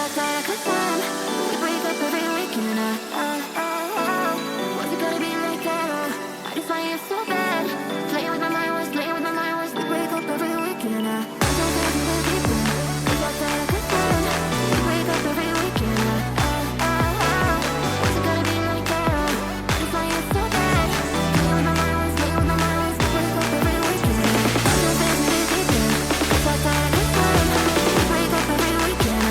thought that I could run. We wake up every weekend. Was it gonna be like that? I just want you so bad. Playing with my mind was, playing with my mind was. We wake up every weekend. I'm so deep in the deep end. We thought that I could run. We wake up every weekend. Was it gonna be like that? I just want you so bad. Playing with my mind was, playing with my mind was. We wake up every weekend. I'm so deep in the deep end. We thought that I could run. We wake up every weekend.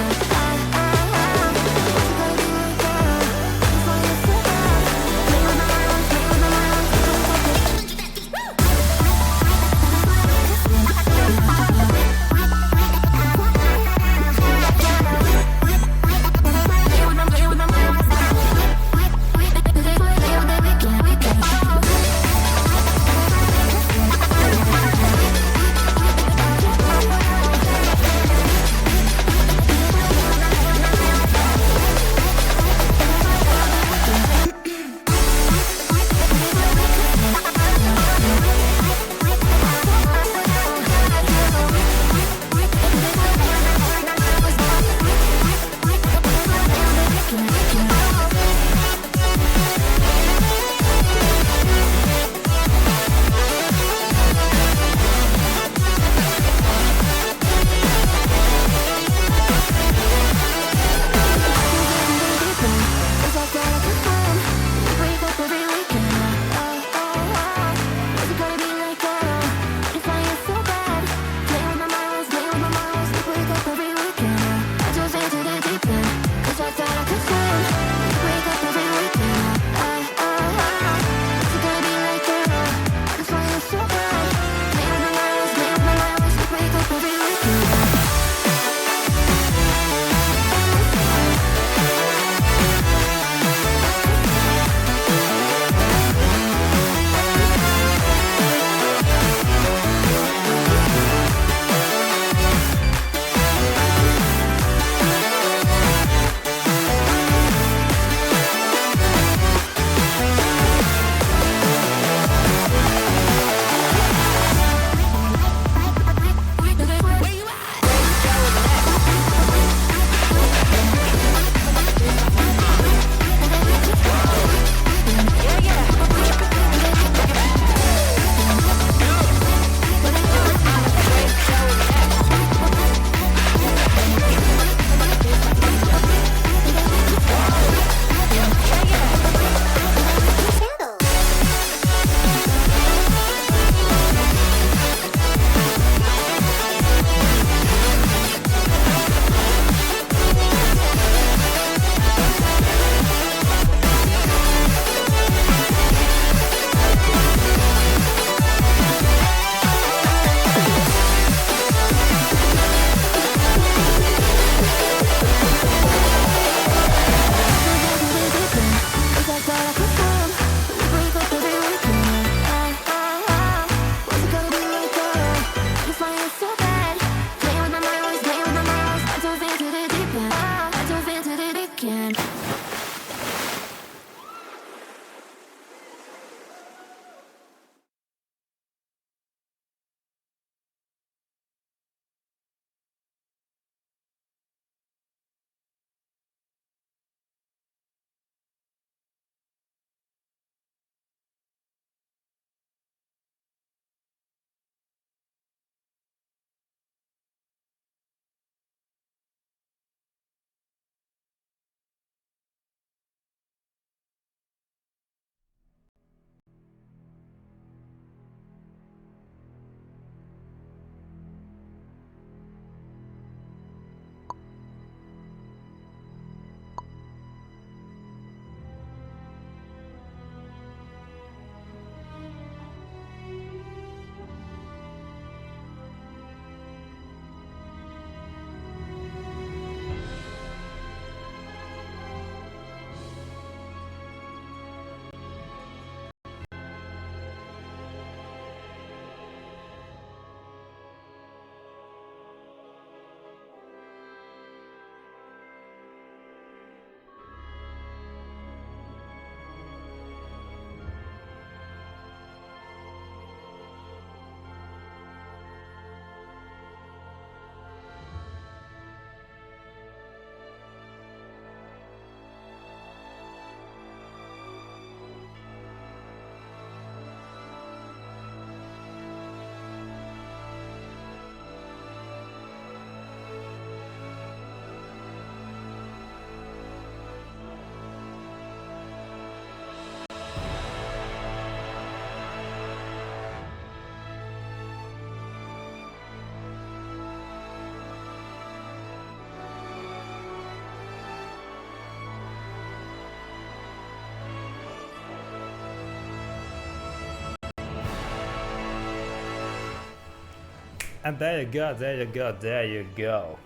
And there you go, there you go, there you go.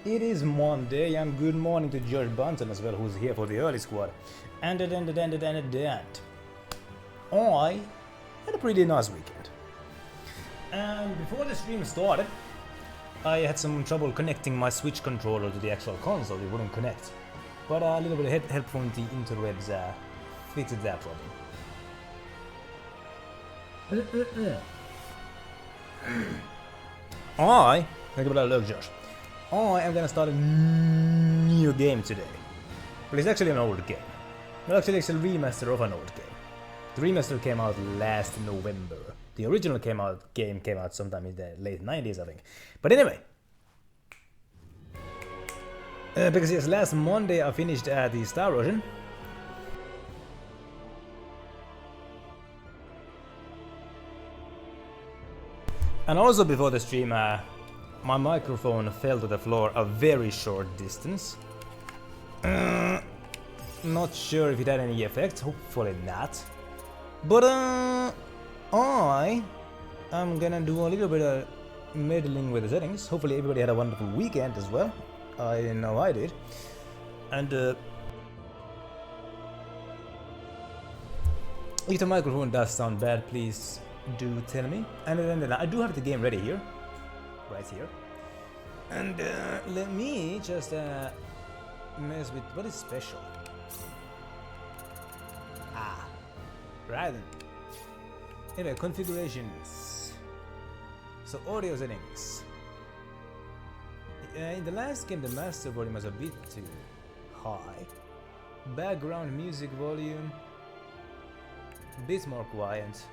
It is Monday, and good morning to George Bunton as well, who's here for the early squad. And I had a pretty nice weekend. And before the stream started, I had some trouble connecting my Switch controller to the actual console, it wouldn't connect. But a little bit of help from the interwebs fixed that problem. Thank you for that, Josh. I am gonna start a new game today. But it's actually an old game. Well, actually, it's a remaster of an old game. The remaster came out last November. The original game came out sometime in the late 90s, I think. But anyway. Because yes, last Monday I finished the Star Ocean. And also before the stream, my microphone fell to the floor a very short distance. Not sure if it had any effect, hopefully not. But I am gonna do a little bit of meddling with the settings. Hopefully everybody had a wonderful weekend as well. I know I did. And if the microphone does sound bad, please do tell me. And then I do have the game ready here. Right here. And let me just mess with what is special. Right then. Anyway, configurations. So audio settings. In the last game the master volume was a bit too high. Background music volume. Bit more quiet.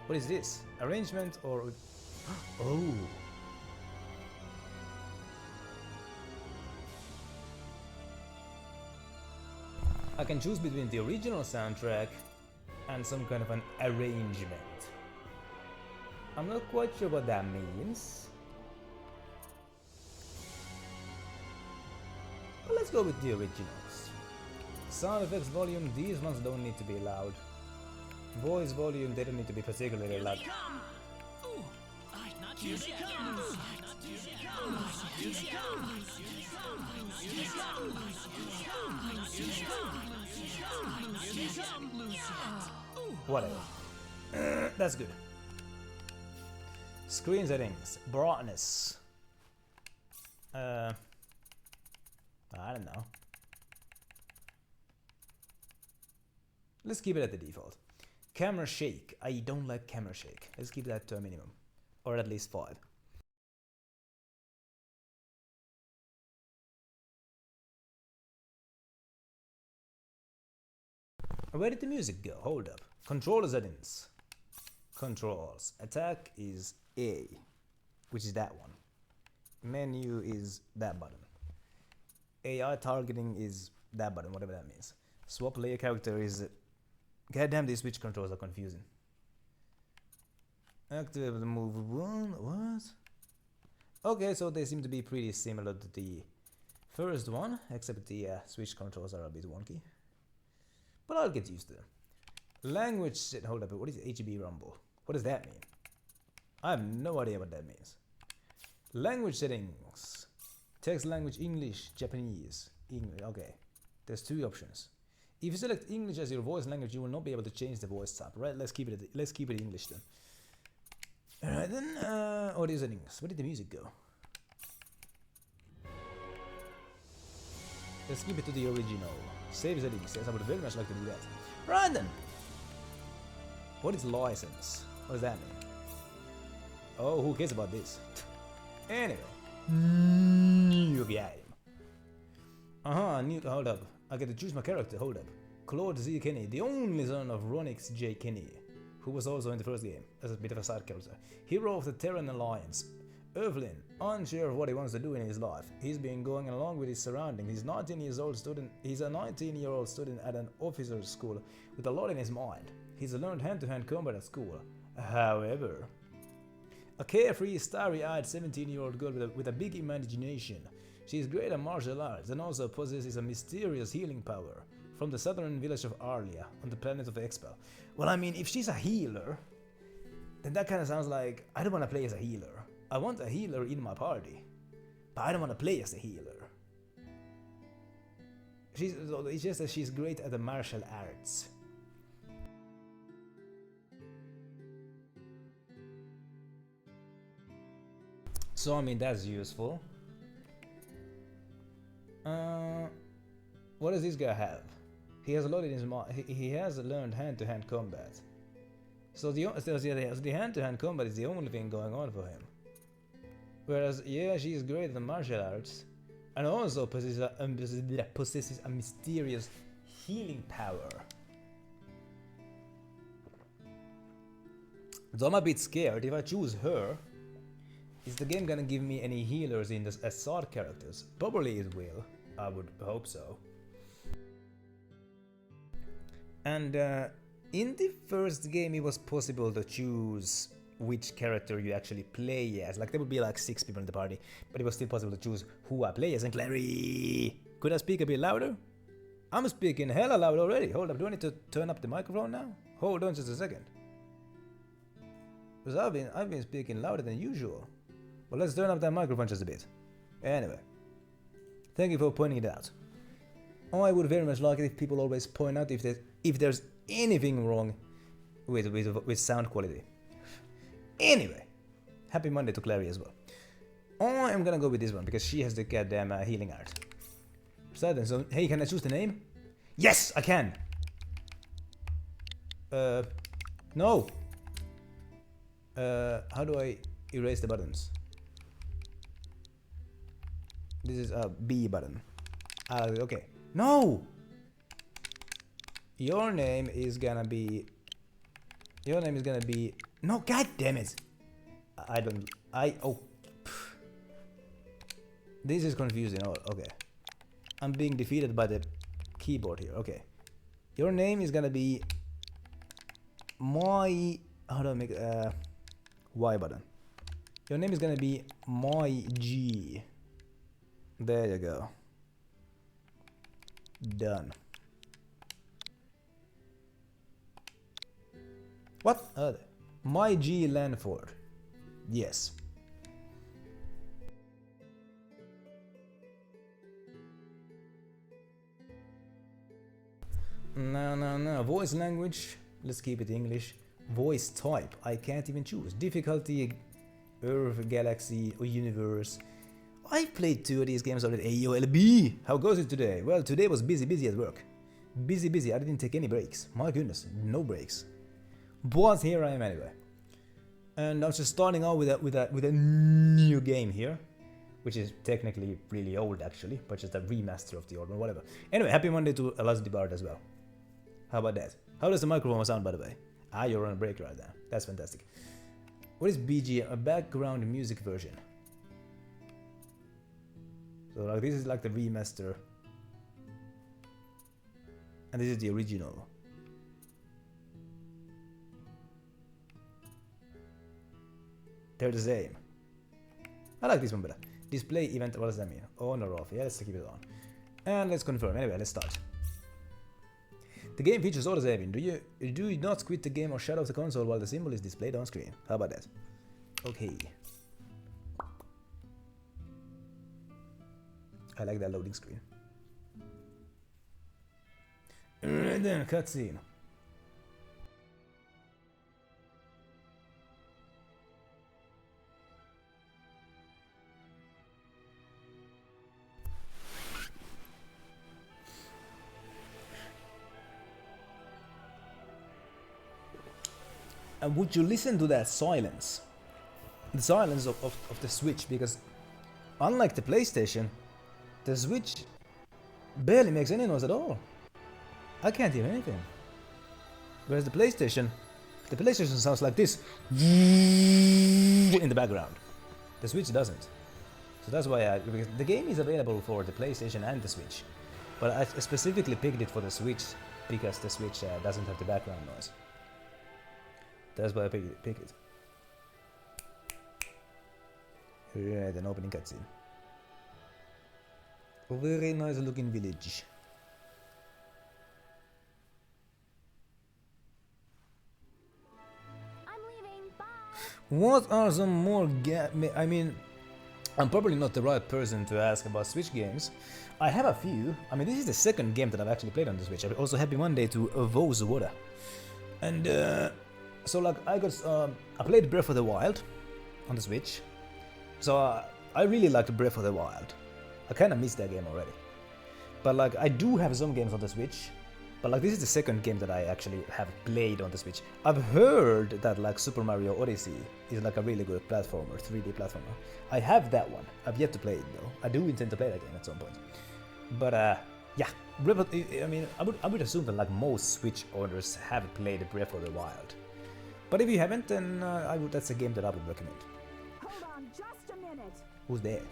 What is this? Arrangement or... Oh! I can choose between the original soundtrack and some kind of an arrangement. I'm not quite sure what that means. But let's go with the originals. Sound effects volume, these ones don't need to be loud. Voice volume, they don't need to be particularly loud. Whatever. That's good. Screen settings, brightness. I don't know. Let's keep it at the default. Camera shake. I don't like camera shake. Let's keep that to a minimum. Or at least 5. Where did the music go? Hold up. Controller settings. Controls. Attack is A, which is that one. Menu is that button. AI targeting is that button, whatever that means. Swap player character is... Goddamn, these Switch controls are confusing. Activate the move one. What? Okay, so they seem to be pretty similar to the first one, except the Switch controls are a bit wonky. But I'll get used to them. Language set. Hold up, what is HB Rumble? What does that mean? I have no idea what that means. Language settings. Text language English, Japanese. English. Okay. There's 2 options. If you select English as your voice language, you will not be able to change the voice type. Right? Let's keep it English then. Alright then, audio settings. Where did the music go? Let's keep it to the original. Save settings. Yes, I would very much like to do that. Right then. What is license? What does that mean? Oh, who cares about this? Anyway. New game. Hold up. I get to choose my character, hold up. Claude Z. Kenny, the only son of Ronix J. Kenny, who was also in the first game, as a bit of a side character. Hero of the Terran Alliance. Evelyn, unsure of what he wants to do in his life. He's been going along with his surroundings. He's a 19-year-old student at an officer's school with a lot in his mind. He's learned hand-to-hand combat at school. However, a carefree, starry-eyed 17-year-old girl with a big imagination. She is great at martial arts and also possesses a mysterious healing power from the southern village of Arlia on the planet of Expel. Well, I mean, if she's a healer, then that kind of sounds like I don't want to play as a healer. I want a healer in my party, but I don't want to play as a healer. It's just that she's great at the martial arts. So I mean that's useful. What does this guy have? He has a lot in his he has learned hand-to-hand combat. So the hand-to-hand combat is the only thing going on for him. Whereas yeah, she is great at the martial arts, and also possesses a mysterious healing power. So I'm a bit scared. If I choose her, is the game gonna give me any healers in this as sword characters? Probably it will. I would hope so. And in the first game it was possible to choose which character you actually play as. Like there would be like 6 people in the party, but it was still possible to choose who I play as. And Clary! Could I speak a bit louder? I'm speaking hella loud already. Hold up, do I need to turn up the microphone now? Hold on just a second. Because I've been speaking louder than usual. Well, let's turn up that microphone just a bit. Anyway, thank you for pointing it out. I would very much like it if people always point out if there's anything wrong with sound quality. Anyway, happy Monday to Clary as well. I am gonna go with this one because she has the goddamn healing art. So, hey, can I choose the name? Yes, I can. No. How do I erase the buttons? This is a B button. Okay. No! Your name is gonna be... No, god damn it! Oh. This is confusing. Oh, okay. I'm being defeated by the keyboard here. Okay. Your name is gonna be... How do I make... Y button. Your name is gonna be My G. There you go. Done. What? My G Lanford. Yes. No. Voice language. Let's keep it English. Voice type. I can't even choose. Difficulty. Earth, Galaxy, or Universe. I've played 2 of these games already. AOLB! How goes it today? Well, today was busy at work. Busy. I didn't take any breaks. My goodness, no breaks. But here I am anyway. And I'm just starting out with a new game here, which is technically really old actually, but just a remaster of the old one, whatever. Anyway, happy Monday to Elazzy Bard as well. How about that? How does the microphone sound, by the way? You're on a break right now. That's fantastic. What is BG? A background music version. So like this is like the remaster, and this is the original. They're the same. I like this one better. Display event, what does that mean? On or off? Yeah, let's keep it on. And let's confirm. Anyway, let's start. The game features auto saving. Do you not quit the game or shut off the console while the symbol is displayed on screen? How about that? Okay. I like that loading screen. And then cutscene. And would you listen to that silence? The silence of the Switch, because unlike the PlayStation, the Switch barely makes any noise at all. I can't hear anything. Whereas the PlayStation sounds like this in the background. The Switch doesn't. So that's why because the game is available for the PlayStation and the Switch. But I specifically picked it for the Switch because the Switch doesn't have the background noise. That's why I picked it. Right, an opening cutscene. A very nice looking village. I'm leaving. Bye. What are some more I mean, I'm probably not the right person to ask about Switch games. I have a few. I mean, this is the second game that I've actually played on the Switch. I'm also happy Monday to Vo's Water. And so like I played Breath of the Wild on the Switch. So I really liked Breath of the Wild. I kind of missed that game already. But like I do have some games on the Switch. But like this is the second game that I actually have played on the Switch. I've heard that like Super Mario Odyssey is like a really good platformer, 3D platformer. I have that one. I've yet to play it though. I do intend to play that game at some point. But yeah, I mean, I would assume that like most Switch owners have played Breath of the Wild. But if you haven't, then that's a game that I would recommend. Hold on just a minute. Who's there?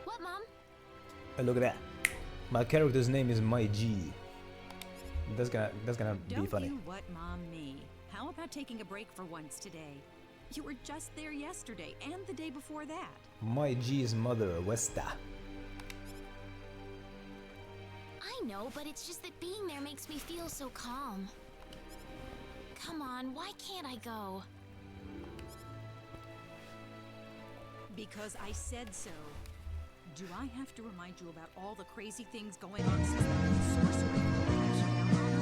What, Mom? Look at that. My character's name is My G. That's gonna be funny. Don't you what Mom me? How about taking a break for once today? You were just there yesterday and the day before that. My G's mother, Westa. I know, but it's just that being there makes me feel so calm. Come on, why can't I go? Because I said so. Do I have to remind you about all the crazy things going on since the sorcery crashed down on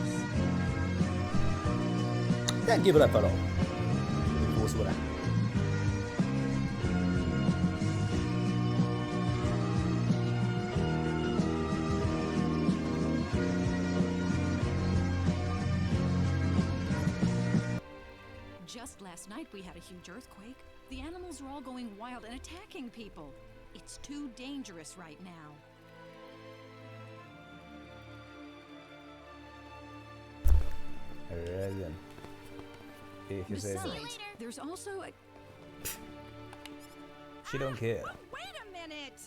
us? Can't give it up at all. Who's what? Just last night we had a huge earthquake. The animals are all going wild and attacking people. It's too dangerous right now. Alright then. If you say so. Besides, there's also a... She don't care. Wait a minute!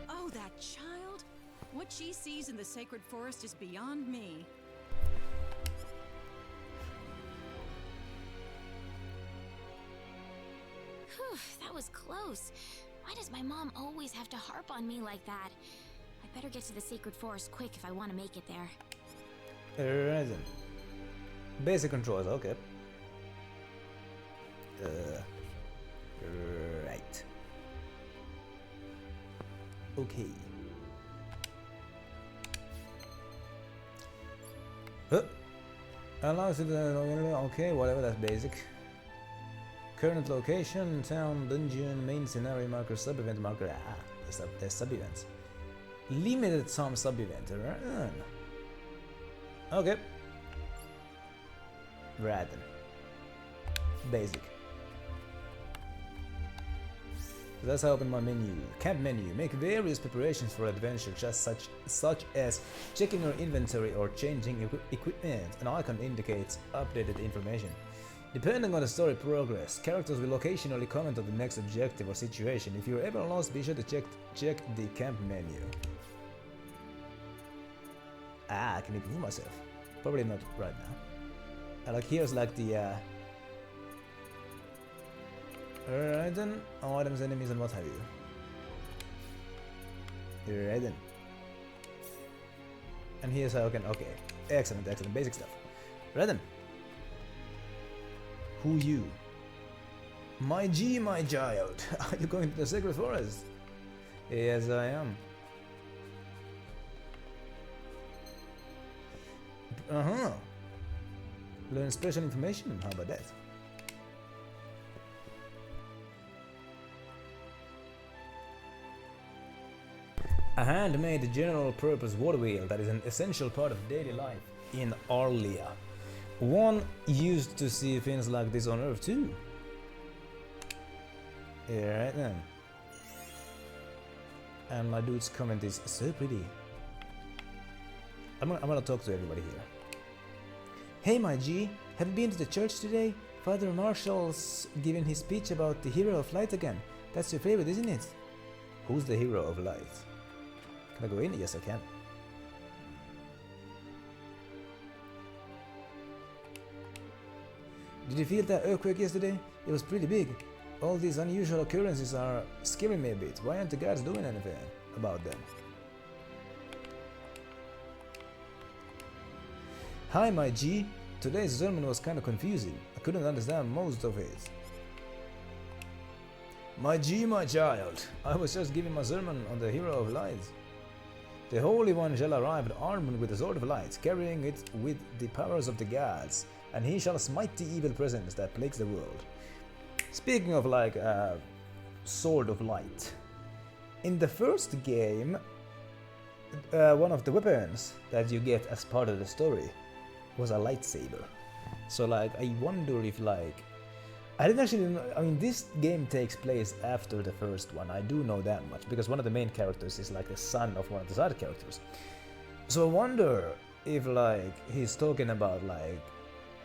Oh, that child? What she sees in the sacred forest is beyond me. Whew, that was close. Why does my mom always have to harp on me like that? I better get to the sacred forest quick if I want to make it there. Alright then. Basic controls, okay. Right. Okay. Huh. Allows it, okay, whatever, that's basic. Current location, town, dungeon, main scenario marker, sub-event marker. Ah, there's sub-events. Limited time sub-event, right? Okay. Right then. Basic. So that's how I open my menu. Camp menu. Make various preparations for adventure, just such as checking your inventory or changing equipment. An icon indicates updated information. Depending on the story progress, characters will occasionally comment on the next objective or situation. If you're ever lost, be sure to check the camp menu. Ah, I can improve myself. Probably not right now. Like here's like the alright then, items, enemies and what have you. Alright then. And here's how I can, okay. Excellent, basic stuff. Right then. Who you? My G, my child. Are you going to the sacred forest? Yes, I am. Uh-huh. Learn special information. How about that? A handmade general-purpose water wheel that is an essential part of daily life in Arlia. One used to see things like this on Earth too. Yeah, right then. And my dude's comment is so pretty. I'm gonna talk to everybody here. Hey my G, have you been to the church today? Father Marshall's giving his speech about the hero of light again. That's your favorite, isn't it? Who's the hero of light? Can I go in? Yes, I can. Did you feel that earthquake yesterday? It was pretty big. All these unusual occurrences are scaring me a bit. Why aren't the guards doing anything about them? Hi, my G. Today's sermon was kinda confusing. I couldn't understand most of it. My G, my child. I was just giving my sermon on the hero of light. The Holy One shall arrive armed with the sword of light, carrying it with the powers of the gods, and he shall smite the evil presence that plagues the world. Speaking of like sword of light, in the first game, one of the weapons that you get as part of the story was a lightsaber. So like I wonder if like I didn't actually know, I mean this game takes place after the first one. I do know that much because one of the main characters is like the son of one of the side characters. So I wonder if like he's talking about like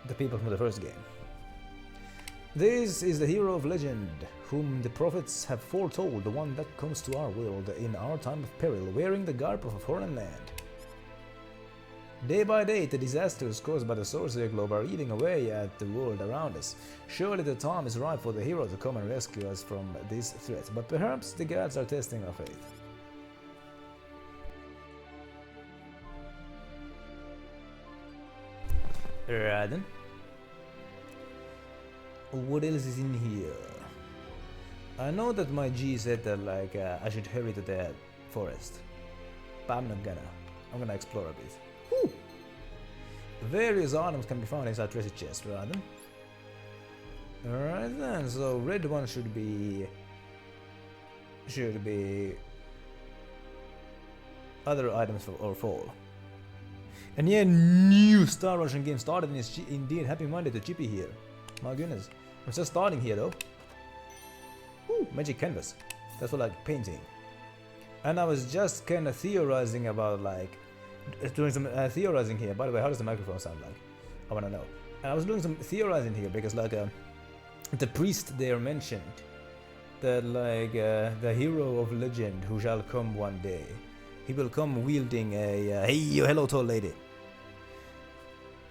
the people from the first game. This is the hero of legend, whom the prophets have foretold, the one that comes to our world in our time of peril, wearing the garb of a foreign land. Day by day, the disasters caused by the sorcery globe are eating away at the world around us. Surely the time is ripe for the hero to come and rescue us from this threat, but perhaps the gods are testing our faith. Right then. What else is in here? I know that my G said that like I should hurry to the forest, but I'm not gonna. I'm gonna explore a bit. Whew. Various items can be found inside treasure chest, rather. Alright then, so red one should be other items or fall. And yeah, new Star Russian game started and is indeed happy Monday to Chippy here. My goodness. I'm just starting here though. Ooh, magic canvas. That's for like painting. And I was just kind of theorizing about like doing some theorizing here. By the way, how does the microphone sound like? I want to know. And I was doing some theorizing here because like the priest there mentioned that like the hero of legend who shall come one day, he will come wielding a hey yo hello tall lady.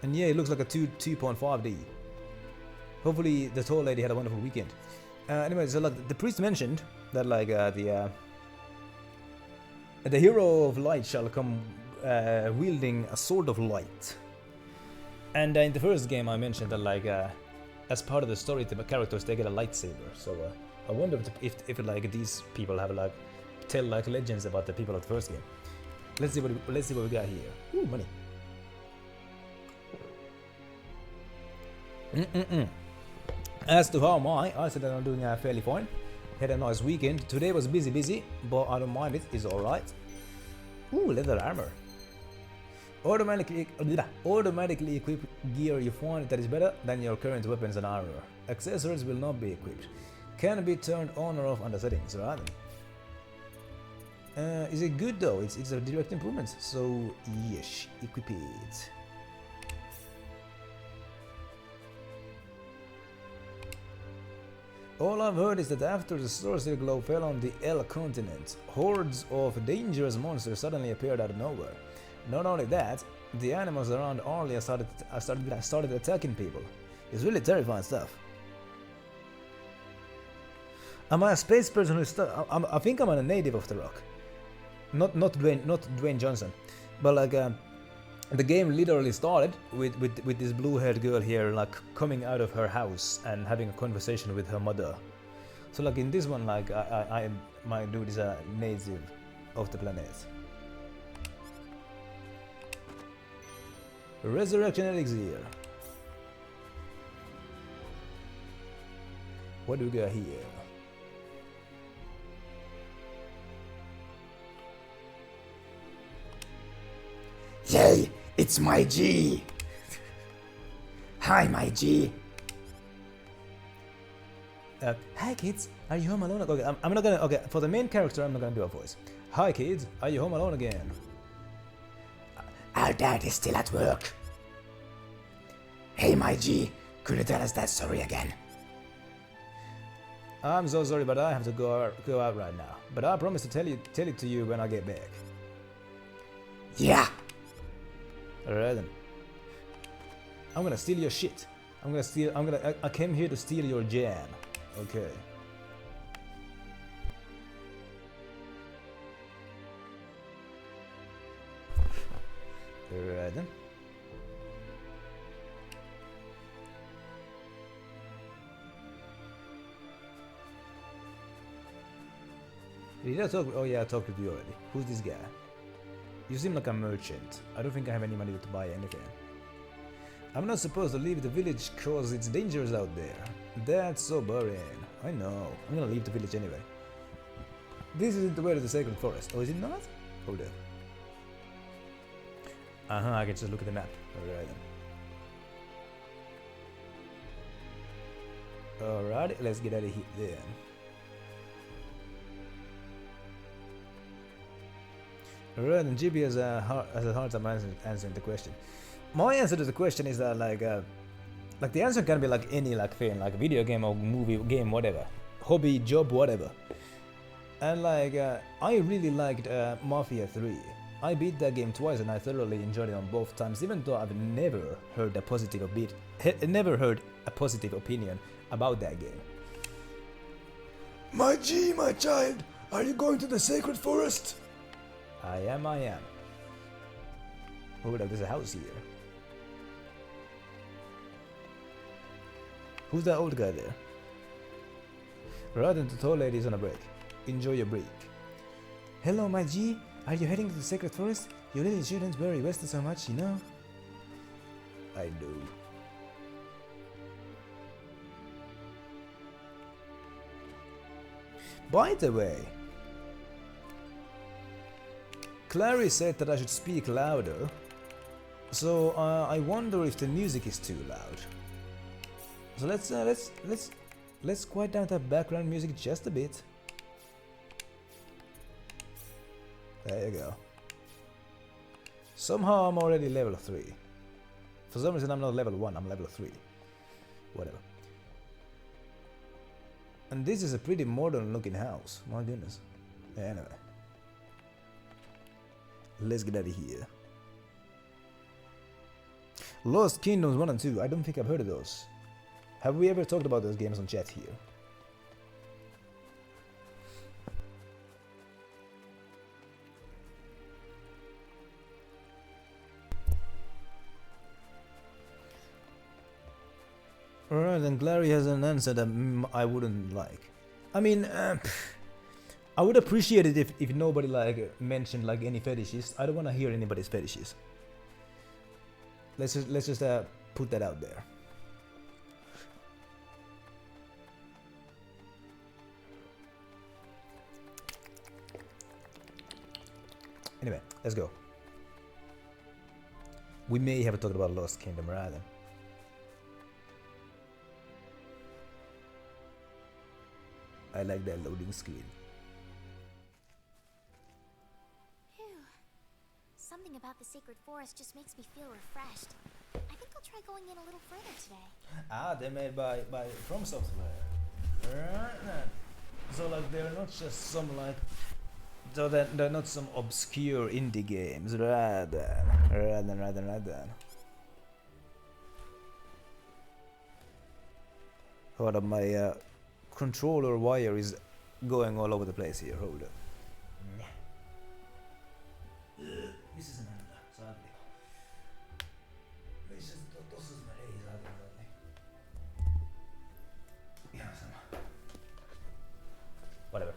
And yeah, it looks like a 2.5D. Hopefully the tall lady had a wonderful weekend. Anyway, so like the priest mentioned that like the hero of light shall come wielding a sword of light. And in the first game I mentioned that like as part of the story the characters they get a lightsaber. So I wonder if like these people have like tell like legends about the people of the first game. Let's see what we got here. Ooh, money. As to how I said that I'm doing fairly fine. Had a nice weekend. Today was busy, but I don't mind it. It's alright. Ooh, leather armor. Automatically equip gear you find that is better than your current weapons and armor. Accessories will not be equipped. Can be turned on or off under settings, right? Is it good though? It's a direct improvement. So yes, equip it. All I've heard is that after the sorcery globe fell on the L continent, hordes of dangerous monsters suddenly appeared out of nowhere. Not only that, the animals around Arlia started attacking people. It's really terrifying stuff. Am I a space person who's I think I'm a native of the rock. Not Dwayne Johnson, but like the game literally started with this blue-haired girl here like coming out of her house and having a conversation with her mother. So like in this one, like my dude is a native of the planet. Resurrection elixir. What do we got here? Yay, it's my G. Hi, my G. Hi kids, are you home alone? Okay, I'm not gonna. Okay, for the main character, I'm not gonna do a voice. Hi kids, are you home alone again? Our dad is still at work. Hey, my G, could you tell us that story again? I'm so sorry, but I have to go out right now. But I promise to tell it to you when I get back. Yeah. Alright then. I'm gonna steal your shit. I came here to steal your jam. Okay. Alright then. Did I talk? Oh yeah, I talked to you already. Who's this guy? You seem like a merchant. I don't think I have any money to buy anything. I'm not supposed to leave the village cause it's dangerous out there. That's so boring. I know. I'm gonna leave the village anyway. This isn't the way to the sacred forest. Oh, is it not? Hold up. I can just look at the map. Alright then. Alright, let's get out of here then. Alright, and GB has a hard time answering the question. My answer to the question is that like the answer can be like any like thing, like video game or movie game, whatever, hobby, job, whatever. And like I really liked Mafia 3. I beat that game twice and I thoroughly enjoyed it on both times, even though I've never heard a positive opinion about that game. My G, my child, are you going to the sacred forest? I am. Hold up, there's a house here. Who's that old guy there? Right, and the tall lady's on a break. Enjoy your break. Hello, my G. Are you heading to the sacred forest? You really shouldn't worry Weston so much, you know? I do. By the way, Clary said that I should speak louder, so I wonder if the music is too loud. So let's quiet down that background music just a bit. There you go. Somehow I'm already level 3. For some reason I'm not level 1, I'm level 3. Whatever. And this is a pretty modern looking house, my goodness. Anyway. Let's get out of here. Lost Kingdoms 1 and 2, I don't think I've heard of those. Have we ever talked about those games on chat here? Alright, then Clary has an answer that I wouldn't like. I mean, I would appreciate it if nobody like mentioned like any fetishes. I don't want to hear anybody's fetishes. Let's just put that out there. Anyway, let's go. We may have talked about Lost Kingdom rather. I like that loading screen. Phew. Something about the sacred forest just makes me feel refreshed. I think I'll try going in a little further today. Ah, they're made by From Software. Right then. So like they're not just some like, so that they're not some obscure indie games. Rather. Hold up, my controller wire is going all over the place here. Hold up. This is an enda, sadly. Tossa mä ei sadli. Ihan sama. Whatever.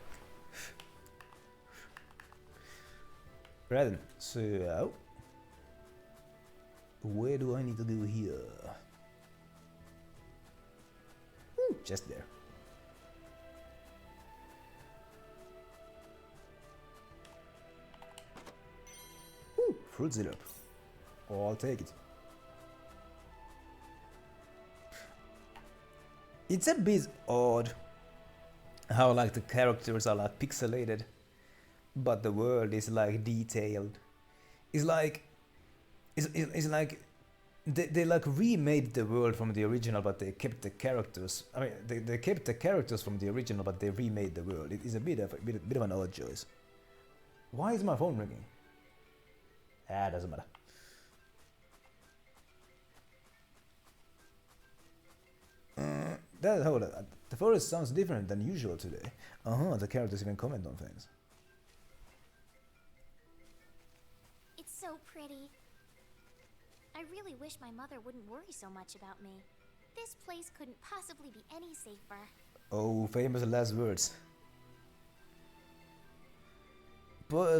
Right then, so where do I need to go here? Ooh, just there. Ooh, fruit syrup. Oh, I'll take it. It's a bit odd how like the characters are like pixelated, but the world is like detailed. It's like they like remade the world from the original, but they kept the characters. I mean, they kept the characters from the original, but they remade the world. It is a bit of an odd choice. Why is my phone ringing? Ah, doesn't matter. Hold on. The forest sounds different than usual today. The characters even comment on things. It's so pretty. I really wish my mother wouldn't worry so much about me. This place couldn't possibly be any safer. Oh, famous last words.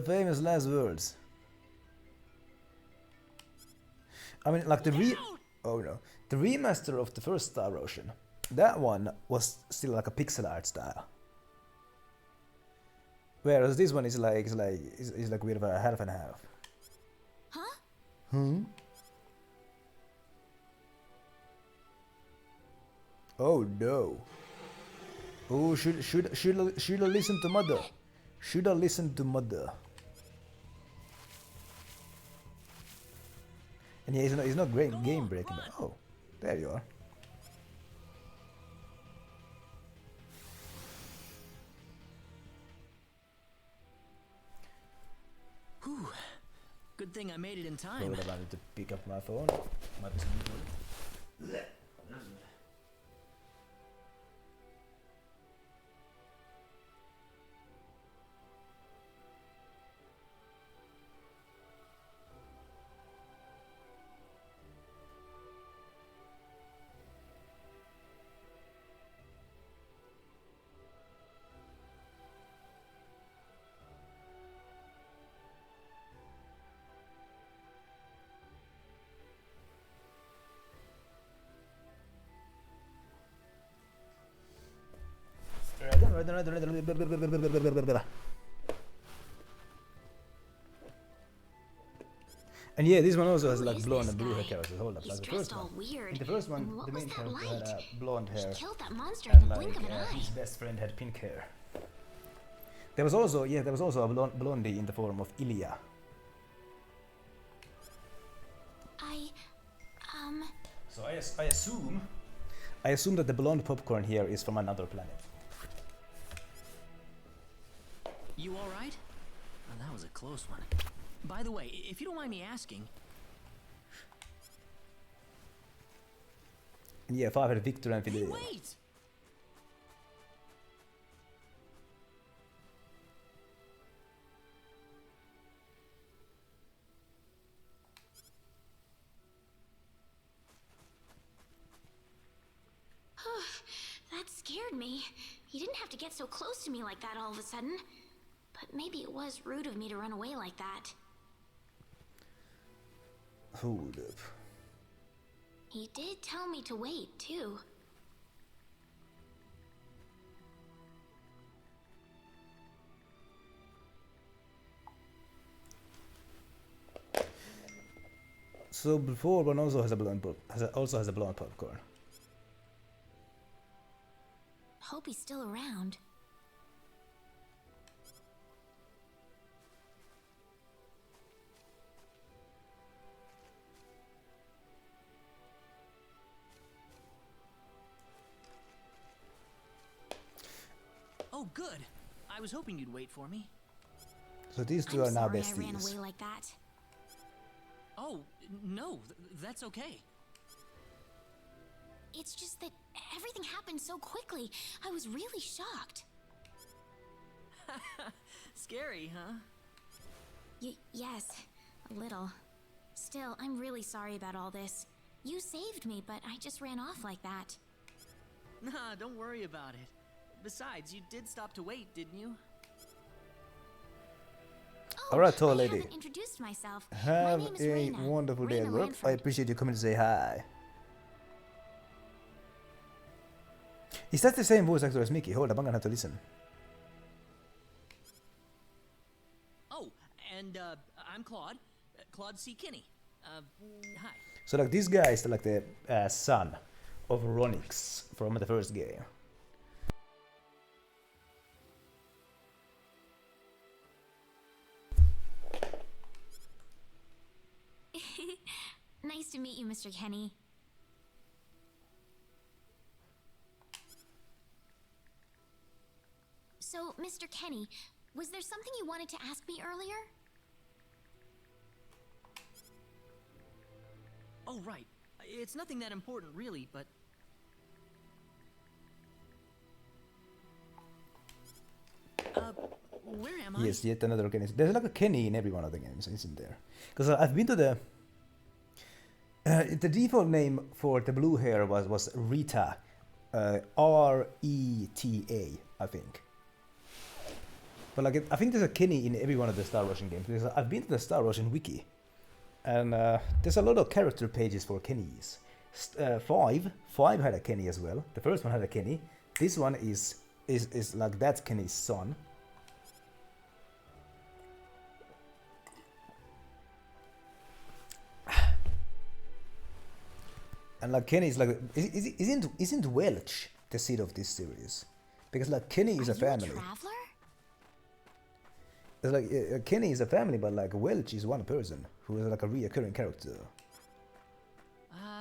famous last words. I mean, like the oh no, the remaster of the first Star Ocean. That one was still like a pixel art style. Whereas this one is like with a half and half. Huh? Hmm. Oh no. Oh, should I listen to mother? Should I listen to mother? And yeah, he's not great game breaking. Oh, there you are. Whew. Good thing I made it in I time. would have wanted to pick up my phone. Might be something. And yeah, this one also has like blonde and blue hair characters. Hold up, He's like the first dressed all one. weird. In the first one, And what the was main that character had light? blonde hair, He killed that monster in and the like blink of an eye. his best friend had pink hair. There was also a blondie in the form of Ilya. So I assume that the blonde popcorn here is from another planet. You all right? Oh, that was a close one. By the way, if you don't mind me asking, And yeah, 5 had Victor and hey, Fidelio. wait! That scared me. You didn't have to get so close to me like that all of a sudden. But maybe it was rude of me to run away like that. Hold up. He did tell me to wait, too. So before one also has a blonde popcorn. Hope he's still around. Oh, good. I was hoping you'd wait for me. So these two I'm are now sorry I ran besties. away like that. Oh, no, that's okay. It's just that everything happened so quickly. I was really shocked. Scary, huh? Yes, a little. Still, I'm really sorry about all this. You saved me, but I just ran off like that. Nah, don't worry about it. Besides, you did stop to wait, didn't you? Oh, Alright, tall I lady. haven't introduced myself. My Have name is a Reyna. wonderful day Reyna at work. I Lanford. appreciate you coming to say hi. Is that the same voice actor as Mickey? Hold up, I'm gonna have to listen. Oh, and, I'm Claude. Claude C. Kinney. Hi. So like this guy is like the son of Ronix from the first game. Nice to meet you, Mr. Kenny. So, Mr. Kenny, was there something you wanted to ask me earlier? Oh, right. It's nothing that important, really, but... where am I? Yes, yet another Kenny. There's like a Kenny in every one of the games, isn't there? Because I've been to the... the default name for the blue hair was Rita. R-E-T-A, I think. But like, I think there's a Kenny in every one of the Star Ocean games. Because I've been to the Star Ocean wiki, and there's a lot of character pages for Kennys. Five had a Kenny as well. The first one had a Kenny. This one is like that's Kenny's son. And like Kenny is like isn't Welch the seed of this series? Because like Kenny is a family. Traveler? It's like Kenny is a family, but like Welch is one person who is like a reoccurring character.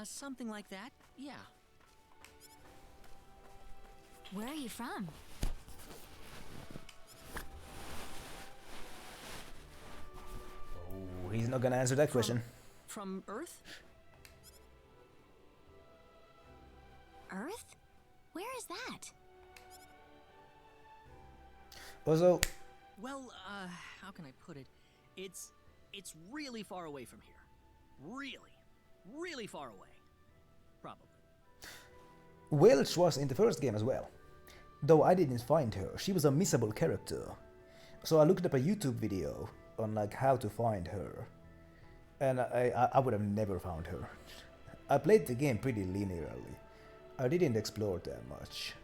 Something like that. Yeah. Where are you from? Oh, he's not gonna answer that question. From Earth? Earth? Where is that? Also, Well, how can I put it? It's really far away from here. Really far away. Probably. Welch was in the first game as well. Though I didn't find her. She was a missable character. So I looked up a YouTube video on like how to find her. And I would have never found her. I played the game pretty linearly. I didn't explore that much.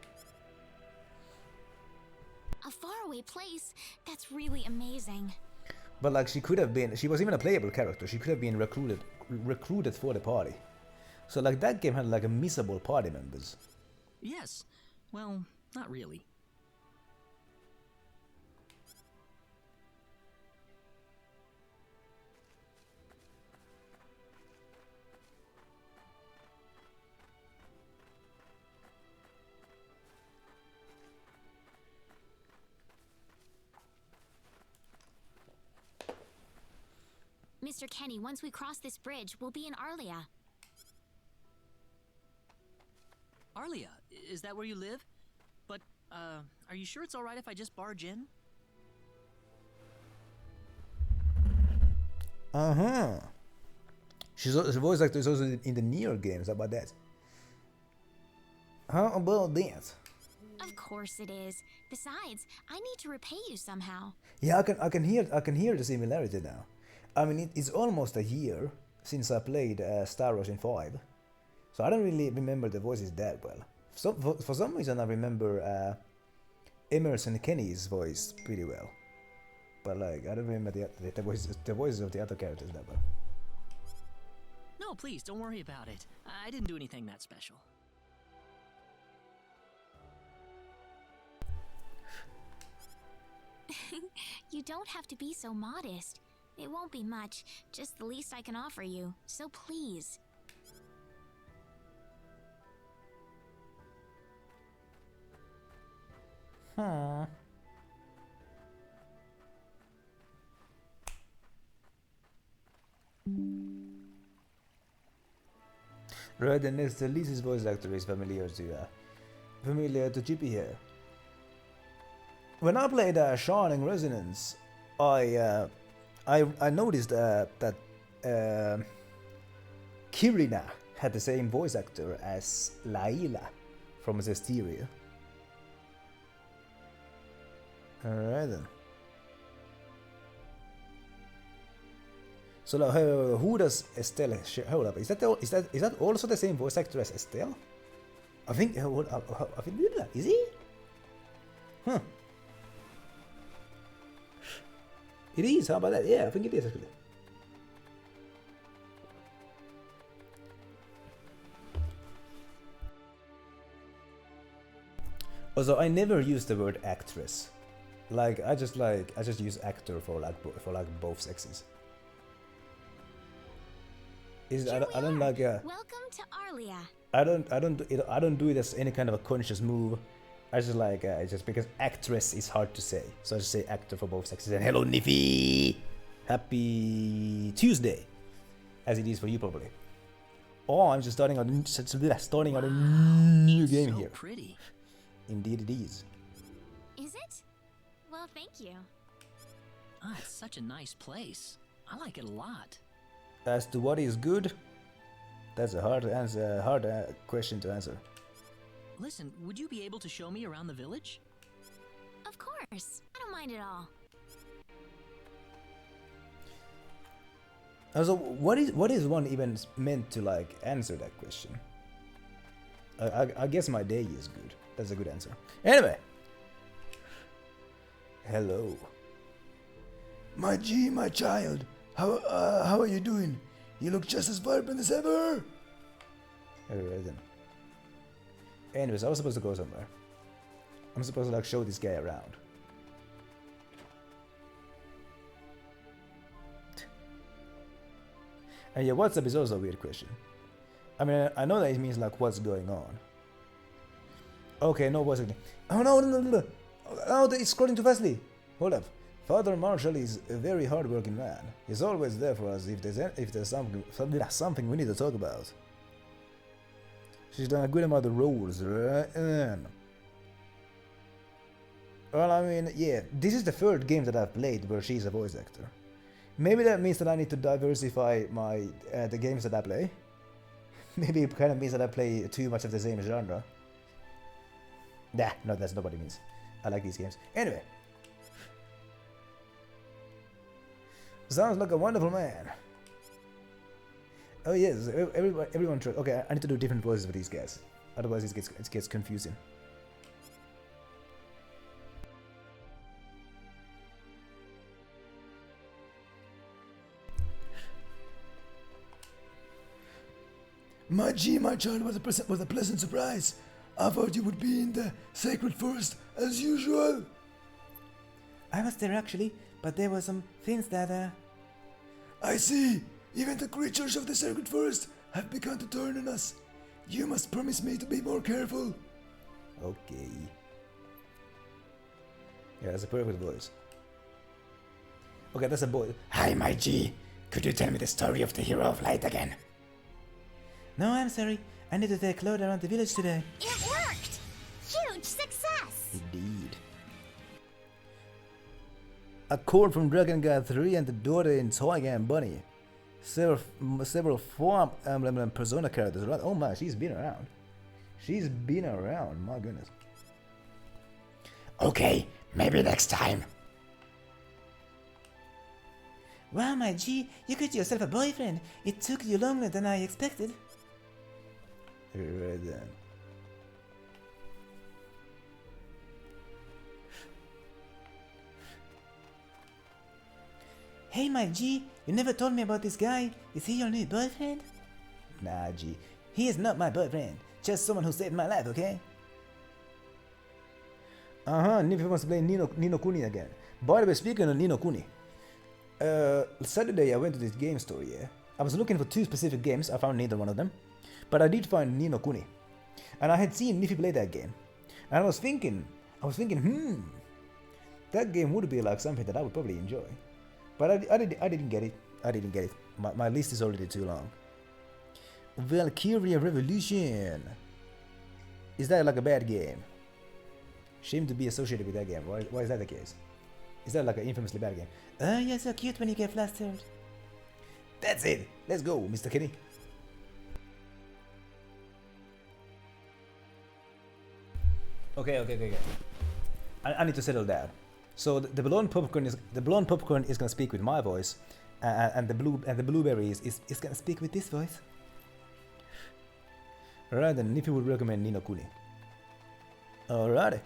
A faraway place? That's really amazing. But like she could have been, she was even a playable character. She could have been recruited for the party. So like that game had like a missable party members. Yes. Well, not really. Mr. Kenny, once we cross this bridge, we'll be in Arlia. Arlia, is that where you live? But, are you sure it's alright if I just barge in? Uh-huh. The voice actor is also in the Nier games. How about that? How about that? Of course it is. Besides, I need to repay you somehow. Yeah, I can hear the similarity now. I mean, it's almost a year since I played Star Ocean 5, so I don't really remember the voices that well. For some reason, I remember Emerson Kenny's voice pretty well, but like I don't remember the voices of the other characters that well. No, please, don't worry about it. I didn't do anything that special. You don't have to be so modest. It won't be much, just the least I can offer you, so please. Huh. Right, and next, Lisa's voice actor is familiar to Chippy here. When I played Shining Resonance, I noticed that Kirina had the same voice actor as Layla from Zestiria. Alright then. So who does Estelle hold up? Is that also the same voice actor as Estelle? I think is he? Huh. It is, how about that? Yeah, I think it is actually. Also, I never use the word actress. Like I just use actor for both sexes. I don't like Welcome to Arlia. I don't do it as any kind of a conscious move. I just like just because actress is hard to say, so I just say actor for both sexes. And hello, Niffy! Happy Tuesday, as it is for you probably. Oh, I'm just starting out a new game so here. Pretty. Indeed, it is. Is it? Well, thank you. Ah, it's such a nice place. I like it a lot. As to what is good, that's a hard question to answer. Listen, would you be able to show me around the village? Of course. I don't mind at all. Also, what is one even meant to like answer that question? I guess my day is good. That's a good answer. Anyway. Hello. My G, my child. How are you doing? You look just as vibrant as ever. Alright then. Anyways, I was supposed to go somewhere. I'm supposed to like show this guy around. And yeah, what's up is also a weird question. I mean, I know that it means like what's going on. Okay, no, what's it? Oh no, oh, it's scrolling too fastly. Hold up. Father Marshall is a very hard-working man. He's always there for us if there's something we need to talk about. She's done a good amount of roles, right? Well, I mean, yeah, this is the third game that I've played where she's a voice actor. Maybe that means that I need to diversify my the games that I play. Maybe it kind of means that I play too much of the same genre. Nah, no, that's not what it means. I like these games. Anyway. Sounds like a wonderful man. Oh yes, everyone tries. Okay, I need to do different voices for these guys. Otherwise it gets confusing. My G, my child, was a pleasant surprise. I thought you would be in the sacred forest as usual. I was there actually, but there were some things that I see. Even the creatures of the sacred forest have begun to turn on us. You must promise me to be more careful. Okay. Yeah, that's a perfect voice. Okay, that's a boy. Hi, my G. Could you tell me the story of the hero of light again? No, I'm sorry. I need to take Claude around the village today. It worked! Huge success! Indeed. A call from Dragon God 3 and the daughter in Toy Bunny. Several form emblem and persona characters. Oh my, she's been around. She's been around, my goodness. Okay, maybe next time. Wow, my G, you got yourself a boyfriend. It took you longer than I expected. Right then. Hey, my G, you never told me about this guy. Is he your new boyfriend? Nah, G, he is not my boyfriend. Just someone who saved my life, okay? Niffy wants to play Nino Kuni again. By the way, speaking of Nino Kuni, Saturday I went to this game store, yeah? I was looking for two specific games, I found neither one of them. But I did find Nino Kuni. And I had seen Niffy play that game. And I was thinking, that game would be like something that I would probably enjoy. But I didn't get it. My list is already too long. Valkyria Revolution. Is that like a bad game? Shame to be associated with that game. Why is that the case? Is that like an infamously bad game? Oh, you're so cute when you get flustered. That's it. Let's go, Mr. Kenny. Okay. I need to settle down. So the blonde popcorn is gonna speak with my voice, and the blueberry is gonna speak with this voice. Alright then, Niffy would recommend Nino Kuni. Alrighty.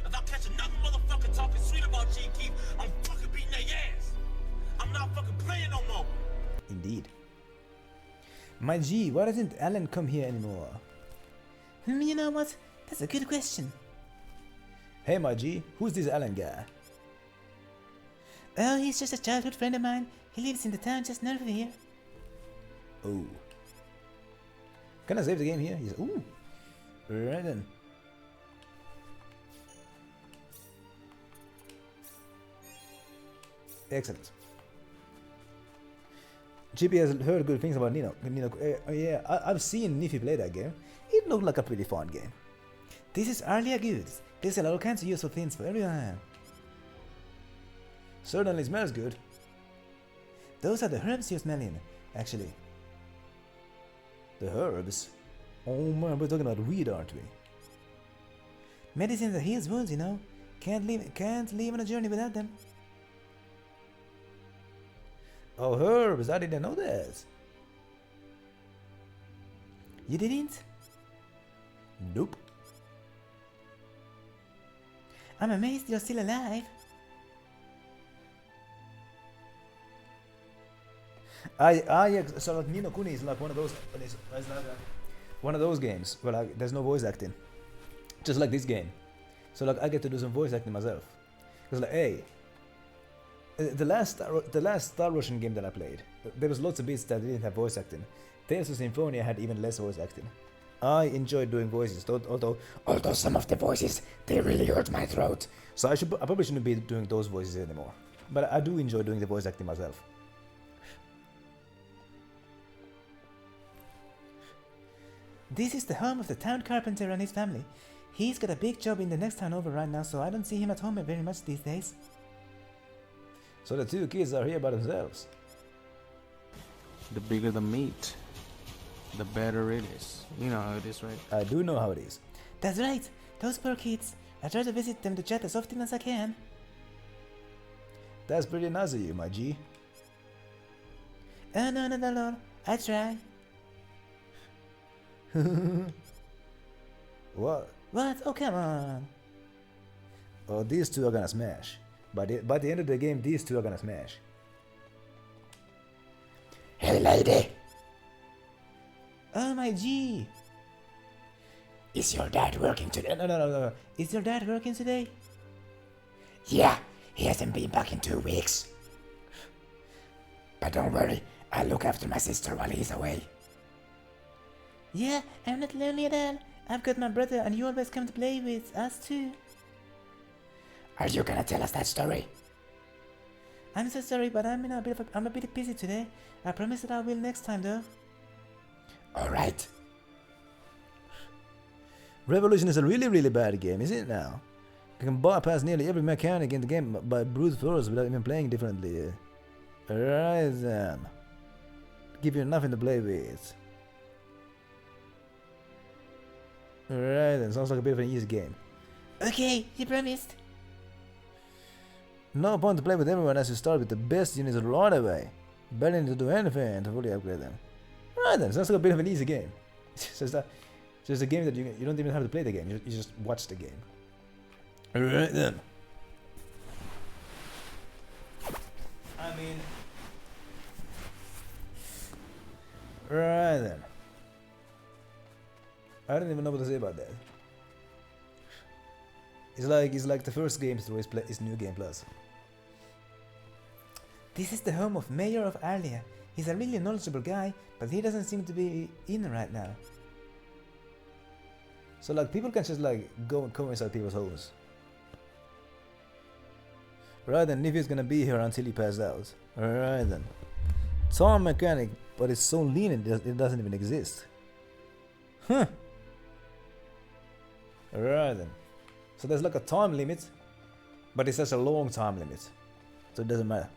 If I catch another motherfucker talking sweet about G Keith, I'm fucking beating their ass. I'm not fucking playing no more. Indeed. My G, why doesn't Alan come here anymore? You know what? That's a good question. Hey, my G, who's this Alan guy? Oh, he's just a childhood friend of mine. He lives in the town just north of here. Oh. Can I save the game here? He's, ooh. Right then. Excellent. GP has heard good things about Nino. Yeah, I've seen Niffy play that game. It looked like a pretty fun game. This is earlier goods. They sell all kinds of useful things for everyone. Certainly smells good. Those are the herbs you're smelling, actually. The herbs? Oh man, we're talking about weed, aren't we? Medicine that heals wounds, you know. Can't leave on a journey without them. Oh, Herbs, I didn't know that. You didn't? Nope. I'm amazed you're still alive. So like Ni no Kuni is like one of those. It's like one of those games where like there's no voice acting, just like this game. So like I get to do some voice acting myself. Cause like hey, the last Star Ocean game that I played, there was lots of bits that didn't have voice acting. Tales of Symphonia had even less voice acting. I enjoyed doing voices, although Some of the voices, they really hurt my throat. so I probably shouldn't be doing those voices anymore. But I do enjoy doing the voice acting myself. This is the home of the town carpenter and his family. He's got a big job in the next town over right now, so I don't see him at home very much these days. So the two kids are here by themselves. The bigger the meat, the better it is. You know how it is, right? I do know how it is. That's right, those poor kids. I try to visit them to chat as often as I can. That's pretty nice of you, my G. Oh no, I try. What? What? Oh, come on. Oh, these two are gonna smash. By the end of the game, these two are gonna smash. Hey, lady. Oh, my G. Is your dad working today? No. Is your dad working today? Yeah, he hasn't been back in 2 weeks. But don't worry, I'll look after my sister while he's away. Yeah, I'm not lonely at all. I've got my brother and you always come to play with us too. Are you gonna tell us that story? I'm so sorry, but I'm a bit busy today. I promise that I will next time though. Alright. Revolution is a really bad game, isn't it now? You can bypass nearly every mechanic in the game by brute force without even playing differently. Right then. Give you nothing to play with. Right then, sounds like a bit of an easy game. Okay, you promised. No point to play with everyone as you start with the best units right away. Better to do anything to fully upgrade them. Right then, sounds like a bit of an easy game. It's just a game that you don't even have to play the game, you just watch the game. Right then. I mean... Right then. I don't even know what to say about that. It's like the first game to always play is New Game Plus. This is the home of Mayor of Arlia. He's a really knowledgeable guy, but he doesn't seem to be in right now. So like people can just like go and come inside people's homes. Right then, Niffy's gonna be here until he passes out. Alright then. Time mechanic, but it's so lean it doesn't even exist. Huh. Alright then. So there's like a time limit, but it's such a long time limit. So it doesn't matter.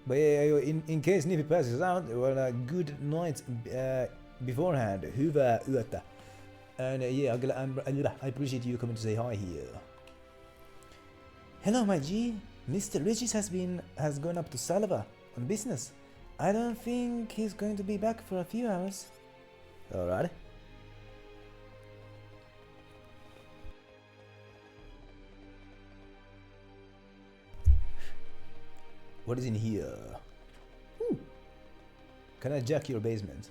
But yeah, in case Niffy passes out, well, good night beforehand. Hyvää yötä. And yeah, I appreciate you coming to say hi here. Hello, my G. Mr. Regis has gone up to Salva on business. I don't think he's going to be back for a few hours. Alright. What is in here? Ooh. Can I jack your basement?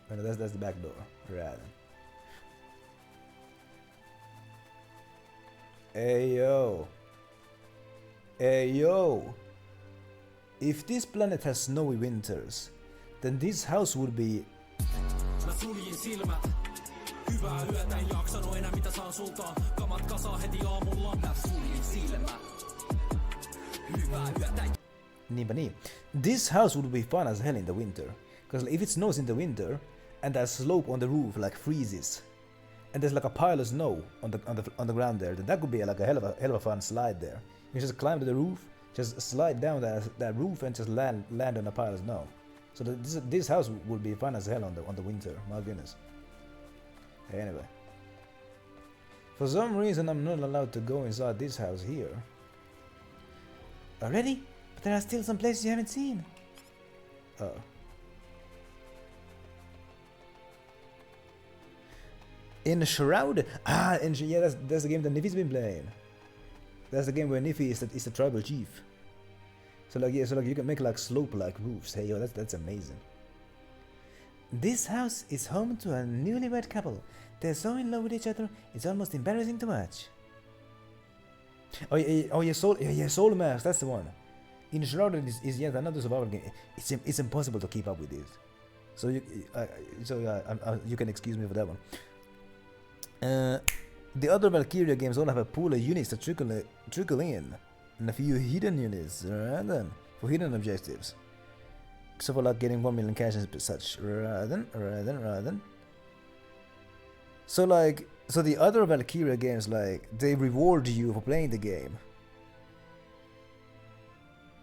Oh, no, that's the back door. Right. Hey yo. Hey yo. If this planet has snowy winters, then this house would be... Mä suljin silmät. Hyvää yötä, en jaksanut enää mitä saan sultaan. Kamat kasaa heti aamulla. Mä suljin silmät. Hyvää yötä. Niinpä niin. This house would be fun as hell in the winter. Because if it snows in the winter, and that slope on the roof like freezes, and there's like a pile of snow on the ground there, then that could be like a hell of a fun slide there. You just climb to the roof, just slide down that roof and just land on a pile of snow. So this house would be fun as hell on the winter. My goodness. Anyway, for some reason I'm not allowed to go inside this house here. Already? But there are still some places you haven't seen. Oh. In Shroud? Ah, yeah, that's the game that Niffy's been playing. That's the game where Niffy is the tribal chief. So like yeah, so like you can make like slope-like roofs. Hey yo, that's amazing. This house is home to a newlywed couple. They're so in love with each other, it's almost embarrassing to watch. Oh yeah, Soul Mask, that's the one. In Shrouded is yet another survival game. It's impossible to keep up with this. So you can excuse me for that one. The other Valkyria games all have a pool of units that trickle in, and a few hidden units, then for hidden objectives. So for like getting 1 million cash and such, rather. So the other Valkyria games, like, they reward you for playing the game.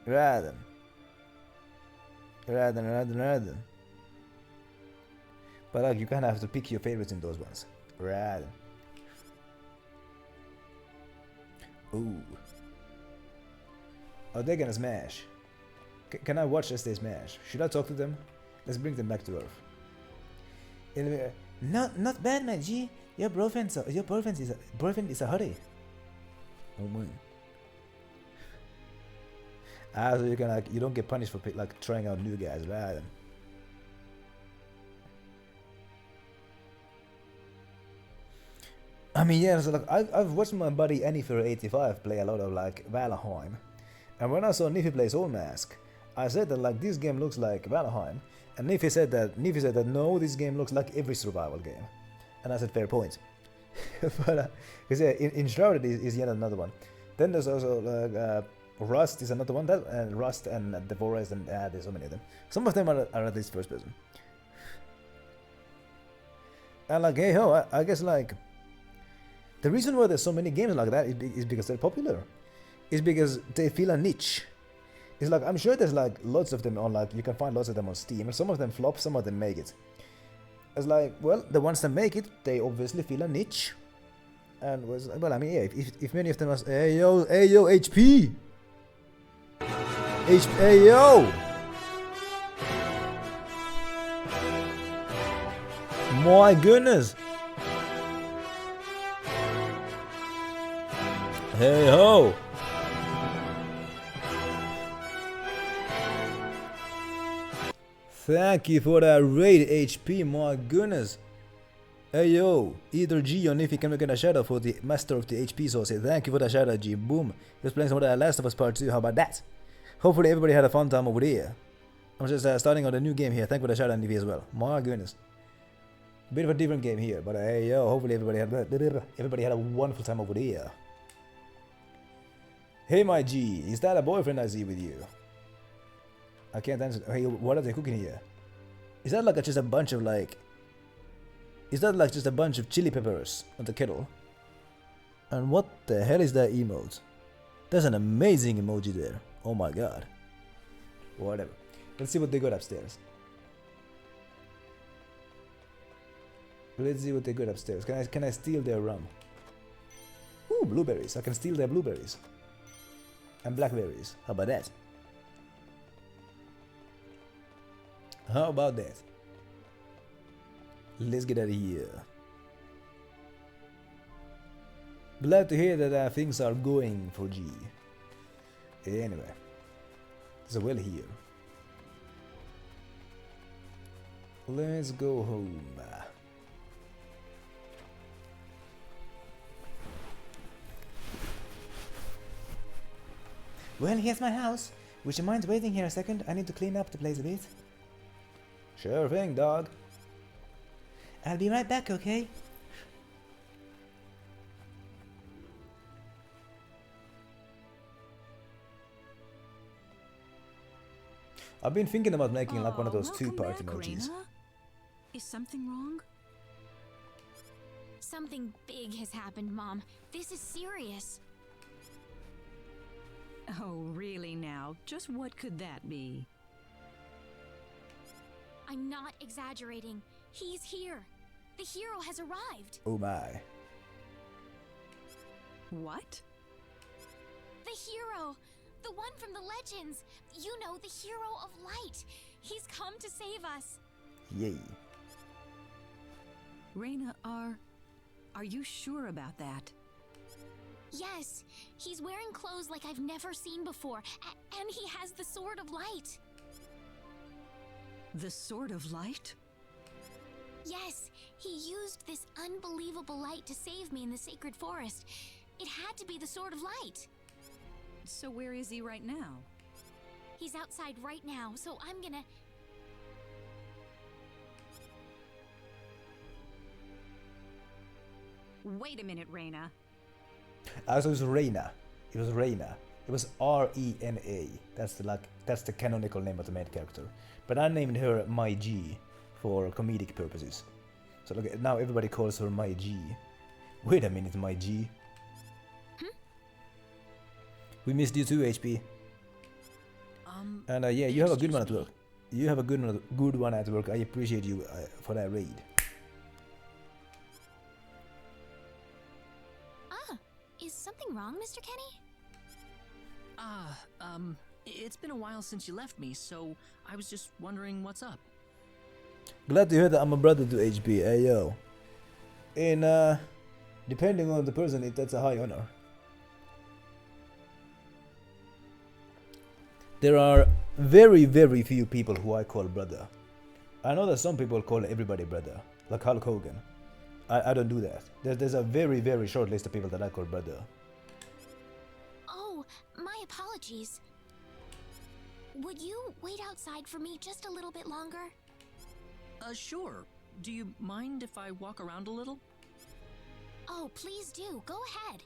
Rather. But like, you kind of have to pick your favorites in those ones. Rather. Ooh. Oh, they're gonna smash. Can I watch as they smash? Should I talk to them? Let's bring them back to Earth. Not bad, my G. Your boyfriend is a hottie. Oh man. Ah, so you don't get punished for like trying out new guys, right? I mean, yeah. So like, I've watched my buddy Annifer85 play a lot of like Valheim, and when I saw Niffy play Soul Mask, I said that like this game looks like Valheim, and Niffy said that no, this game looks like every survival game, and I said fair point. But because yeah, in Shrouded is yet another one. Then there's also like Rust is another one, and Rust and the Forest, and there's so many of them. Some of them are at least first person. And like, hey ho, I guess like the reason why there's so many games like that is because they're popular. It's because they feel a niche. It's like, I'm sure there's like lots of them on, like, you can find lots of them on Steam, and some of them flop, some of them make it. It's like, well, the ones that make it, they obviously feel a niche. And well, I mean, yeah, if many of them are, hey yo, HP! Hey yo! My goodness! Hey ho! Thank you for that raid, HP, my goodness. Hey yo, either G or Niffy can make a shout out for the master of the HP source. Thank you for that shout out, G. Boom. Just playing some of the Last of Us Part 2, how about that? Hopefully everybody had a fun time over there. I'm just starting on a new game here. Thank you for the shout out, Niffy, as well. My goodness. Bit of a different game here, but hey yo, hopefully everybody had a wonderful time over there. Hey my G, is that a boyfriend I see with you? I can't answer. Hey, what are they cooking here? Is that like just a bunch of like... Is that like just a bunch of chili peppers on the kettle? And what the hell is that emote? That's an amazing emoji there. Oh my god. Whatever. Let's see what they got upstairs. Let's see what they got upstairs. Can I steal their rum? Ooh, blueberries. I can steal their blueberries. And blackberries. How about that? How about that? Let's get out of here. Glad to hear that things are going for G. Anyway, there's a well here. Let's go home. Well, here's my house. Would you mind waiting here a second? I need to clean up the place a bit. Sure thing, dog. I'll be right back, okay? I've been thinking about making like one of those welcome two-part back, emojis. Reina. Is something wrong? Something big has happened, Mom. This is serious. Oh, really now? Just what could that be? I'm not exaggerating. He's here. The hero has arrived. Oh my. What? The hero! The one from the legends! You know, the hero of light! He's come to save us! Yay. Reina, are you sure about that? Yes, he's wearing clothes like I've never seen before, and he has the Sword of Light. The Sword of Light? Yes, he used this unbelievable light to save me in the sacred forest. It had to be the Sword of Light. So where is he right now? He's outside right now, so I'm gonna... Wait a minute, Reina. So it was Reina. It was Reina. It was Rena. That's the canonical name of the main character. But I named her My G for comedic purposes. So look, now everybody calls her My G. Wait a minute, My G. We missed you too, HP. And yeah, you have a good one at work. You have a good one at work. I appreciate you for that raid. Is something wrong, Mr. Kenny? It's been a while since you left me, so I was just wondering what's up. Glad to hear that I'm a brother to HP. Hey yo. And depending on the person, that's a high honor. There are very, very few people who I call brother. I know that some people call everybody brother, like Hulk Hogan. I don't do that. There's a very, very short list of people that I call brother. Oh, my apologies. Would you wait outside for me just a little bit longer? Sure. Do you mind if I walk around a little? Oh, please do. Go ahead.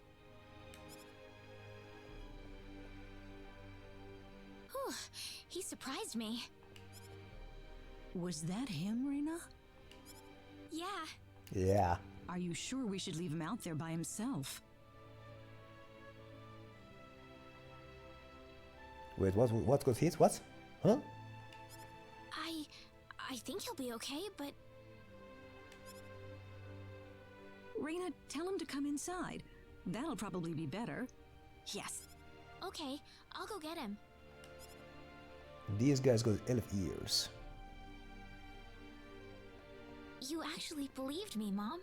Whew, he surprised me. Was that him, Reina? Yeah. Yeah. Are you sure we should leave him out there by himself? Wait, what got hit? What? Huh? I think he'll be okay, but... Reina, tell him to come inside. That'll probably be better. Yes. Okay, I'll go get him. These guys got elf ears. You actually believed me, Mom?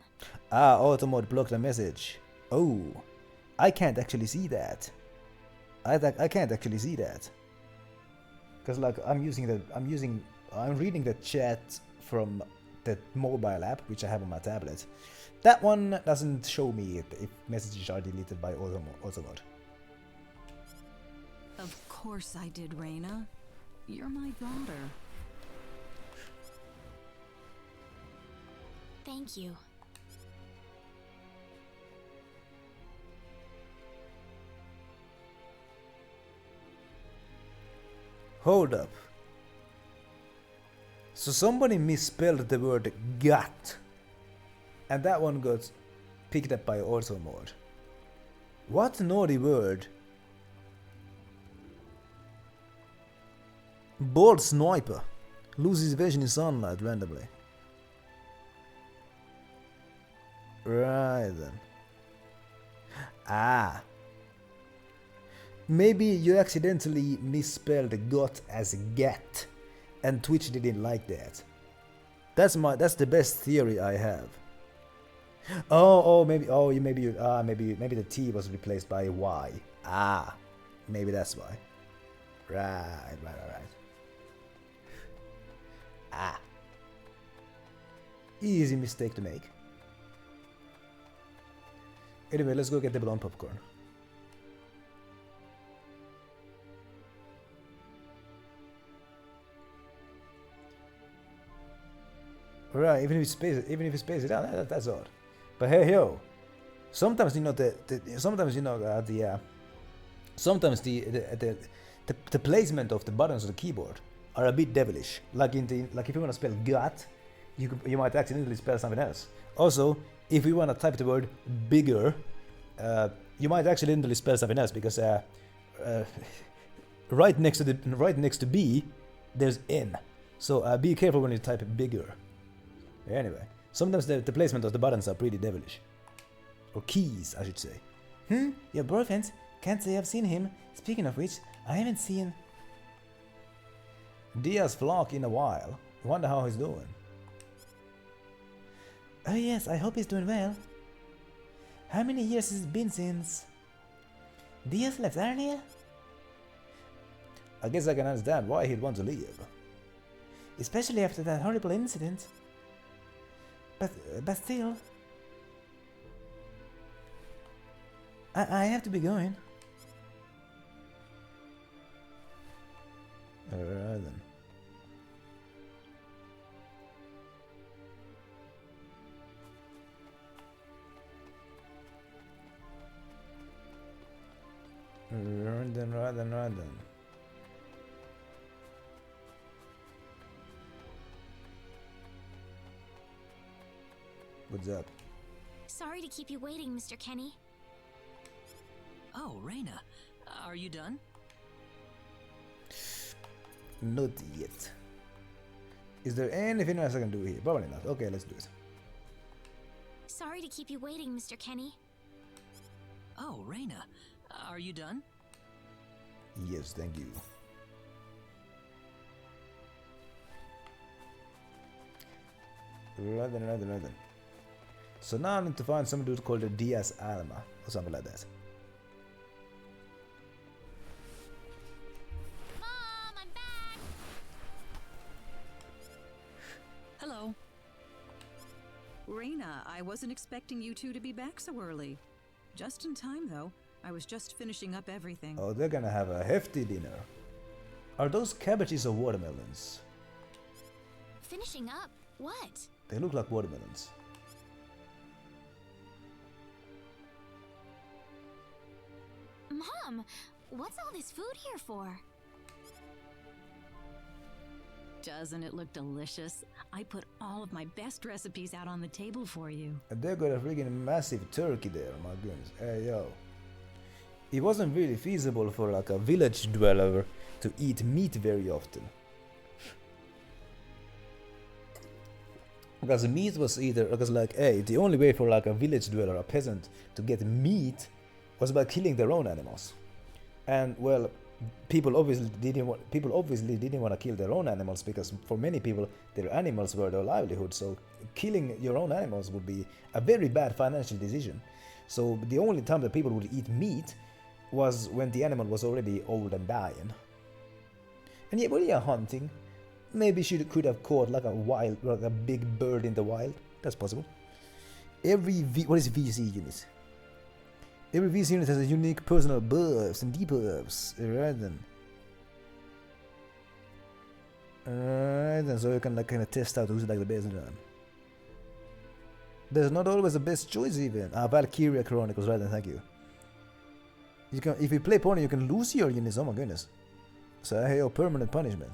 Ah, Automod blocked the message. Oh, I can't actually see that. I can't actually see that. Cause like I'm reading the chat from the mobile app which I have on my tablet. That one doesn't show me if messages are deleted by Automod. Of course I did, Reina. You're my daughter. Thank you. Hold up. So somebody misspelled the word gut, and that one got picked up by Automod. What naughty word? Bold sniper loses vision in sunlight randomly. Right then. Ah. Maybe you accidentally misspelled got as get, and Twitch didn't like that. That's the best theory I have. Maybe the T was replaced by a Y. Ah, maybe that's why. Right. Ah. Easy mistake to make. Anyway, let's go get the blonde popcorn. Right, even if you space it out, that's odd. But hey yo, sometimes the placement of the buttons on the keyboard are a bit devilish. Like if you want to spell gut, you might accidentally spell something else. Also, if you want to type the word bigger, you might accidentally spell something else because right next to B, there's N. So be careful when you type bigger. Anyway, sometimes the placement of the buttons are pretty devilish. Or keys, I should say. Your boyfriend? Can't say I've seen him. Speaking of which, I haven't seen... Diaz flock in a while. Wonder how he's doing. Oh yes, I hope he's doing well. How many years has it been since... Diaz left Arnia? I guess I can understand why he'd want to leave. Especially after that horrible incident. But still... I have to be going. Alright then. Right then. What's up? Sorry to keep you waiting, Mr. Kenny. Oh, Reina, are you done? Not yet. Is there anything else I can do here? Probably not. Okay, let's do it. Sorry to keep you waiting, Mr. Kenny. Oh, Reina, are you done? Yes, thank you. Right then. So now I need to find some dude called the Diaz Alma or something like that. Mom, I'm back! Hello. Reina, I wasn't expecting you two to be back so early. Just in time, though. I was just finishing up everything. Oh, they're gonna have a hefty dinner. Are those cabbages or watermelons? Finishing up? What? They look like watermelons. Mom, what's all this food here for? Doesn't it look delicious? I put all of my best recipes out on the table for you. And they got a freaking massive turkey there, my goodness. Hey yo. It wasn't really feasible for like a village dweller to eat meat very often. Because meat was either, because like, hey, the only way for like a village dweller, a peasant, to get meat was by killing their own animals. And well, people obviously didn't want to kill their own animals, because for many people their animals were their livelihood. So killing your own animals would be a very bad financial decision. So the only time that people would eat meat was when the animal was already old and dying. And yeah, when you're hunting, maybe she could have caught like a big bird in the wild. That's possible. What is VC unit? Every VC unit has a unique personal buffs and debuffs. Right then. Alright then, so you can like kind of test out who's like the best one. There's not always the best choice even. Valkyria Chronicles, right then, thank you. You can, if you play pony, you can lose your units. Oh my goodness. So I have your permanent punishment.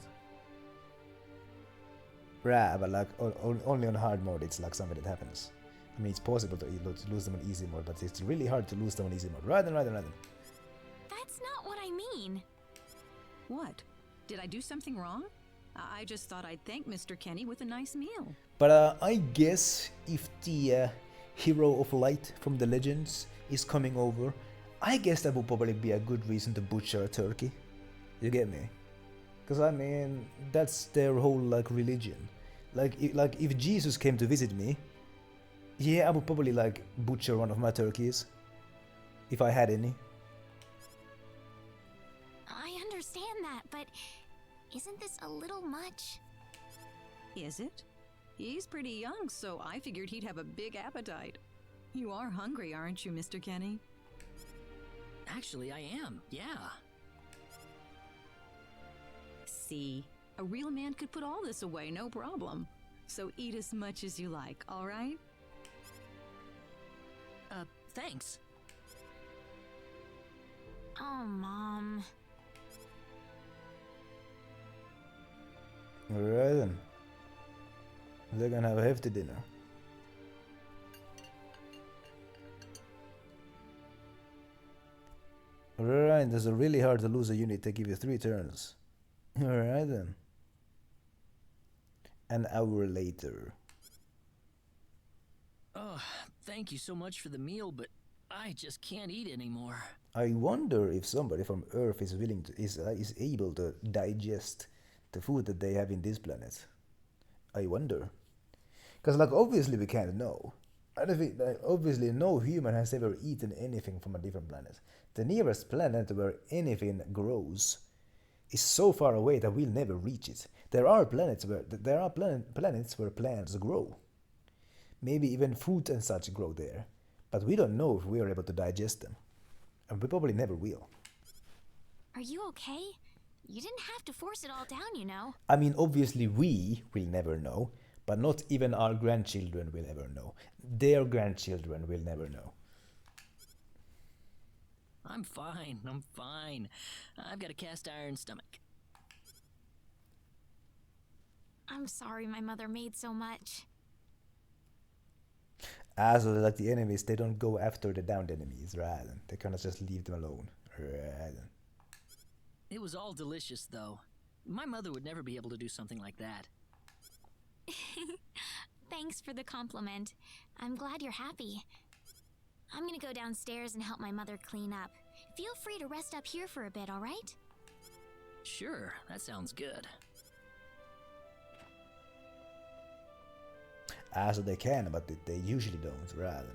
Right, but like only on hard mode, it's like something that happens. I mean, it's possible to lose them on easy mode, but it's really hard to lose them on easy mode. Right then. That's not what I mean. What? Did I do something wrong? I just thought I'd thank Mr. Kenny with a nice meal. But I guess if the hero of light from the legends is coming over, I guess that would probably be a good reason to butcher a turkey. You get me? Because I mean, that's their whole like religion. Like if Jesus came to visit me, yeah, I would probably like butcher one of my turkeys, if I had any. I understand that, but isn't this a little much? Is it? He's pretty young, so I figured he'd have a big appetite. You are hungry, aren't you, Mr. Kenny? Actually, I am, yeah. See, a real man could put all this away, no problem. So eat as much as you like, all right? Thanks. Oh, Mom. Alright then. They're gonna have a hefty dinner. Alright, this is really hard to lose a unit. They give you 3 turns. Alright then. An hour later. Oh, thank you so much for the meal, but I just can't eat anymore. I wonder if somebody from Earth is willing to is able to digest the food that they have in this planet. I wonder, because like obviously we can't know. I don't think like, obviously no human has ever eaten anything from a different planet. The nearest planet where anything grows is so far away that we'll never reach it. There are planets where plants grow. Maybe even fruit and such grow there, but we don't know if we are able to digest them, and we probably never will. Are you okay? You didn't have to force it all down, you know. I mean, obviously we will never know, but not even our grandchildren will ever know. Their grandchildren will never know. I'm fine. I'm fine. I've got a cast iron stomach. I'm sorry my mother made so much. So like the enemies, they don't go after the downed enemies, right? They kind of just leave them alone, right? It was all delicious, though. My mother would never be able to do something like that. Thanks for the compliment. I'm glad you're happy. I'm gonna go downstairs and help my mother clean up. Feel free to rest up here for a bit, alright? Sure, that sounds good. So they can, but they usually don't, rather.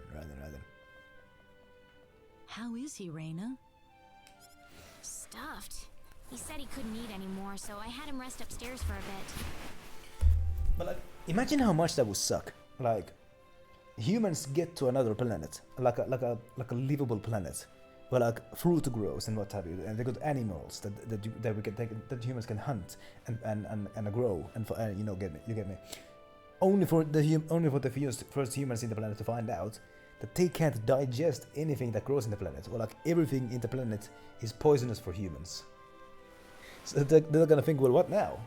How is he, Reina? Stuffed. He said he couldn't eat anymore, so I had him rest upstairs for a bit. But like, imagine how much that would suck. Like, humans get to another planet, like a livable planet, where like fruit grows and what have you, and they got animals that we can take, that humans can hunt and grow and you know, you get me. Only for the first humans in the planet to find out that they can't digest anything that grows in the planet, or like everything in the planet is poisonous for humans. So they're gonna think, well, what now?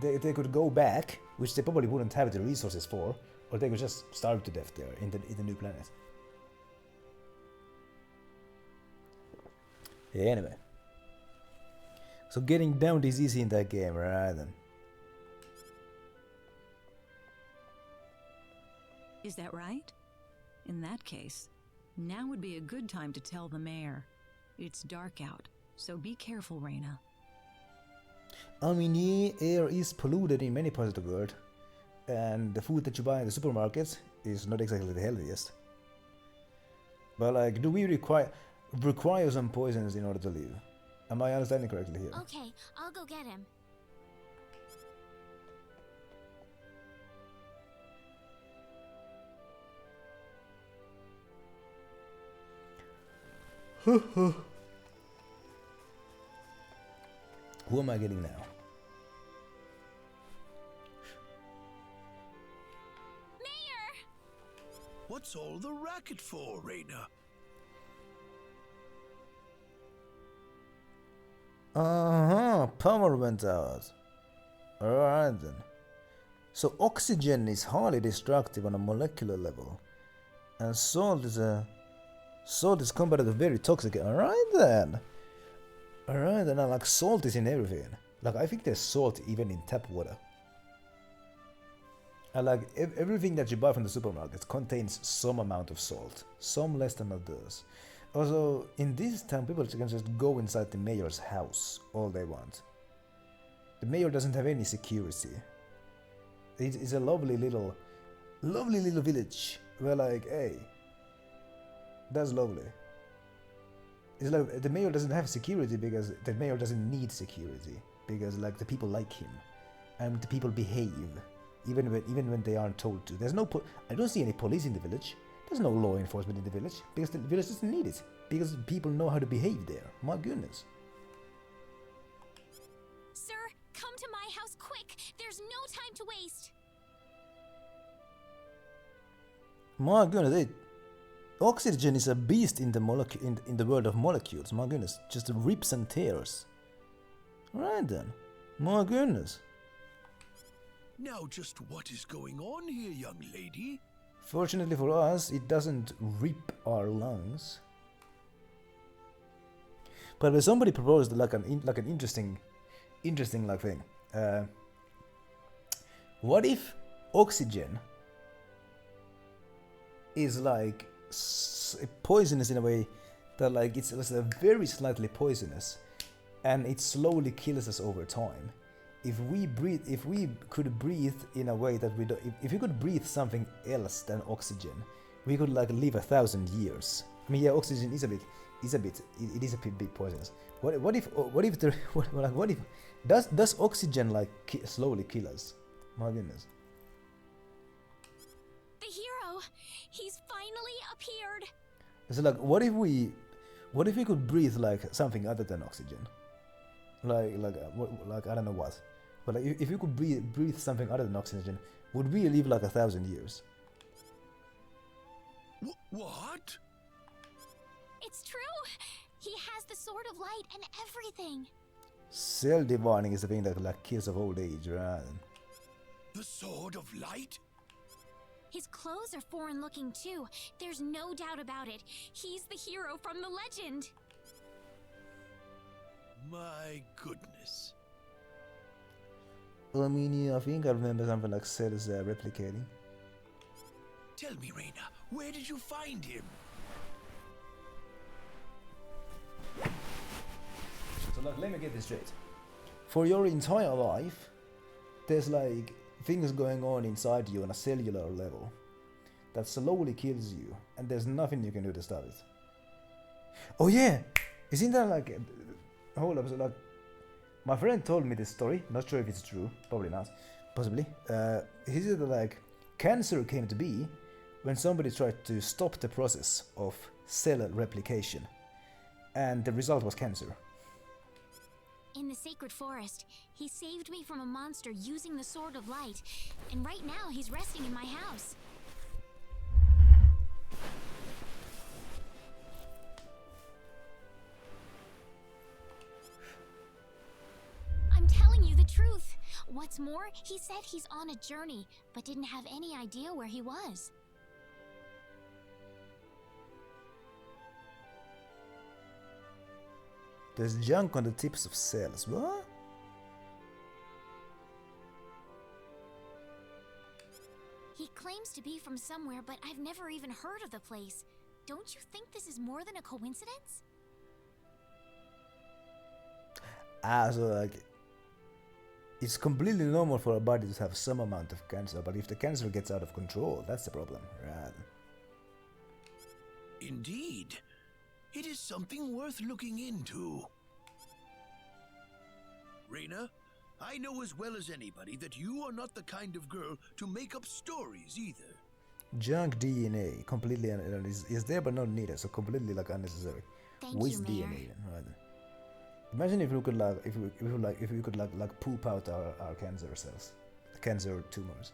They could go back, which they probably wouldn't have the resources for, or they could just starve to death there in the new planet. Yeah, anyway. So getting down is easy in that game, right then. Is that right? In that case, now would be a good time to tell the mayor. It's dark out, so be careful, Reina. I mean, yeah, air is polluted in many parts of the world, and the food that you buy in the supermarkets is not exactly the healthiest. But like, do we require some poisons in order to live? Am I understanding correctly here? Okay, I'll go get him. Who am I getting now? Mayor! What's all the racket for, Reina? Power went out. Alright then. So oxygen is highly destructive on a molecular level, and salt is comparatively very toxic. Alright then. Like salt is in everything. Like I think there's salt even in tap water. And like everything that you buy from the supermarket contains some amount of salt. Some less than others. Also, in this town, people can just go inside the mayor's house all they want. The mayor doesn't have any security. It's a lovely little village where like, hey, that's lovely. It's like the mayor doesn't have security because the mayor doesn't need security because like the people like him and the people behave even when they aren't told to. There's no I don't see any police in the village. There's no law enforcement in the village because the village doesn't need it because people know how to behave there. My goodness. Sir, come to my house quick. There's no time to waste. My goodness, oxygen is a beast in the in the world of molecules. My goodness, just rips and tears. Right then, my goodness. Now just what is going on here, young lady? Fortunately for us, it doesn't rip our lungs. But when somebody proposed like an interesting like thing. What if oxygen is like poisonous in a way that like it's very slightly poisonous, and it slowly kills us over time? If we could breathe in a way that we don't, if we could breathe something else than oxygen, we could like live 1,000 years. I mean, yeah, oxygen is a bit poisonous. What if does oxygen like slowly kill us? My goodness. The hero! He's finally appeared! So like, what if we could breathe like something other than oxygen? Like I don't know what, but like if you could breathe something other than oxygen, would we live like 1,000 years? What? It's true! He has the Sword of Light and everything! Cell divining is the thing that like kills of old age, right? The Sword of Light? His clothes are foreign looking too. There's no doubt about it. He's the hero from the legend. My goodness. I mean, yeah, I think I remember something like cells replicating. Tell me, Reina, where did you find him? So like, let me get this straight. For your entire life, there's like things going on inside you on a cellular level that slowly kills you, and there's nothing you can do to stop it. Oh yeah, isn't that like? Hold up, so like, my friend told me this story. Not sure if it's true. Probably not. Possibly. He said that like cancer came to be when somebody tried to stop the process of cell replication, and the result was cancer. In the Sacred Forest, he saved me from a monster using the Sword of Light, and right now he's resting in my house. I'm telling you the truth. What's more, he said he's on a journey, but didn't have any idea where he was. There's junk on the tips of cells. What? He claims to be from somewhere, but I've never even heard of the place. Don't you think this is more than a coincidence? So like, it's completely normal for a body to have some amount of cancer, but if the cancer gets out of control, that's the problem, right? Indeed. It is something worth looking into. Reina, I know as well as anybody that you are not the kind of girl to make up stories either. Junk DNA, completely is there but not needed, so completely like unnecessary. Thank Which you, Mayor. DNA then, right? Imagine if we could like if we could like poop out our cancer cells, cancer tumors.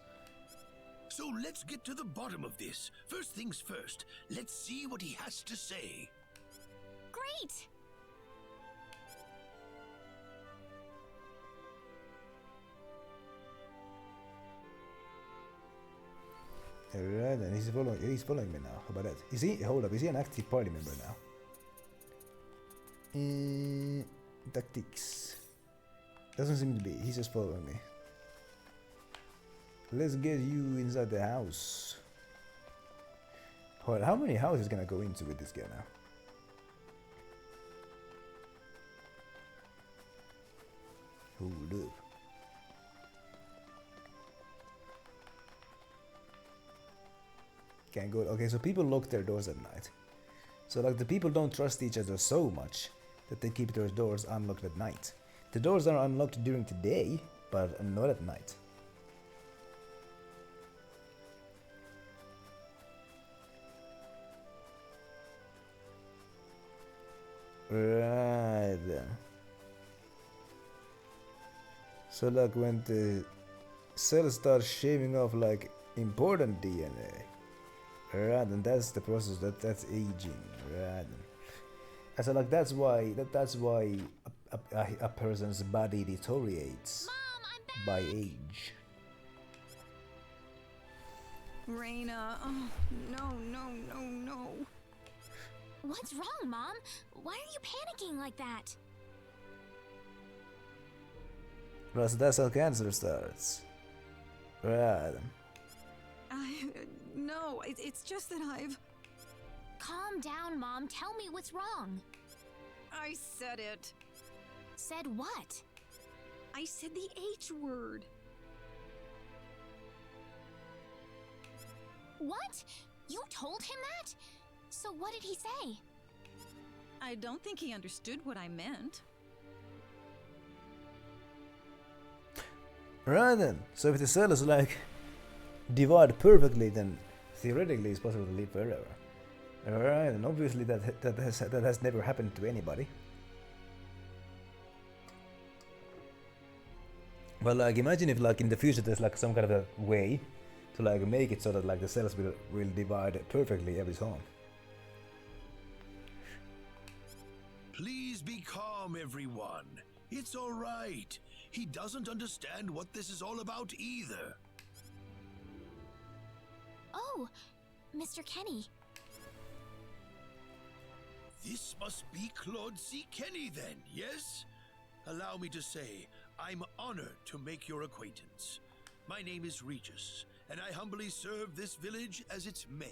So let's get to the bottom of this. First things first, let's see what he has to say. Great! Alright, and he's following me now. How about that? Is he, hold up, is he an active party member now? Tactics. Doesn't seem to be, he's just following me. Let's get you inside the house. Hold on, how many houses can I go into with this guy now? Hold up. Can't go. Okay, so people lock their doors at night. So like the people don't trust each other so much that they keep their doors unlocked at night. The doors are unlocked during the day, but not at night. Right then. So like when the cells start shaving off like important DNA, right, and that's the process that's aging, right? And so like that's why a person's body deteriorates Mom, I'm back! by age. Reina, oh, no. What's wrong, Mom? Why are you panicking like that? Plus that's how cancer starts. Right. No, it's just that I've. Calm down, Mom. Tell me what's wrong. I said it. Said what? I said the H word. What? You told him that? So what did he say? I don't think he understood what I meant. Right then. So if the cells like divide perfectly, then theoretically it's possible to live forever. Alright, and obviously that has never happened to anybody. But like imagine if like in the future there's like some kind of a way to like make it so that like the cells will divide perfectly every time. Please be calm, everyone. It's all right. He doesn't understand what this is all about either. Oh, Mr. Kenny. This must be Claude C. Kenny then, yes? Allow me to say, I'm honored to make your acquaintance. My name is Regis, and I humbly serve this village as its mayor.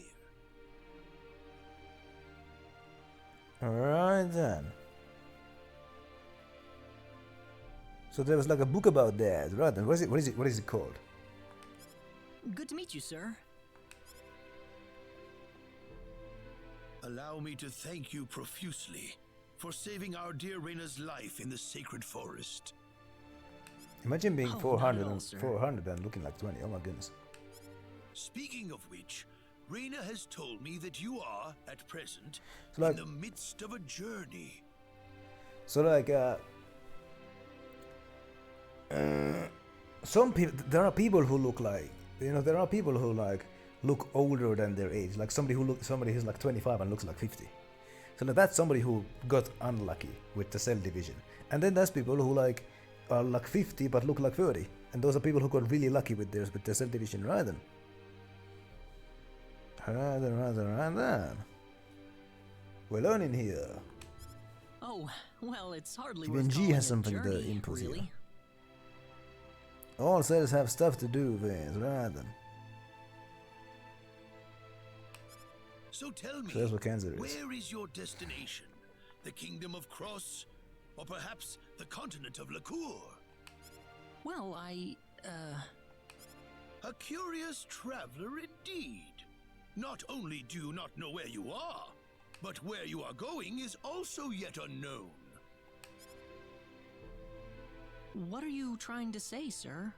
Alright then. So there was like a book about that, right? And what is it called? Good to meet you, sir. Allow me to thank you profusely for saving our dear Reina's life in the sacred forest. Imagine being Oh, 400 not at all, and sir. 400 and looking like 20. Oh my goodness. Speaking of which, Reina has told me that you are, at present, So, like- in the midst of a journey. So like some people, there are people who look like, you know, there are people who like look older than their age, like somebody who's like 25 and looks like 50. So like, that's somebody who got unlucky with the cell division. And then there's people who like are like 50 but look like 30, and those are people who got really lucky with their cell division. Right then. We're learning here. Oh, well, it's hardly Even worth G calling has a something to journey, impose here. really. All cells have stuff to do with, right then. So tell me, So that's what cancer is. where is your destination? The Kingdom of Cross? Or perhaps the continent of Lacour? Well, A curious traveler indeed. Not only do you not know where you are, but where you are going is also yet unknown. what are you trying to say, sir?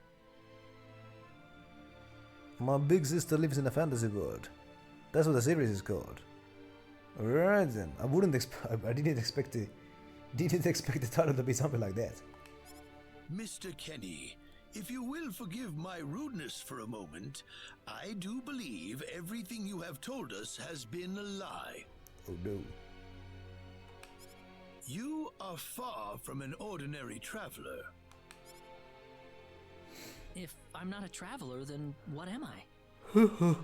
My big sister lives in a fantasy world. That's what the series is called. Right then. I didn't expect the title to be something like that. Mr. Kenny, if you will forgive my rudeness for a moment, I do believe everything you have told us has been a lie. Oh no. You are far from an ordinary traveler. If I'm not a traveler, then what am I?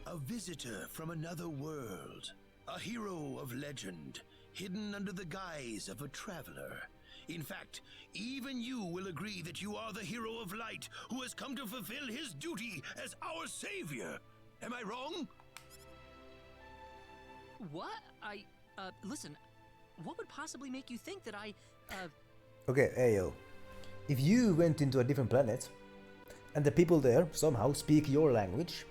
A visitor from another world. A hero of legend, hidden under the guise of a traveler. In fact, even you will agree that you are the hero of light who has come to fulfill his duty as our savior. Am I wrong? What? Listen, what would possibly make you think that Okay, Ayo. If you went into a different planet, and the people there somehow speak your language,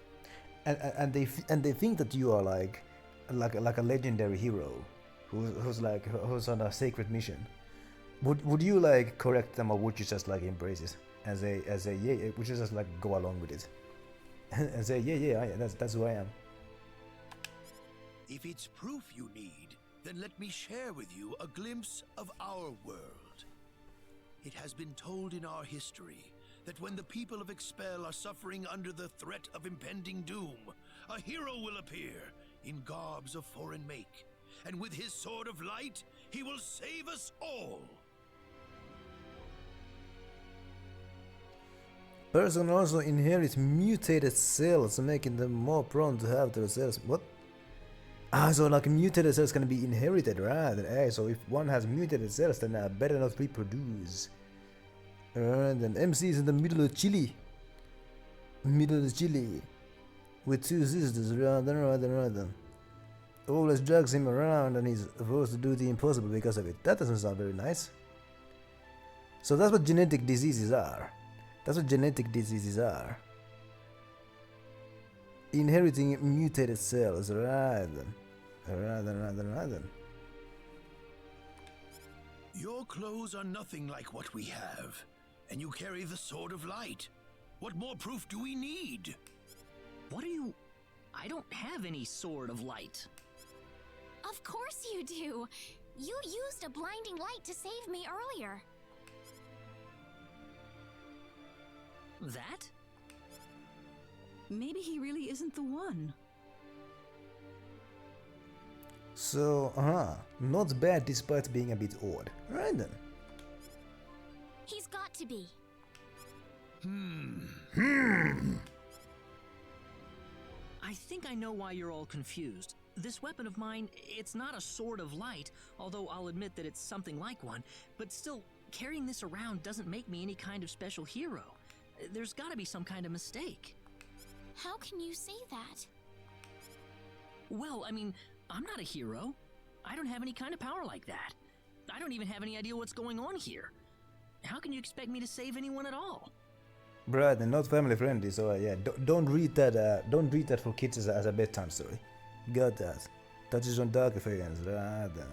and they think that you are like a legendary hero, who's on a sacred mission, would you like correct them, or would you just like embrace it as a yeah? Would you just like go along with it and say yeah, that's who I am? If it's proof you need, then let me share with you a glimpse of our world. It has been told in our history that when the people of Expel are suffering under the threat of impending doom, a hero will appear in garbs of foreign make, and with his sword of light, he will save us all. Person also inherits mutated cells, making them more prone to have their cells. What? So like mutated cells can be inherited, right? So if one has mutated cells, then better not reproduce. And then MC is in the middle of Chile. middle of Chile with two sisters rather. Always drags him around and he's forced to do the impossible because of it. That doesn't sound very nice. So that's what genetic diseases are. That's what genetic diseases are. Inheriting mutated cells, rather. Your clothes are nothing like what we have, and you carry the Sword of Light. What more proof do we need? What are you... I don't have any Sword of Light. Of course you do. You used a blinding light to save me earlier. That? Maybe he really isn't the one. So, not bad despite being a bit odd. Right then. He's got to be. I think I know why you're all confused. This weapon of mine, it's not a sword of light, although I'll admit that it's something like one, but still, carrying this around doesn't make me any kind of special hero. There's gotta be some kind of mistake. How can you say that? Well, I mean, I'm not a hero. I don't have any kind of power like that. I don't even have any idea what's going on here. How can you expect me to save anyone at all? Bruh, they're not family friendly, so yeah, don't read that. Don't read that for kids as a bedtime story. Got that. Touches on darker feelings, right then.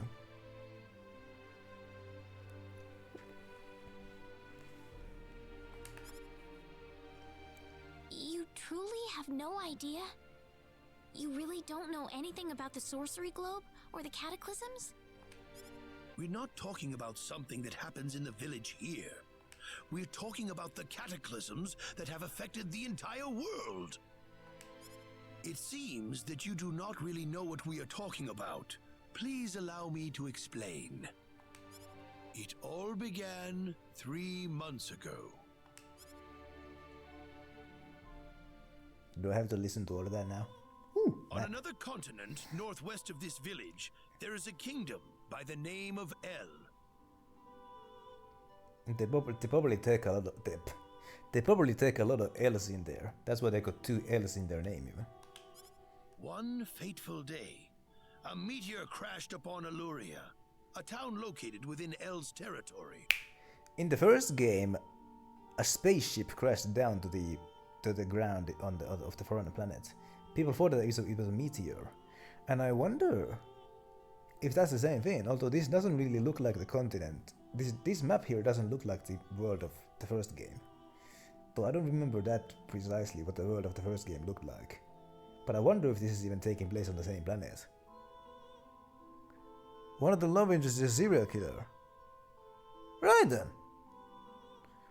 You truly have no idea? You really don't know anything about the sorcery globe or the cataclysms? We're not talking about something that happens in the village here. We're talking about the cataclysms that have affected the entire world. It seems that you do not really know what we are talking about. Please allow me to explain. It all began 3 months ago. Do I have to listen to all of that now? On another continent, northwest of this village, there is a kingdom by the name of El. They probably take a lot of they probably take a lot of L's in there. That's why they got 2 L's in their name even. One fateful day, a meteor crashed upon Aluria, a town located within El's territory. In the first game, a spaceship crashed down to the ground of the foreign planet. People thought that it was a meteor, and I wonder if that's the same thing. Although this doesn't really look like the continent. This map here doesn't look like the world of the first game. Though I don't remember that precisely what the world of the first game looked like. But I wonder if this is even taking place on the same planet. One of the love interests is a serial killer. Right then.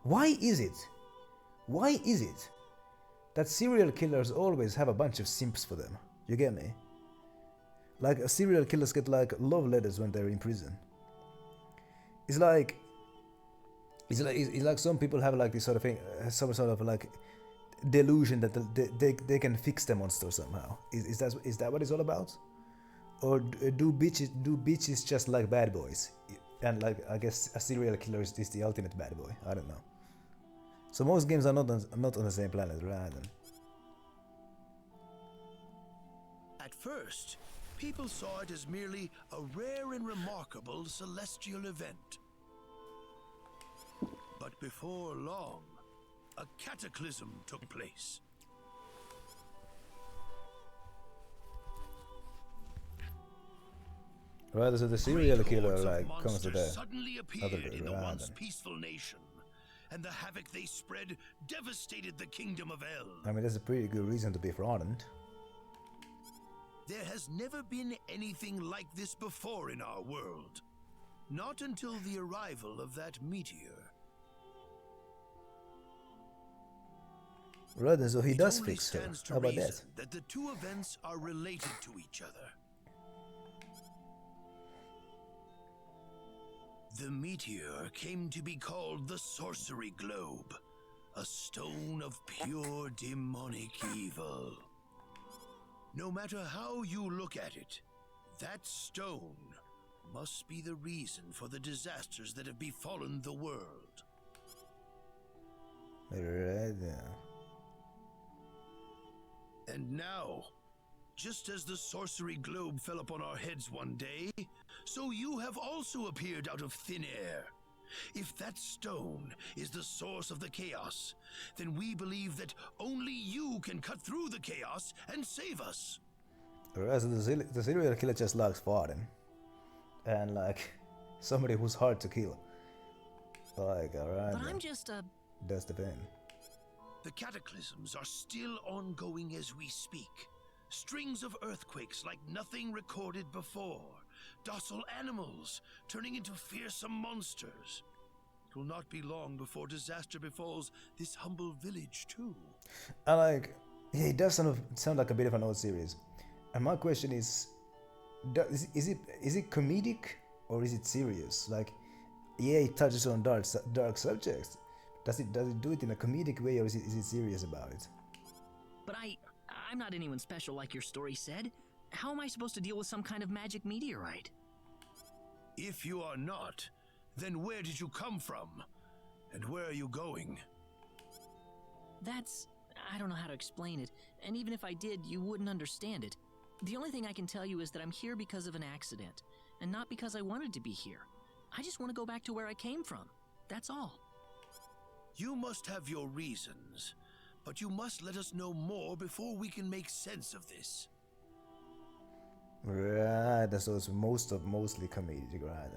Why is it? Why is it that serial killers always have a bunch of simps for them? You get me? Like serial killers get like love letters when they're in prison. It's like some people have like this sort of thing, some sort of like delusion that they can fix the monster somehow. Is that what it's all about? Or do bitches just like bad boys? And like I guess a serial killer is the ultimate bad boy. I don't know. So most games are not on the same planet, right? At first, people saw it as merely a rare and remarkable celestial event. But before long, a cataclysm took place. Right, so the serial killer Hordes of like comes to monsters the suddenly other appeared way in the around. once peaceful nation, and the havoc they spread devastated the kingdom of El. I mean, that's a pretty good reason to be frightened. There has never been anything like this before in our world. Not until the arrival of that meteor. Right, so he does It only fix her. stands to How about that? reason that the two events are related to each other. The meteor came to be called the Sorcery Globe, a stone of pure demonic evil. No matter how you look at it, that stone must be the reason for the disasters that have befallen the world. Right there. now, just as the sorcery globe fell upon our heads one day, so you have also appeared out of thin air. If that stone is the source of the chaos, then we believe that only you can cut through the chaos and save us. Alright, so the serial killer just likes farting. And like, somebody who's hard to kill. Like, alright. But I'm just That's the thing. The cataclysms are still ongoing as we speak. Strings of earthquakes like nothing recorded before. Docile animals turning into fearsome monsters. It will not be long before disaster befalls this humble village too. And like, yeah, it does sound like a bit of an old series. And my question is is it comedic or is it serious? Like, yeah, it touches on dark subjects. Does it do it in a comedic way, or is it serious about it? But I'm not anyone special like your story said. How am I supposed to deal with some kind of magic meteorite? If you are not, then where did you come from? And where are you going? I don't know how to explain it, and even if I did, you wouldn't understand it. The only thing I can tell you is that I'm here because of an accident, and not because I wanted to be here. I just want to go back to where I came from. That's all. You must have your reasons, but you must let us know more before we can make sense of this. Right, so it's mostly comedic, right?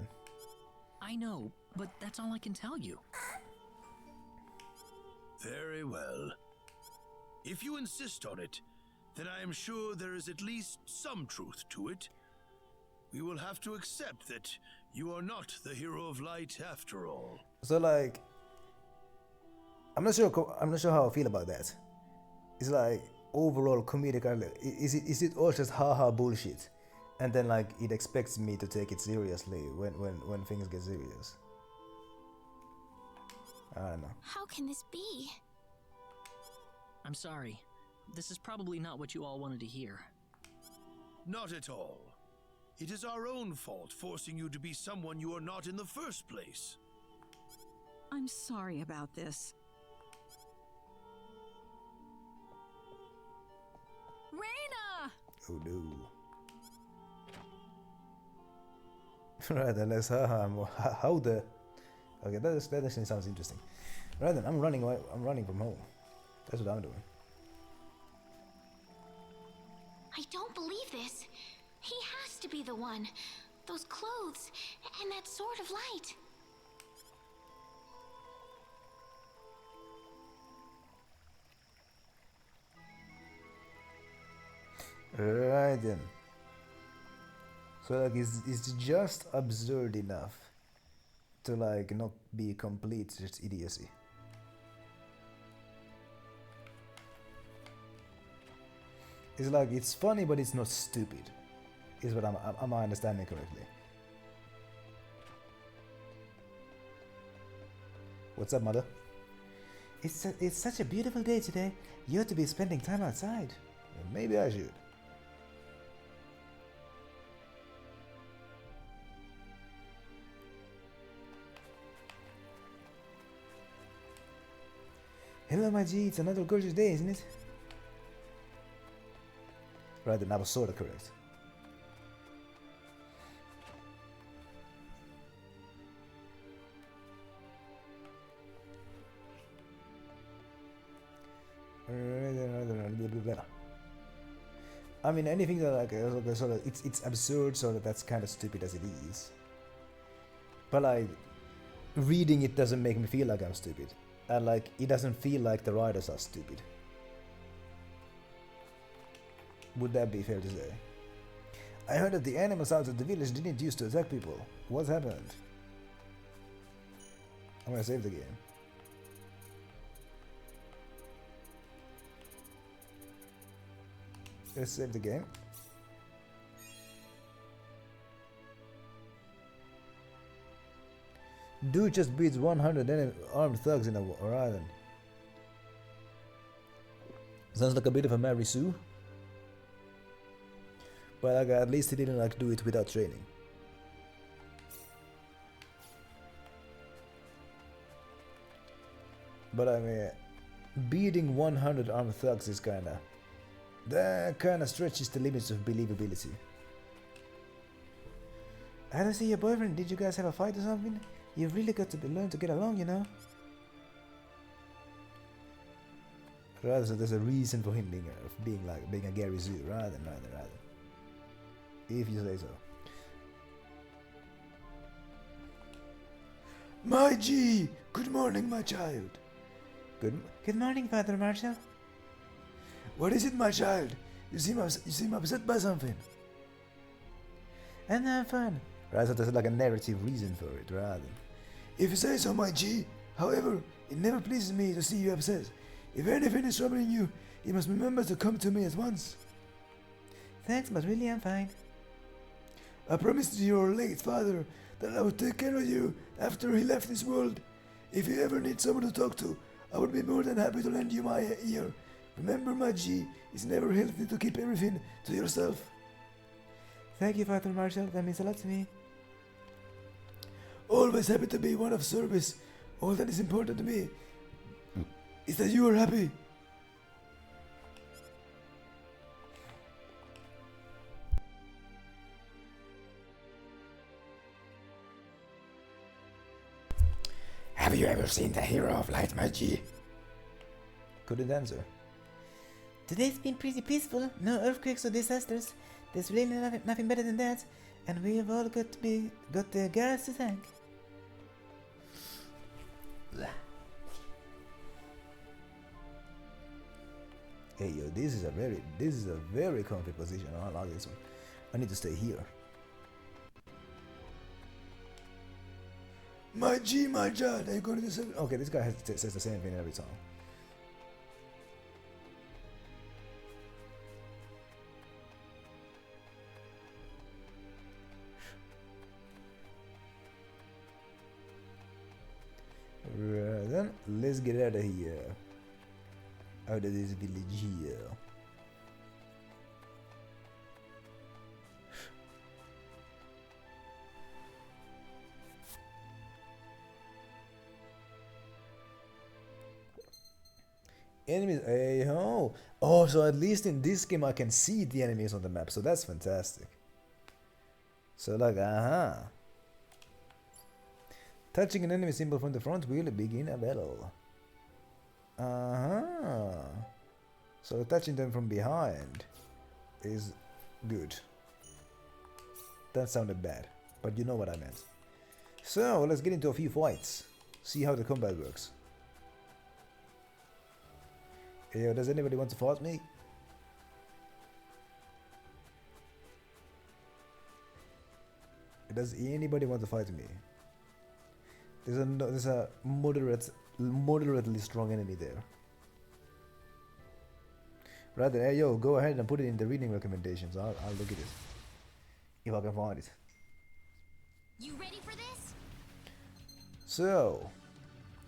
I know, but that's all I can tell you. Very well. If you insist on it, then I am sure there is at least some truth to it. We will have to accept that you are not the hero of light after all. So like, I'm not sure how I feel about that. It's like overall comedic. Is it all just haha bullshit, and then like it expects me to take it seriously when things get serious? I don't know. How can this be? I'm sorry. This is probably not what you all wanted to hear. Not at all. It is our own fault forcing you to be someone you are not in the first place. I'm sorry about this. Raina! Oh no. Right then, let's how the. Okay, that actually sounds interesting. Right then, I'm running away. I'm running from home. That's what I'm doing. I don't believe this. He has to be the one. Those clothes and that sword of light. Right then. So like, it's just absurd enough to like not be complete just idiocy. It's like, it's funny, but it's not stupid. Is what am I understanding correctly? What's up, mother? It's such a beautiful day today. You ought to be spending time outside. Well, maybe I should. Hello, my G. It's another gorgeous day, isn't it? Right then, I was sort of correct. I mean, anything that like sort of it's absurd, so that's kind of stupid as it is. But like, reading it doesn't make me feel like I'm stupid, and like it doesn't feel like the writers are stupid. Would that be fair to say? I heard that the animals out of the village didn't used to attack people. What happened? I'm gonna save the game. Let's save the game. Dude just beats 100 armed thugs in a island. Sounds like a bit of a Mary Sue. But like, at least he didn't like do it without training. But I mean, beating 100 armed thugs is kinda That kinda stretches the limits of believability. I don't see your boyfriend. Did you guys have a fight or something? You've really got to learn to get along, you know? Rather, so there's a reason for him being a Gary Zoo, rather. If you say so. My G! Good morning, my child. Good morning, Father Marshall. What is it, my child? You seem upset by something. And I'm fine. Right, so there's like a narrative reason for it, rather. If you say so, my G. However, it never pleases me to see you upset. If anything is troubling you, you must remember to come to me at once. Thanks, but really I'm fine. I promised your late father that I would take care of you after he left this world. If you ever need someone to talk to, I would be more than happy to lend you my ear. Remember, my G, it's never healthy to keep everything to yourself. Thank you, Father Marshall. That means a lot to me. Always happy to be one of service. All that is important to me is that you are happy. Have you ever seen the hero of light, my G? Couldn't answer. Today's been pretty peaceful. No earthquakes or disasters. There's really nothing better than that. And we've all got the guards to thank. Hey yo, this is a very comfy position. I like this one. I need to stay here. My G, my John, are you going to say? Okay, this guy says the same thing every time. Right, then let's get out of here. Out of this village here. Enemies, hey ho! Oh, so at least in this game I can see the enemies on the map, so that's fantastic. So like, touching an enemy symbol from the front will begin a battle. So touching them from behind is good. That sounded bad, but you know what I meant. So let's get into a few fights. See how the combat works. Yo, does anybody want to fight me? Does anybody want to fight me? There's a moderately strong enemy there. Rather, hey yo, go ahead and put it in the reading recommendations. I'll look at it if I can find it. You ready for this? So,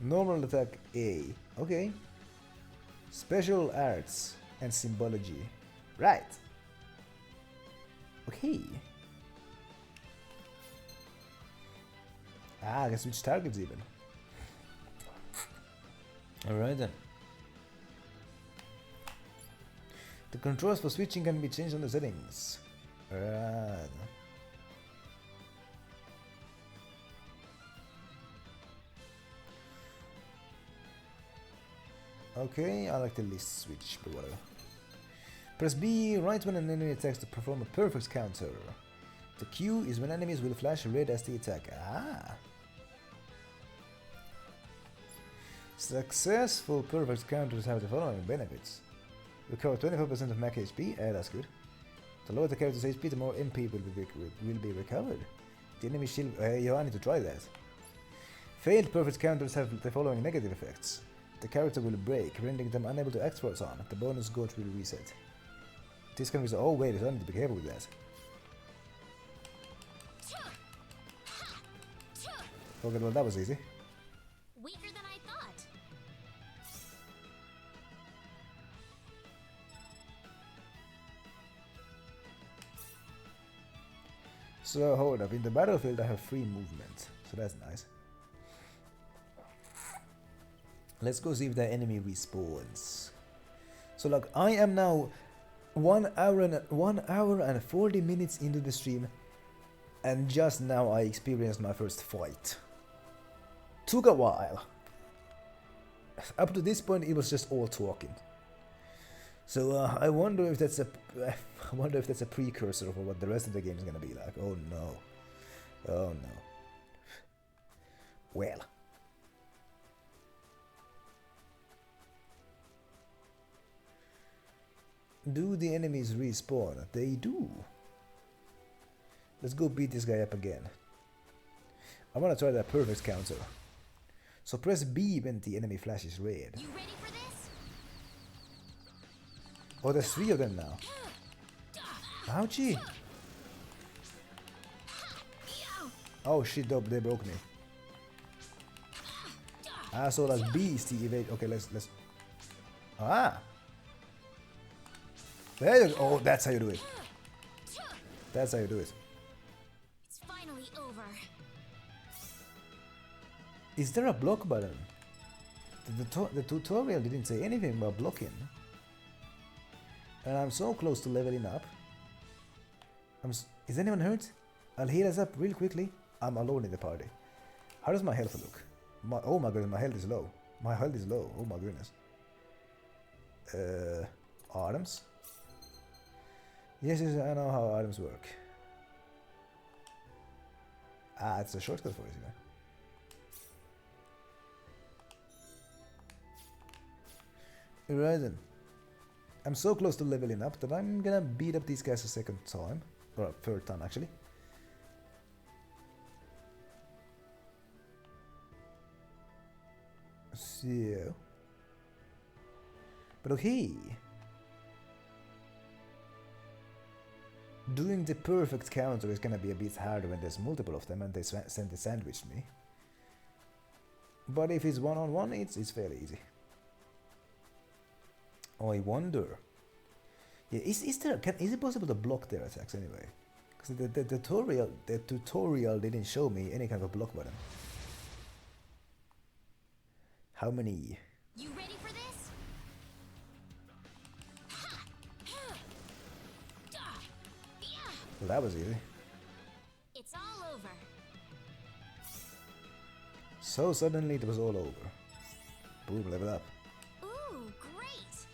normal attack A. Okay. Special arts and symbology. Right. Okay. I can switch targets even. Alright then. The controls for switching can be changed on the settings. Right. Okay, I like the list switch, but whatever. Press B right when an enemy attacks to perform a perfect counter. The Q is when enemies will flash red as they attack. Successful perfect counters have the following benefits. Recover 24% of max HP, that's good. The lower the character's HP, the more MP will be recovered. The enemy shield, I need to try that. Failed perfect counters have the following negative effects. The character will break, rendering them unable to act for a time. The bonus gauge will reset. This can be so. Oh wait, I need to be careful with that. Okay, well that was easy. Weaker than I thought. So hold up, in the battlefield I have free movement, so that's nice. Let's go see if the enemy respawns. So like I am now 1 hour and 40 minutes into the stream, and just now I experienced my first fight. Took a while. Up to this point, it was just all talking. So I wonder if that's a precursor for what the rest of the game is gonna be like. Oh no. Oh no. Well. Do the enemies respawn? They do. Let's go beat this guy up again. I wanna try that perfect counter. So press B when the enemy flashes red. You ready for this? Oh, there's 3 of them now. Ouchie! Oh shit, they broke me. Ah, so like B is the evade. Okay, let's. Ah! There you go. Oh, that's how you do it. That's how you do it. It's finally over. Is there a block button? The tutorial didn't say anything about blocking. And I'm so close to leveling up. Is anyone hurt? I'll heal us up real quickly. I'm alone in the party. How does my health look? Oh my goodness, my health is low. My health is low. Oh my goodness. Items? Yes, I know how items work. Ah, it's a shortcut for it, you know. Right then. I'm so close to leveling up that I'm gonna beat up these guys a second time. Or a third time, actually. So. But okay. Doing the perfect counter is gonna be a bit harder when there's multiple of them and they sandwich me. But if it's one-on-one, it's fairly easy. Oh, I wonder. Yeah, is it possible to block their attacks anyway? Because the tutorial didn't show me any kind of block button. How many? You ready for this? Well, that was easy. It's all over. So suddenly it was all over. Boom, level up. Ooh, great!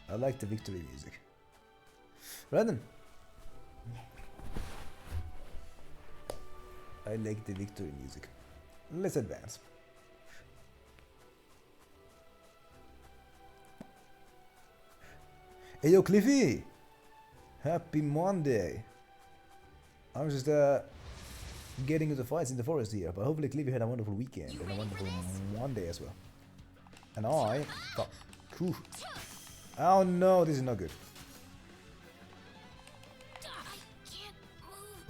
I like the victory music. Right then. I like the victory music. Let's advance. Hey yo, Cliffy! Happy Monday! I'm just getting into fights in the forest here, but hopefully Cliffy had a wonderful weekend and a wonderful Monday as well. And I... Oh, cool. Oh no, this is not good.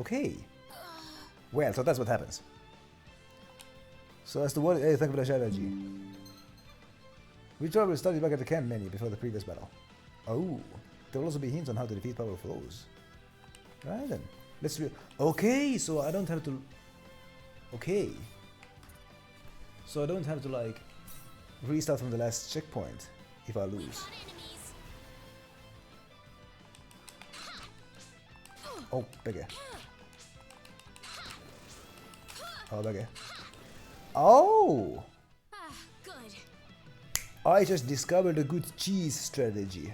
Okay. Well, so that's what happens. So as to what... Hey, thank you for the strategy. We tried to study back at the camp menu before the previous battle. Oh, there will also be hints on how to defeat powerful foes. Right then. Let's okay, so I don't have to... Okay. So I don't have to, like, restart from the last checkpoint if I lose. Oh, bigger. Oh, bigger. Oh! Good. I just discovered a good cheese strategy.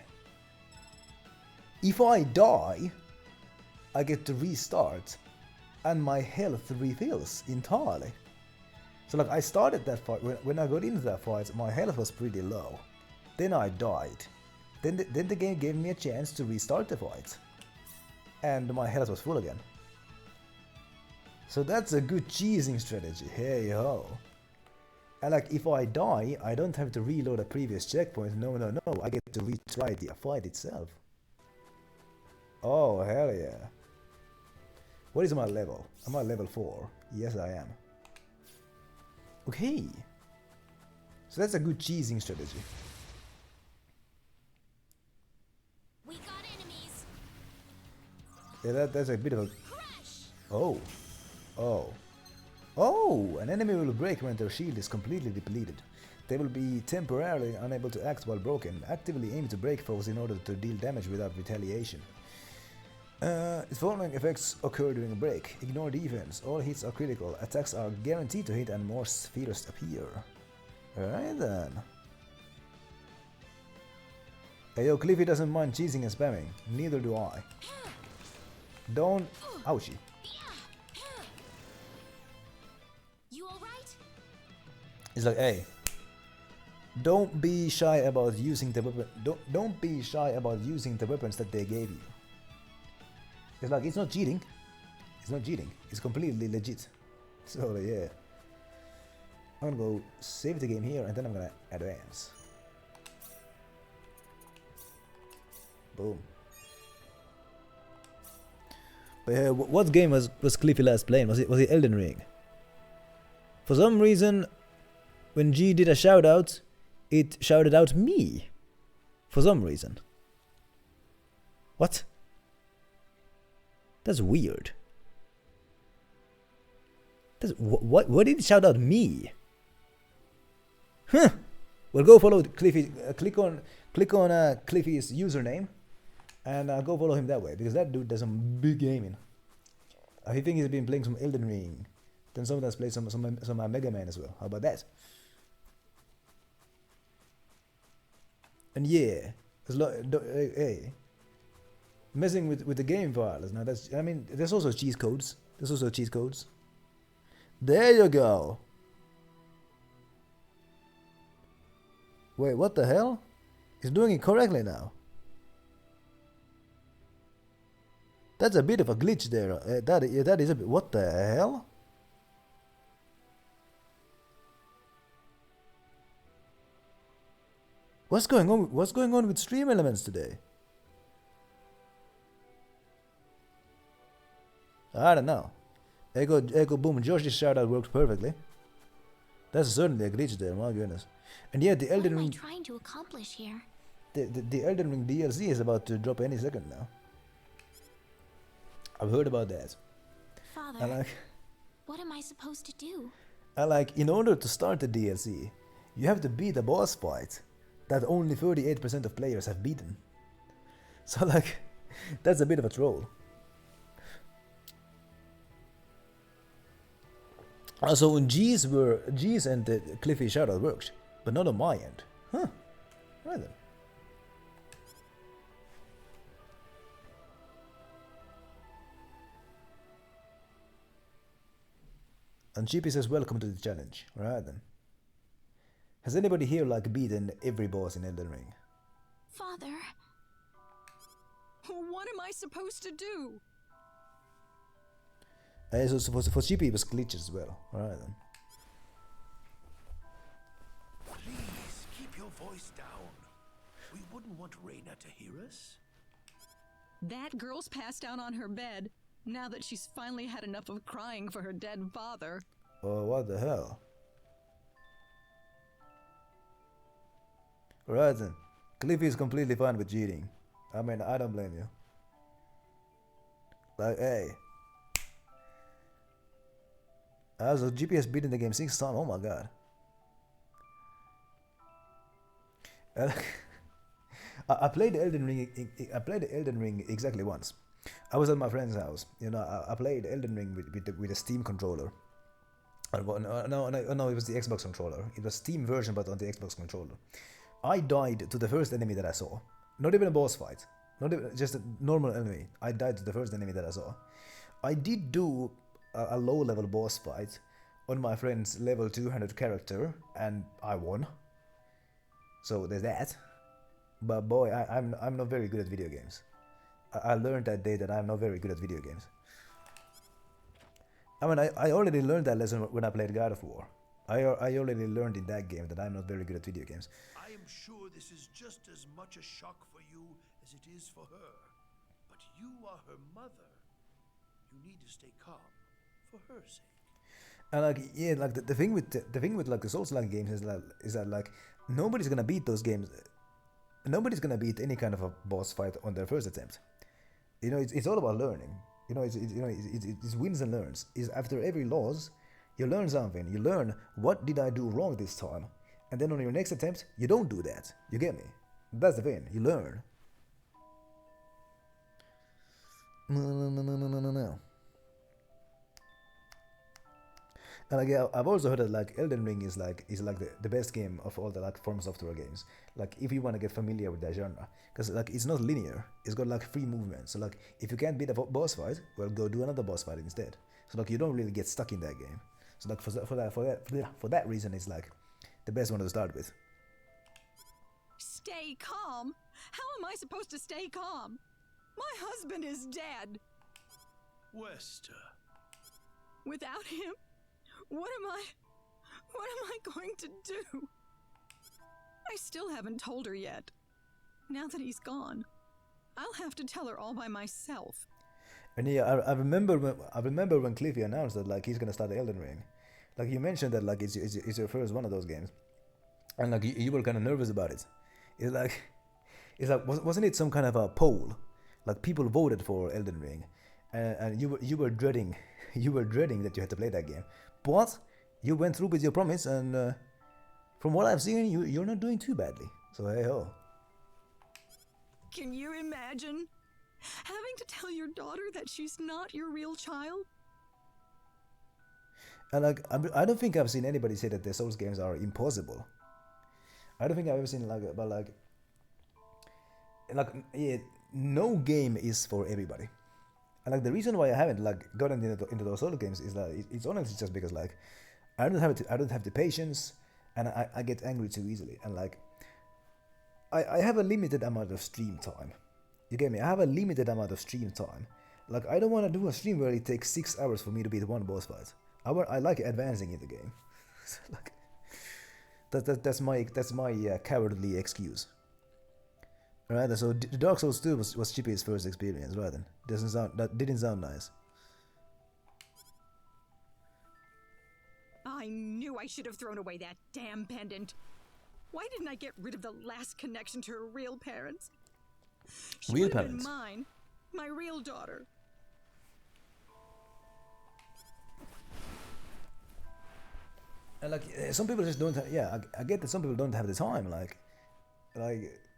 If I die, I get to restart and my health refills entirely. So like I started that fight, when I got into that fight, my health was pretty low. Then I died. Then the game gave me a chance to restart the fight. And my health was full again. So that's a good cheesing strategy, hey ho. And like if I die, I don't have to reload a previous checkpoint, no, I get to retry the fight itself. Oh, hell yeah. What is my level? Am I level 4? Yes, I am. Okay. So that's a good cheesing strategy. We got enemies. Yeah, that's a bit of a... Oh. Oh. Oh! An enemy will break when their shield is completely depleted. They will be temporarily unable to act while broken. Actively aim to break foes in order to deal damage without retaliation. The following effects occur during a break. Ignore defense. All hits are critical. Attacks are guaranteed to hit and more spheres appear. Alright then. Hey yo, Cliffy doesn't mind cheesing and spamming. Neither do I. Don't... Ouchie. You alright? It's like, hey. Don't be shy about using the weapon. Don't be shy about using the weapons that they gave you. It's like, it's not cheating. It's not cheating. It's completely legit. So yeah. I'm gonna go save the game here and then I'm gonna advance. Boom. But yeah, what game was Cliffy last playing? Was it Elden Ring? For some reason, when G did a shout out, it shouted out me. For some reason. What? That's weird. That's what did it shout out me? Huh. Well, go follow Cliffy. Click on Cliffy's username, and go follow him that way because that dude does some big gaming. I think he's been playing some Elden Ring. Then someone has played some Mega Man as well. How about that? And yeah, hey, messing with the game files. Now that's, I mean, there's also cheat codes. There you go. Wait, what the hell? He's doing it correctly now. That's a bit of a glitch there. That is a bit. What the hell? What's going on? What's going on with Stream Elements today? I don't know. Echo boom. Josh's shoutout worked perfectly. That's certainly a glitch there. My goodness. And yeah, the Elden Ring. What am I trying to accomplish here? The Elden Ring DLC is about to drop any second now. I've heard about that. Father, what am I supposed to do? In order to start the DLC, you have to beat a boss fight that only 38% of players have beaten. So that's a bit of a troll. Also, on G's and the Cliffy shoutout worked, but not on my end. Huh. Right then. And GP says, welcome to the challenge. Right then. Has anybody here beaten every boss in Elden Ring? Father. What am I supposed to do? So for GP it was glitches as well. Alright then. Please keep your voice down. We wouldn't want Reina to hear us. That girl's passed out on her bed, now that she's finally had enough of crying for her dead father. Oh, what the hell? Right then. Cliffy is completely fine with cheating. I mean, I don't blame you. Hey. So GP has beaten the game 6 times. Oh my god. I played the Elden Ring. I played the Elden Ring exactly once. I was at my friend's house. You know, I played Elden Ring with a Steam controller. No, it was the Xbox controller. It was Steam version, but on the Xbox controller. I died to the first enemy that I saw. Not even a boss fight. Not even just a normal enemy. I died to the first enemy that I saw. I did do a low-level boss fight on my friend's level 200 character, and I won. So there's that. But boy, I'm not very good at video games. I learned that day that I'm not very good at video games. I mean, I already learned that lesson when I played God of War. I already learned in that game that I'm not very good at video games. I am sure this is just as much a shock for you as it is for her. But you are her mother. You need to stay calm for her sake. And the thing with the Souls-like games is that nobody's gonna beat those games. Nobody's gonna beat any kind of a boss fight on their first attempt. You know, it's all about learning. You know, it's wins and learns. Is after every loss, you learn something. You learn what did I do wrong this time, And then on your next attempt, you don't do that. You get me? That's the thing. You learn. No. And like, yeah, I've also heard that like Elden Ring is like the best game of all the like From Software games. Like if you want to get familiar with that genre, because like it's not linear. It's got like free movement. So like if you can't beat a boss fight, well, go do another boss fight instead. So like you don't really get stuck in that game. So like for that reason, it's like the best one to start with. Stay calm? How am I supposed to stay calm? My husband is dead. Wester. Without him, what am I going to do? I still haven't told her yet. Now that he's gone, I'll have to tell her all by myself. And yeah, I remember when Cliffy announced that like he's gonna start the Elden Ring. Like you mentioned that like it's your first one of those games, and like you were kind of nervous about it. It's like wasn't it some kind of a poll? Like people voted for Elden Ring, and you were dreading that you had to play that game. But you went through with your promise, and from what I've seen, you're not doing too badly. So hey ho. Can you imagine having to tell your daughter that she's not your real child? And like I don't think I've seen anybody say that the Souls games are impossible. I don't think I've ever seen yeah, no game is for everybody. And like the reason why I haven't like gotten into those Souls games is that it's honestly just because like I don't have the patience, and I get angry too easily, and like I have a limited amount of stream time. You get me? I have a limited amount of stream time. Like I don't want to do a stream where it takes 6 hours for me to beat one boss fight. I like advancing in the game. Like that's my cowardly excuse. Right, so Dark Souls 2 was Chippy's first experience, right? Then that didn't sound nice. I knew I should have thrown away that damn pendant. Why didn't I get rid of the last connection to her real parents? She Real would have parents? been mine, my real daughter. And like some people just don't have, yeah, I get that some people don't have the time. Like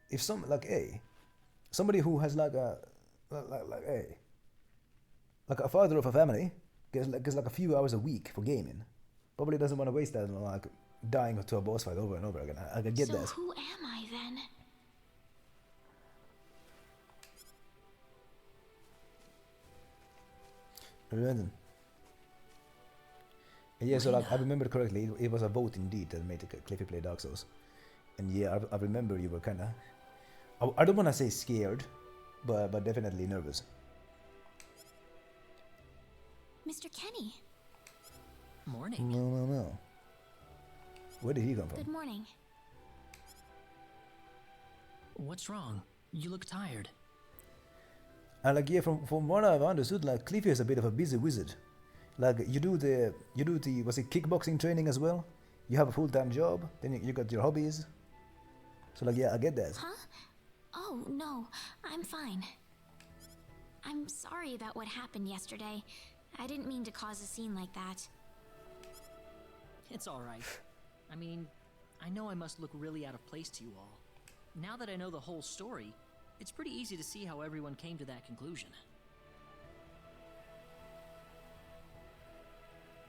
if somebody who has like a father of a family gets like a few hours a week for gaming, probably doesn't want to waste that on like dying to a boss fight over and over again. I can get So that. who am I then? Right then. Yeah, so like I remember correctly, it was a vote indeed that made Cliffy play Dark Souls. And yeah, I remember you were kind of, I don't want to say scared, but definitely nervous. Mr. Kenny. Morning. No. Where did he come from? Good morning. What's wrong? You look tired. And like yeah, from what I've understood, like Cliffy is a bit of a busy wizard. Like you do the was it kickboxing training as well? You have a full-time job, then you got your hobbies. So like yeah, I get that. Huh? Oh, no. I'm fine. I'm sorry about what happened yesterday. I didn't mean to cause a scene like that. It's all right. I mean, I know I must look really out of place to you all. Now that I know the whole story, it's pretty easy to see how everyone came to that conclusion.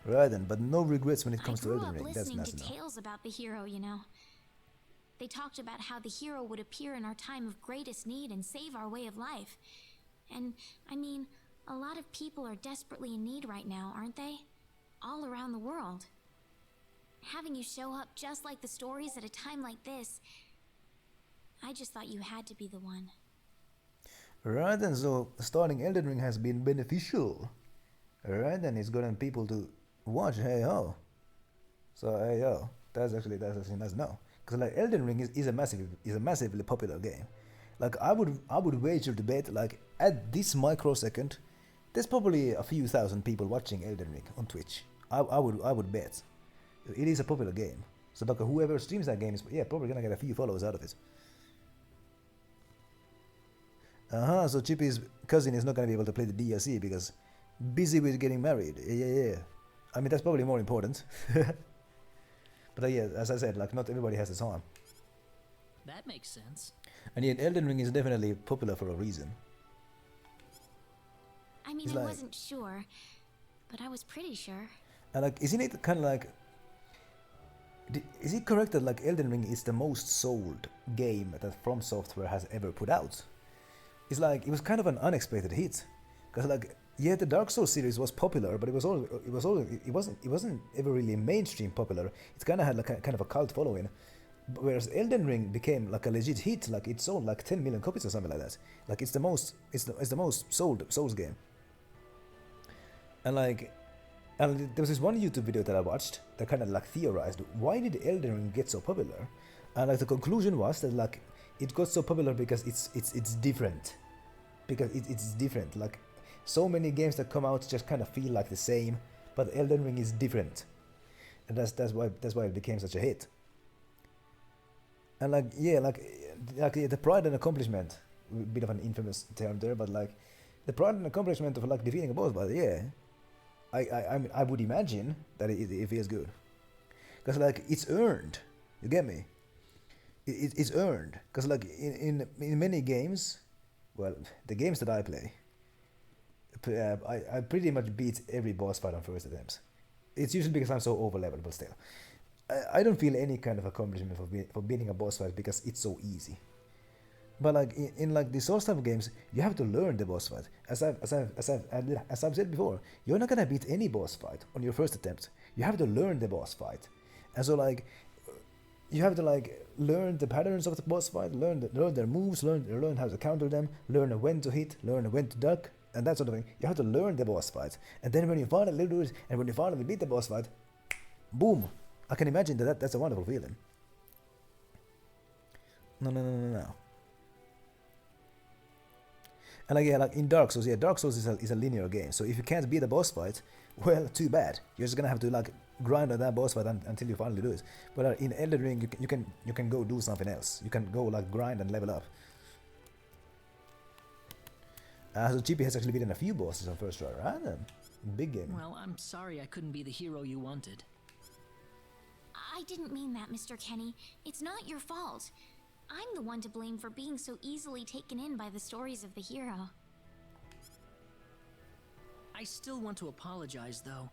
Right then, but no regrets when it comes I to grew Elden up Ring. That's listening nice to to know. tales about the hero, you know. They talked about how the hero would appear in our time of greatest need and save our way of life. And, I mean, a lot of people are desperately in need right now, aren't they? All around the world. Having you show up just like the stories at a time like this, I just thought you had to be the one. Right then, so starting Elden Ring has been beneficial. Right then, it's gotten people to watch. Hey ho. So hey yo, that's actually nice to know. Because like Elden Ring is a massively popular game. Like I would wager to bet like at this microsecond, there's probably a few thousand people watching Elden Ring on Twitch. I would bet. It is a popular game. So like whoever streams that game is probably gonna get a few follows out of it. So Chippy's cousin is not gonna be able to play the DLC because busy with getting married. Yeah. I mean that's probably more important. But yeah, as I said, like not everybody has the time. That makes sense. And yet Elden Ring is definitely popular for a reason. I mean, It's I like- wasn't sure, but I was pretty sure. And like, isn't it kind of like... Is it correct that like Elden Ring is the most sold game that From Software has ever put out? It's like, it was kind of an unexpected hit. Because like, yeah, the Dark Souls series was popular, but it wasn't ever really mainstream popular. It kind of had like a kind of a cult following. Whereas Elden Ring became like a legit hit, like it sold like 10 million copies or something like that. Like it's the most sold Souls game. And like, and there was this one YouTube video that I watched that kind of like theorized why did Elden Ring get so popular, and like the conclusion was that like it got so popular because it's different, because it's different. Like so many games that come out just kind of feel like the same, but Elden Ring is different, and that's why it became such a hit. And like yeah, like the pride and accomplishment, bit of an infamous term there, but like the pride and accomplishment of like defeating a boss, but yeah. I would imagine that it feels good, because like it's earned. You get me? It's earned, because like in many games, well, the games that I play, I pretty much beat every boss fight on first attempts. It's usually because I'm so over leveled, but still, I don't feel any kind of accomplishment for beating a boss fight because it's so easy. But like in like the Souls type of games, you have to learn the boss fight. As I've said before, you're not gonna beat any boss fight on your first attempt. You have to learn the boss fight, and so like you have to like learn the patterns of the boss fight, learn their moves, learn how to counter them, learn when to hit, learn when to duck, and that sort of thing. You have to learn the boss fight, and then when you finally do it, and when you finally beat the boss fight, boom! I can imagine that's a wonderful feeling. No. And like, yeah, like in Dark Souls, Dark Souls is a linear game. So if you can't beat the boss fight, well, too bad. You're just gonna have to like grind on that boss fight until you finally do it. But in Elden Ring, you can go do something else. You can go like grind and level up. So GP has actually beaten a few bosses on first try, right? Big game. Well, I'm sorry I couldn't be the hero you wanted. I didn't mean that, Mr. Kenny. It's not your fault. I'm the one to blame for being so easily taken in by the stories of the hero. I still want to apologize, though.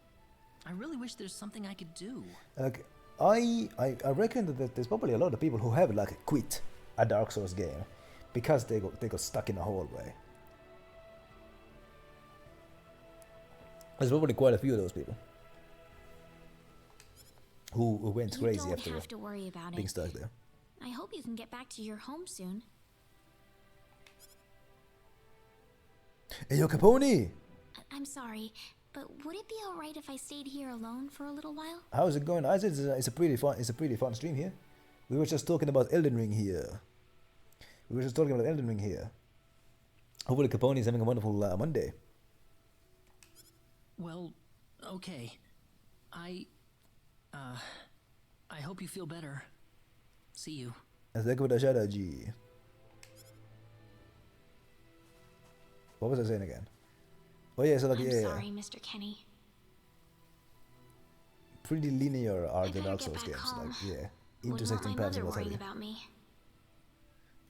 I really wish there's something I could do. Like, I reckon that there's probably a lot of people who have like quit a Dark Souls game because they got stuck in a hallway. There's probably quite a few of those people who went crazy after have to worry about being it. stuck there. I hope you can get back to your home soon. Hey, yo, Capone! I'm sorry, but would it be alright if I stayed here alone for a little while? How's it going? I said it's a pretty fun stream here. We were just talking about Elden Ring here. Hopefully Capone is having a wonderful Monday. Well, okay. I hope you feel better. See you. Tack för det, kära G. What was I saying again? Oh yeah, so like I'm yeah, sorry, Mr. Kenny. pretty linear are the better Dark get Souls back games, home. like yeah, Wouldn't want intersecting my paths mother and what have worrying you. about me.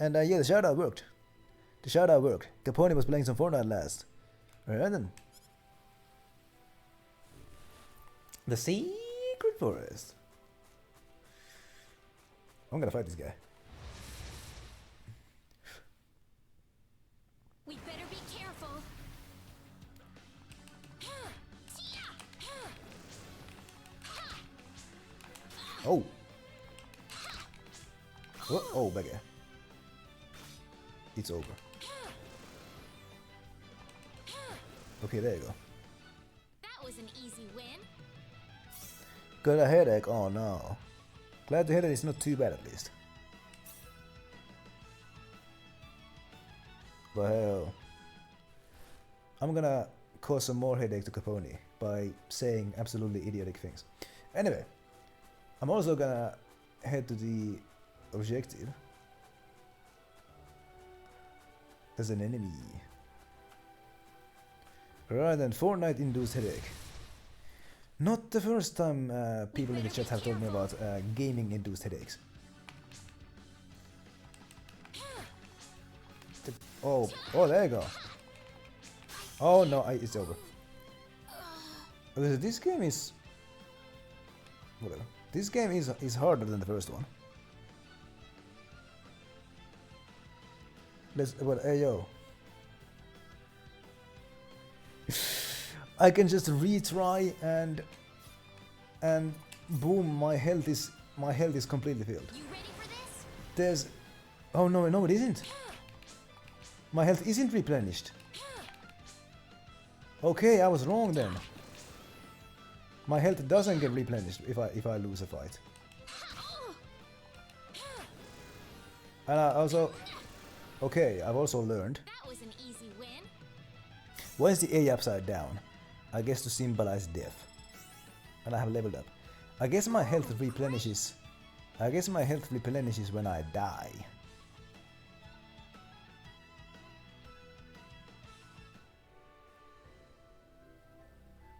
And yeah, the shout out worked. Capone was playing some Fortnite last. Alright then. The Secret Forest. I'm gonna fight this guy. We better be careful. Oh. Oh, back here. It's over. Okay, there you go. That was an easy win. Got a headache? Oh no. Glad to hear that it's not too bad at least. But hell. I'm gonna cause some more headache to Capone by saying absolutely idiotic things. Anyway. I'm also gonna head to the objective. As an enemy. Right then, Fortnite induced headache. Not the first time people in the chat have told me about gaming-induced headaches. Oh, there you go. Oh no, it's over. Okay, so this game is... whatever. This game is harder than the first one. Well, hey yo. I can just retry and boom, my health is completely filled. You ready for this? There's... oh no, it isn't. My health isn't replenished. Okay, I was wrong then. My health doesn't get replenished if I lose a fight. And I also... okay, I've also learned... That was an easy win. why is the A upside down? I guess to symbolize death. And I have leveled up. I guess my health replenishes... when I die.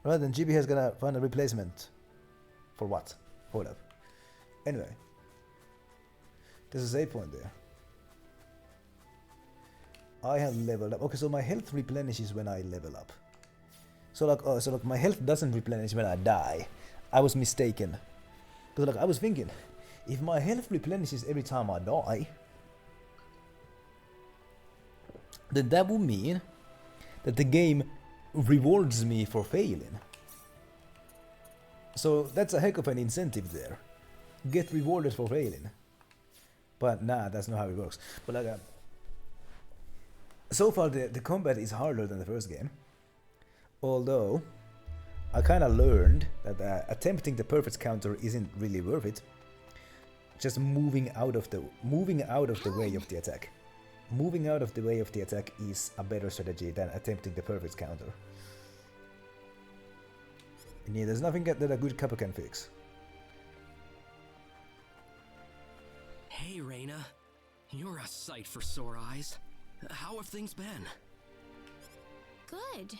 Right, then GB has gonna find a replacement. For what? Hold up. Anyway. There's a save point there. I have leveled up. Okay, so my health replenishes when I level up. So like my health doesn't replenish when I die. I was mistaken. Because like I was thinking, if my health replenishes every time I die, then that would mean that the game rewards me for failing. So that's a heck of an incentive there. Get rewarded for failing. But nah, that's not how it works. But like so far the combat is harder than the first game. Although I kind of learned that attempting the perfect counter isn't really worth it. Just moving out of the way of the attack. Moving out of the way of the attack is a better strategy than attempting the perfect counter. And yeah, there's nothing that a good cuppa can fix. Hey, Reina. You're a sight for sore eyes. How have things been? Good.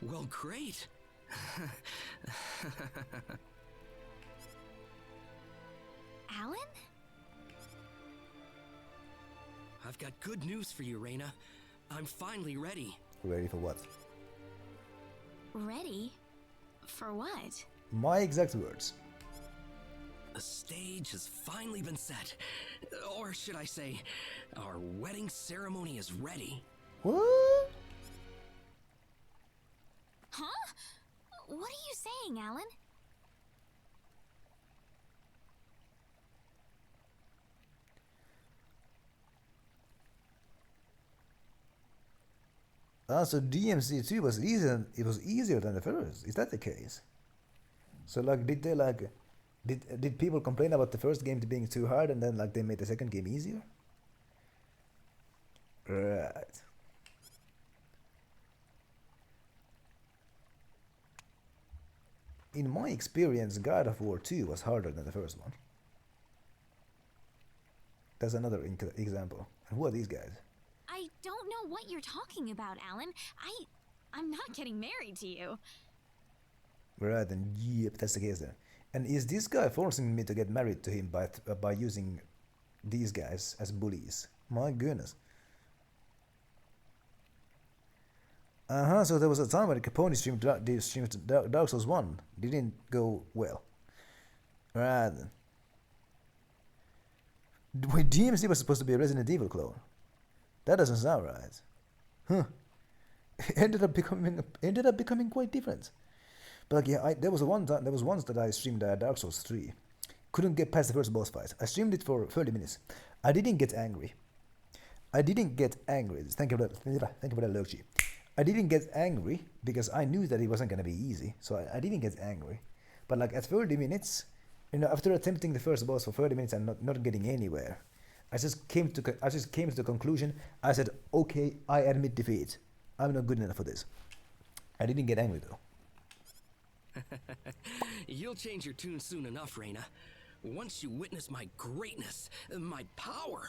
Well, great. Alan? I've got good news for you, Reina. I'm finally ready. Ready for what? Ready? For what? My exact words. The stage has finally been set. Or should I say, our wedding ceremony is ready. What? Huh? What are you saying, Alan? So DMC2 was easier. It was easier than the first. Is that the case? So like, did they like, did people complain about the first game being too hard, and then like they made the second game easier? Right. In my experience, God of War 2 was harder than the first one. That's another example. And who are these guys? I don't know what you're talking about, Alan. I'm not getting married to you. Right, then yep, that's the case then. And is this guy forcing me to get married to him by using these guys as bullies? My goodness. So there was a time when Capone streamed Dark Souls 1. Didn't go well. Right then. Wait, DMC was supposed to be a Resident Evil clone. That doesn't sound right. Huh. Ended up becoming quite different. But like, yeah, there was once that I streamed Dark Souls 3. Couldn't get past the first boss fight. I streamed it for 30 minutes. I didn't get angry. Thank you for that, Loki. I didn't get angry because I knew that it wasn't gonna be easy. So I didn't get angry. But like at 30 minutes, after attempting the first boss for 30 minutes and not getting anywhere, I just came to the conclusion. I said, okay, I admit defeat. I'm not good enough for this. I didn't get angry though. You'll change your tune soon enough, Reina. Once you witness my greatness, my power.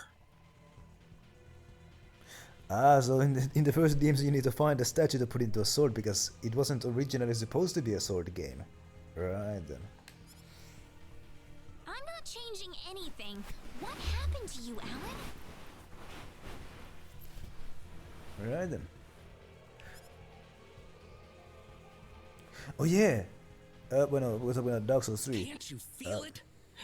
So in the first games you need to find a statue to put into a sword because it wasn't originally supposed to be a sword game. Right then. I'm not changing anything. What happened to you, Alan? Right then. Oh yeah! When I was talking about Dark Souls 3. Can't you feel it?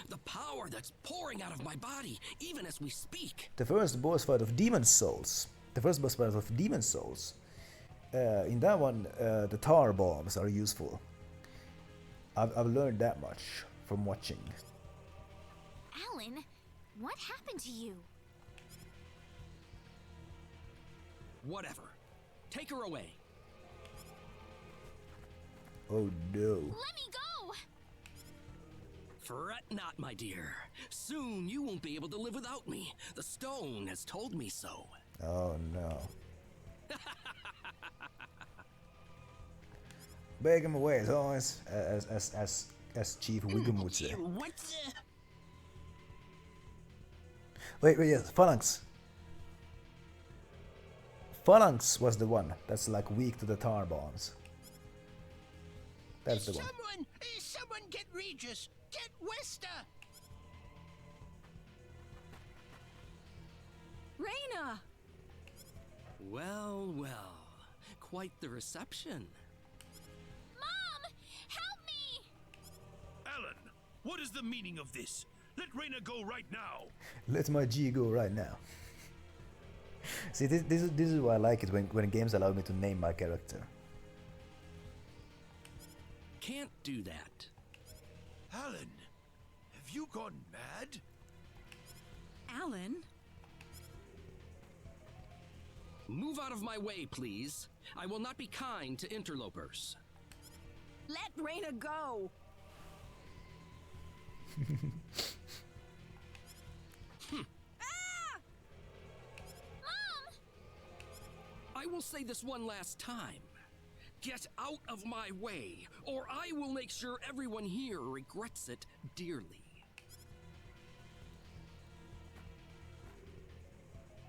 The power that's pouring out of my body, even as we speak. The first boss fight of Demon Souls. In that one, the tar bombs are useful. I've learned that much from watching. Alan, what happened to you? Whatever. Take her away. Oh no. Let me go! Fret not, my dear. Soon you won't be able to live without me. The stone has told me so. Oh no. Beg him away as always, as Chief Wiggum would say. What? Wait, yes, Phalanx. Phalanx was the one that's like weak to the tar bombs. That's the one. Someone get Regis! Get Wester! Raina! Well, well. Quite the reception. Mom! Help me! Alan, what is the meaning of this? Let Raina go right now! Let my G go right now. See, this is why I like it when games allow me to name my character. Can't do that. Alan, have you gone mad? Alan? Move out of my way, please. I will not be kind to interlopers. Let Raina go! Mom! I will say this one last time. Get out of my way, or I will make sure everyone here regrets it dearly.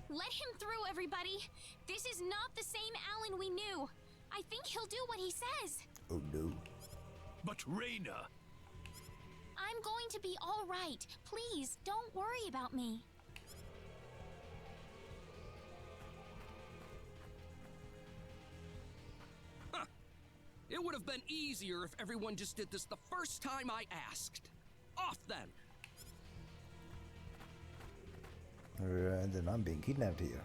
Let him through, everybody! This is not the same Alan we knew! I think he'll do what he says! Oh no. But Raina! I'm going to be alright. Please, don't worry about me. It would have been easier if everyone just did this the first time I asked. Off then! And then I'm being kidnapped here.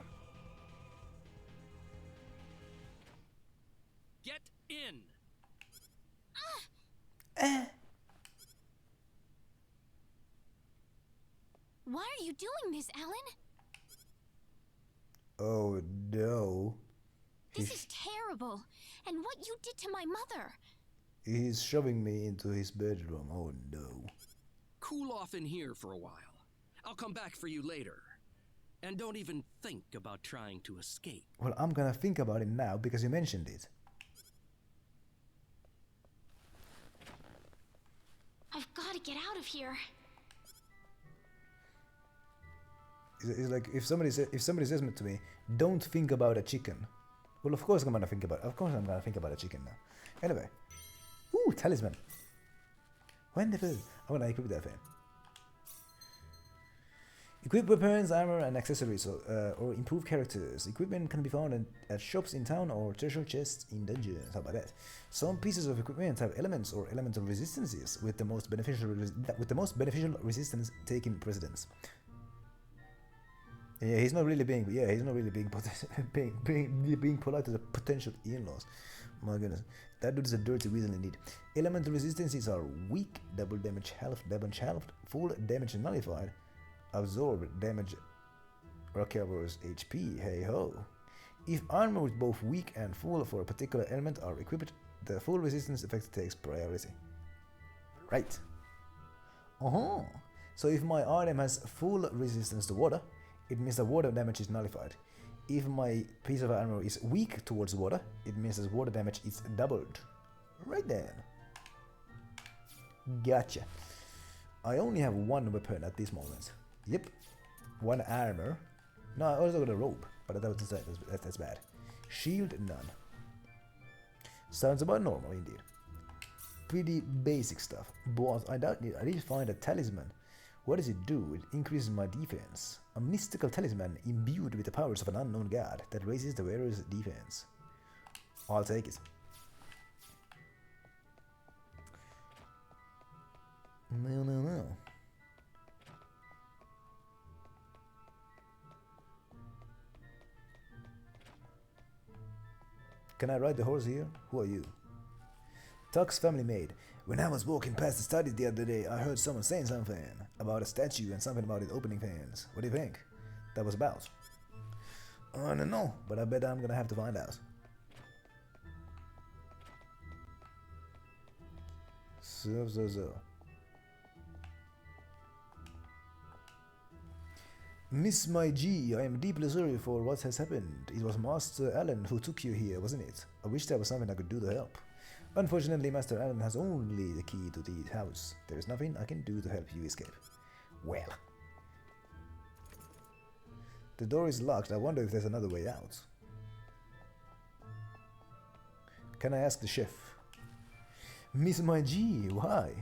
Get in! Why are you doing this, Alan? Oh no. This is terrible. And what you did to my mother. He's shoving me into his bedroom. Oh no. Cool off in here for a while. I'll come back for you later. And don't even think about trying to escape. Well, I'm gonna think about it now because you mentioned it. I've got to get out of here. It's like if somebody says to me, "Don't think about a chicken." Well, of course I'm gonna think about. Of course I'm gonna think about a chicken now. Anyway, ooh, talisman. Wonderful. I'm gonna equip that thing. Equip weapons, armor, and accessories, or improve characters. Equipment can be found at shops in town or treasure chests in dungeons. How about that? Some pieces of equipment have elements or elemental resistances, with the most beneficial resistance taking precedence. Yeah, he's not really being being polite to the potential in-laws. My goodness, that dude is a dirty weasel indeed. Elemental resistances are weak, double damage half, full damage nullified, absorb damage recovers HP, hey ho. If armor with both weak and full for a particular element are equipped, the full resistance effect takes priority. Right. So if my item has full resistance to water, it means the water damage is nullified. If my piece of armor is weak towards water, it means that water damage is doubled. Right then. Gotcha. I only have one weapon at this moment. Yep. One armor. No, I also got a rope. but that's bad. Shield, none. Sounds about normal indeed. Pretty basic stuff, but I did find a talisman. What does it do? It increases my defense. A mystical talisman imbued with the powers of an unknown god that raises the wearer's defense. I'll take it. No. Can I ride the horse here? Who are you? Tuck's family maid. When I was walking past the study the other day, I heard someone saying something about a statue and something about it opening fans. What do you think that was about? I don't know, but I bet I'm gonna have to find out. So. Miss My G, I am deeply sorry for what has happened. It was Master Allen who took you here, wasn't it? I wish there was something I could do to help. Unfortunately, Master Allen has only the key to the house. There is nothing I can do to help you escape. Well. The door is locked. I wonder if there's another way out. Can I ask the chef? Miss My G, why?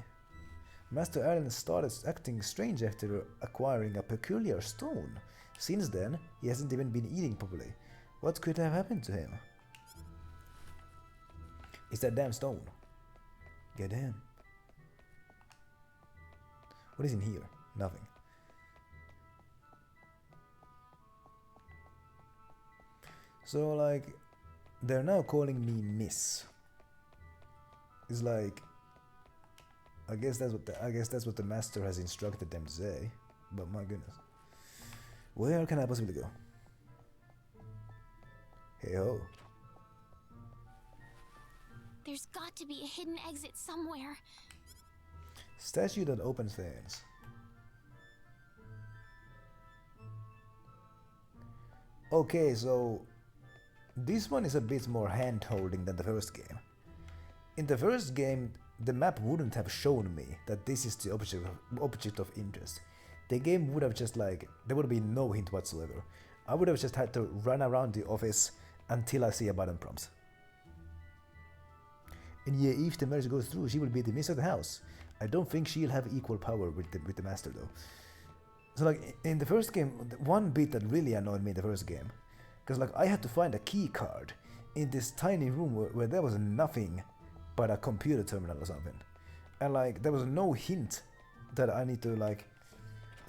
Master Allen started acting strange after acquiring a peculiar stone. Since then, he hasn't even been eating properly. What could have happened to him? It's that damn stone. Goddamn. What is in here? Nothing. So, like, they're now calling me Miss. It's like, I guess that's what the master has instructed them to say. But my goodness, where can I possibly go? Hey ho. There's got to be a hidden exit somewhere. Statue that opens fans. Okay, so this one is a bit more hand-holding than the first game. In the first game, the map wouldn't have shown me that this is the object of interest. The game would have just like, there would be no hint whatsoever. I would have just had to run around the office until I see a button prompt. And yeah, if the marriage goes through, she will be the miss of the house. I don't think she'll have equal power with the master though. So like, in the first game, one bit that really annoyed me in the first game, because like I had to find a key card in this tiny room where there was nothing but a computer terminal or something. And like, there was no hint that I need to like,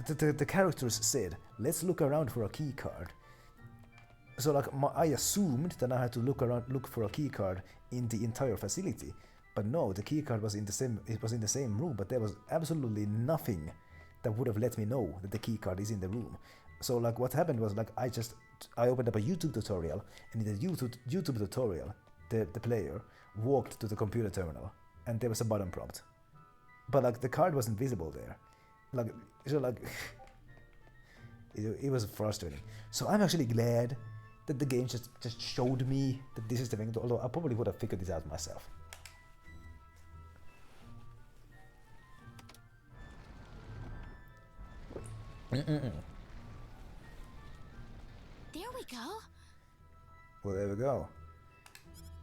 the characters said, let's look around for a key card. So like, I assumed that I had to look for a key card in the entire facility. But no, the key card was in the same room, but there was absolutely nothing that would have let me know that the key card is in the room. So like, what happened was like, I opened up a YouTube tutorial, and in the YouTube tutorial, the player walked to the computer terminal, and there was a button prompt. But like, the card wasn't visible there. Like, so like, it was frustrating. So I'm actually glad that the game just showed me that this is the thing, although I probably would have figured this out myself. There we go. Well, there we go.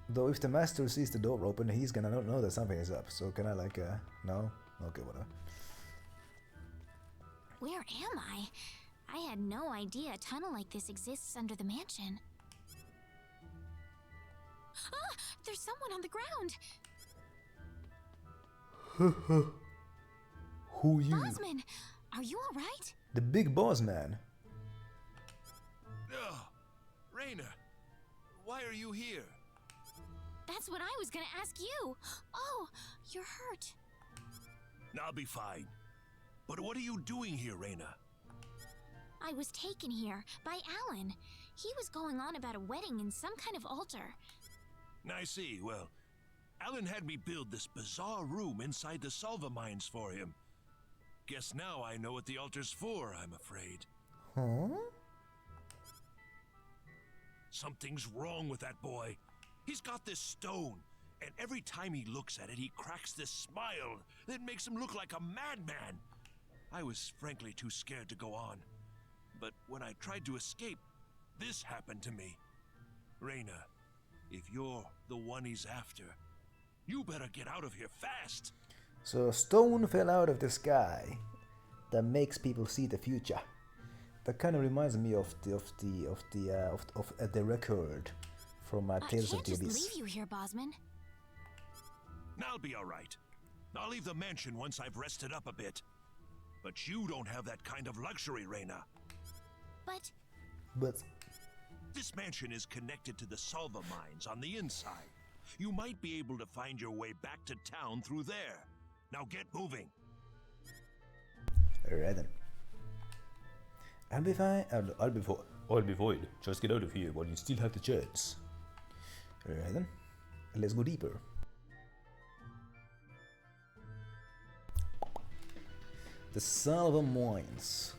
Though if the master sees the door open, he's gonna know that something is up. So can I like, no? Okay, whatever. Where am I? I had no idea a tunnel like this exists under the mansion. Ah! There's someone on the ground! Who you? Bosman! Are you alright? The big boss man. Oh, Raina, why are you here? That's what I was gonna ask you. Oh, you're hurt. I'll be fine. But what are you doing here, Raina? I was taken here by Alan. He was going on about a wedding in some kind of altar. I see. Well, Alan had me build this bizarre room inside the Salva mines for him. Guess now I know what the altar's for, I'm afraid. Huh? Something's wrong with that boy. He's got this stone, and every time he looks at it, he cracks this smile that makes him look like a madman. I was frankly too scared to go on. But when I tried to escape, this happened to me. Reyna, if you're the one he's after, you better get out of here fast. So a stone fell out of the sky that makes people see the future. That kind of reminds me of the record from Tales of the I can't just Abyss. leave you here, Bosman. I'll be all right. I'll leave the mansion once I've rested up a bit. But you don't have that kind of luxury, Reyna. But This mansion is connected to the Salva mines on the inside. You might be able to find your way back to town through there. Now get moving. alright then. I'll be fine. I'll be fine. Just get out of here while you still have the chance. Alright then. Let's go deeper. The Salva mines.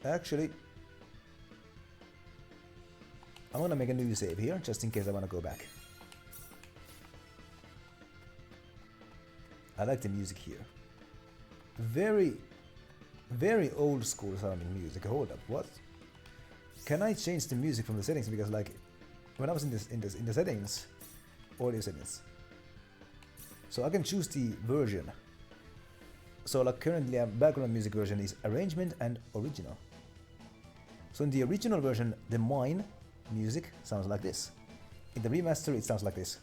Actually, I'm gonna make a new save here, just in case I wanna go back. I like the music here. Very, very old school sounding music. Hold up, what? Can I change the music from the settings? Because like, when I was in the settings, audio settings, so I can choose the version. So like currently, background music version is arrangement and original. So in the original version, the mine music sounds like this. In the remaster, it sounds like this.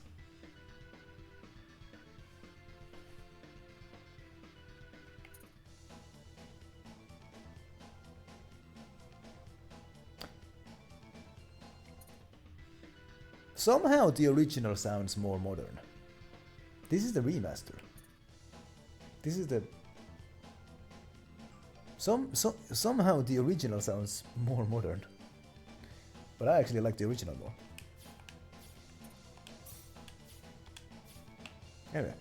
Somehow the original sounds more modern. This is the remaster. This is the... somehow the original sounds more modern. But I actually like the original more. Anyway.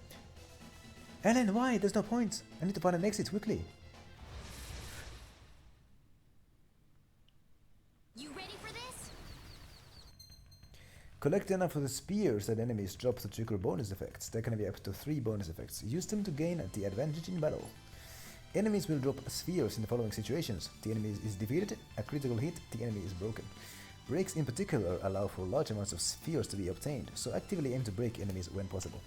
Ellen, why? There's no point. I need to find an exit quickly. You ready for this? Collect enough of the spears that enemies drop to trigger bonus effects. There can be up to 3 bonus effects. Use them to gain the advantage in battle. Enemies will drop spheres in the following situations. The enemy is defeated, a critical hit, the enemy is broken. Breaks in particular allow for large amounts of spheres to be obtained, so actively aim to break enemies when possible.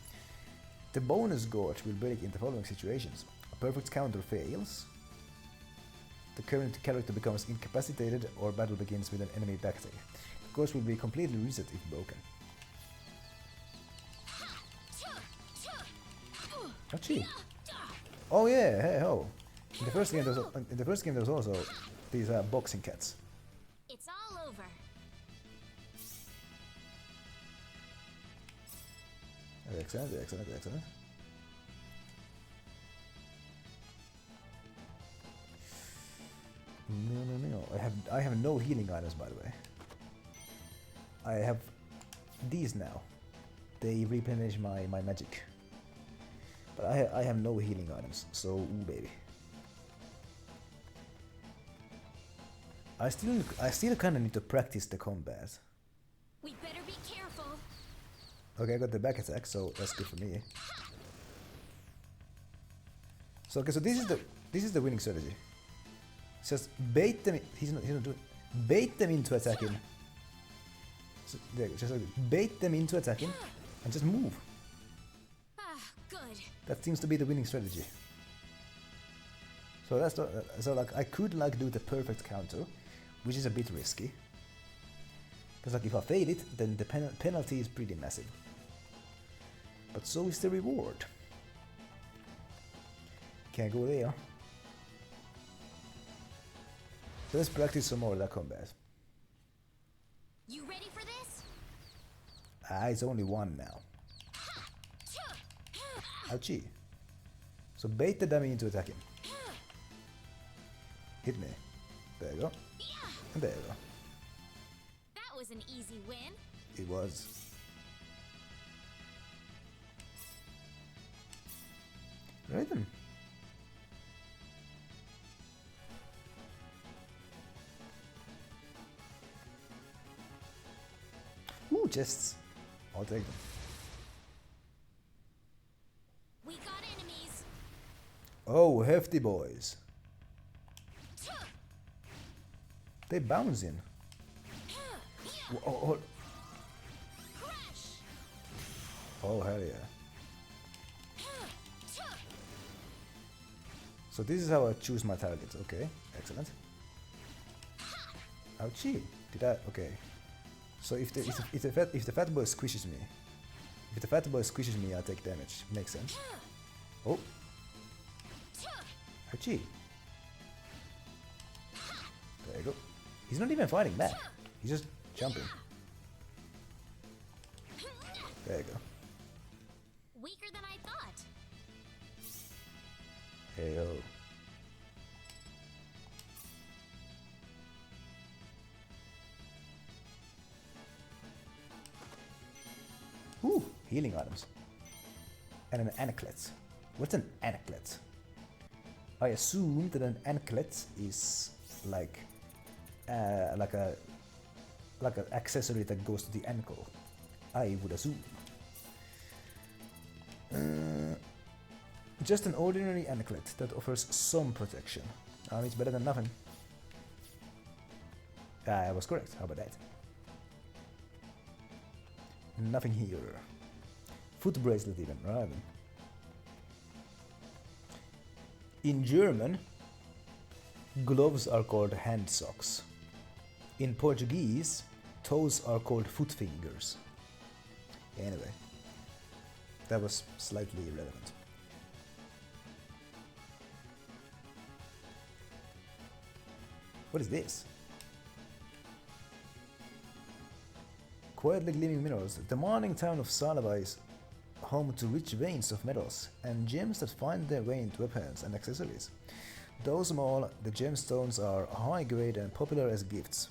The bonus gorge will break in the following situations. A perfect counter fails. The current character becomes incapacitated or battle begins with an enemy backtail. The gorge will be completely reset if broken. Oh gee. Oh yeah, hey ho. In the first game there was also these boxing cats. It's all over. Excellent, excellent, excellent. No. I have no healing items, by the way. I have these now. They replenish my magic. But I have no healing items, so ooh baby. I still kinda need to practice the combat. We better be careful. Okay, I got the back attack, so that's good for me. So okay, so this is the winning strategy. Just bait them. He's not doing. Bait them into attacking. So, there, just like bait them into attacking, and just move. Ah, good. That seems to be the winning strategy. So that's the, so like I could like do the perfect counter, which is a bit risky. Because like if I fail it, then the penalty is pretty massive. But so is the reward. Can't go there. So let's practice some more of that combat. You ready for this? Ah, it's only one now. Ouchie. So bait the dummy into attacking. Hit me. There you go. And there you go. That was an easy win. It was. Right then. Ooh, chests. I'll take them. We got enemies. Oh, hefty boys. They bouncing. Oh, oh hell yeah. So this is how I choose my targets. Okay, excellent. Ouchie! Did I? Okay. So if the fat boy squishes me, I take damage. Makes sense. Oh. Ouchie! There you go. He's not even fighting back. He's just jumping. There you go. Weaker than I thought. Hey yo. Ooh, healing items. And an anklet. What's an anklet? I assume that an anklet is like an accessory that goes to the ankle. I would assume. Just an ordinary anklet that offers some protection. It's better than nothing. I was correct. How about that? Nothing here. Foot bracelet even, right? In German, gloves are called hand socks. In Portuguese, toes are called foot fingers. Anyway, that was slightly irrelevant. What is this? Quietly gleaming minerals. The mining town of Salava is home to rich veins of metals and gems that find their way into weapons and accessories. Though small, the gemstones are high grade and popular as gifts.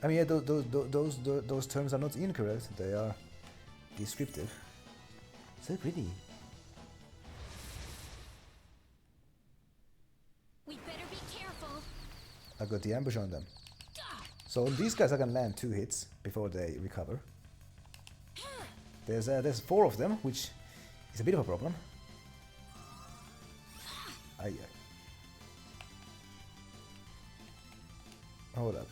I mean, yeah, those terms are not incorrect, they are descriptive. So pretty. We better be careful. I got the ambush on them. So on these guys I can land 2 hits before they recover. There's 4 of them, which is a bit of a problem. Hold up.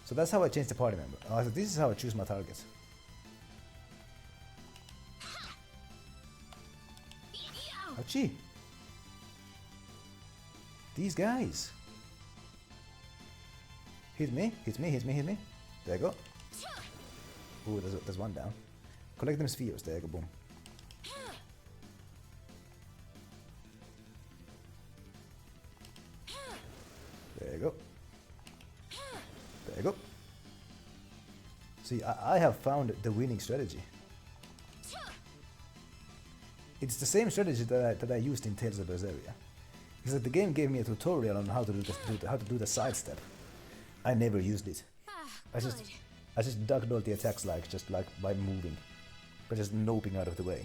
So that's how I change the party member. So this is how I choose my targets. Ouchie! These guys! Hit me, hit me, hit me, hit me. There you go. Ooh, there's one down. Collect them spheres. There you go, boom. There you go. There you go. See, I have found the winning strategy. It's the same strategy that I used in Tales of Berseria. Because the game gave me a tutorial on how to do the sidestep. I never used it. I just ducked all the attacks just like by moving, but just noping out of the way,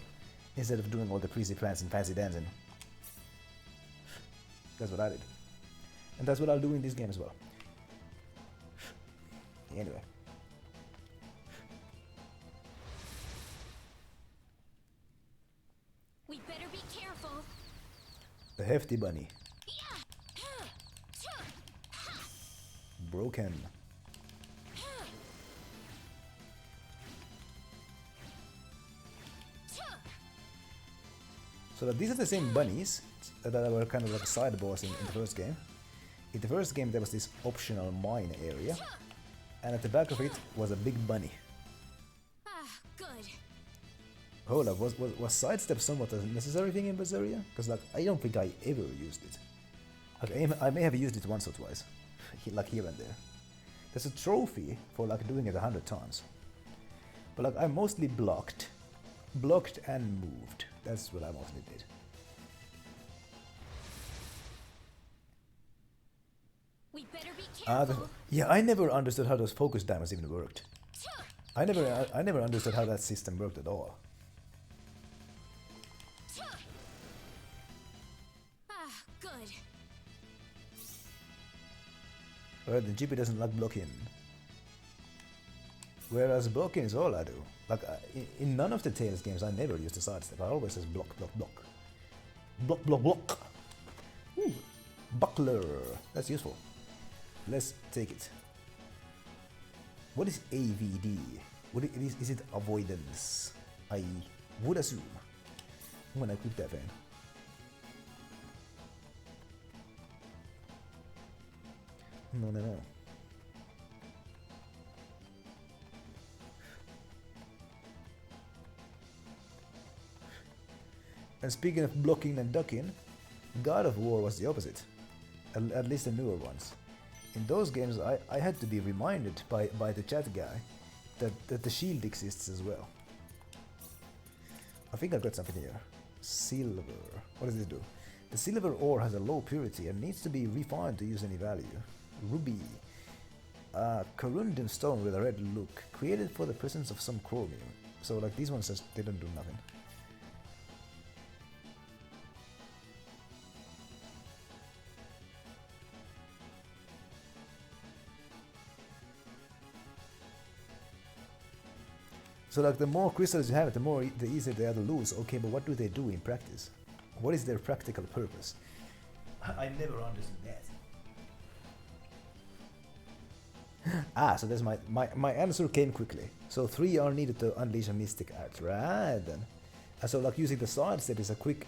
instead of doing all the crazy plans and fancy dancing. That's what I did, and that's what I'll do in this game as well. Anyway. We better be careful. The hefty bunny. Broken. So these are the same bunnies that were kind of like a side boss in the first game. In the first game there was this optional mine area, and at the back of it was a big bunny. Good. Hold up, was sidestep somewhat a necessary thing in Berseria? Because like I don't think I ever used it. Like, I may have used it once or twice, like here and there. There's a trophy for like doing it 100 times. But like I mostly blocked and moved. That's what I mostly did. We better be careful. Yeah, I never understood how those focus diamonds even worked. I never understood how that system worked at all. Good. Alright, then GP doesn't like blocking. Whereas blocking is all I do. Like, in none of the Tales games I never use the sidestep. I always just block, block, block. Block, block, block. Ooh. Buckler. That's useful. Let's take it. What is AVD? Is it avoidance? I would assume. I'm gonna equip that fan. No. And speaking of blocking and ducking, God of War was the opposite. At least the newer ones. In those games, I had to be reminded by the chat guy that the shield exists as well. I think I got something here. Silver. What does this do? The silver ore has a low purity and needs to be refined to use any value. Ruby. Corundum stone with a red look, created for the presence of some chromium. So like these ones just didn't do nothing. So like the more crystals you have, the easier they are to lose. Okay, but what do they do in practice? What is their practical purpose? I never understood that. So that's my answer came quickly. So 3 are needed to unleash a mystic art. Right then. And so like using the sidestep is a quick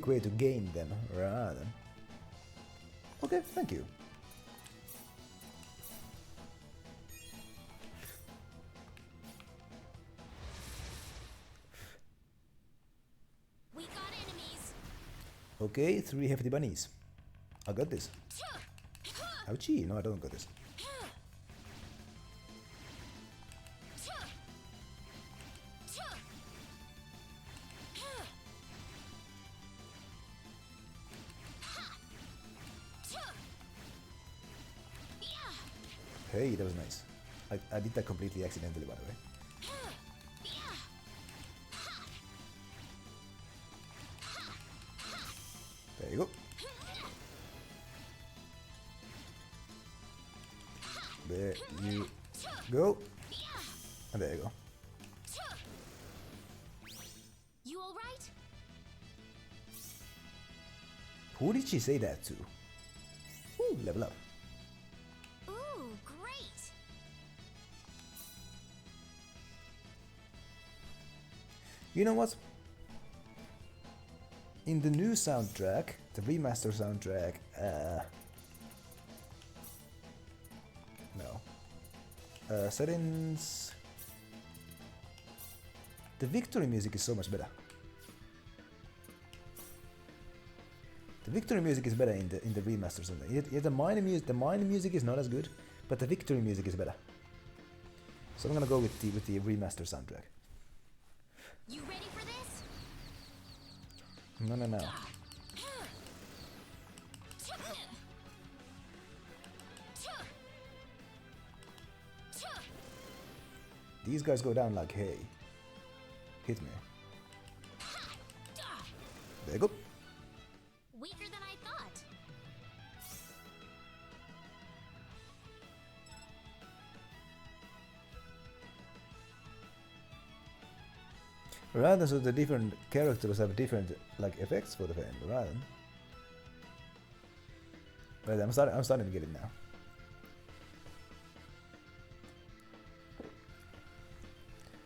way to gain them. Right then. Okay, thank you. Okay, 3 hefty bunnies. I got this. Ouchie, no I don't got this. Hey, that was nice. I did that completely accidentally, by the way. There you go. There you go. And there you go. You all right? Who did she say that to? Ooh, level up. Ooh, great. You know what? In the new soundtrack, the remaster soundtrack, no. Settings. The victory music is so much better. The victory music is better in the remaster soundtrack. Yeah, the mine music is not as good, but the victory music is better. So I'm gonna go with the remaster soundtrack. You ready for this? No. These guys go down like hay. Hit me. There you go. Weaker than I thought. Rather, so the different characters have different like effects for the fan, right? But I'm starting to get it now.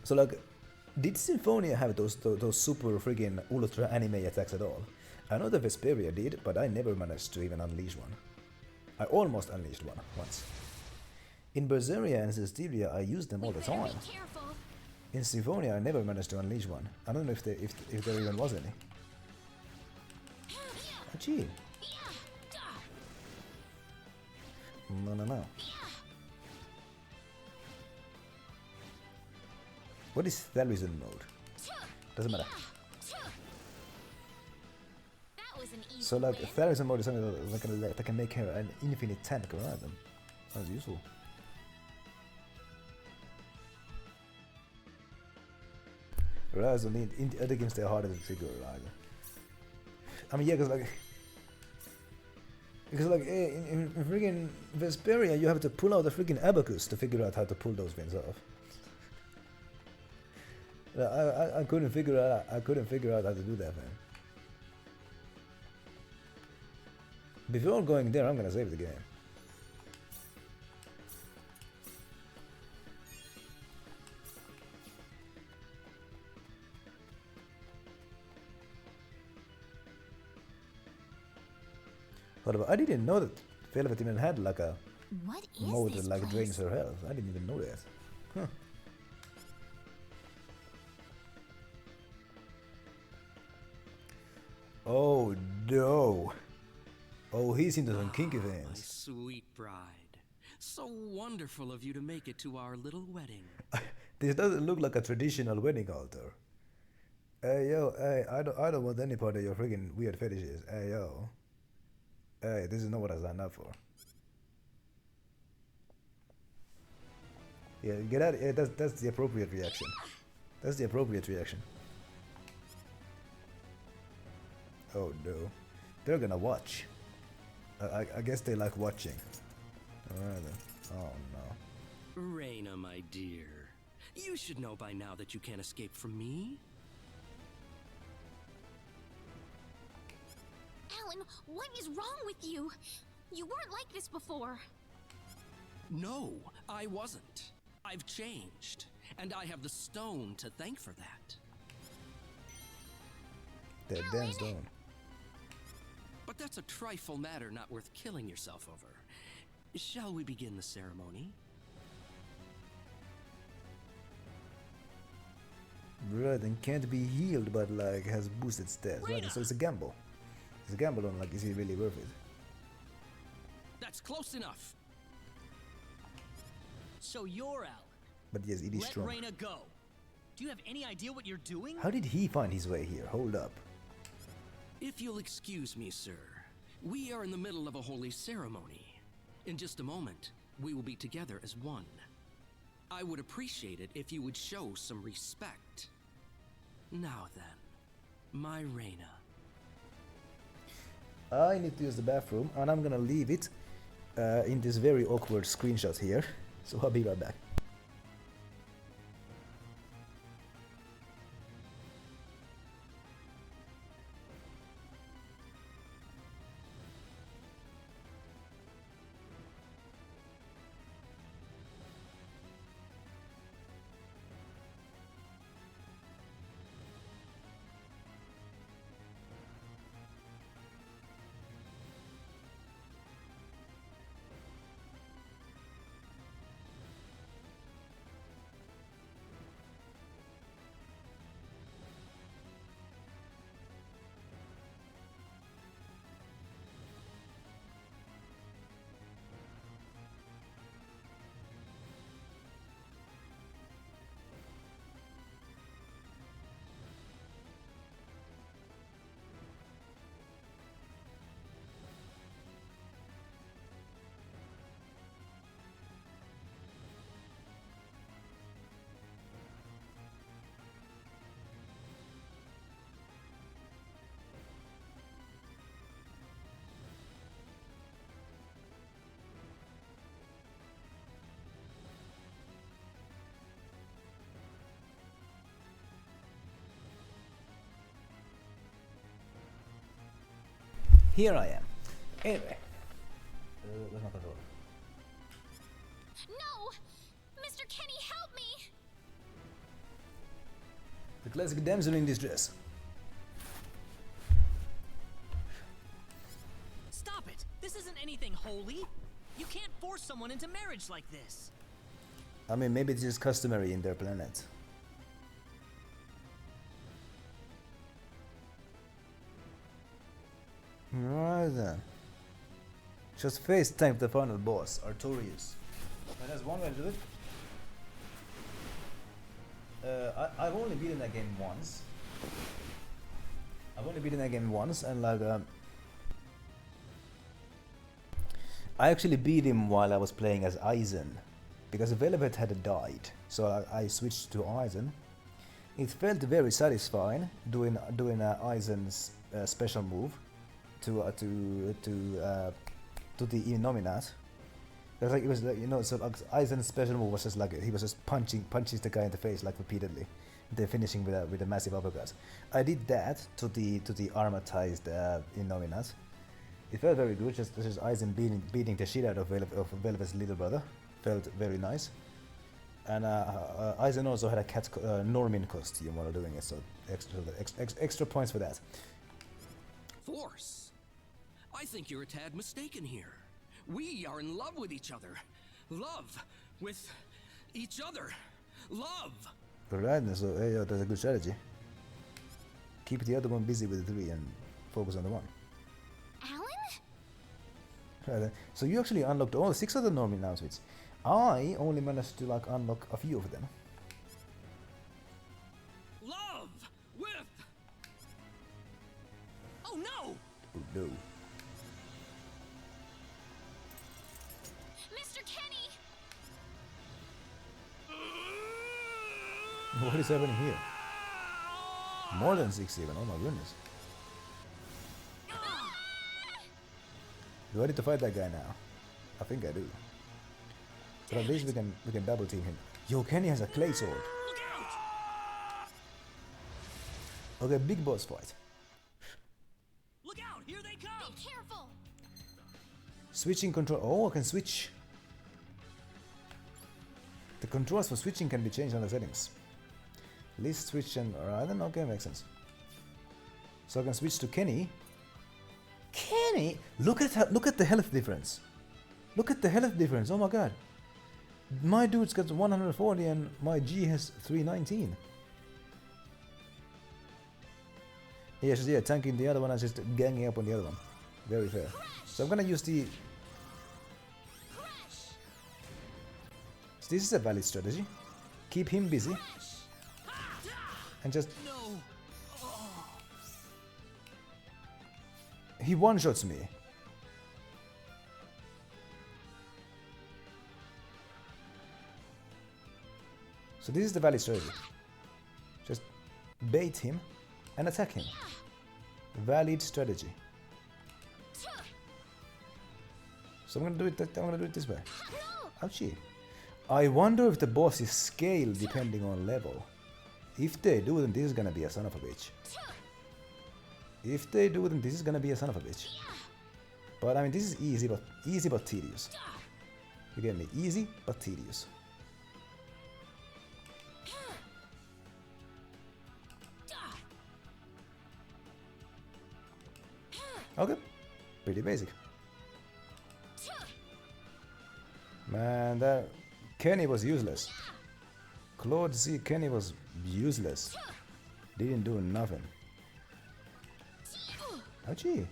So like, did Symphonia have those super friggin' ultra anime attacks at all? I know the Vesperia did, but I never managed to even unleash one. I almost unleashed one once. In Berseria and Cestiria, I used them all the time. In Symphonia, I never managed to unleash one. I don't know if there even was any. Achoo. No. What is Thalizen mode? Doesn't matter. So like Thalizen mode is something that can make her an infinite tank around them. Sounds useful. Right, so in the other games they're harder to trigger, right? I mean, yeah, because in friggin' Vesperia you have to pull out a friggin' abacus to figure out how to pull those things off. I couldn't figure out how to do that, man. Before going there, I'm gonna save the game. Hold up, I didn't know that Velvet even had like a What is mode this that like place? drains her health. I didn't even know that. Huh. Oh no. Oh, he's into some kinky My things. sweet bride. So wonderful of you to make it to our little wedding. This doesn't look like a traditional wedding altar. Hey yo, hey, I don't want any part of your freaking weird fetishes. Hey yo. Hey, this is not what I signed up for. Yeah, get out. Yeah, that's the appropriate reaction. That's the appropriate reaction. Oh no, they're gonna watch. I guess they like watching. Alright then. Oh no. Raina, my dear. You should know by now that you can't escape from me. Alan, what is wrong with you? You weren't like this before. No, I wasn't. I've changed, and I have the stone to thank for that. That damn stone. But that's a trifle matter not worth killing yourself over. Shall we begin the ceremony? Right, and can't be healed, but like has boosted stats. Right, so it's a gamble. It's a gamble on like, is he really worth it? That's close enough. So you're Alan. But yes, it is Let strong. Raina go. Do you have any idea what you're doing? How did he find his way here? Hold up. If you'll excuse me, sir, we are in the middle of a holy ceremony. In just a moment, we will be together as one. I would appreciate it if you would show some respect. Now then, my Raina. I need to use the bathroom, and I'm gonna leave it in this very awkward screenshot here. So I'll be right back. Here I am. Anyway. Where's my controller? No! Mr. Kenny, help me! The classic damsel in distress. Stop it! This isn't anything holy. You can't force someone into marriage like this. I mean, maybe it's just customary in their planet. Right then. Just FaceTime the final boss, Artorius. And that's one way to do it. I've only beaten that game once. And like I actually beat him while I was playing as Aizen, because Velvet had died, so I switched to Aizen. It felt very satisfying doing Aizen's special move to the Innominat. It was like, you know, so like, Aizen's special move was just like he was just punches the guy in the face like repeatedly, then finishing with a massive uppercut. I did that to the armatized Innominat, It felt very good, just Aizen beating the shit out of Velvet's little brother. Felt very nice. And Aizen also had a cat Normin costume while doing it, so extra points for that. Force? I think you're a tad mistaken here. We are in love with each other. Love with each other. Love! Alright, so yeah, that's a good strategy. Keep the other one busy with the 3 and focus on the 1. Alan? Right, so you actually unlocked all 6 of the Normin outfits. I only managed to like unlock a few of them. Love with... Oh no! Oh no. Mr. Kenny! What is happening here? More than 6 even, oh my goodness. Do I need to fight that guy now? I think I do. But at least we can double team him. Yo, Kenny has a clay sword. Look out! Okay, big boss fight. Look out! Here they come! Be careful! Switching control. Oh, I can switch. The controls for switching can be changed on the settings. List switch and alright then, okay, makes sense. So I can switch to Kenny. Kenny! Look at the health difference. Look at the health difference, oh my god. My dude's got 140 and my G has 319. Yes, yeah, tanking the other one and just ganging up on the other one. Very fair. So I'm gonna use the... So this is a valid strategy. Keep him busy. And just... No! He one-shots me. So this is the valid strategy. Just bait him and attack him. Valid strategy. So I'm gonna do it this way. Ouchie. I wonder if the bosses scale depending on level. If they do, then this is gonna be a son of a bitch. If they do, then this is gonna be a son of a bitch. But I mean, this is easy but tedious. You get me? Easy but tedious. Okay, pretty basic. Man, that Kenny was useless. Claude Z. Kenny was useless. Didn't do nothing. Ouchie.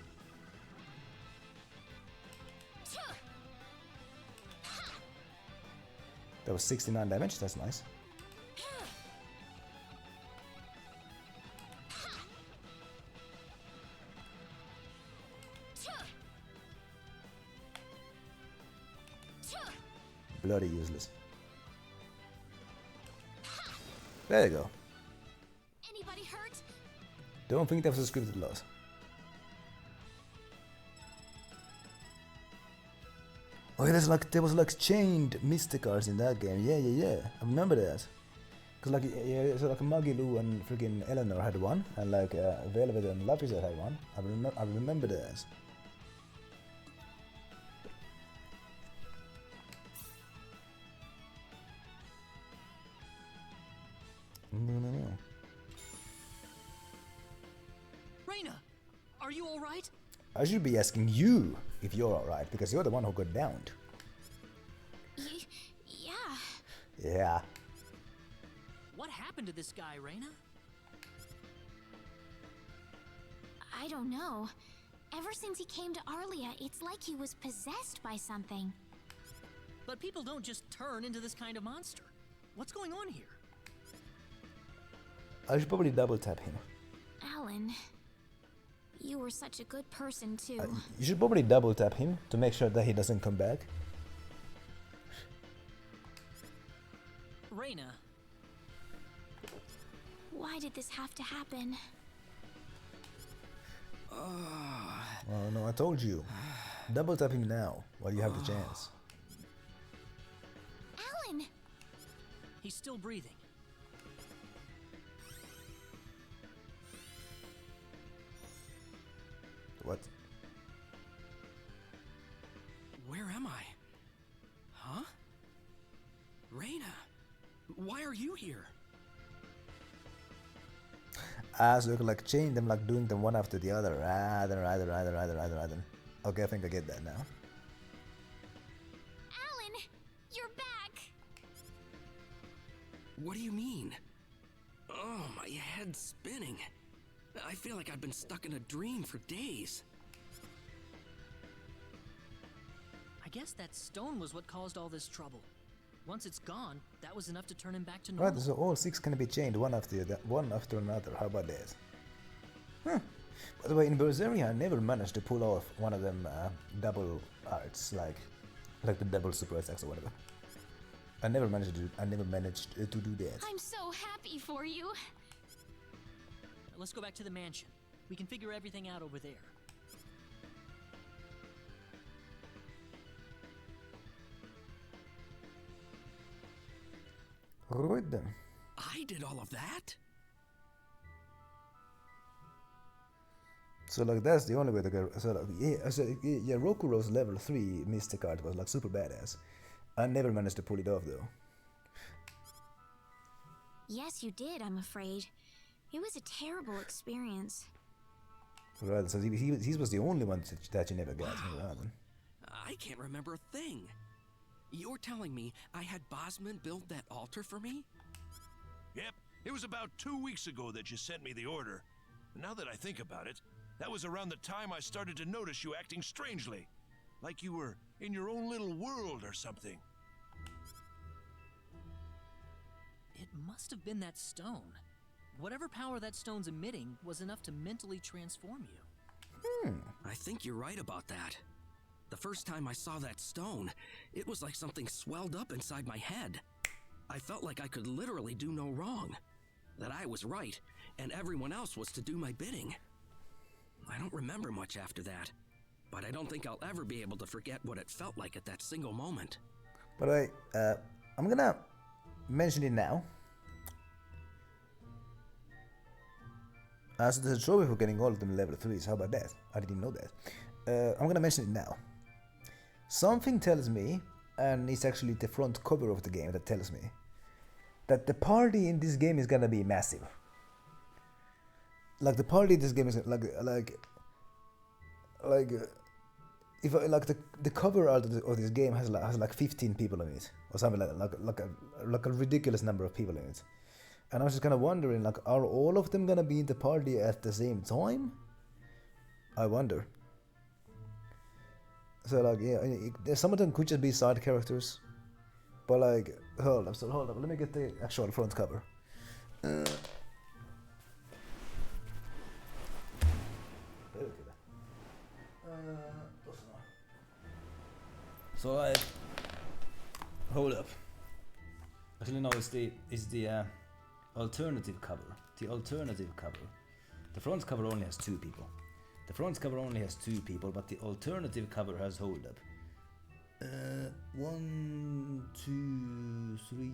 That was 69 damage, that's nice. Bloody useless. There you go. Anybody hurt? Don't think that was a scripted loss. Oh yeah, there was like chained Mysticars in that game. Yeah. I remember that. Cause like yeah, so like Magilu and freaking Eleanor had one, and like Velvet and Lapizet had one. I remember that. No. Reina, are you all right? I should be asking you if you're alright, because you're the one who got downed. Yeah. Yeah. What happened to this guy, Reina? I don't know. Ever since he came to Arlia, it's like he was possessed by something. But people don't just turn into this kind of monster. What's going on here? I should probably double tap him. Alan, you were such a good person too. You should probably double tap him to make sure that he doesn't come back. Reina. Why did this have to happen? Oh no, I told you. Double tap him now while you have the chance. Alan! He's still breathing. What? Why are you here? So you can like chain them, like doing them one after the other. Rather. Okay, I think I get that now. Alan, you're back. What do you mean? Oh, my head's spinning. I feel like I've been stuck in a dream for days. I guess that stone was what caused all this trouble. Once it's gone, that was enough to turn him back to normal. Right, so all 6 can be chained one after another. How about that? Huh. By the way, in Berseria, I never managed to pull off one of them double arts, like the double super attacks or whatever. I never managed to do that. I'm so happy for you. Let's go back to the mansion. We can figure everything out over there. Right then. I did all of that? So like that's the only way to go. So like yeah, Rokuro's level 3 Mystic Art was like super badass. I never managed to pull it off though. Yes, you did, I'm afraid. It was a terrible experience. Right, so he was the only one that you never got. Wow. I can't remember a thing. You're telling me I had Bosman build that altar for me? Yep, it was about 2 weeks ago that you sent me the order. Now that I think about it, that was around the time I started to notice you acting strangely. Like you were in your own little world or something. It must have been that stone. Whatever power that stone's emitting was enough to mentally transform you. I think you're right about that. The first time I saw that stone, it was like something swelled up inside my head. I felt like I could literally do no wrong. That I was right, and everyone else was to do my bidding. I don't remember much after that, but I don't think I'll ever be able to forget what it felt like at that single moment. By the way, I'm gonna mention it now. So there's a trophy for getting all of them level 3s. How about that? I didn't know that. I'm gonna mention it now. Something tells me, and it's actually the front cover of the game that tells me, that the party in this game is gonna be massive. Like the party in this game is if the cover art of this game has like 15 people in it or something like a ridiculous number of people in it. And I was just kind of wondering, like, are all of them gonna be in the party at the same time? I wonder. So like, yeah, some of them could just be side characters, but like, hold up, let me get the actual front cover. So like, hold up. Actually, no, it's the alternative cover. The alternative cover. The front cover only has 2 people. The front cover only has 2 people, but the alternative cover has hold up. 1, 2, 3,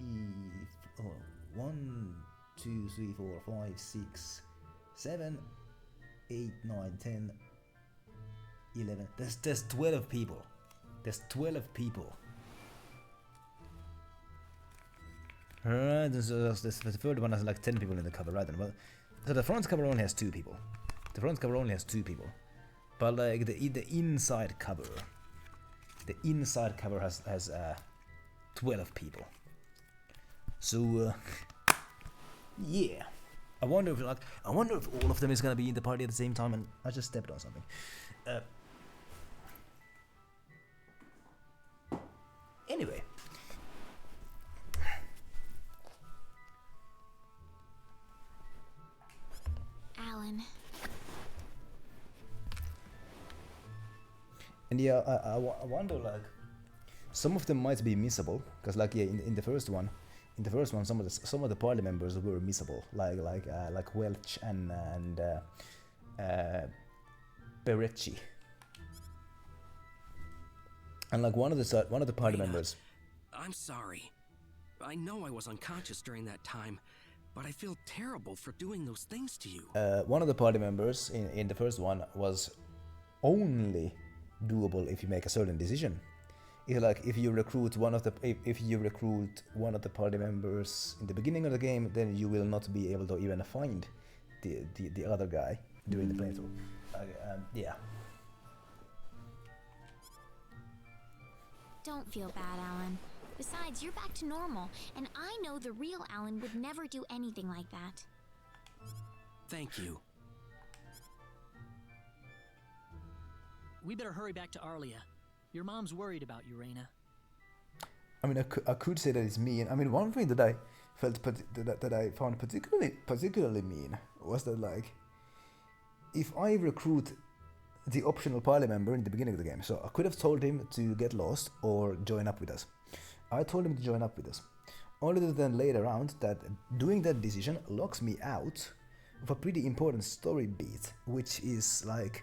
1, 2, 3, 4, 5, 6, 7, 8, 9, 10, 11. There's 12 people. There's 12 people. Alright, so the third one has like 10 people in the cover, right then. Well, so the front cover only has 2 people. The front cover only has 2 people. But like the inside cover. The inside cover has 12 people. So yeah. I wonder if all of them is gonna be in the party at the same time, and I just stepped on something. Anyway. Alan. And yeah, I wonder, like, some of them might be missable, because like, yeah, in the first one, some of the party members were missable, like Welch and Berecci. And like one of the party members. I'm sorry. I know I was unconscious during that time, but I feel terrible for doing those things to you. One of the party members in the first one was only doable if you make a certain decision. It's like if you recruit one of the if you recruit one of the party members in the beginning of the game, then you will not be able to even find the other guy during the playthrough. Yeah. Don't feel bad, Alan. Besides, you're back to normal, and I know the real Alan would never do anything like that. Thank you. We better hurry back to Arlia. Your mom's worried about you, Reina. I mean, I could say that it's mean. I mean, one thing that I felt that I found particularly mean was that, like, if I recruit the optional party member in the beginning of the game, so I could have told him to get lost or join up with us. I told him to join up with us, only to then later on that doing that decision locks me out of a pretty important story beat, which is like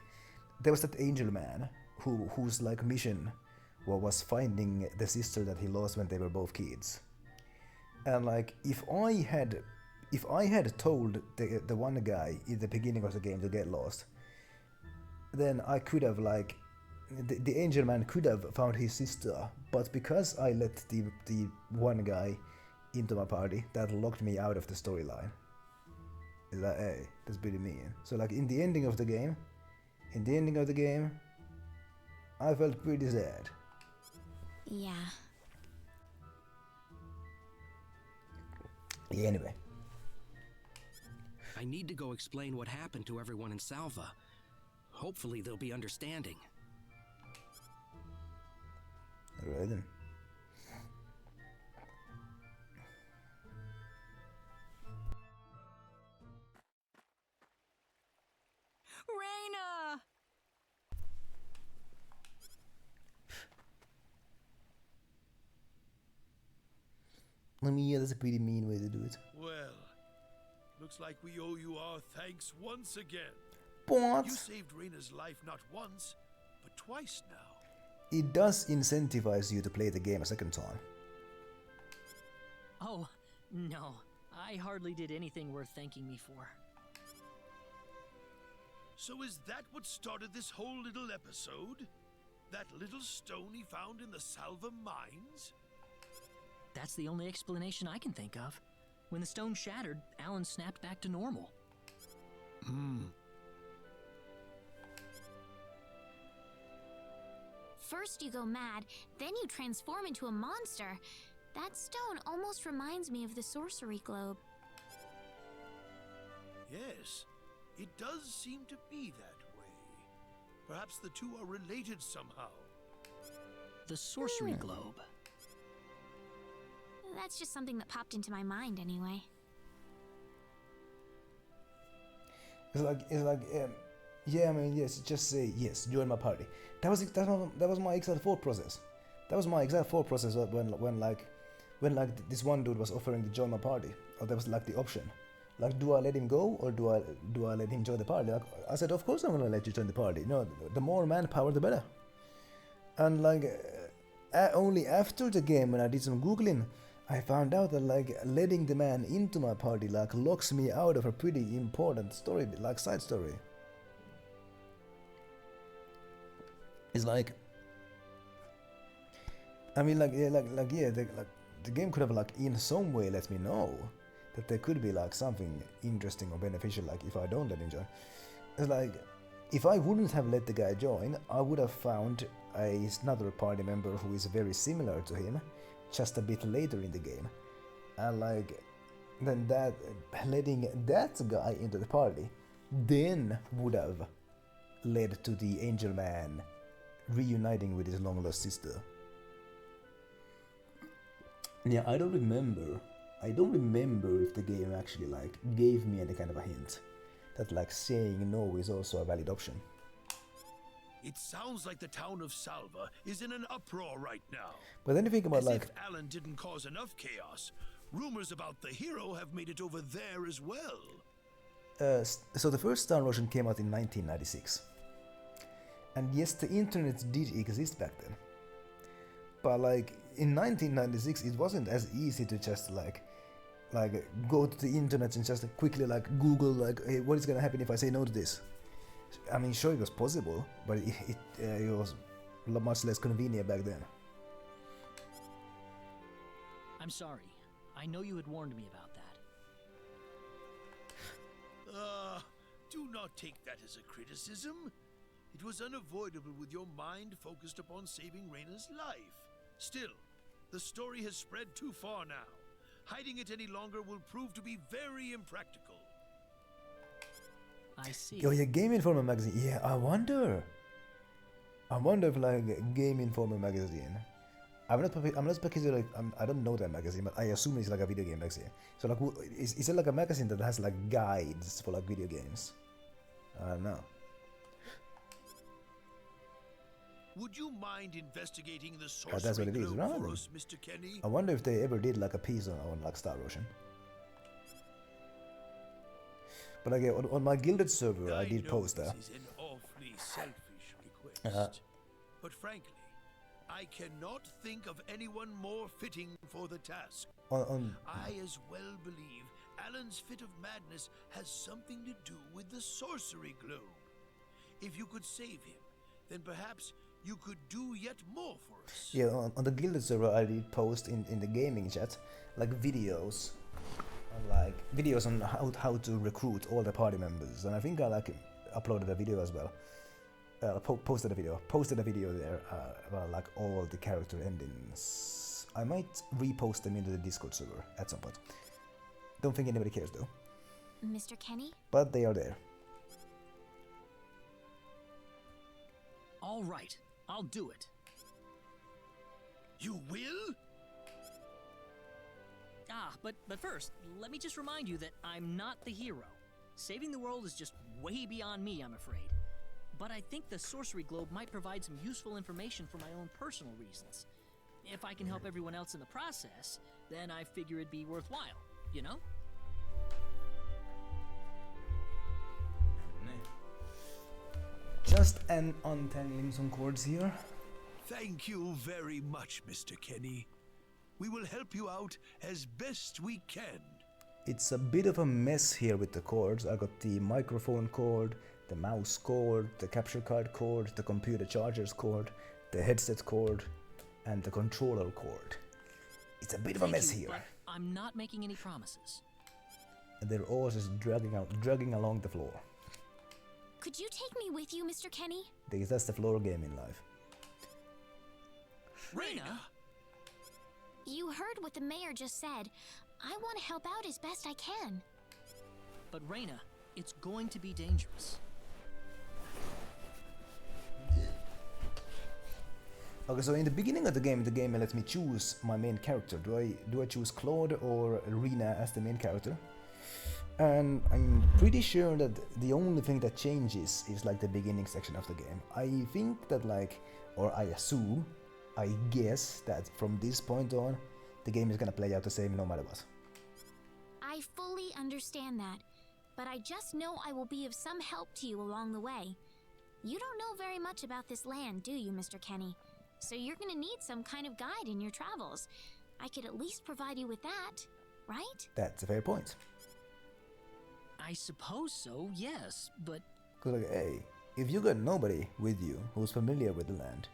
there was that angel man whose like mission was finding the sister that he lost when they were both kids. And like if I had told the one guy in the beginning of the game to get lost, then I could have like the angel man could have found his sister, but because I let the one guy into my party, that locked me out of the storyline. It's like, hey, that's pretty mean. So like in the ending of the game, I felt pretty sad. Yeah. Yeah, anyway. I need to go explain what happened to everyone in Salva. Hopefully they'll be understanding. Alright then. Reina! I mean, yeah, that's a pretty mean way to do it. Well, looks like we owe you our thanks once again. But You saved Reina's life not once, but twice now. it does incentivize you to play the game a second time. Oh, no. I hardly did anything worth thanking me for. So is that what started this whole little episode? That little stone he found in the Salva mines? That's the only explanation I can think of. When the stone shattered, Alan snapped back to normal. First you go mad, then you transform into a monster. That stone almost reminds me of the sorcery globe. Yes, it does seem to be that way. Perhaps the two are related somehow. The sorcery globe. That's just something that popped into my mind anyway. Yeah, I mean, yes, just say yes, join my party. That was my exact thought process. That was my exact thought process when this one dude was offering to join my party, or that was like the option. Like, do I let him go or do I let him join the party? Like, I said, of course I'm gonna let you join the party. No, the more manpower, the better. And like, only after the game, when I did some googling, I found out that like letting the man into my party like locks me out of a pretty important story, like side story. It's like, I mean, the game could have like in some way let me know that there could be like something interesting or beneficial, like if I don't let him join. It's like, if I wouldn't have let the guy join, I would have found another party member who is very similar to him just a bit later in the game, and like then that letting that guy into the party then would have led to the angel man reuniting with his long lost sister. Yeah, I don't remember if the game actually like gave me any kind of a hint that like saying no is also a valid option. It sounds like the town of Salva is in an uproar right now. But then you think about As like, if Alan didn't cause enough chaos, rumors about the hero have made it over there as well. so the first Star Ocean came out in 1996. And yes, the internet did exist back then. But like in 1996, it wasn't as easy to just like go to the internet and just quickly like Google like, hey, what is gonna happen if I say no to this? I mean, sure, it was possible, but it was much less convenient back then. I'm sorry. I know you had warned me about that. Do not take that as a criticism. It was unavoidable with your mind focused upon saving Reyna's life. Still, the story has spread too far now. Hiding it any longer will prove to be very impractical. I see. Oh yeah, Game Informer magazine. Yeah, I wonder if like Game Informer magazine. I'm not because like I don't know that magazine, but I assume it's like a video game magazine. So like, is it like a magazine that has like guides for like video games? I don't know. Would you mind investigating the Oh, that's sorcery what it is, globe right? for us, Mr. Kenny? I wonder if they ever did like a piece on like Star Ocean. But again, on my Gilded server, I did post that. This is an awfully selfish request. But frankly, I cannot think of anyone more fitting for the task. I as well believe Alan's fit of madness has something to do with the sorcery globe. If you could save him, then perhaps you could do yet more for us. Yeah, on the Gilded server, I did post in the gaming chat like videos on how to recruit all the party members, and I think I like uploaded a video as well. Posted a video there about like all the character endings. I might repost them into the Discord server at some point. Don't think anybody cares though. Mr. Kenny? But they are there. All right, I'll do it. You will? But first, let me just remind you that I'm not the hero. Saving the world is just way beyond me, I'm afraid. But I think the sorcery globe might provide some useful information for my own personal reasons. If I can help everyone else in the process, then I figure it'd be worthwhile, you know? Just untangling some cords here. Thank you very much, Mr. Kenny. We will help you out as best we can. It's a bit of a mess here with the cords. I got the microphone cord, the mouse cord, the capture card cord, the computer chargers cord, the headset cord, and the controller cord. It's a bit of a mess here. But I'm not making any promises. And they're all just dragging along the floor. Could you take me with you, Mr. Kenny? Because that's the floor game in life. Reyna! You heard what the mayor just said. I want to help out as best I can. But Reyna, it's going to be dangerous. Okay, so in the beginning of the game lets me choose my main character. Do I choose Claude or Rena as the main character? And I'm pretty sure that the only thing that changes is like the beginning section of the game. I think that like, or I assume, I guess that from this point on, the game is gonna play out the same no matter what. I fully understand that, but I just know I will be of some help to you along the way. You don't know very much about this land, do you, Mr. Kenny? So you're gonna need some kind of guide in your travels. I could at least provide you with that, right? That's a fair point. I suppose so, yes, but... Cause like, hey, if you got nobody with you who's familiar with the land,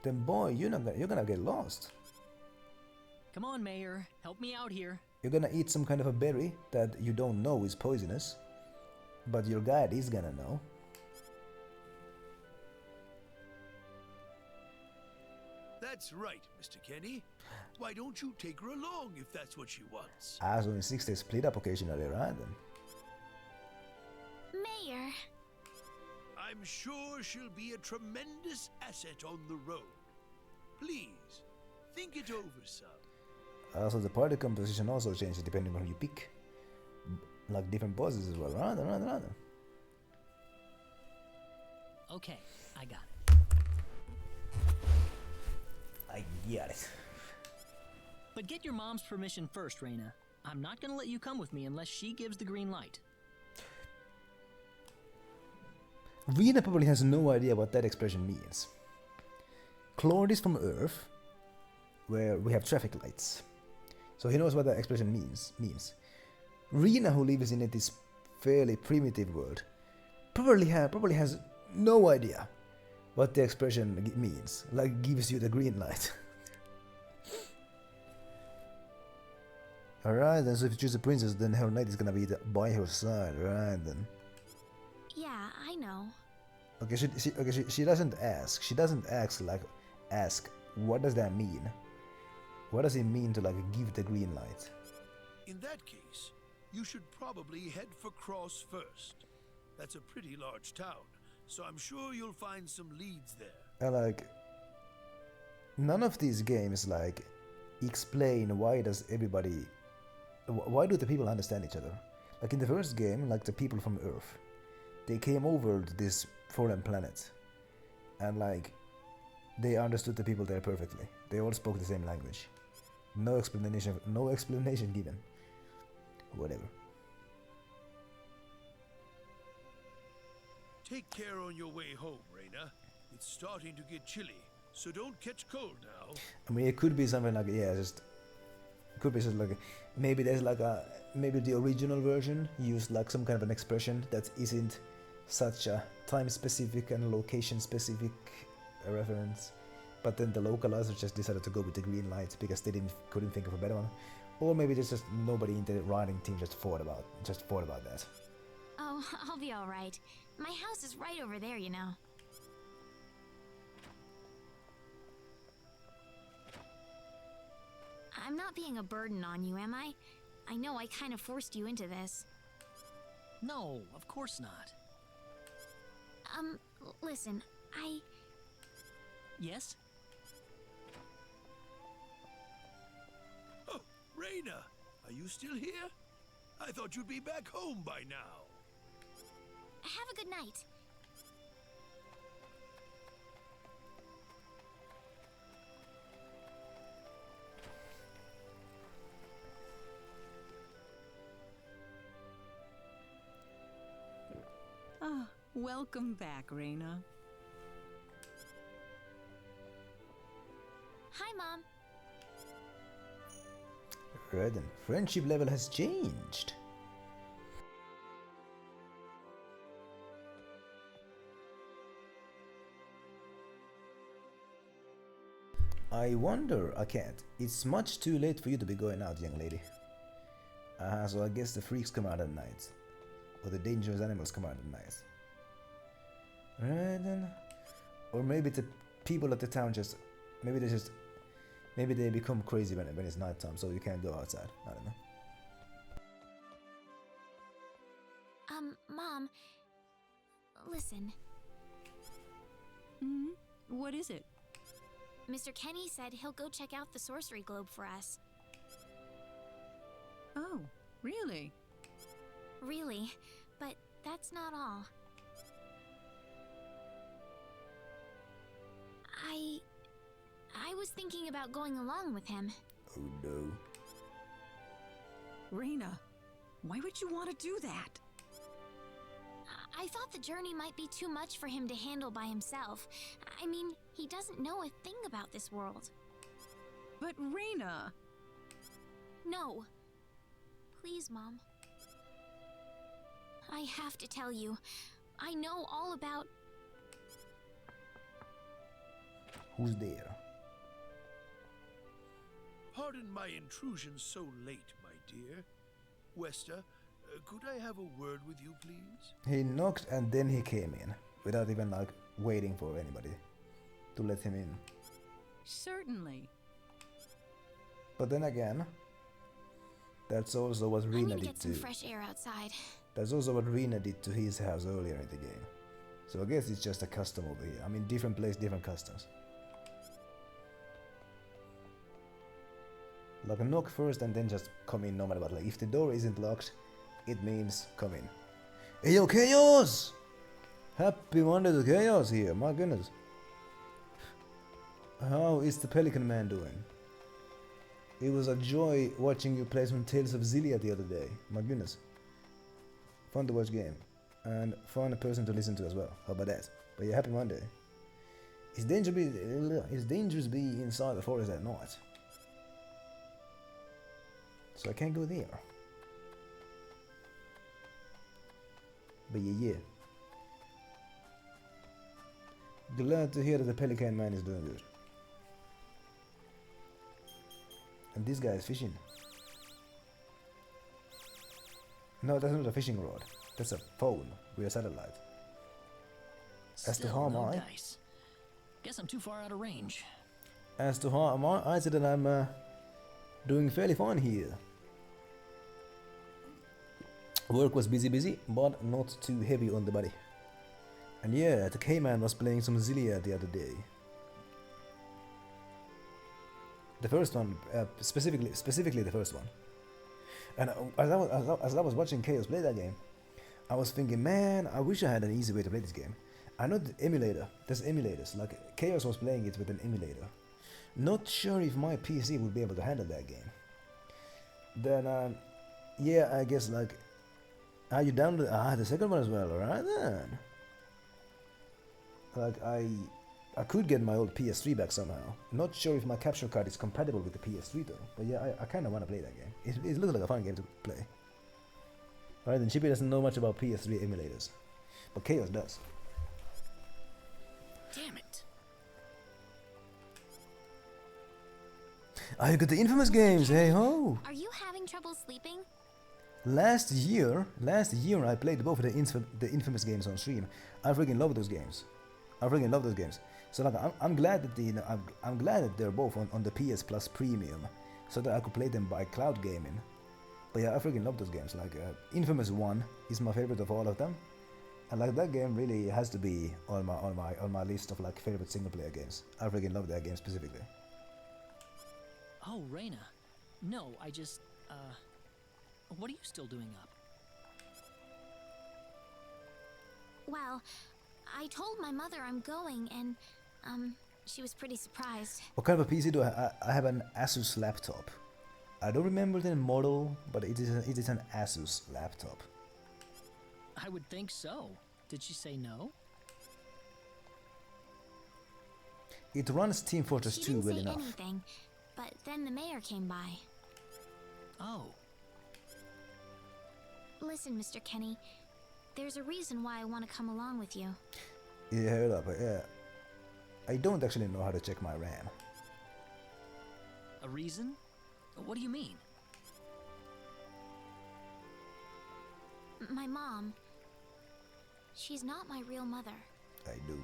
then boy, you're gonna get lost. Come on, Mayor, help me out here. You're gonna eat some kind of a berry that you don't know is poisonous, but your guide is gonna know. That's right, Mr. Kenny. Why don't you take her along if that's what she wants? As only 6 days split up occasionally, right then? Mayor. I'm sure she'll be a tremendous asset on the road. Please, think it over, son. Also, the party composition also changes depending on who you pick. Like different bosses as well, right? Okay, I got it. I get it. But get your mom's permission first, Reyna. I'm not gonna let you come with me unless she gives the green light. Rena probably has no idea what that expression means. Claude is from Earth, where we have traffic lights. So he knows what that expression means. Rena, who lives in this fairly primitive world, probably has no idea what the expression means. Like, gives you the green light. Alright, then so if you choose a princess, then her knight is gonna be by her side, right then. Yeah, I know. Okay, she doesn't ask. She doesn't ask, what does that mean? What does it mean to like give the green light? In that case, you should probably head for Cross first. That's a pretty large town, so I'm sure you'll find some leads there. And like, none of these games like explain why do the people understand each other? Like in the first game, like the people from Earth, they came over to this foreign planet, and like they understood the people there perfectly. They all spoke the same language. No explanation given. Whatever. Take care on your way home, Reyna. It's starting to get chilly, so don't catch cold now. I mean, it could be something like, yeah, just could be just like maybe there's like maybe the original version used like some kind of an expression that isn't such a time specific and location specific reference, but then the localizers just decided to go with the green light because they couldn't think of a better one, or maybe there's just nobody in the writing team just thought about that. Oh, I'll be alright. My house is right over there, you know. I'm not being a burden on you, am I? I know I kind of forced you into this. No, of course not. Listen, Yes? Oh, Reyna, are you still here? I thought you'd be back home by now. Have a good night. Ah, welcome back, Reyna. Hi, Mom. Right then, friendship level has changed. I wonder, I can't. It's much too late for you to be going out, young lady. So I guess the freaks come out at night. Or the dangerous animals come out at night. Right then. Or maybe the people at the town maybe they become crazy when it's nighttime, so you can't go outside. I don't know. Mom, listen. Hmm? What is it? Mr. Kenny said he'll go check out the sorcery globe for us. Oh, really? Really, but that's not all. I was thinking about going along with him. Oh no. Reyna, why would you want to do that? I thought the journey might be too much for him to handle by himself. I mean, he doesn't know a thing about this world. But Reyna... No. Please, Mom. I have to tell you, I know all about... Who's there? Pardon my intrusion so late, my dear. Wester, could I have a word with you, please? He knocked and then he came in, without even like waiting for anybody to let him in. Certainly. But then again, that's also what Rena I'm gonna did get some to. fresh air outside. That's also what Rena did to his house earlier in the game. So I guess it's just a custom over here. I mean, different place, different customs. Like knock first and then just come in no matter what. Like if the door isn't locked, it means come in. Hey yo, Chaos! Happy Monday to Chaos here, my goodness. How is the Pelican Man doing? It was a joy watching you play some Tales of Xillia the other day. My goodness. Fun to watch game. And fun person to listen to as well. How about that? But yeah, happy Monday. It's dangerous to be inside the forest at night. So I can't go there. But yeah. Glad to hear that the Pelican Man is doing good. And this guy is fishing. No, that's not a fishing rod. That's a phone with a satellite. As to Still, how no am I? dice. Guess I'm too far out of range. As to how am I said that I'm doing fairly fine here. Work was busy, but not too heavy on the body. And yeah, the K-Man was playing some Zillia the other day. The first one, specifically the first one. And as I was watching Chaos play that game, I was thinking, man, I wish I had an easy way to play this game. I know the emulator, there's emulators, like Chaos was playing it with an emulator. Not sure if my PC would be able to handle that game. Then, yeah, I guess like, you downloaded the second one as well, alright then. Like I could get my old PS3 back somehow. Not sure if my capture card is compatible with the PS3 though, but yeah, I kind of want to play that game. It looks like a fun game to play. Alright then, Chippy doesn't know much about PS3 emulators, but Chaos does. Damn it. I got the infamous games, hey ho! Are you having trouble sleeping? Last year I played both of the infamous games on stream. I freaking love those games. So like I'm glad that I'm glad that they're both on the PS Plus Premium, so that I could play them by cloud gaming. But yeah, I freaking love those games. Like Infamous 1 is my favorite of all of them, and like that game really has to be on my list of like favorite single player games. I freaking love that game specifically. Oh, Reina. No, I just, what are you still doing up? Well, I told my mother I'm going, and, she was pretty surprised. What kind of a PC do I have? I have an Asus laptop. I don't remember the model, but it is an Asus laptop. I would think so. Did she say no? It runs Team Fortress 2 well enough. She didn't say anything, but then the mayor came by. Oh. Listen, Mr. Kenny, there's a reason why I want to come along with you. Yeah, hold up, yeah. I don't actually know how to check my RAM. A reason? What do you mean? My mom. She's not my real mother. I do.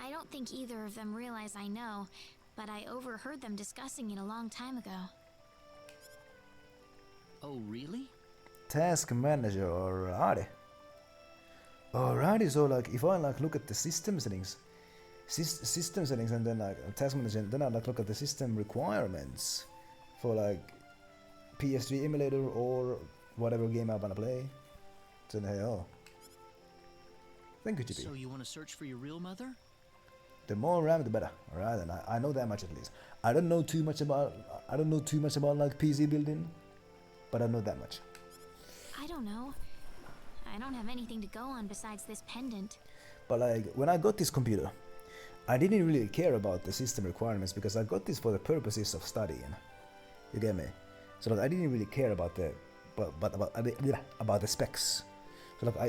I don't think either of them realize I know, but I overheard them discussing it a long time ago. Oh, really? Task manager, alrighty. Alrighty, so like if I like look at the system settings, and then like task manager, then I like look at the system requirements for like PS3 emulator or whatever game I wanna play. So hey, oh. Thank you, GP. So you want to search for your real mother? The more RAM, the better. Alright, and I know that much at least. I don't know too much about like PC building, but I know that much. I don't know. I don't have anything to go on besides this pendant. But like when I got this computer, I didn't really care about the system requirements because I got this for the purposes of studying. You get me? So like I didn't really care about the about the specs. So like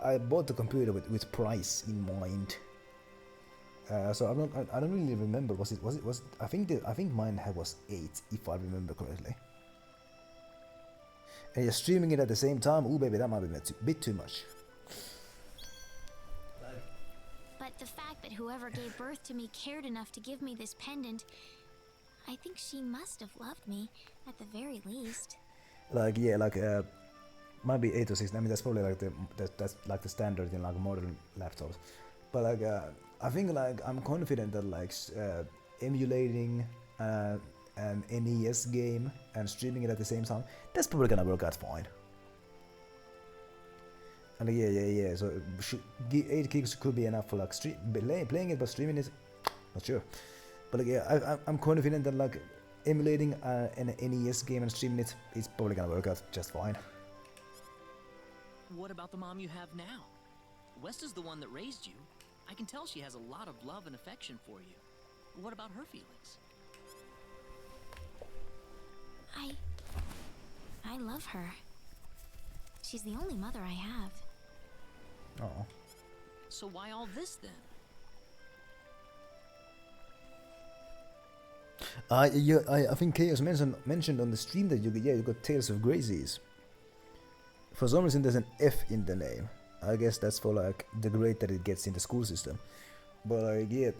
I bought the computer with price in mind. So I don't really remember. I think mine was 8 if I remember correctly. And you're streaming it at the same time. Ooh baby, that might be a bit too much. But the fact that whoever gave birth to me cared enough to give me this pendant, I think she must have loved me, at the very least. Like yeah, like might be 8 or 6. I mean that's probably like that's like the standard in like modern laptops. But like I think like I'm confident that like emulating an NES game and streaming it at the same time, that's probably gonna work out fine. And yeah. So 8 gigs could be enough for like playing it, but streaming it, not sure. But like yeah, I'm confident that like emulating an NES game and streaming it is probably gonna work out just fine. What about the mom you have now? West is the one that raised you. I can tell she has a lot of love and affection for you. What about her feelings? I love her. She's the only mother I have. Oh. So why all this then? I think Chaos mentioned on the stream that you got Tales of Gracies. For some reason, there's an F in the name. I guess that's for like the grade that it gets in the school system. But like, yeah,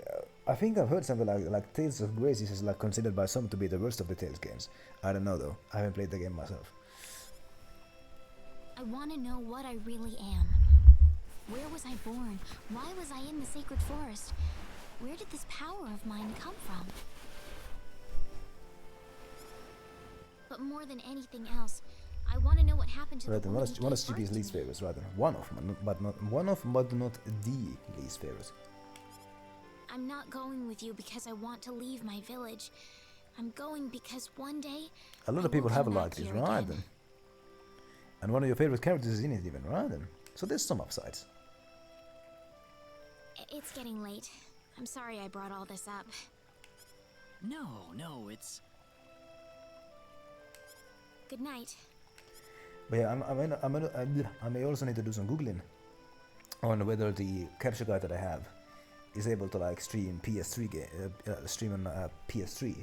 I think I've heard something like Tales of Gracies is like considered by some to be the worst of the Tales games. I don't know though. I haven't played the game myself. I want to know what I really am. Where was I born? Why was I in the sacred forest? Where did this power of mine come from? But more than anything else, I want to know what happened to Right, the and woman one of who gave GP's birth to least me. favorites, rather. But not the least favorite. I'm not going with you because I want to leave my village. I'm going because one day A lot I of people will have come liked back this, here right again. then. And one of your favorite characters is in it even, right then. So there's some upsides. It's getting late. I'm sorry I brought all this up. No, it's... Good night. But yeah, I may also need to do some googling on whether the capture card that I have is able to like stream PS3 stream on PS3.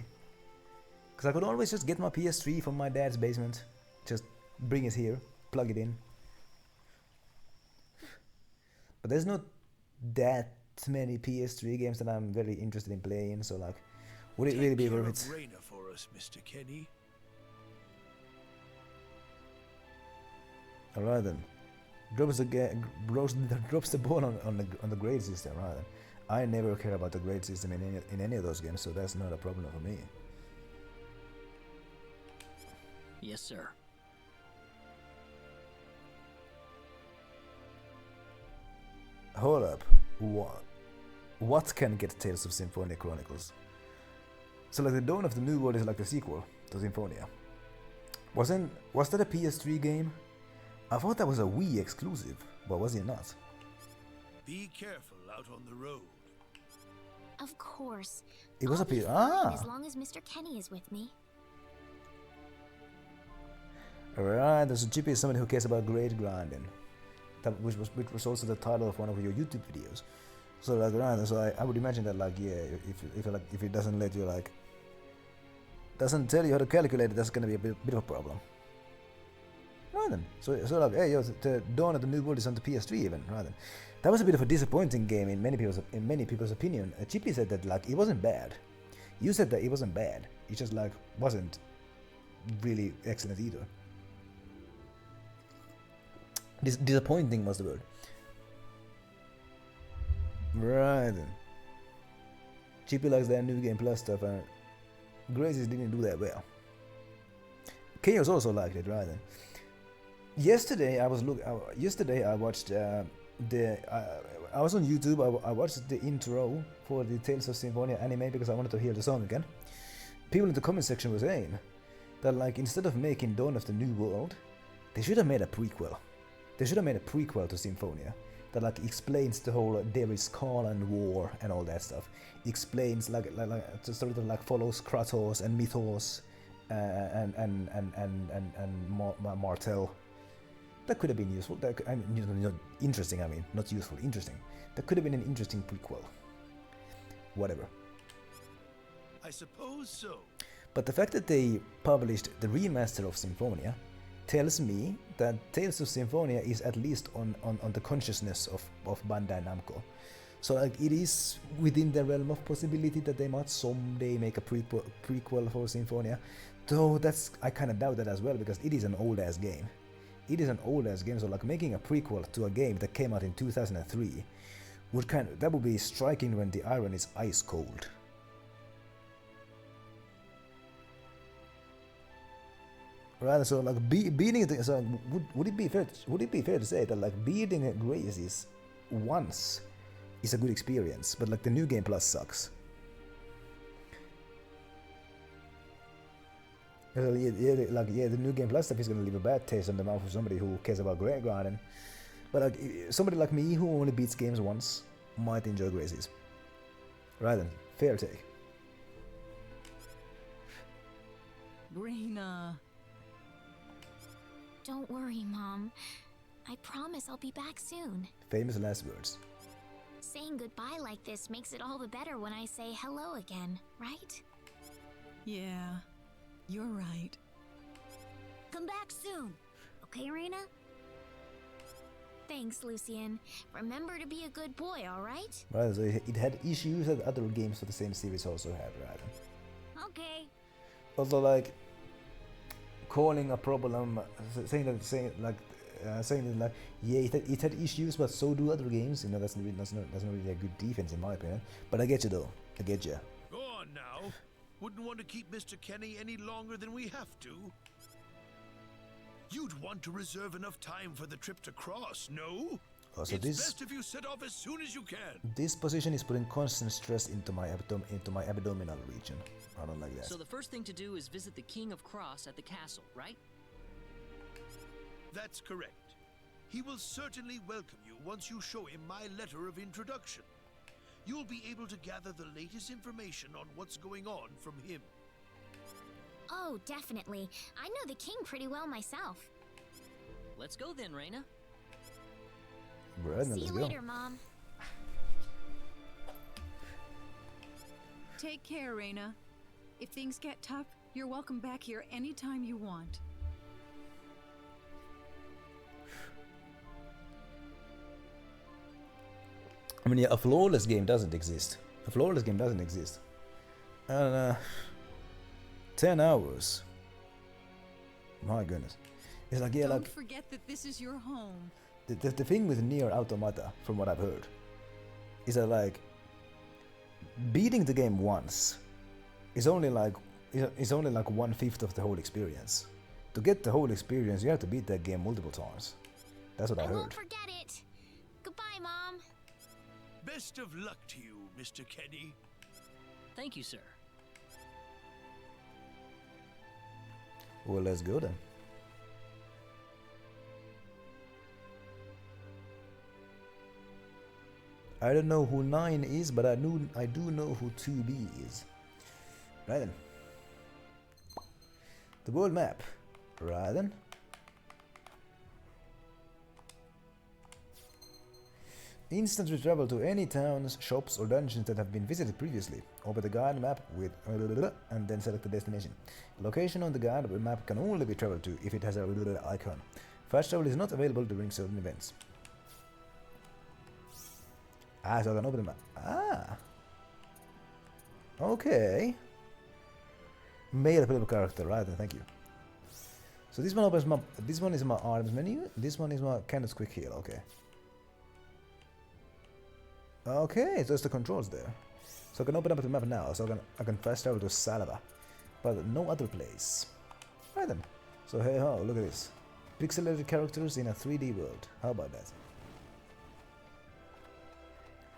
Because I could always just get my PS3 from my dad's basement, just bring it here, plug it in. But there's not that many PS3 games that I'm very interested in playing, so like, would it really be worth it? Rainer for us, Mr. Kenny. Alright then. Drops the ball on the grade system, right then. I never care about the grade system in any of those games, so that's not a problem for me. Yes, sir. Hold up. What can get Tales of Symphonia Chronicles? So like the Dawn of the New World is like the sequel to Symphonia. Was that a PS3 game? I thought that was a Wii exclusive, but was it not? Be careful out on the road. Of course. It was I'll a be P. fine as long as Mr. Kenny is with me. Alright, there's a GP is somebody who cares about grade grinding. Which was also the title of one of your YouTube videos. So like right, so I would imagine that like yeah, if it doesn't let you like doesn't tell you how to calculate it, that's gonna be a bit of a problem. Right then. So like hey yo, the Dawn of the New World is on the PS3 even, right then. That was a bit of a disappointing game in many people's opinion. GP said that like it wasn't bad. You said that it wasn't bad. It just like wasn't really excellent either. Disappointing was the word. Right then. GP likes that New Game Plus stuff and Graces didn't do that well. Chaos also liked it, right then. Yesterday I watched I was on YouTube. I watched the intro for the Tales of Symphonia anime because I wanted to hear the song again. People in the comment section were saying that like instead of making Dawn of the New World, they should have made a prequel. They should have made a prequel to Symphonia that like explains the whole there is Khalan war and all that stuff. Explains like sort of like follows Kratos and Mythos and Martel. That could have been useful. Interesting. I mean, not useful. Interesting. That could have been an interesting prequel. Whatever. I suppose so. But the fact that they published the remaster of Symphonia tells me that Tales of Symphonia is at least on the consciousness of Bandai Namco. So like it is within the realm of possibility that they might someday make a prequel for Symphonia. Though I kind of doubt that as well because it is an old ass game. It is an old ass game, so like making a prequel to a game that came out in 2003 that would be striking when the iron is ice cold. Right, so like beating it. So would it be fair to say that like beating Graces once is a good experience, but like the New Game Plus sucks? The New Game Plus stuff is gonna leave a bad taste in the mouth of somebody who cares about grade grinding. But like somebody like me who only beats games once might enjoy Graces. Right then, fair take. Grina. Don't worry, Mom. I promise I'll be back soon. Famous last words. Saying goodbye like this makes it all the better when I say hello again, right? Yeah, you're right. Come back soon. Okay, Reina? Thanks, Lucien. Remember to be a good boy, alright? Right, so it had issues that other games for the same series also had, right? Okay. Also, like, calling a problem, saying that like, yeah, it had issues, but so do other games. You know, that's not really a good defense in my opinion. But I get you though. I get you. Go on now. Wouldn't want to keep Mr. Kenny any longer than we have to. You'd want to reserve enough time for the trip to Cross, no? Also, It's best if you set off as soon as you can. this position is putting constant stress into my abdominal region. I don't like that. So the first thing to do is visit the King of Cross at the castle, right? That's correct. He will certainly welcome you once you show him my letter of introduction. You'll be able to gather the latest information on what's going on from him. Oh, definitely. I know the king pretty well myself. Let's go then, Reina. Right, then See let's you go. later, Mom. Take care, Reina. If things get tough, you're welcome back here anytime you want. I mean, yeah, a flawless game doesn't exist. A flawless game doesn't exist. And 10 hours. My goodness. It's like, yeah, Don't like forget that this is your home. the thing with Nier Automata, from what I've heard, is that like beating the game once is only like 1/5 of the whole experience. To get the whole experience, you have to beat that game multiple times. That's what I I heard. won't forget it. Goodbye, Mom. Best of luck to you, Mr. Kenny. Thank you, sir. Well, let's go then. I don't know who 9 is, but I do know who 2B is. Right then. The world map. Right then. Instantly travel to any towns, shops or dungeons that have been visited previously. Open the guide map with and then select the destination. Location on the guide map can only be traveled to if it has a icon. Fast travel is not available during certain events. Ah, so I can open the map. Ah. Okay. Male playable character, right then, thank you. So this one opens my, this one is my arms menu, this one is my Candace quick heal, okay. Okay, so it's the controls there. So I can open up the map now, so I can fast travel to Salava, but no other place. Right then. So hey ho, look at this. Pixelated characters in a 3D world. How about that?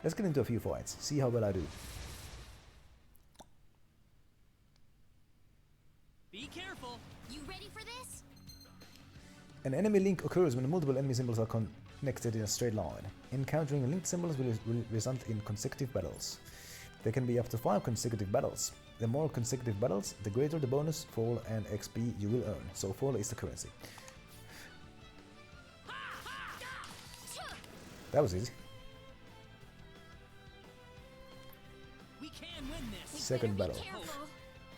Let's get into a few fights, see how well I do. Be careful. You ready for this? An enemy link occurs when multiple enemy symbols are connected in a straight line. Encountering linked symbols will result in consecutive battles. There can be up to 5 consecutive battles. The more consecutive battles, the greater the bonus, fall, and XP you will earn. So fall is the currency. That was easy. We can win this. Second battle.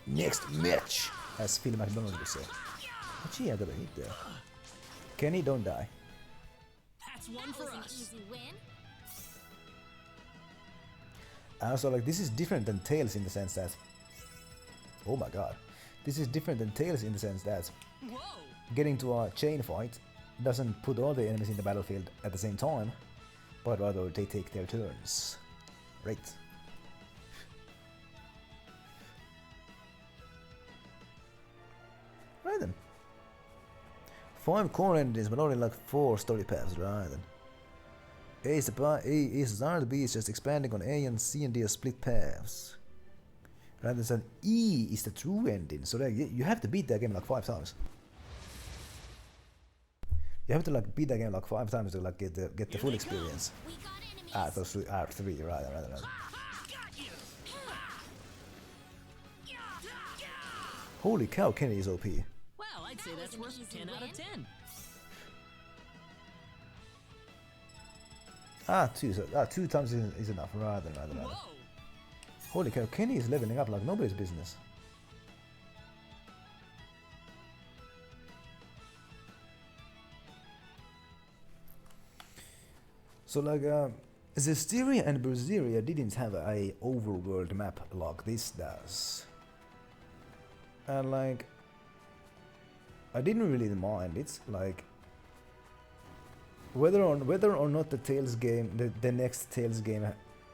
Next match, as Phil McDonald would say. Gee, I got a hit there. Kenny, don't die. That's one That for was an us. easy win. Also, like, this is different than Tails in the sense that... Oh my god. This is different than Tails in the sense that Whoa. getting to a chain fight doesn't put all the enemies in the battlefield at the same time, but rather they take their turns. Right. Right then. 5 core endings, but only like 4 story paths, right then. A is the B is just expanding on A and C and D are split paths. Rather than E is the true ending, so that you have to beat that game like 5 times. You have to like beat that game like 5 times to like get the full experience. We got enemies. Ah, so 3, right. Holy cow, Kenny is OP. Well, I'd say That that's was an worth easy 10 out of win. 10. Two times is enough, rather. Whoa. Holy cow, Kenny is leveling up like nobody's business. So like Zestiria and Berseria didn't have a overworld map like this does. And like I didn't really mind it, like whether or not the Tales game, the next Tales game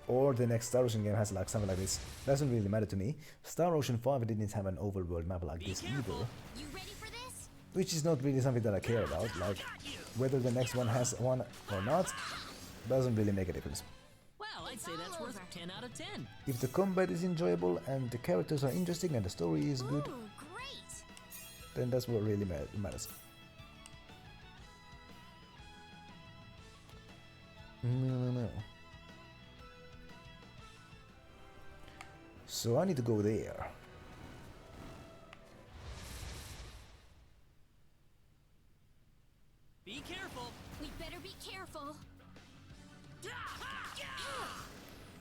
or the next Star Ocean game has like something like this, doesn't really matter to me. Star Ocean 5 didn't have an overworld map like this either. You ready for this? Which is not really something that I care about, like whether the next one has one or not, doesn't really make a difference. Well, I'd say that's worth 10 out of 10. If the combat is enjoyable and the characters are interesting and the story is good, Ooh, great. then that's what really matters. No. So I need to go there. Be careful. We better be careful.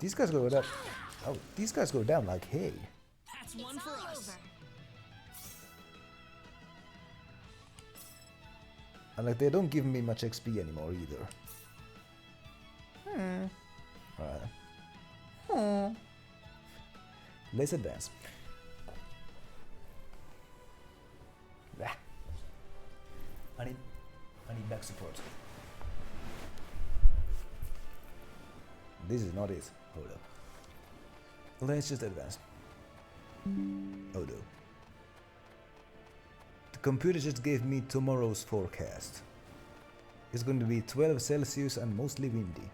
These guys go down. Oh, these guys go down like hay. That's one It's for all us. over. And like they don't give me much XP anymore either. Alright. Let's advance. Ah. I need back support. This is not it. Hold up. Let's just advance. Oh no. The computer just gave me tomorrow's forecast. It's going to be 12 Celsius and mostly windy.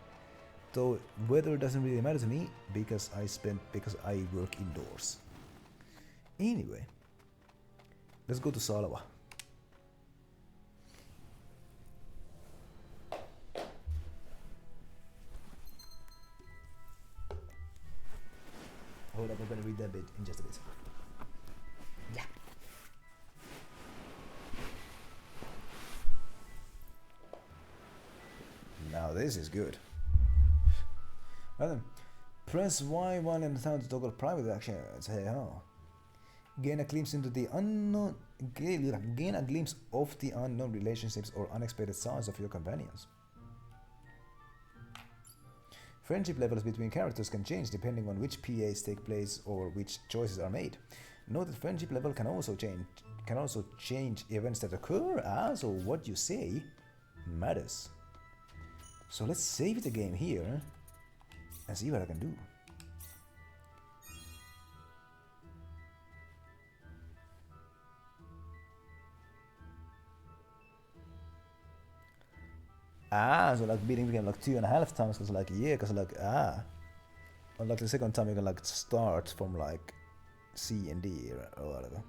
Though weather doesn't really matter to me because I work indoors. Anyway, let's go to Salava. Hold up, I'm gonna read that bit in just a bit. Yeah. Now this is good. Right then. Press Y1 and time to toggle private actions. Hey ho. Gain a glimpse into the unknown. Gain a glimpse of the unknown relationships or unexpected sides of your companions. Friendship levels between characters can change depending on which PAs take place or which choices are made. Note that friendship level can also change events that occur. So what you say matters. So let's save the game here and see what I can do. So like beating the game like 2.5 times, cause like or like the second time you can like start from like C and D or whatever.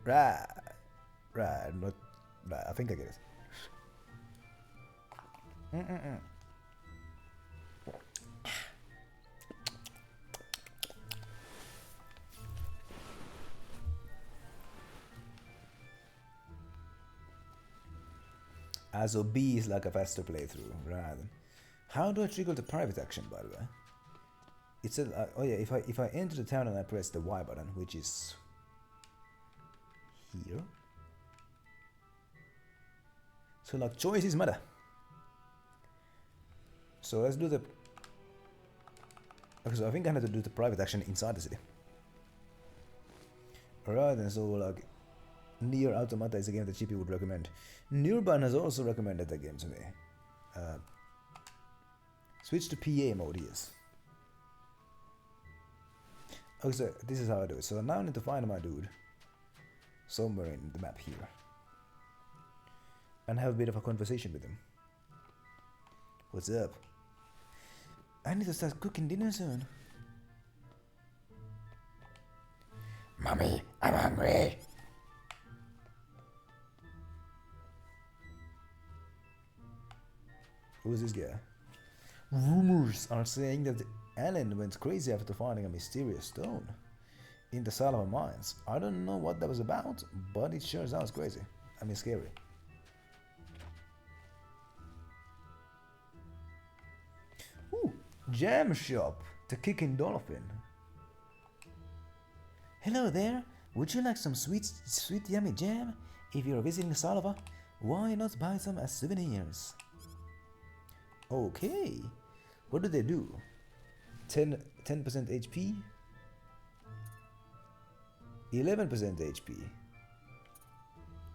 Right, not right. I think I get it. So B is like a faster playthrough, right? How do I trigger the private action, by the way? It said, oh yeah, if I enter the town and I press the Y button, which is here. So like choices matter. So let's do the. Okay, so I think I have to do the private action inside the city. Alright, and so like Nier Automata is a game that GP would recommend. Nurban has also recommended the game to me. Switch to PA mode, yes. Okay, so this is how I do it. So now I need to find my dude somewhere in the map here and have a bit of a conversation with him. What's up? I need to start cooking dinner soon. Mommy, I'm hungry. Who's this guy? Rumors are saying that Alan went crazy after finding a mysterious stone in the Salama mines. I don't know what that was about, but it sure sounds crazy. I mean, scary. Ooh, jam shop, the Kicking Dolphin. Hello there. Would you like some sweet yummy jam? If you're visiting Salava, why not buy some as souvenirs? Okay. What do they do? 10% HP? 11% HP?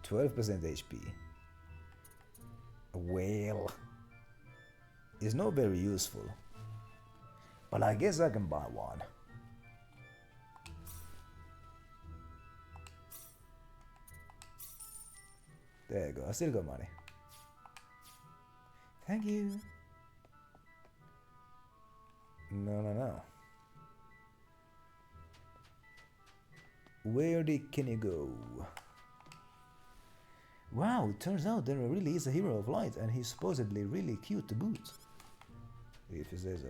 12% HP? Well, it's not very useful. But I guess I can buy one. There you go, I still got money. Thank you. No. Where can you go? Wow, it turns out there really is a hero of light, and he's supposedly really cute to boot. If you say so.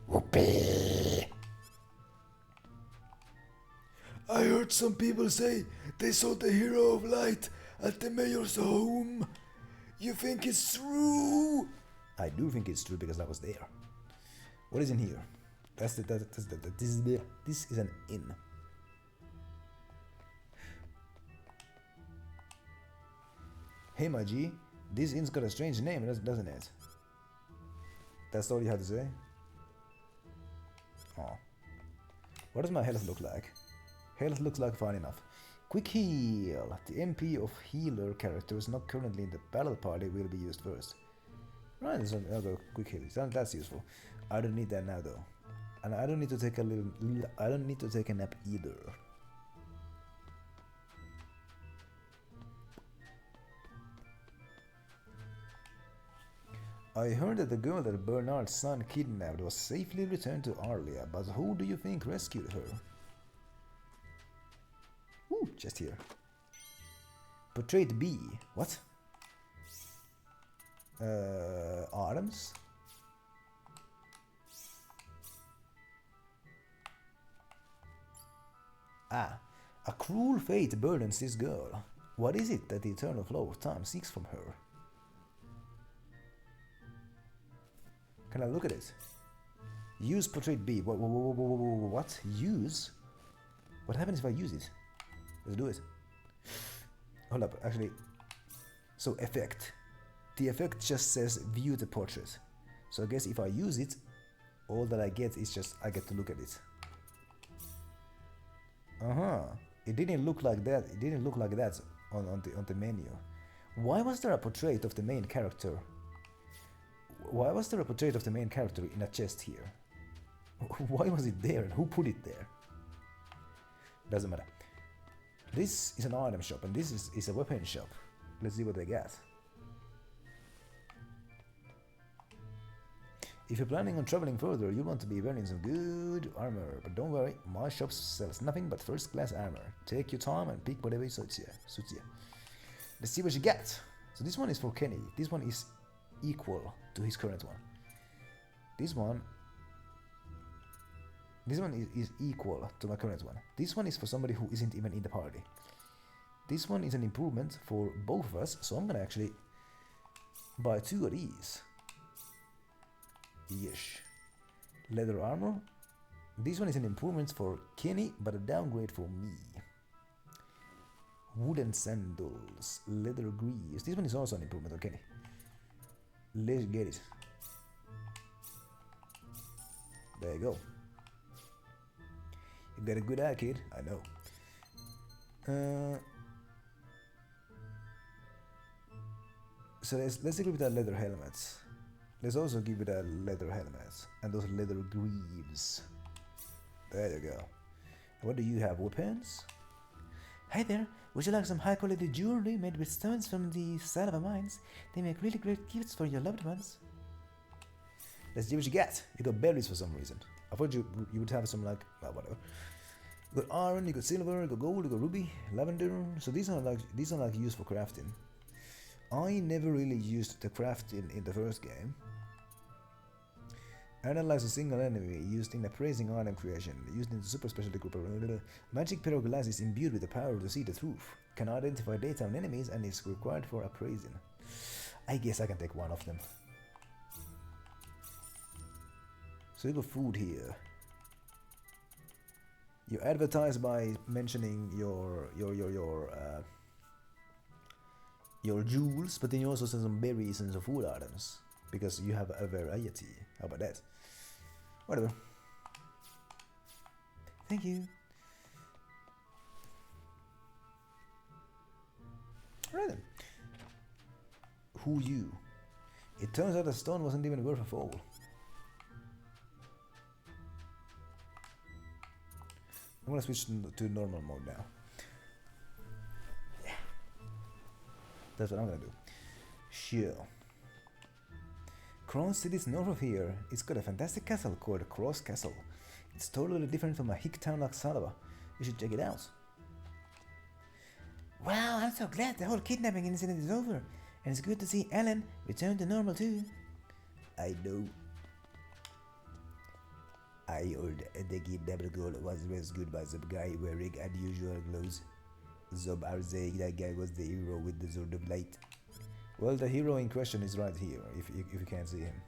Whoopee! I heard some people say they saw the hero of light at the mayor's home. You think it's true? I do think it's true because I was there. What is in here? This is an inn. Hey my G, this inn's got a strange name, doesn't it? That's all you have to say? Oh. What does my health look like? Health looks like fine enough. Quick heal. The MP of healer characters not currently in the battle party will be used first. Right, so I'll go quick heal. That's useful. I don't need that now though. And I don't need to take a nap either. I heard that the girl that Bernard's son kidnapped was safely returned to Arlia, but who do you think rescued her? Ooh, just here. Portrait B. What? Arms? Ah, a cruel fate burdens this girl. What is it that the eternal flow of time seeks from her? Can I look at it? Use portrait B. What? Use? What happens if I use it? Let's do it. Hold up, actually. So effect. The effect just says view the portrait. So I guess if I use it, all that I get is just I get to look at it. It didn't look like that. It didn't look like that on the menu. Why was there a portrait of the main character? Why was there a portrait of the main character in a chest here? Why was it there and who put it there? Doesn't matter. This is an item shop and this is a weapon shop. Let's see what they got. If you're planning on traveling further, you want to be wearing some good armor. But don't worry, my shop sells nothing but first class armor. Take your time and pick whatever suits you. Let's see what you get. So this one is for Kenny. This one is equal to his current one. This one is equal to my current one. This one is for somebody who isn't even in the party. This one is an improvement for both of us, so I'm gonna actually buy 2 of these. Yes. Leather armor. This one is an improvement for Kenny, but a downgrade for me. Wooden sandals. Leather greaves. This one is also an improvement on Kenny. Let's get it. There you go. You got a good eye, kid. I know. So let's equip that leather helmets. Let's also give it a leather helmet and those leather greaves. There you go. What do you have? Weapons? Hi there. Would you like some high quality jewelry made with stones from the Salva mines? They make really great gifts for your loved ones. Let's see what you get. You got berries for some reason. I thought you would have some like whatever. You got iron, you got silver, you got gold, you got ruby, lavender. So these are like used for crafting. I never really used the crafting in the first game. Analyze a single enemy used in appraising item creation, used in the super specialty group. Magic Pyroglass is imbued with the power to see the truth, can identify data on enemies, and is required for appraising. I guess I can take one of them. So you got food here. You advertise by mentioning your jewels, but then you also sell some berries and some food items. because you have a variety. How about that? Whatever. Thank you. Right then. Who you? It turns out the stone wasn't even worth a fall. I'm gonna switch to normal mode now. Yeah. That's what I'm gonna do. Sure. Cross City's north of here. It's got a fantastic castle called Cross Castle. It's totally different from a hick town like Salva. You should check it out. Wow, I'm so glad the whole kidnapping incident is over. And it's good to see Ellen return to normal too. I know. I heard the kidnapped girl was rescued by some guy wearing unusual clothes. Some are saying that guy was the hero with the sword of light. Well, the hero in question is right here, if you can't see him.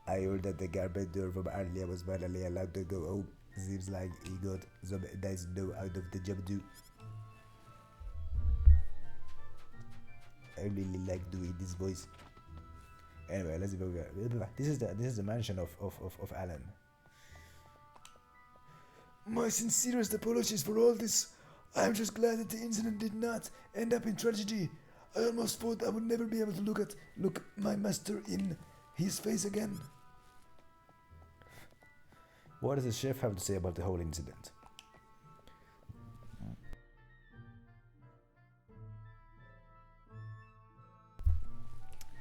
I heard that the carpenter from earlier was finally allowed to go home. Seems like he got some nice dough out of the job too. I really like doing this voice. Anyway, let's go. This is the mansion of Alan. My sincerest apologies for all this. I'm just glad that the incident did not end up in tragedy. I almost thought I would never be able to look my master in his face again. What does the chef have to say about the whole incident?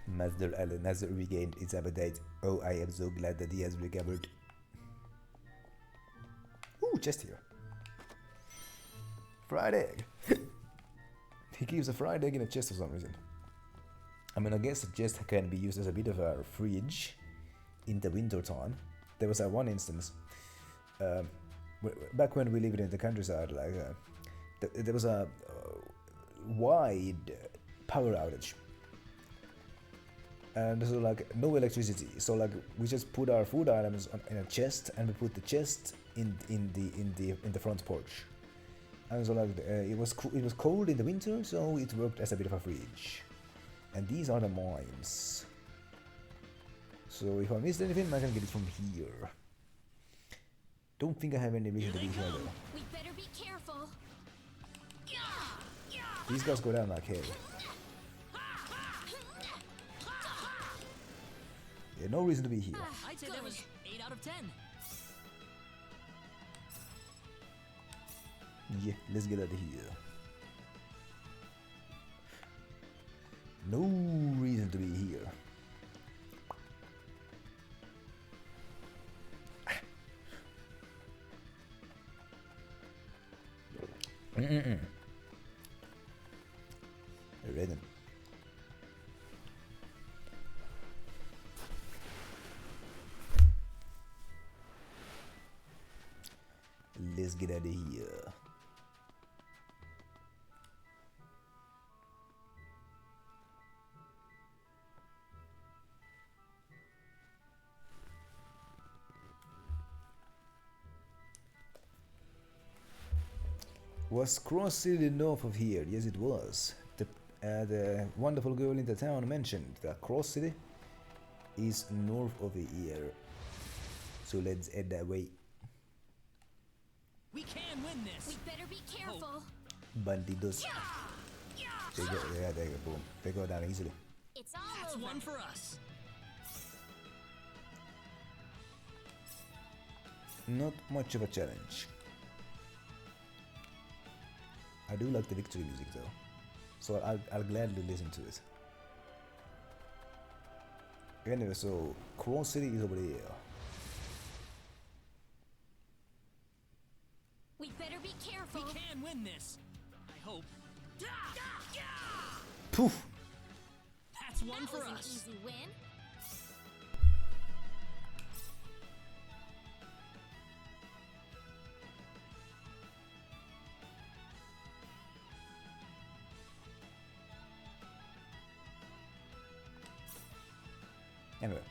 Master Alan has regained his appetite. Oh, I am so glad that he has recovered. Ooh, chest here. Fried egg. He keeps a fried egg in a chest for some reason. I mean, I guess a chest can be used as a bit of a fridge in the winter time. There was one instance, back when we lived in the countryside, like there was a wide power outage. And so like no electricity, so like we just put our food items in a chest, and we put the chest in the front porch. And so like it was cold in the winter, so it worked as a bit of a fridge. And these are the mines. So if I missed anything, I can get it from here. Don't think I have any reason to be here though. We better be careful. These guys go down like hell. Yeah, no reason to be here. I'd say that was 8 out of 10. Yeah, let's get out of here. No reason to be here. Rhythm. Let's get out of here. Was Cross City north of here? Yes, it was. The wonderful girl in the town mentioned that Cross City is north of here. So let's head that way. We can win this. We better be careful. Bandidos. They go, yeah, there you go, boom. They go down easily. It's all That's over. one for us. Not much of a challenge. I do like the victory music though, so I'll gladly listen to it. Anyway, so Cross City is over there. We better be careful. We can win this. I hope. Poof! That's one That for was an us. easy win. Anyway.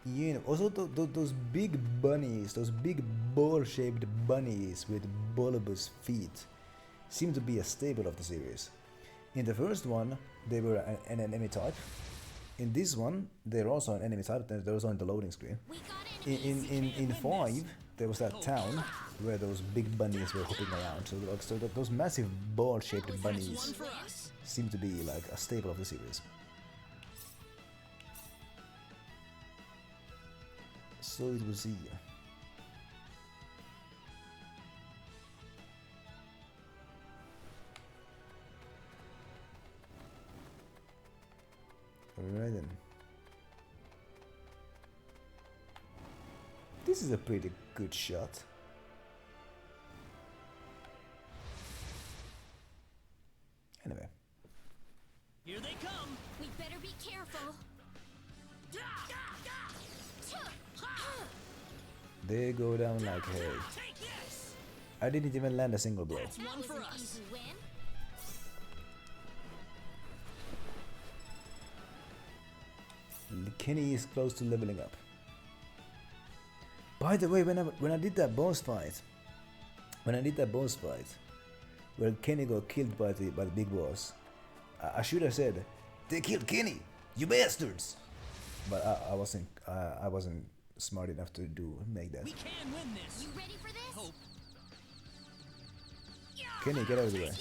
You know, also those big bunnies, those big ball-shaped bunnies with bulbous feet, seem to be a staple of the series. In the first one, they were an enemy type. In this one, they're also an enemy type. They're also on the loading screen. In 5, there was that town where those big bunnies were hopping around. So those massive ball-shaped bunnies seem to be like a staple of the series. So it was here. Alright then. This is a pretty good shot. Anyway. Here they come! We better be careful. They go down like hay. I didn't even land a single blow. That was an easy win. Kenny is close to leveling up. By the way, when I did that boss fight, where Kenny got killed by the big boss, I should have said, "They killed Kenny, you bastards!" But I wasn't smart enough to make that. We can win this! You ready for this? Hope. Kenny, get out of the way.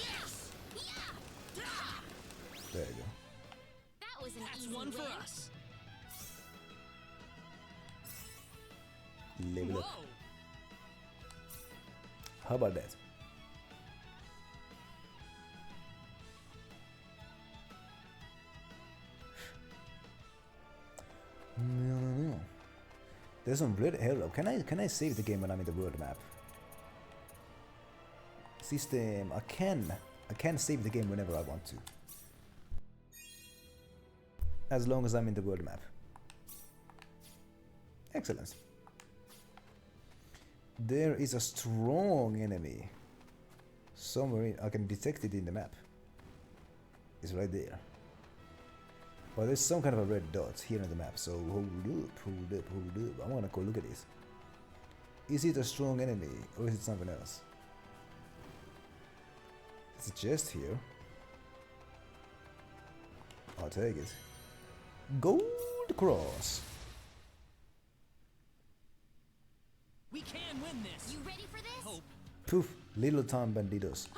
There you go. That was an That's easy one win. for us! Level up. Whoa! How about that? No. There's some red hello. Can I save the game when I'm in the world map? System. I can save the game whenever I want to. As long as I'm in the world map. Excellent. There is a strong enemy. Somewhere I can detect it in the map. It's right there. Well, there's some kind of a red dot here on the map, so hold up. I wanna go look at this. Is it a strong enemy, or is it something else? There's a chest here. I'll take it. Gold cross. We can win this! You ready for this? Hope. Poof, little time banditos.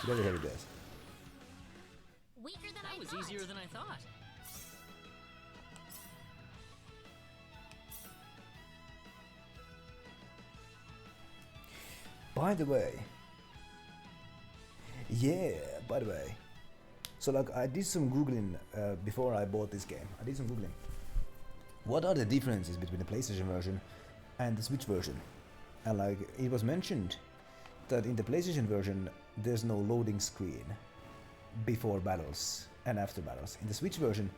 Very heavy death. Weaker than That I was thought. easier than I thought. By the way, so like I did some googling before I bought this game. I did some googling. What are the differences between the PlayStation version and the Switch version? And like it was mentioned that in the PlayStation version there's no loading screen before battles and after battles. In the Switch version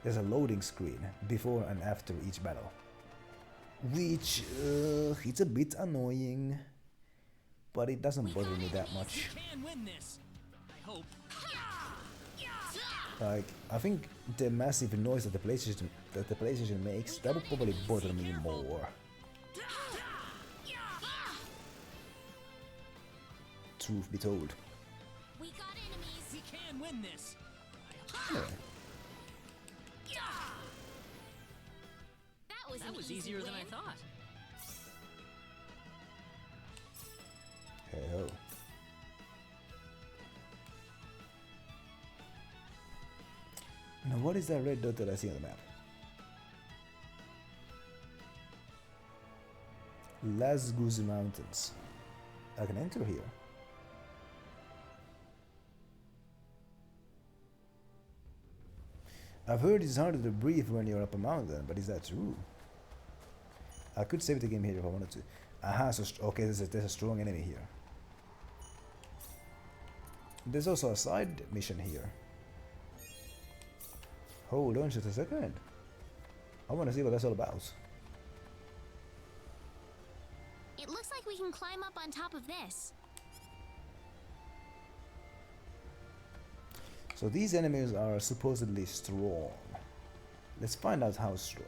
there's a loading screen before and after each battle, which it's a bit annoying, but it doesn't bother me that much. We can win this! I hope. Like, I think the massive noise that the PlayStation makes, that would probably bother me more. Truth be told. We got enemies. We can win this! Anyway, That was an easier easy than I win. thought. hey ho. Now what is that red dot that I see on the map? Las Goose Mountains. I can enter here. I've heard it's harder to breathe when you're up a mountain, but is that true? I could save the game here if I wanted to. Aha, so okay, there's a strong enemy here. There's also a side mission here. Hold on just a second. I want to see what that's all about. It looks like we can climb up on top of this. So these enemies are supposedly strong. Let's find out how strong.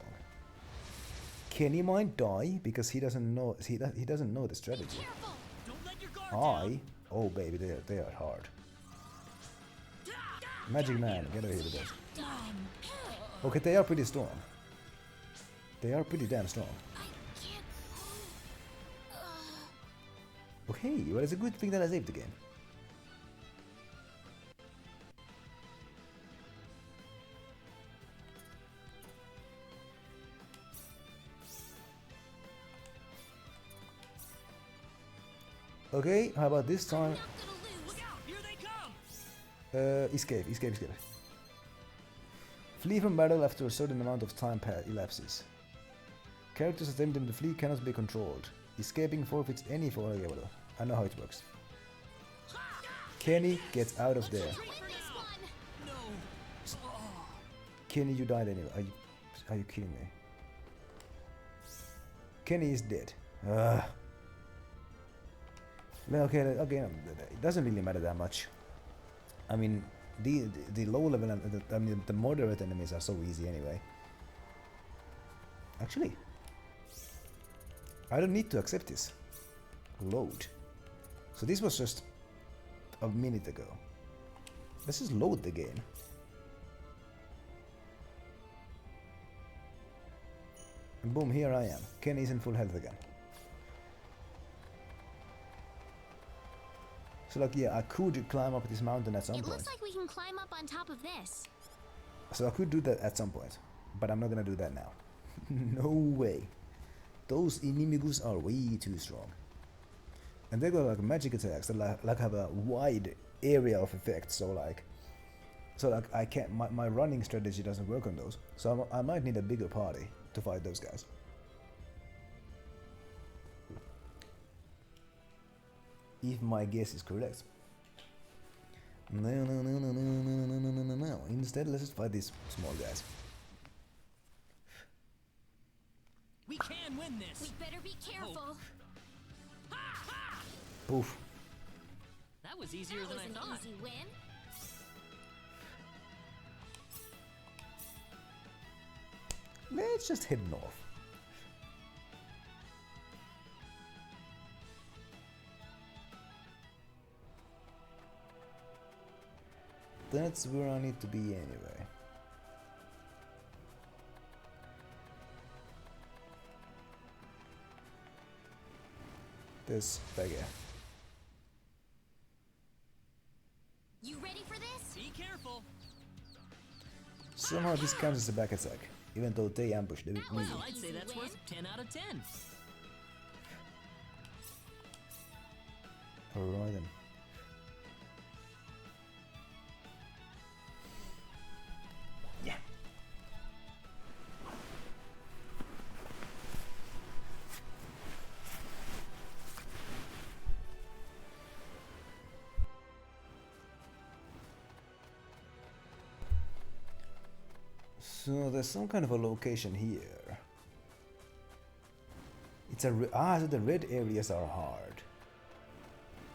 Kenny might die because he doesn't know he doesn't know the strategy. Don't let your guard down. Oh baby, they are hard. Magic Man, get over here with this. Okay, they are pretty strong. They are pretty damn strong. Okay, well, it's a good thing that I saved the game. Okay, how about this time? Look out! Here they come! Escape. Flee from battle after a certain amount of time elapses. Characters attempting to flee cannot be controlled. Escaping forfeits any for okay, well, I know how it works. Kenny, get out of there. Kenny, you died anyway. Are you kidding me? Kenny is dead. Well, okay, it doesn't really matter that much. I mean, the low level, the moderate enemies are so easy anyway. Actually, I don't need to accept this. Load. So this was just a minute ago. Let's just load the game. And boom, here I am. Kenny's in full health again. So like, yeah, I could climb up this mountain at some point. It looks like we can climb up on top of this. So I could do that at some point, but I'm not gonna do that now. No way. Those inimigos are way too strong. And they got like magic attacks that like have a wide area of effect, so like I can't, my running strategy doesn't work on those. So I might need a bigger party to fight those guys. If my guess is correct. No. Instead, let's just fight these small guys. We can win this. We better be careful. Poof. That was easier than I thought. Easy win. Let's just head north. That's where I need to be anyway. This beggar. You ready for this? Be careful. Somehow this counts as a back attack, even though they ambushed me. Well, I'd say that's worth 10 out of 10. Alright then. Yeah. So there's some kind of a location here. It's a so the red areas are hard.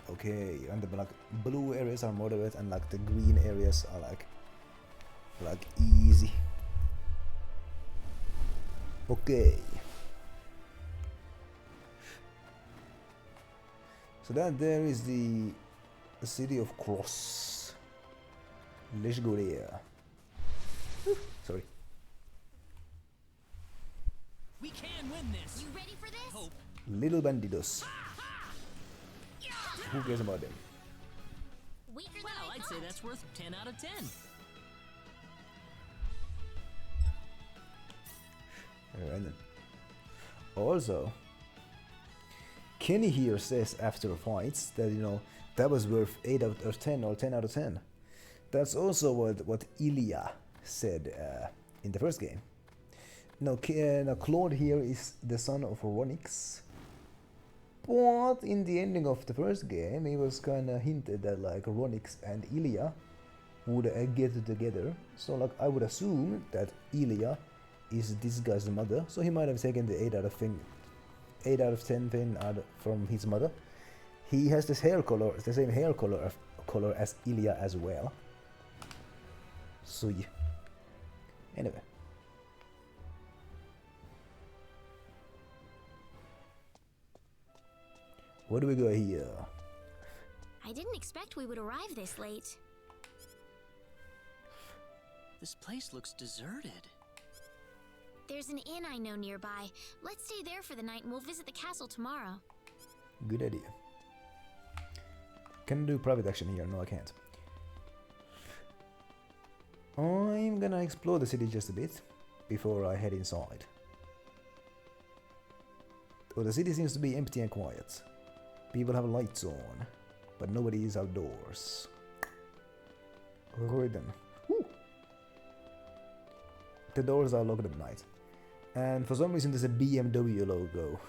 Okay, and the like blue areas are moderate, and like the green areas are like easy. Okay. So that there is the city of Cross. Let's go there. Sorry. We can win this. You ready for this? Hope. Little bandidos. Who cares about them? Weaker than Well, I I'd say thought. that's worth 10 out of 10. Alright then. Also, Kenny here says after fights that, you know, that was worth 8 out of 10 or 10 out of 10. That's also what Ilya said in the first game. Now, Claude here is the son of Ronix. But in the ending of the first game, it was kind of hinted that like Ronix and Ilya would get together. So like I would assume that Ilya is this guy's mother. So he might have taken the 8 out of 10 thing from his mother. He has this hair color, the same hair color as Ilya as well. So yeah. Anyway. What do we got here? I didn't expect we would arrive this late. This place looks deserted. There's an inn I know nearby. Let's stay there for the night and we'll visit the castle tomorrow. Good idea. Can I do private action here? No, I can't. I'm gonna explore the city just a bit before I head inside. Oh, the city seems to be empty and quiet. People have lights on, but nobody is outdoors. Alright then. Woo. The doors are locked at night. And for some reason there's a BMW logo.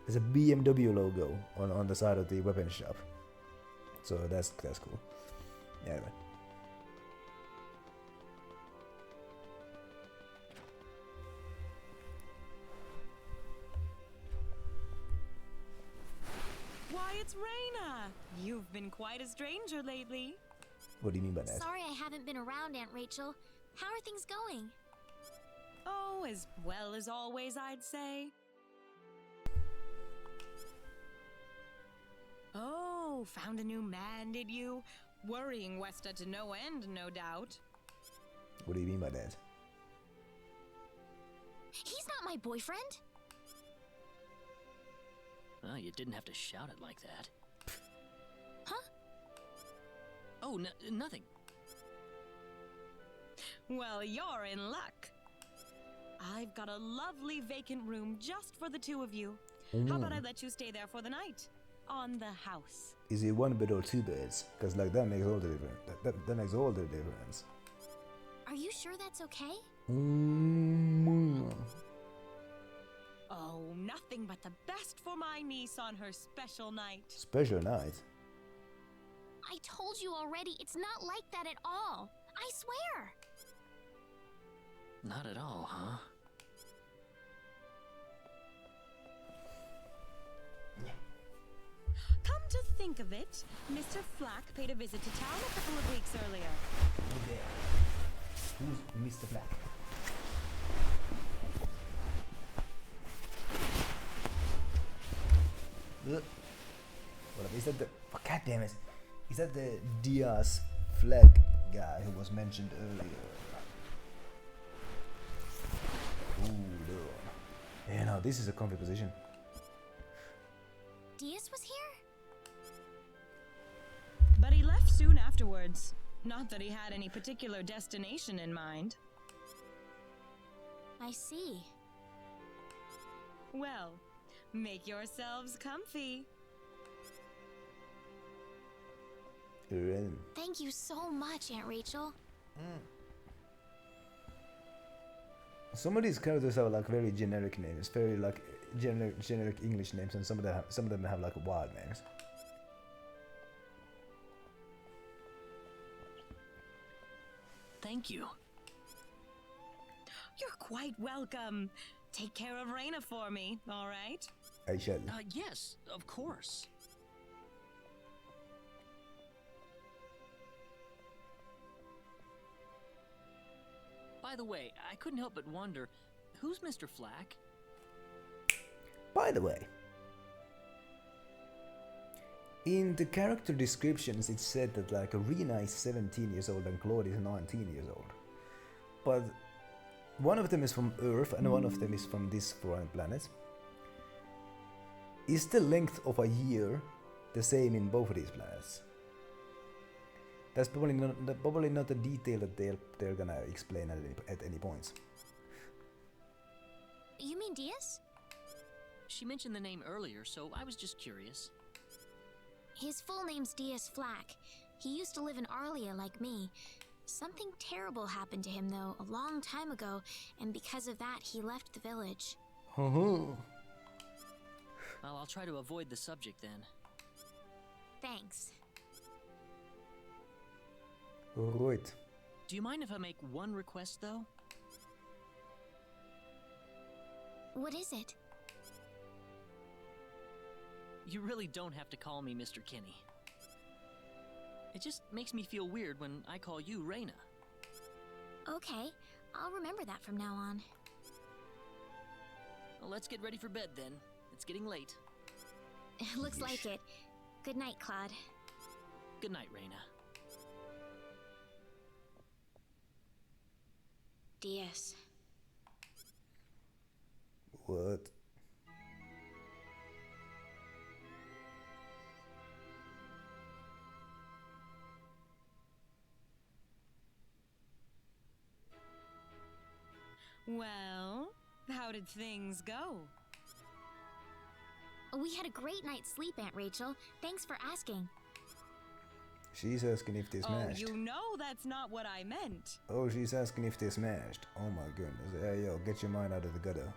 There's a BMW logo on the side of the weapon shop. So that's cool. Anyway. Why, it's Raina! You've been quite a stranger lately. What do you mean by that? Sorry I haven't been around, Aunt Rachel. How are things going? Oh, as well as always, I'd say. Oh, found a new man, did you? Worrying Westa to no end, no doubt. What do you mean by that? He's not my boyfriend. Well, you didn't have to shout it like that. Huh? Oh, nothing. Well, you're in luck. I've got a lovely vacant room just for the two of you. How about I let you stay there for the night? On the house. Is it one bed or two beds? Because like that makes all the difference. That makes all the difference. Are you sure that's okay? Oh, nothing but the best for my niece on her special night. Special night? I told you already, it's not like that at all. I swear. Not at all, huh? Come to think of it, Mr. Flack paid a visit to town a couple of weeks earlier. Who's Mr. Black? What is that? Oh, God damn it! Is that the Diaz flag guy who was mentioned earlier? Ooh, no. Yeah, no, this is a comfy position. Diaz was here? But he left soon afterwards. Not that he had any particular destination in mind. I see. Well, make yourselves comfy. Thank you so much, Aunt Rachel. Some of these characters have like very generic names, very like generic English names, and some of them have like wild names. Thank you. You're quite welcome. Take care of Raina for me, all right? I shall. Yes, of course. By the way, I couldn't help but wonder, who's Mr. Flack? By the way, in the character descriptions it said that like Rena is 17 years old and Claude is 19 years old. But one of them is from Earth and one of them is from this foreign planet. Is the length of a year the same in both of these planets? That's probably not a detail that they're gonna explain at any point. You mean Diaz? She mentioned the name earlier, so I was just curious. His full name's Diaz Flack. He used to live in Arlia like me. Something terrible happened to him, though, a long time ago, and because of that, he left the village. Well, I'll try to avoid the subject then. Thanks. Alright. Do you mind if I make one request, though? What is it? You really don't have to call me Mr. Kinney. It just makes me feel weird when I call you Raina. Okay, I'll remember that from now on. Well, let's get ready for bed then. It's getting late. Looks like it. Good night, Claude. Good night, Reina. DS. What? Well, how did things go? We had a great night's sleep, Aunt Rachel. Thanks for asking. She's asking if they smashed. Oh, you know that's not what I meant. Oh, she's asking if they smashed. Oh my goodness. Hey, yo, get your mind out of the gutter.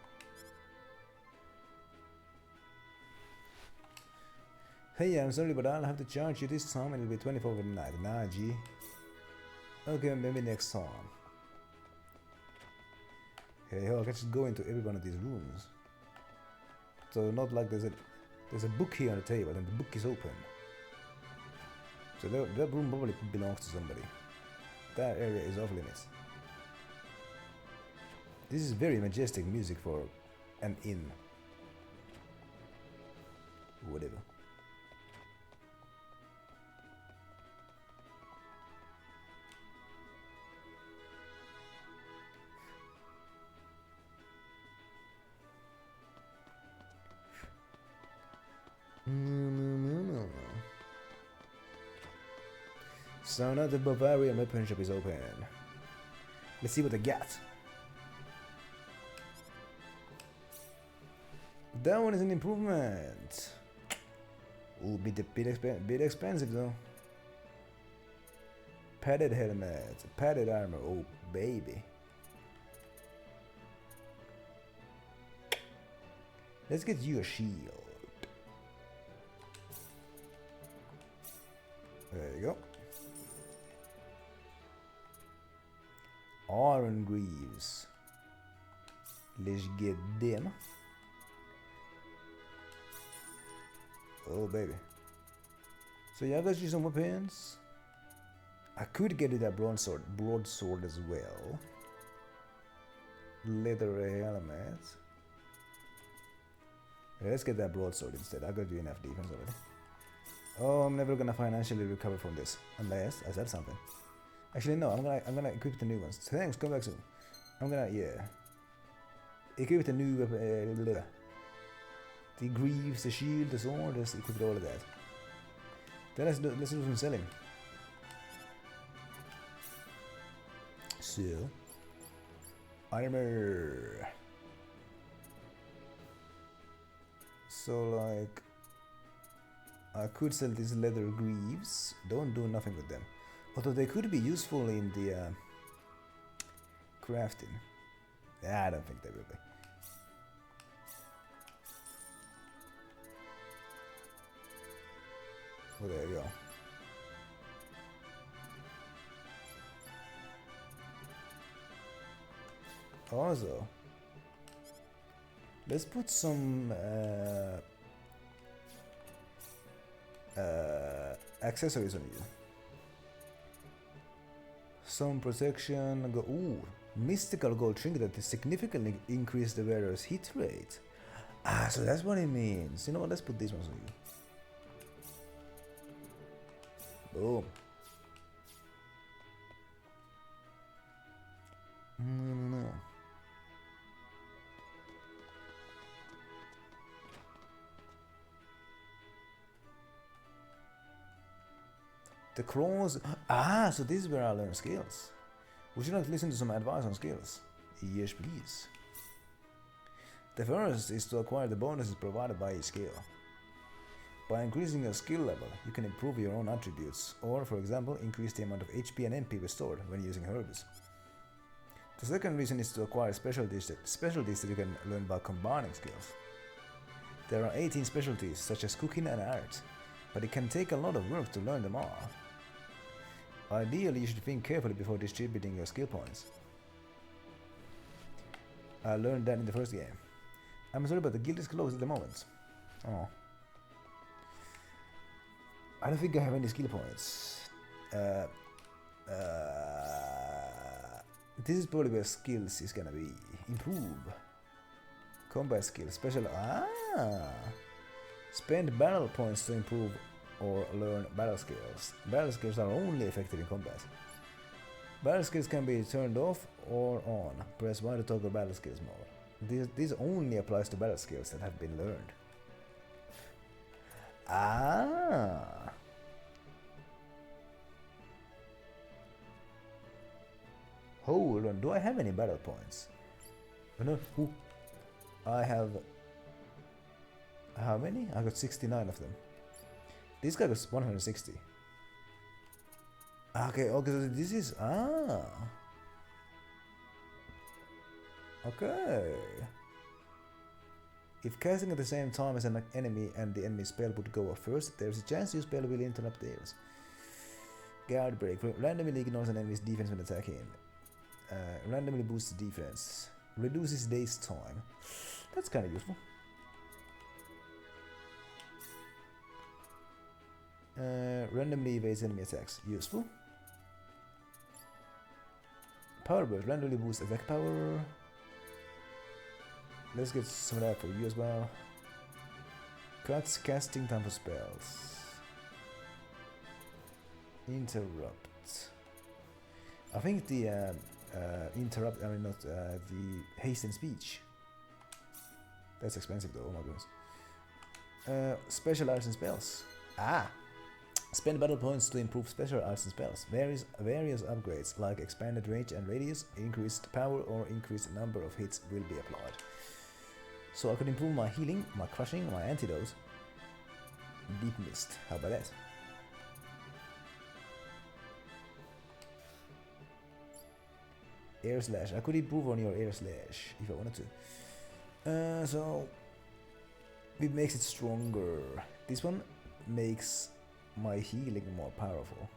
Hey, I'm sorry, but I'll have to charge you this time and it'll be 24 for the night. Nah, G. Okay, maybe next time. Hey, yo, I can just go into every one of these rooms. So not like there's a book here on the table and the book is open. So that room probably belongs to somebody. That area is off limits. This is very majestic music for an inn. Whatever. So now the Bavarian weapon shop is open. Let's see what they got. That one is an improvement. Ooh, bit expensive though. Padded helmet, padded armor. Oh baby. Let's get you a shield. There you go. Iron Greaves. Let's get them. Oh baby. So yeah, I got you some weapons. I could get you that broadsword as well. Leather helmet. Let's get that broadsword instead. I got you enough defense already. Oh, I'm never gonna financially recover from this unless I said something. Actually, no. I'm gonna equip the new ones. Thanks. Come back soon. I'm gonna equip the new the greaves, the shield, the sword. Let's equip all of that. Then let's do some selling. So armor. So like. I could sell these leather greaves. Don't do nothing with them. Although they could be useful in the crafting. I don't think they will be. Oh, there you go. Also, let's put some accessories on you. Some protection. Ooh, mystical gold trinket that significantly increase the wearer's hit rate. Ah, so that's what it means. You know what? Let's put these ones on you. Boom. No. The claws. Ah, so this is where I learn skills. Would you like to listen to some advice on skills? Yes, please. The first is to acquire the bonuses provided by each skill. By increasing your skill level, you can improve your own attributes, or, for example, increase the amount of HP and MP restored when using herbs. The second reason is to acquire specialties that you can learn by combining skills. There are 18 specialties, such as cooking and art, but it can take a lot of work to learn them all. Ideally, you should think carefully before distributing your skill points. I learned that in the first game. I'm sorry, but the guild is closed at the moment. Oh. I don't think I have any skill points. This is probably where skills is gonna be. Improve. Combat skill. Special. Ah! Spend battle points to improve or learn battle skills. Battle skills are only effective in combat. Battle skills can be turned off or on. Press Y to toggle battle skills mode. This only applies to battle skills that have been learned. Ah. Hold on, do I have any battle points? No. Ooh. I have... How many? I got 69 of them. This guy got 160. Okay, okay, so this is... Ah. Okay. If casting at the same time as an enemy and the enemy spell would go off first, there's a chance your spell will interrupt theirs. Guard break. Randomly ignores an enemy's defense when attacking. Randomly boosts defense. Reduces days time. That's kind of useful. Randomly evades enemy attacks. Useful. Power burst. Randomly boosts attack power. Let's get some of that for you as well. Cuts casting time for spells. Interrupt. I think the interrupt, I mean not the haste and speech. That's expensive though, oh my goodness. Special arts and spells. Ah! Spend battle points to improve special arts and spells. Various upgrades like expanded range and radius, increased power or increased number of hits will be applied. So I could improve my healing, my crushing, my antidote. Deep mist, how about that? Air slash, I could improve on your air slash if I wanted to. So it makes it stronger. This one makes my healing more powerful.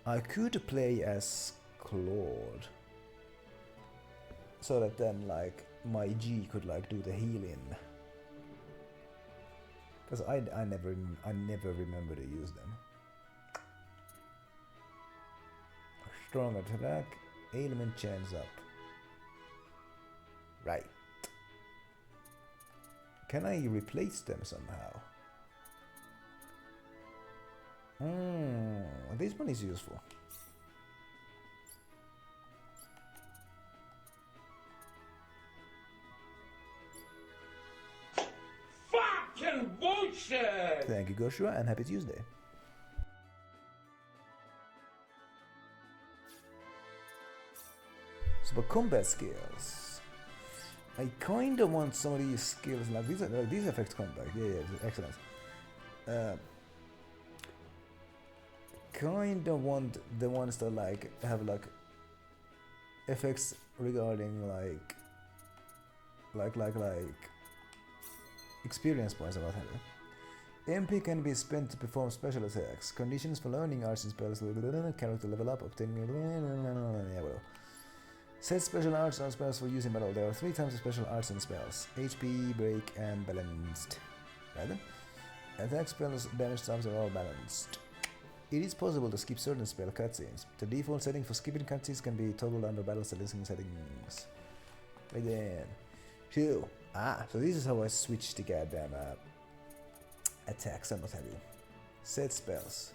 I could play as Claude, so that then like my G could like do the healing. Because I never remember to use them. Strong attack, ailment chance up. Right. Can I replace them somehow? This one is useful. Fucking bullshit! Thank you, Goshua, and happy Tuesday. So, for combat skills, I kind of want some of these skills, like these affect combat. Yeah, excellent. Kind of want the ones that like have like effects regarding like experience points about having. MP can be spent to perform special attacks. Conditions for learning arts and spells. Character level up, obtaining. Yeah, well. Set special arts and spells for using battle. There are 3 types of special arts and spells: HP, break, and balanced. Right? Attack spells, damage types are all balanced. It is possible to skip certain spell cutscenes. The default setting for skipping cutscenes can be toggled under battle settings. Right then. Phew. So this is how I switch the goddamn attacks and what have you. Set spells.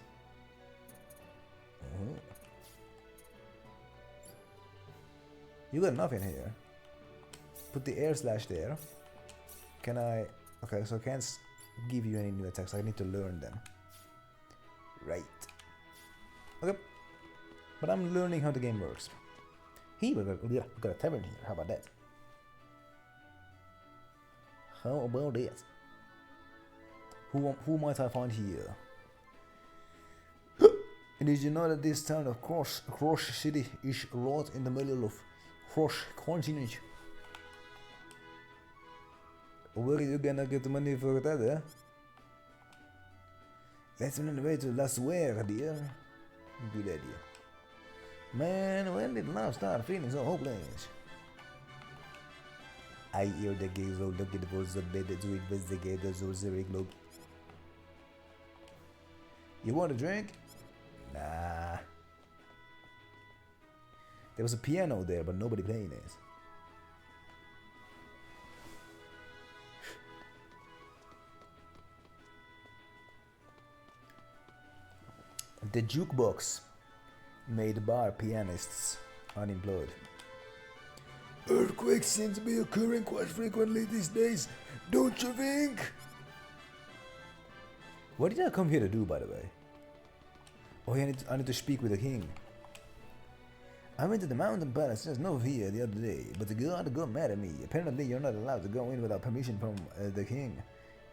You got nothing here. Put the air slash there. Can I... Okay, so I can't give you any new attacks. I need to learn them. Right. Okay. But I'm learning how the game works. Hey, we got a tavern here. How about that? How about it? Who might I find here? Did you know that this town of Cross City is right in the middle of Cross Continent? Where are you gonna get the money for that, eh? Let's run on the way to La Suera, dear. Good idea. Man, when did love start feeling so hopeless? I hear the gaze of looking for the bed to investigate the sorcery globe. You want a drink? Nah. There was a piano there, but nobody playing it. The jukebox made bar pianists unemployed. Earthquakes seem to be occurring quite frequently these days, don't you think? What did I come here to do, by the way? Oh, yeah, I need to speak with the king. I went to the mountain palace just north here the other day, but the guard got mad at me. Apparently you're not allowed to go in without permission from the king.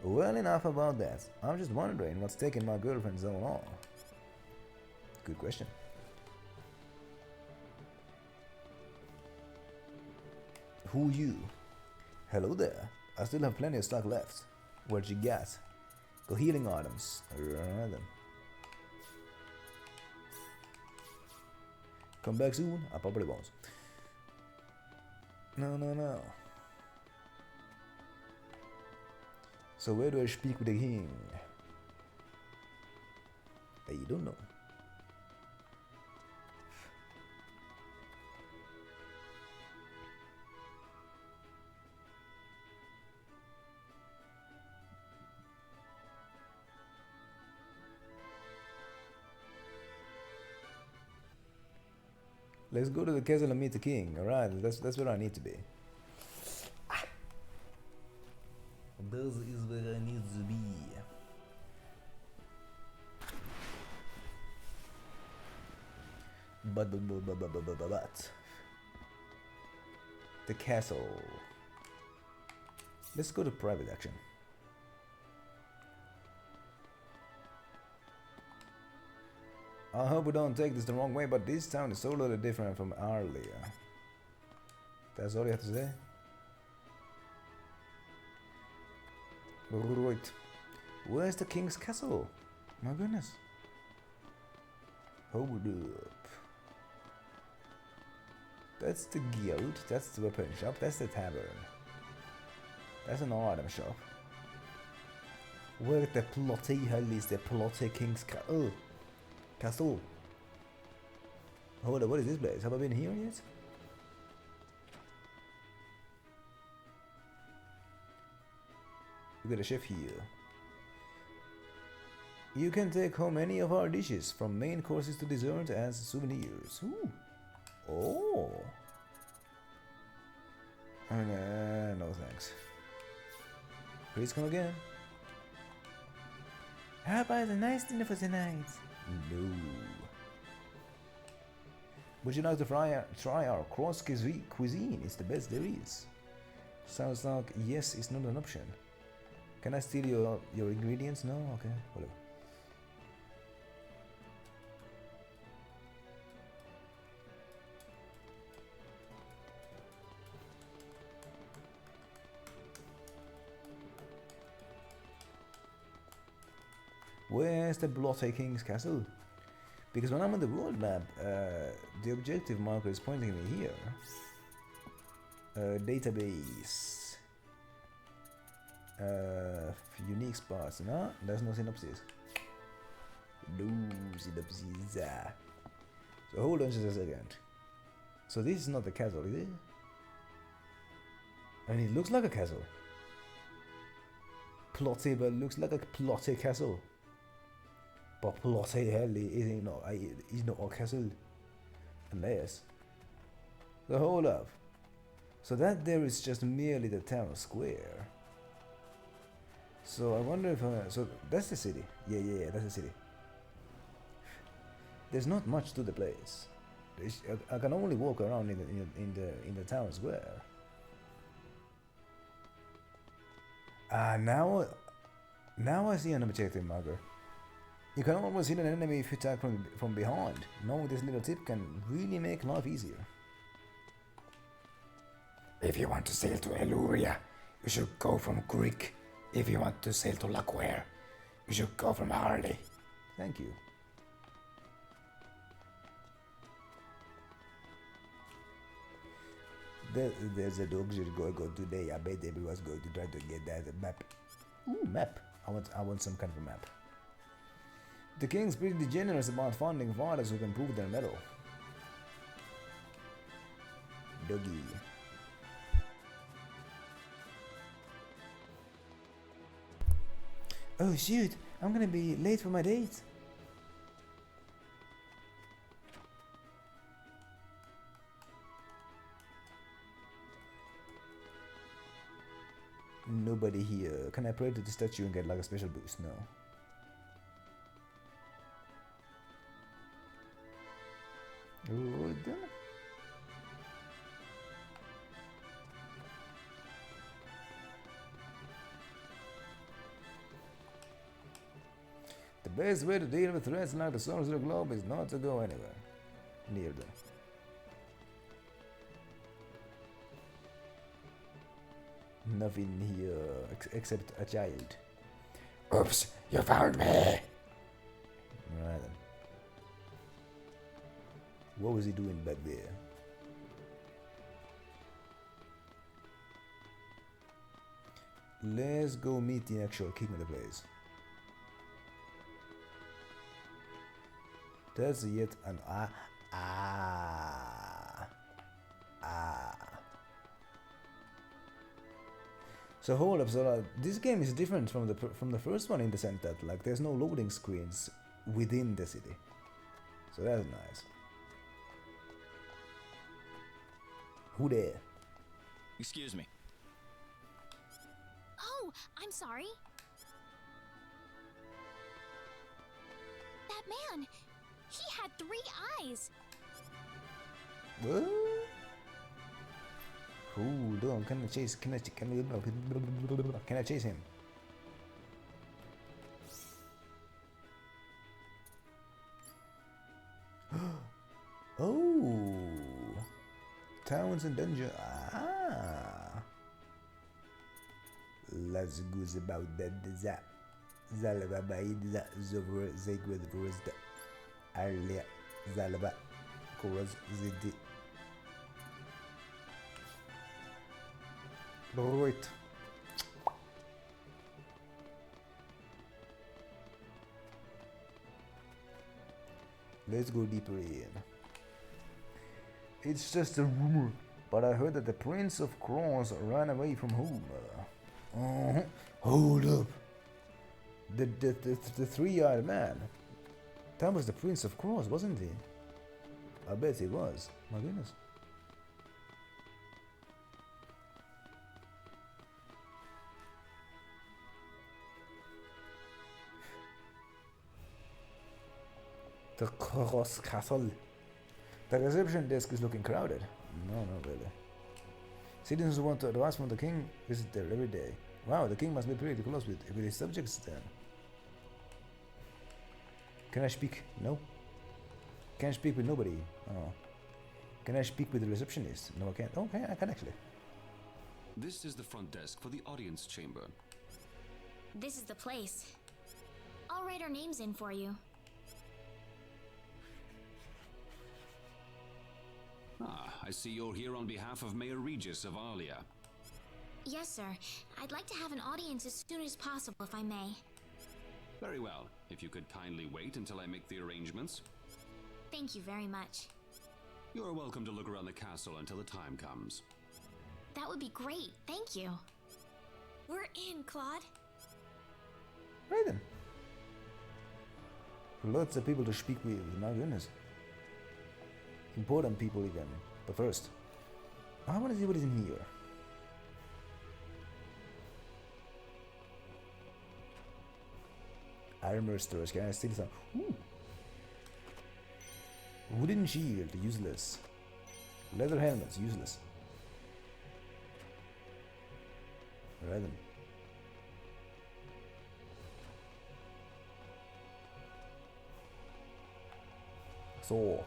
Well, enough about that. I'm just wondering what's taking my girlfriend so long. Good question. Who you? Hello there. I still have plenty of stock left. What you got? Got healing items. Alright then. Come back soon? I probably won't. No. So where do I speak with the king? I don't know. Let's go to the castle and meet the king. Alright, that's where I need to be. This is where I need to be. But the castle. Let's go to private action. I hope we don't take this the wrong way, but this town is totally different from earlier. That's all you have to say? Right. Where's the king's castle? My goodness. Hold up. That's the guild, that's the weapon shop, that's the tavern. That's an item shop. Where the plotty hell is the plotty king's castle? Castle. Hold up, what is this place? Have I been here yet? We got a chef here. You can take home any of our dishes, from main courses to dessert, as souvenirs. Ooh. Oh. No thanks. Please come again. How about a nice dinner for tonight? No. Would you like to try our cross cuisine? It's the best there is. Sounds like yes, it's not an option. Can I steal your ingredients? No? Okay, whatever. Where's the Blotte King's castle? Because when I'm on the world map, the objective marker is pointing me here. Database. Unique spots. No, there's no synopsis. No synopsis. So hold on just a second. So this is not the castle, is it? I mean, it looks like a castle. Plotty, but looks like a plotty castle. But plotty hell is not a castle. Unless. So hold up. So that there is just merely the town square. So I wonder if so that's the city. Yeah, that's the city. There's not much to the place. I can only walk around in the town square. Now I see an objective marker. You can almost hit an enemy if you attack from behind. Knowing this little tip can really make life easier. If you want to sail to Eluria, you should go from Greek. If you want to sail to Laquare, you should go from Harley. Thank you. There's a dog should go today. I bet everyone's going to try to get that map. Ooh, map. I want some kind of a map. The king's pretty generous about funding fighters who can prove their mettle. Doggy. Oh shoot, I'm gonna be late for my date. Nobody here. Can I pray to the statue and get like a special boost? No. Right then. The best way to deal with threats like the Sorcerer Globe is not to go anywhere near them. Nothing here except a child. Oops, you found me. Right then. What was he doing back there? Let's go meet the actual king of the place. That's yet an So hold up, so this game is different from the first one in the sense that like there's no loading screens within the city. So that's nice. Who there? Excuse me. Oh, I'm sorry. That man, he had 3 eyes. What? Hold on, can I chase him? Oh, towns and dungeon. Ah, let's go about that. Zalba baid zovr zegwed vruzda. Alia zalba koraz zidi. Right. Let's go deeper in. It's just a rumor, but I heard that the Prince of Cross ran away from home. Hold up. The three-eyed man. That was the Prince of Cross, wasn't he? I bet he was. My goodness. The Cross Castle. The reception desk is looking crowded. No, not really. Citizens who want advice from the king visit there every day. Wow, the king must be pretty close with his subjects then. Can I speak? No. Can I speak with nobody? Oh. Can I speak with the receptionist? No, I can't. Okay, I can actually. This is the front desk for the audience chamber. This is the place. I'll write our names in for you. Ah, I see you're here on behalf of Mayor Regis of Alia. Yes, sir. I'd like to have an audience as soon as possible, if I may. Very well. If you could kindly wait until I make the arrangements. Thank you very much. You're welcome to look around the castle until the time comes. That would be great. Thank you. We're in, Claude. Right then. Lots of people to speak with, my goodness. Important people even. But first, I want to see what is in here. Armor stores, can I steal some? Ooh. Wooden shield, useless. Leather helmets, useless. Right then. So,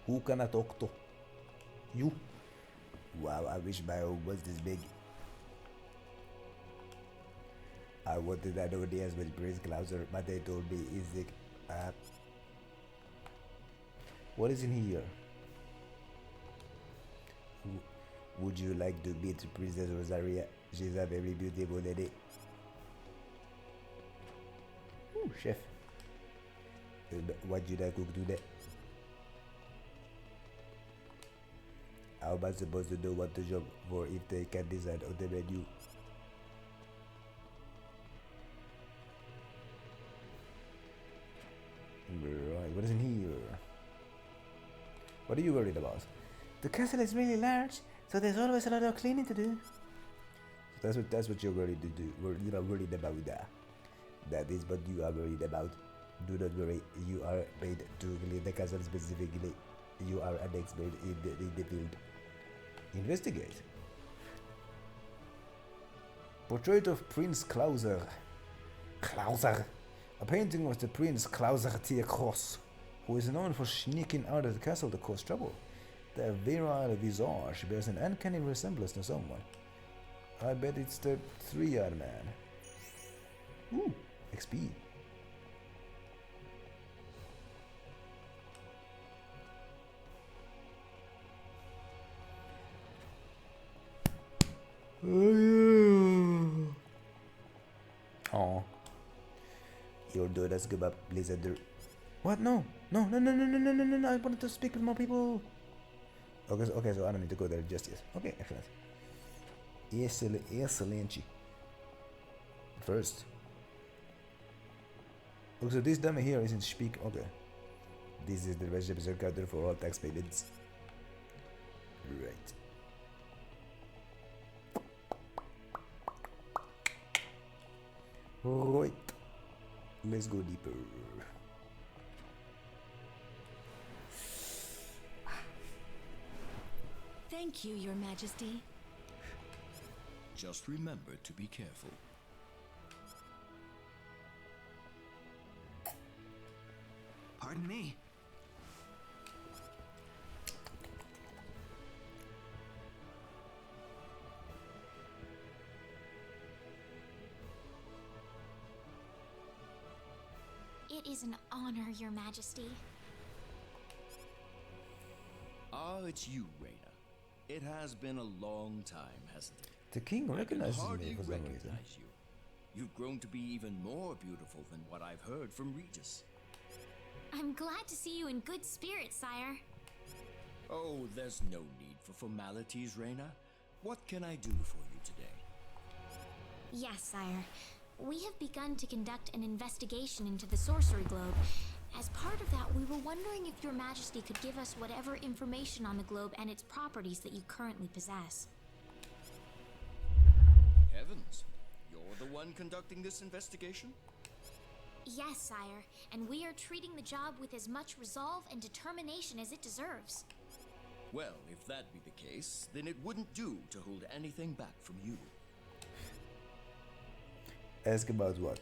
who can I talk to? You? Wow, I wish my home was this big. I wanted an audience with Prince Klauser, but they told me Isaac. What is in here? Would you like to meet Princess Rosaria? She's a very beautiful lady. Ooh, chef. What should I cook today? How am I supposed to know what to shop for if they can't decide on the menu? Right, what is in here? What are you worried about? The castle is really large, so there's always a lot of cleaning to do. That's what you're worried to do. You are worried about that. That is what you are worried about. Do not worry. You are paid to clear the castle specifically. You are an expert in the field. Investigate. Portrait of Prince Klauser. Klauser. A painting of the Prince Klauser Cross, who is known for sneaking out of the castle to cause trouble. The virile visage bears an uncanny resemblance to someone. I bet it's the three-eyed man. Ooh, XP. Oh. Your door does give up, Blizzard. What? No. No. I wanted to speak with more people. Okay, so I don't need to go there just yet. Okay, excellent. Excellent. First. Okay, so this dummy here isn't speak. Okay. This is the register counter for all tax payments. Right. Right. Let's go deeper. Thank you, Your Majesty. Just remember to be careful. Pardon me. It is an honor, Your Majesty. Ah, it's you, Reyna. It has been a long time, hasn't it? The king recognizes me hardly for some reason. recognize you. You've grown to be even more beautiful than what I've heard from Regis. I'm glad to see you in good spirits, sire. Oh, there's no need for formalities, Reyna. What can I do for you today? Yes, sire. We have begun to conduct an investigation into the sorcery globe. As part of that, we were wondering if Your Majesty could give us whatever information on the globe and its properties that you currently possess. Heavens, you're the one conducting this investigation? Yes, sire, and we are treating the job with as much resolve and determination as it deserves. Well, if that be the case, then it wouldn't do to hold anything back from you. Ask about what?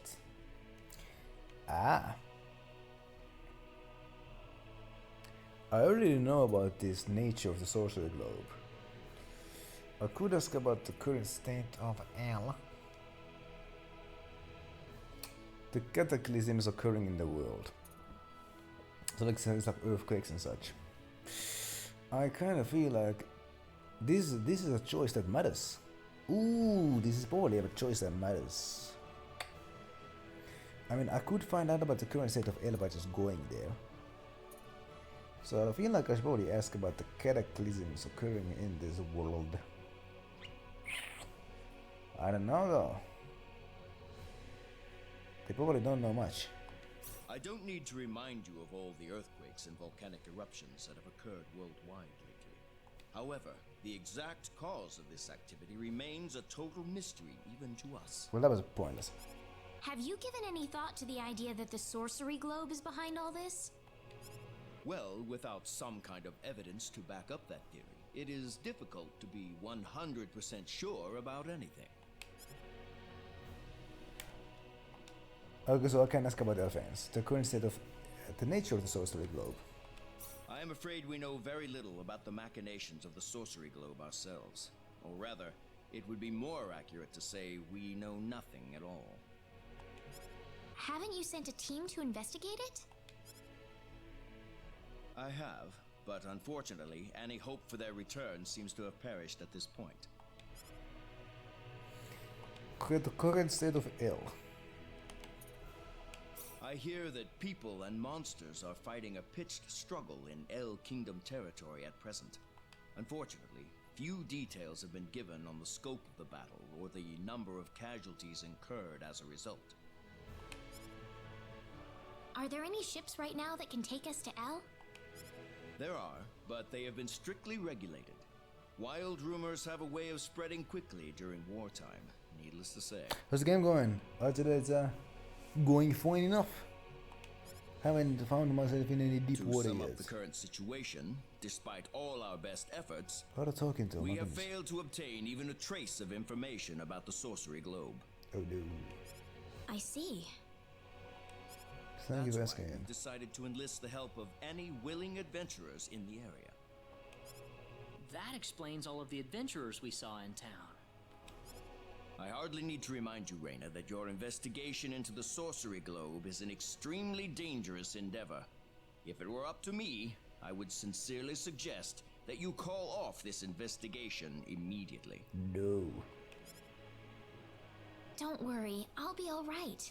Ah. I already know about this nature of the sorcery globe. I could ask about the current state of L. The cataclysms occurring in the world. So like things like earthquakes and such. I kind of feel like this is a choice that matters. Ooh, this is probably a choice that matters. I mean, I could find out about the current state of L by just going there. So I feel like I should probably ask about the cataclysms occurring in this world. I don't know though. They probably don't know much. I don't need to remind you of all the earthquakes and volcanic eruptions that have occurred worldwide lately. However, the exact cause of this activity remains a total mystery even to us. Well, that was pointless. Have you given any thought to the idea that the sorcery globe is behind all this? Well, without some kind of evidence to back up that theory, it is difficult to be 100% sure about anything. Okay, so I can ask about Elfans, the current state of the nature of the sorcery globe. I am afraid we know very little about the machinations of the sorcery globe ourselves. Or rather, it would be more accurate to say we know nothing at all. Haven't you sent a team to investigate it? I have, but unfortunately, any hope for their return seems to have perished at this point. The current state of L. I hear that people and monsters are fighting a pitched struggle in El Kingdom territory at present. Unfortunately, few details have been given on the scope of the battle or the number of casualties incurred as a result. Are there any ships right now that can take us to El? There are, but they have been strictly regulated. Wild rumors have a way of spreading quickly during wartime, needless to say. How's the game going? I'd say it's going fine enough. Haven't found myself in any deep water To sum up yet. the current situation, despite all our best efforts, A lot of talking to we him. have failed to obtain even a trace of information about the sorcery globe. Oh no. I see. Thank you for That's why asking. we've decided to enlist the help of any willing adventurers in the area. That explains all of the adventurers we saw in town. I hardly need to remind you, Reyna, that your investigation into the sorcery globe is an extremely dangerous endeavor. If it were up to me, I would sincerely suggest that you call off this investigation immediately. No. Don't worry, I'll be all right.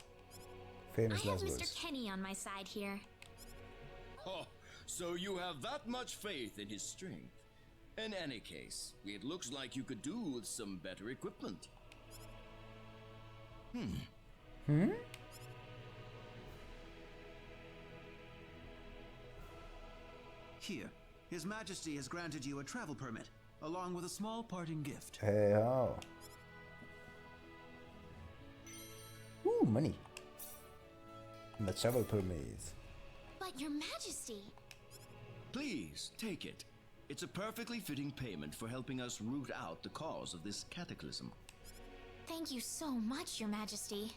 Famous I have last Mr. words. Kenny on my side here. Oh, so you have that much faith in his strength. In any case, it looks like you could do with some better equipment. Here, His Majesty has granted you a travel permit, along with a small parting gift. Hey how? Ooh, money. And the travel permit. But Your Majesty... Please, take it. It's a perfectly fitting payment for helping us root out the cause of this cataclysm. Thank you so much, Your Majesty.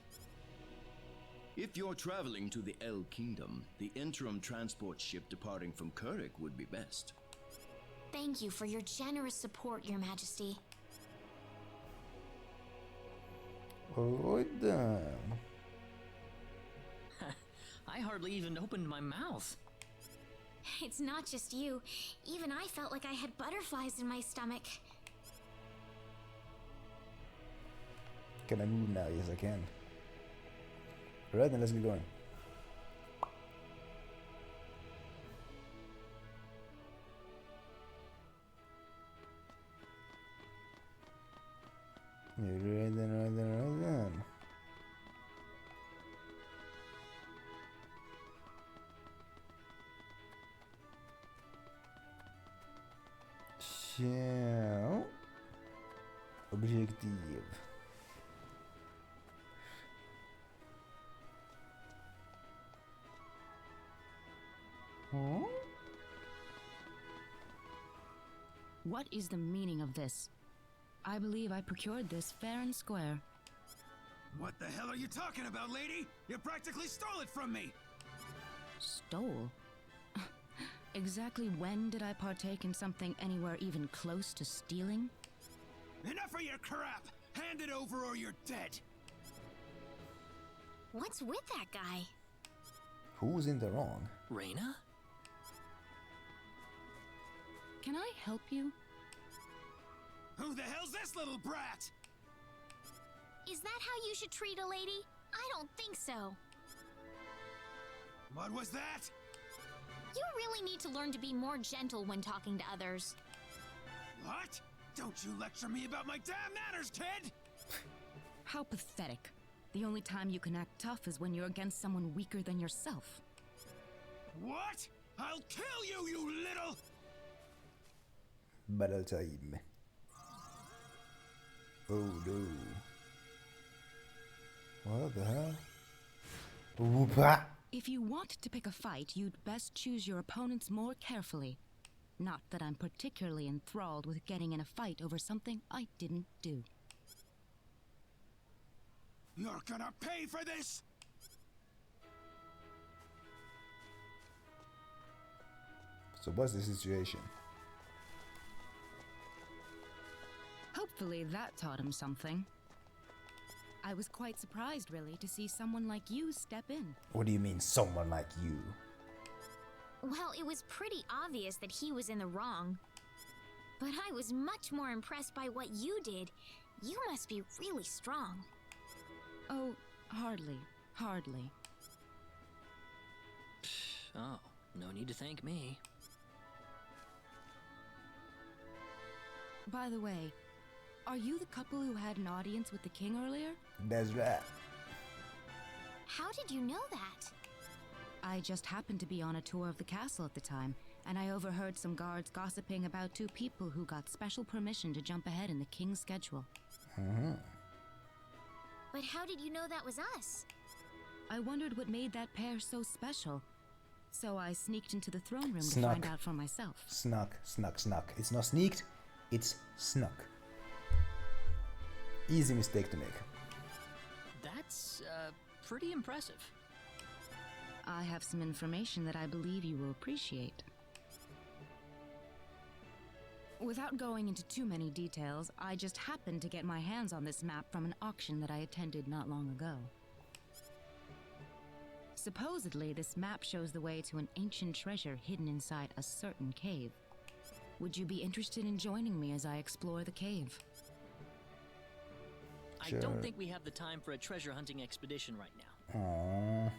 If you're traveling to the El Kingdom, the interim transport ship departing from Kurik would be best. Thank you for your generous support, Your Majesty. Alright then. I hardly even opened my mouth. It's not just you. Even I felt like I had butterflies in my stomach. Can I move now? Yes, I can. Alright then, let's get going. Right then. Ciao. Objective. Huh? What is the meaning of this? I believe I procured this fair and square. What the hell are you talking about, lady? You practically stole it from me! Stole? Exactly when did I partake in something anywhere even close to stealing? Enough of your crap! Hand it over or you're dead! What's with that guy? Who's in the wrong? Reyna? Can I help you? Who the hell's this little brat? Is that how you should treat a lady? I don't think so. What was that? You really need to learn to be more gentle when talking to others. What? Don't you lecture me about my damn manners, kid! How pathetic. The only time you can act tough is when you're against someone weaker than yourself. What? I'll kill you, you little... Battle time. Oh no. What the hell? Whoopa! If you want to pick a fight, you'd best choose your opponents more carefully. Not that I'm particularly enthralled with getting in a fight over something I didn't do. You're gonna pay for this! So what's the situation? Hopefully that taught him something. I was quite surprised, really, to see someone like you step in. What do you mean, someone like you? Well, it was pretty obvious that he was in the wrong. But I was much more impressed by what you did. You must be really strong. Oh, hardly. Hardly. Oh, no need to thank me. By the way, are you the couple who had an audience with the king earlier? That's right. How did you know that? I just happened to be on a tour of the castle at the time, and I overheard some guards gossiping about two people who got special permission to jump ahead in the king's schedule. But how did you know that was us? I wondered what made that pair so special, so I sneaked into the throne room to Snuck. find out for myself. Snuck. It's not sneaked, it's snuck. Easy mistake to make. That's, pretty impressive. I have some information that I believe you will appreciate. Without going into too many details, I just happened to get my hands on this map from an auction that I attended not long ago. Supposedly, this map shows the way to an ancient treasure hidden inside a certain cave. Would you be interested in joining me as I explore the cave? I don't think we have the time for a treasure hunting expedition right now. Aww.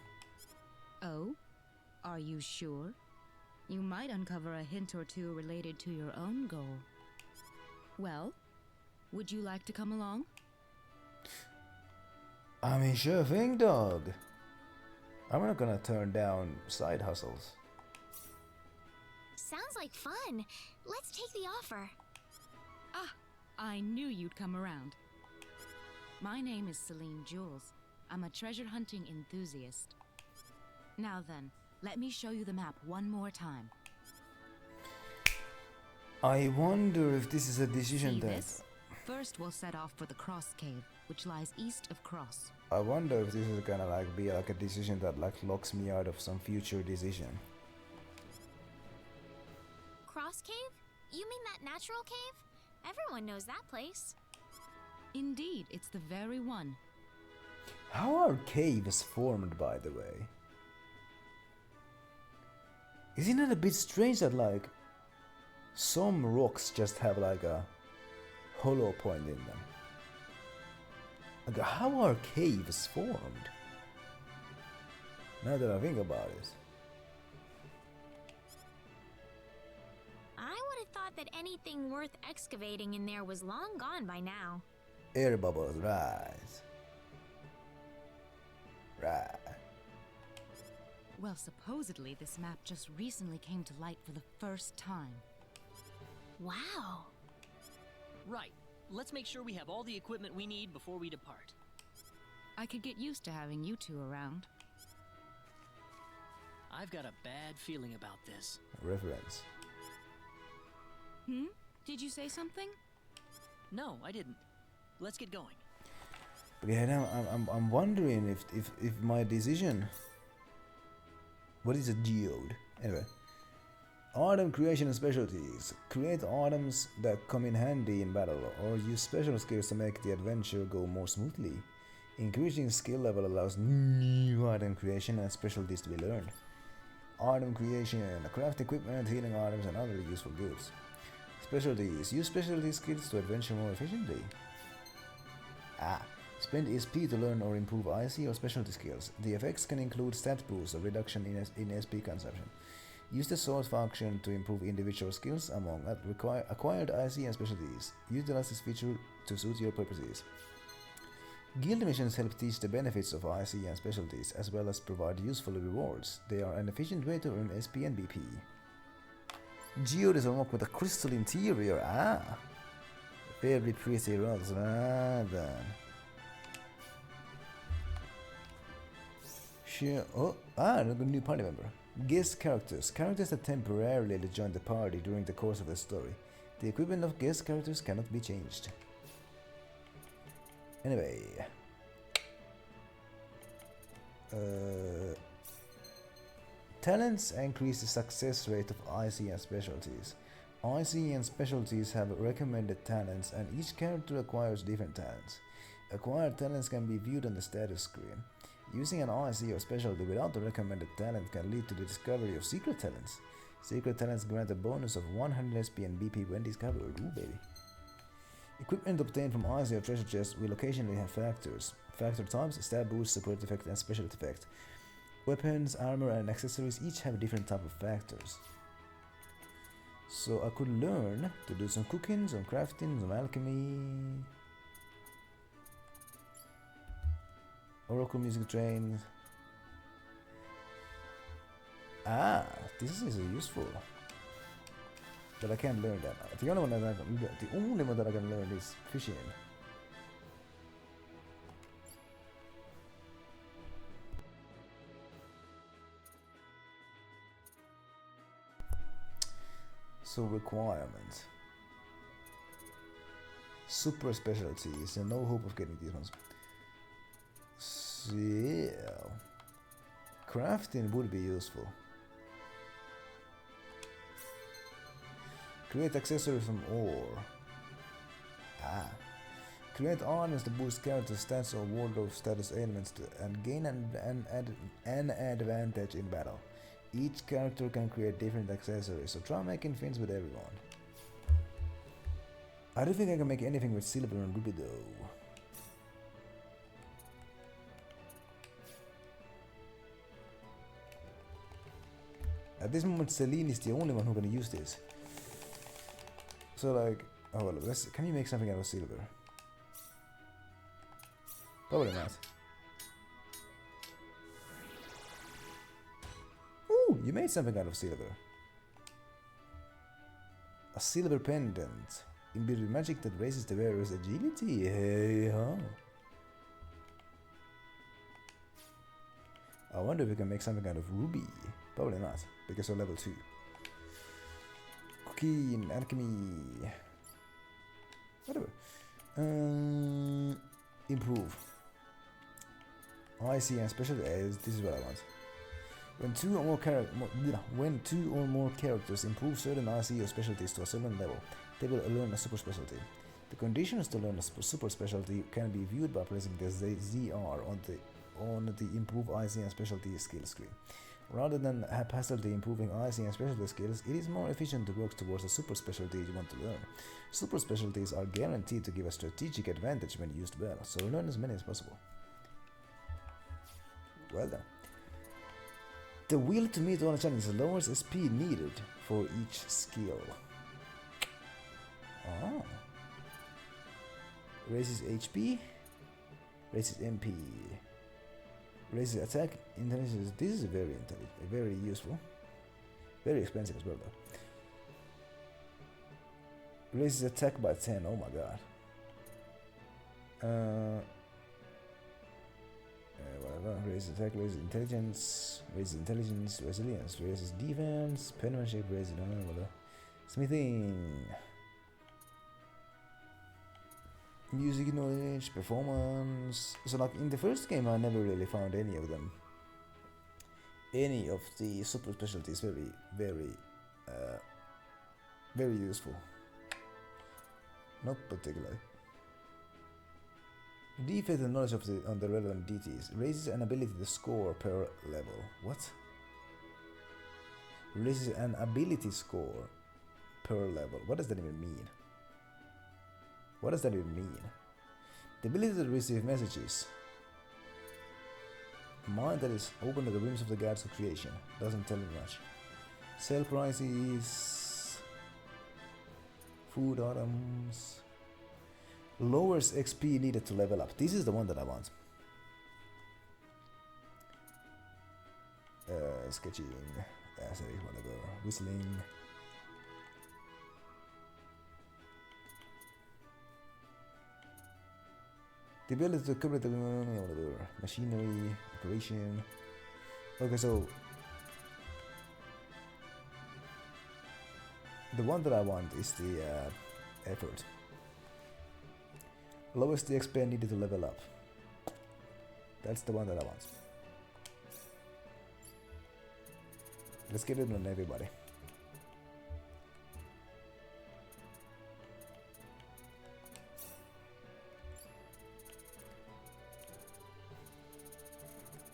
Oh? Are you sure? You might uncover a hint or two related to your own goal. Well, would you like to come along? I mean, sure thing, dog. I'm not gonna turn down side hustles. Sounds like fun. Let's take the offer. Ah, I knew you'd come around. My name is Celine Jules. I'm a treasure hunting enthusiast. Now then, let me show you the map one more time. I wonder if this is a decision See that... this? First, we'll set off for the Cross Cave, which lies east of Cross. I wonder if this is gonna like be like a decision that like locks me out of some future decision. Cross Cave? You mean that natural cave? Everyone knows that place. Indeed, it's the very one. How are caves formed, by the way? Isn't it a bit strange that like some rocks just have like a hollow point in them? Like, how are caves formed? Now that I think about it. I would have thought that anything worth excavating in there was long gone by now. Air bubbles, right. Right. Well, supposedly this map just recently came to light for the first time. Wow. Right. Let's make sure we have all the equipment we need before we depart. I could get used to having you two around. I've got a bad feeling about this. Reference. Did you say something? No, I didn't. Let's get going. Okay, now I'm wondering if my decision. What is a geode? Anyway. Item creation and specialties. Create items that come in handy in battle, or use special skills to make the adventure go more smoothly. Increasing skill level allows new item creation and specialties to be learned. Item creation, craft equipment, healing items, and other useful goods. Specialties. Use specialty skills to adventure more efficiently. Spend SP to learn or improve IC or specialty skills. The effects can include stat boost or reduction in SP consumption. Use the sort function to improve individual skills among acquired IC and specialties. Utilize this feature to suit your purposes. Guild missions help teach the benefits of IC and specialties, as well as provide useful rewards. They are an efficient way to earn SP and BP. Geode is a rock with a crystal interior. Very pretty rocks, right then. Sure. Oh, a new party member. Guest characters. Characters that temporarily join the party during the course of the story. The equipment of guest characters cannot be changed. Anyway. Talents increase the success rate of IC and specialties. IC and specialties have recommended talents, and each character acquires different talents. Acquired talents can be viewed on the status screen. Using an IC or specialty without the recommended talent can lead to the discovery of secret talents. Secret talents grant a bonus of 100 SP and BP when discovered. Ooh, baby. Equipment obtained from IC or treasure chests will occasionally have factors. Factor types, stab boost, support effect, and specialty effect. Weapons, armor, and accessories each have different type of factors. So I could learn to do some cooking, some crafting, some alchemy. Oracle music trains. This is useful. But I can't learn that. The only one that I can learn is fishing. So requirements. Super specialties, and no hope of getting these ones. So, yeah. Crafting would be useful. Create accessories from ore. Create armors to boost character stats or wardrobe status elements and gain an advantage in battle. Each character can create different accessories, so try making things with everyone. I don't think I can make anything with silver and ruby though. At this moment, Celine is the only one who can use this. So like, oh well, can you make something out of silver? Probably not. Ooh, you made something out of silver. A silver pendant. Imbued with magic that raises the wearer's agility. Hey ho. I wonder if we can make something out of ruby. Probably not, because we're level 2. Cooking, alchemy. Whatever. Improve. I see, and special as this is what I want. When two or more characters improve certain IC or specialties to a certain level, they will learn a super specialty. The conditions to learn a super specialty can be viewed by pressing the ZR on the improve IC and specialty skill screen. Rather than haphazardly improving IC and specialty skills, it is more efficient to work towards a super specialty you want to learn. Super specialties are guaranteed to give a strategic advantage when used well, so learn as many as possible. Well done. The will to meet all challenges lowers the speed needed for each skill. Ah. Raises HP, raises MP, raises attack, intelligence. This is very very useful. Very expensive as well though. Raises attack by 10, oh my god. Whatever, raises attack, raises intelligence, resilience, raises defense, penmanship, raises whatever. Smithing. Music knowledge, performance. So like in the first game I never really found any of them. Any of the super specialties very useful. Not particularly. Defense and knowledge on the relevant deities raises an ability to score per level. What? Raises an ability score per level. What does that even mean? What does that even mean? The ability to receive messages. Mind that is open to the whims of the gods of creation. Doesn't tell me much. Sell prices. Food items. Lowers XP needed to level up. This is the one that I want. Sketching. Sorry, whatever. Whistling. The ability to cover the whatever. Machinery, operation. Okay, so the one that I want is the effort. Lowest the XP needed to level up. That's the one that I want. Let's get it on everybody.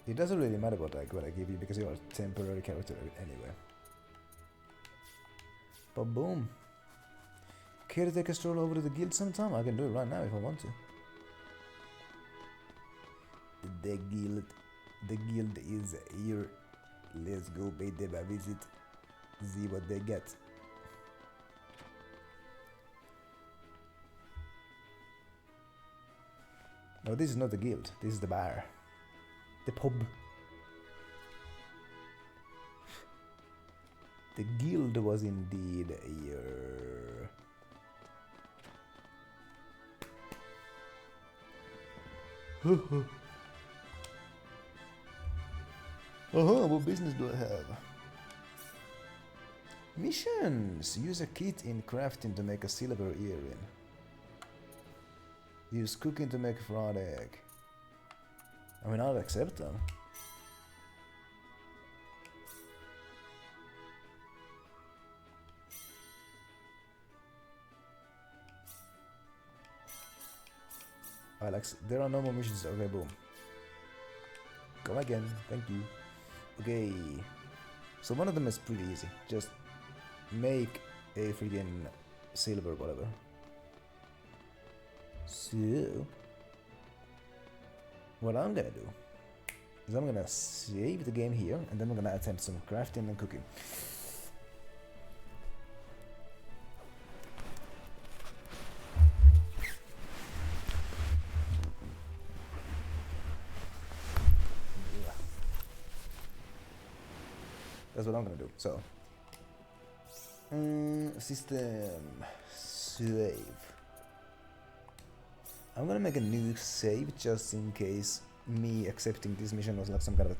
It doesn't really matter what I give you because you're a temporary character anyway. But boom. Care to take a stroll over to the guild sometime? I can do it right now if I want to. The guild is here. Let's go pay them a visit. See what they get. No, this is not the guild. This is the bar. The pub. The guild was indeed here. What business do I have? Missions! Use a kit in crafting to make a silver earring. Use cooking to make a fried egg. I mean, I'll accept them. Alex, there are no more missions. Okay, boom. Come again, thank you. Okay, so one of them is pretty easy. Just make a freaking silver whatever. So, what I'm gonna do is I'm gonna save the game here, and then we're gonna attempt some crafting and cooking. That's what I'm gonna do. So, system save. I'm gonna make a new save just in case me accepting this mission was like some kind of a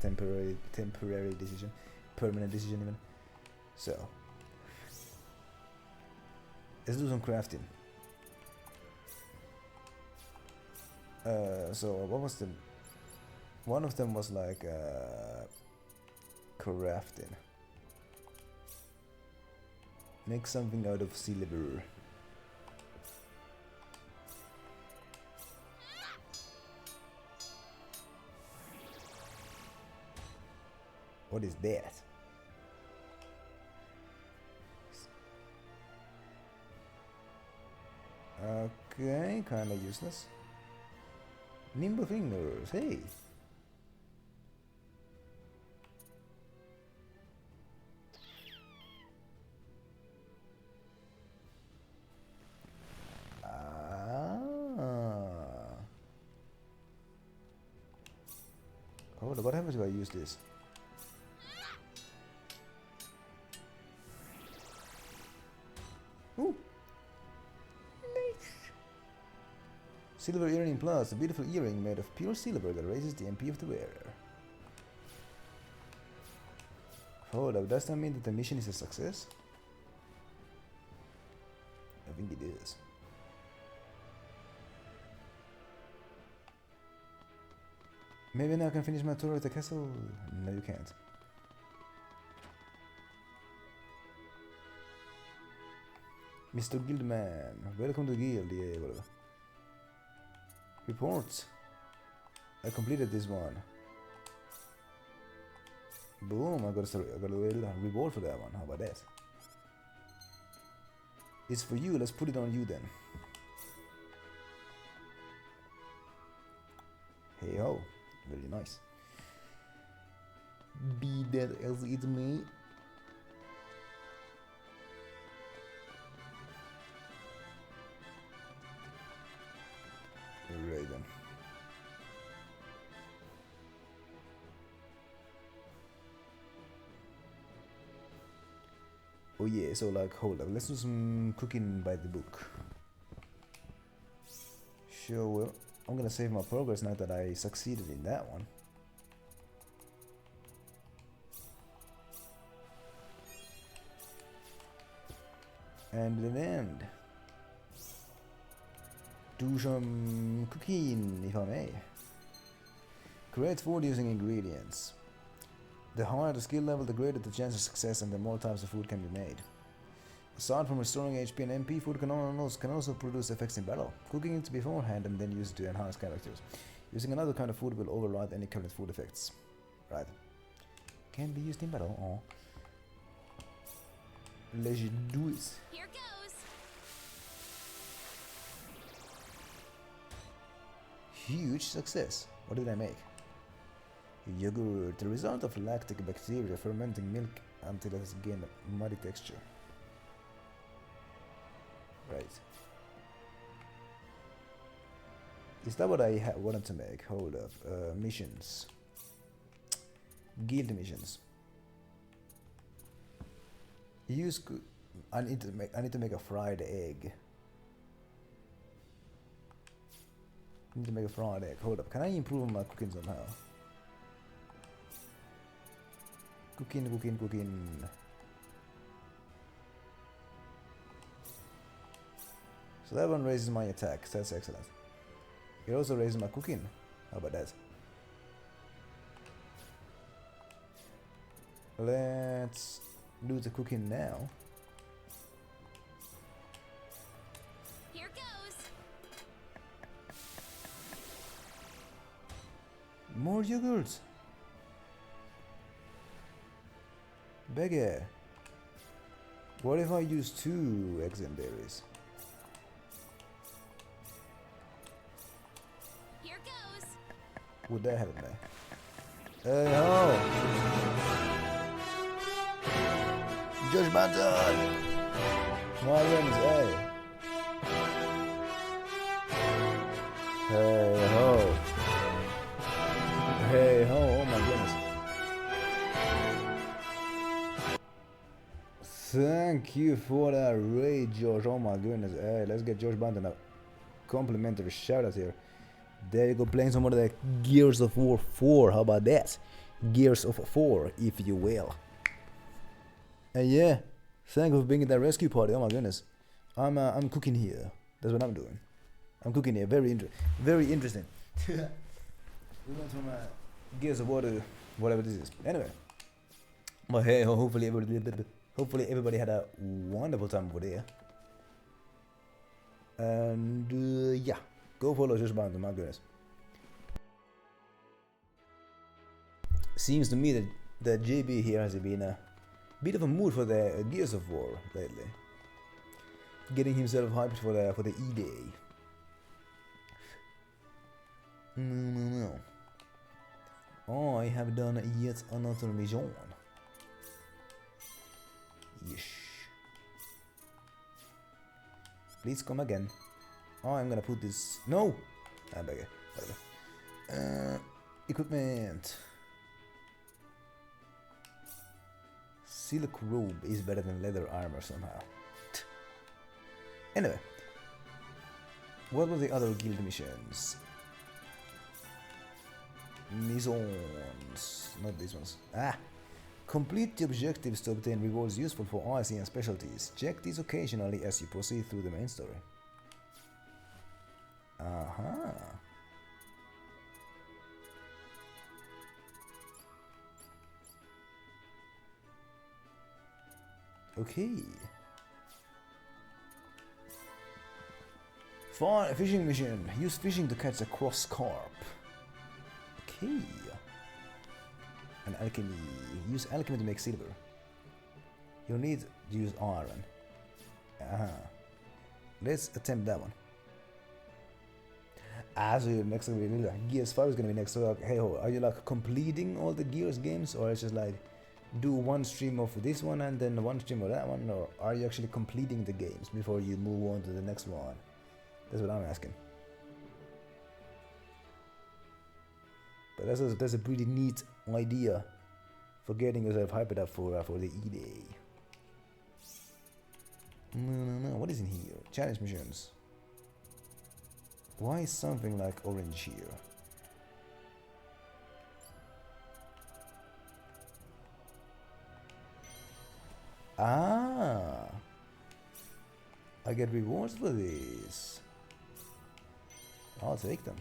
temporary decision, permanent decision even. So, let's do some crafting. So what was the? One of them was like crafting. Make something out of silver. What is that? Okay, kinda useless. Nimble fingers, hey! Hold on, what happens if I use this? Ooh! Nice! Silver earring plus, a beautiful earring made of pure silver that raises the MP of the wearer. Hold up, does that mean that the mission is a success? I think it is. Maybe now I can finish my tour at the castle? No, you can't. Mr. Guildman, welcome to the guild. Yeah, whatever. Report. I completed this one. Boom, I got a reward for that one. How about that? It's for you, let's put it on you then. Hey ho. Very nice. Be that as it may. Right then. Oh yeah, so like hold up, let's do some cooking by the book. Sure will. I'm gonna save my progress now that I succeeded in that one. And then do some cooking, if I may. Create food using ingredients. The higher the skill level, the greater the chance of success and the more types of food can be made. Aside from restoring HP and MP, food can also produce effects in battle. Cooking it beforehand and then use it to enhance characters. Using another kind of food will override any current food effects. Right. Can be used in battle. Oh. Let's do it. Here goes. Huge success. What did I make? Yogurt, the result of lactic bacteria fermenting milk until it has gained a muddy texture. Right. Is that what I wanted to make? Hold up. Missions. Guild missions. Use. I need to make a fried egg. I need to make a fried egg. Hold up. Can I improve my cooking somehow? Cooking. So that one raises my attack. So that's excellent. It also raises my cooking. How about that? Let's do the cooking now. Here goes. More yogurt. Beggar. What if I use 2 eggs and berries? Here goes. Would that help me? Hey ho! Josh Mandog! My goodness, hey! Hey ho! Hey ho, oh my goodness. Thank you for that raid, Josh. Oh my goodness. Hey, let's get Josh Banton a complimentary shout out here. There you go, playing some of the Gears of War 4. How about that? Gears of 4, if you will. And yeah, thank you for being in that rescue party. Oh my goodness. I'm cooking here. That's what I'm doing. I'm cooking here. Very interesting. We went from Gears of War to whatever this is. Anyway. But hey, hopefully everybody had a wonderful time over there. And yeah, go follow Josh Banton, my goodness. Seems to me that JB here has been a bit of a mood for the Gears of War lately. Getting himself hyped for the E-Day. No. I have done yet another mission. Yes. Please come again. Oh, I'm gonna put this. No! I beg it. Whatever. Equipment. Silk robe is better than leather armor somehow. Anyway. What were the other guild missions? Missions. Not these ones. Complete the objectives to obtain rewards useful for IC and specialties. Check these occasionally as you proceed through the main story. Aha. Okay. Fine, fishing mission. Use fishing to catch a cross carp. Okay. And alchemy. Use alchemy to make silver. You'll need to use iron. Let's attempt that one. So next will be Gears 5 is gonna be next. So like, hey ho, are you like completing all the Gears games, or it's just like do one stream of this one and then one stream of that one, or are you actually completing the games before you move on to the next one? That's what I'm asking. But that's a pretty neat idea for getting yourself hyped up for the E-Day. No. What is in here? Challenge missions. Why is something like orange here? I get rewards for this. I'll take them.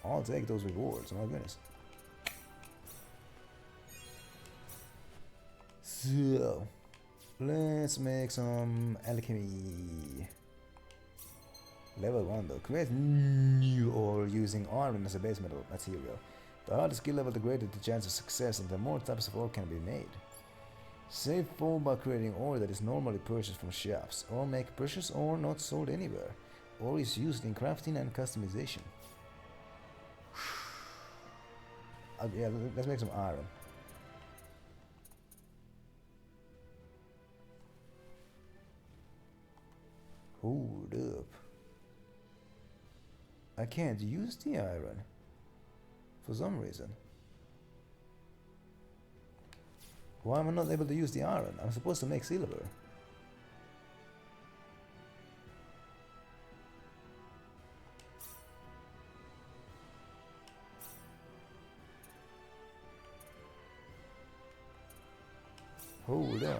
I'll take those rewards, my goodness. So, let's make some alchemy. Level 1 though. Create new ore using iron as a base metal material. The higher the skill level, the greater the chance of success, and the more types of ore can be made. Save ore by creating ore that is normally purchased from shops, or make precious ore not sold anywhere. Ore is used in crafting and customization. Yeah, let's make some iron. Hold up. I can't use the iron for some reason. Why am I not able to use the iron? I'm supposed to make silver. Hold on.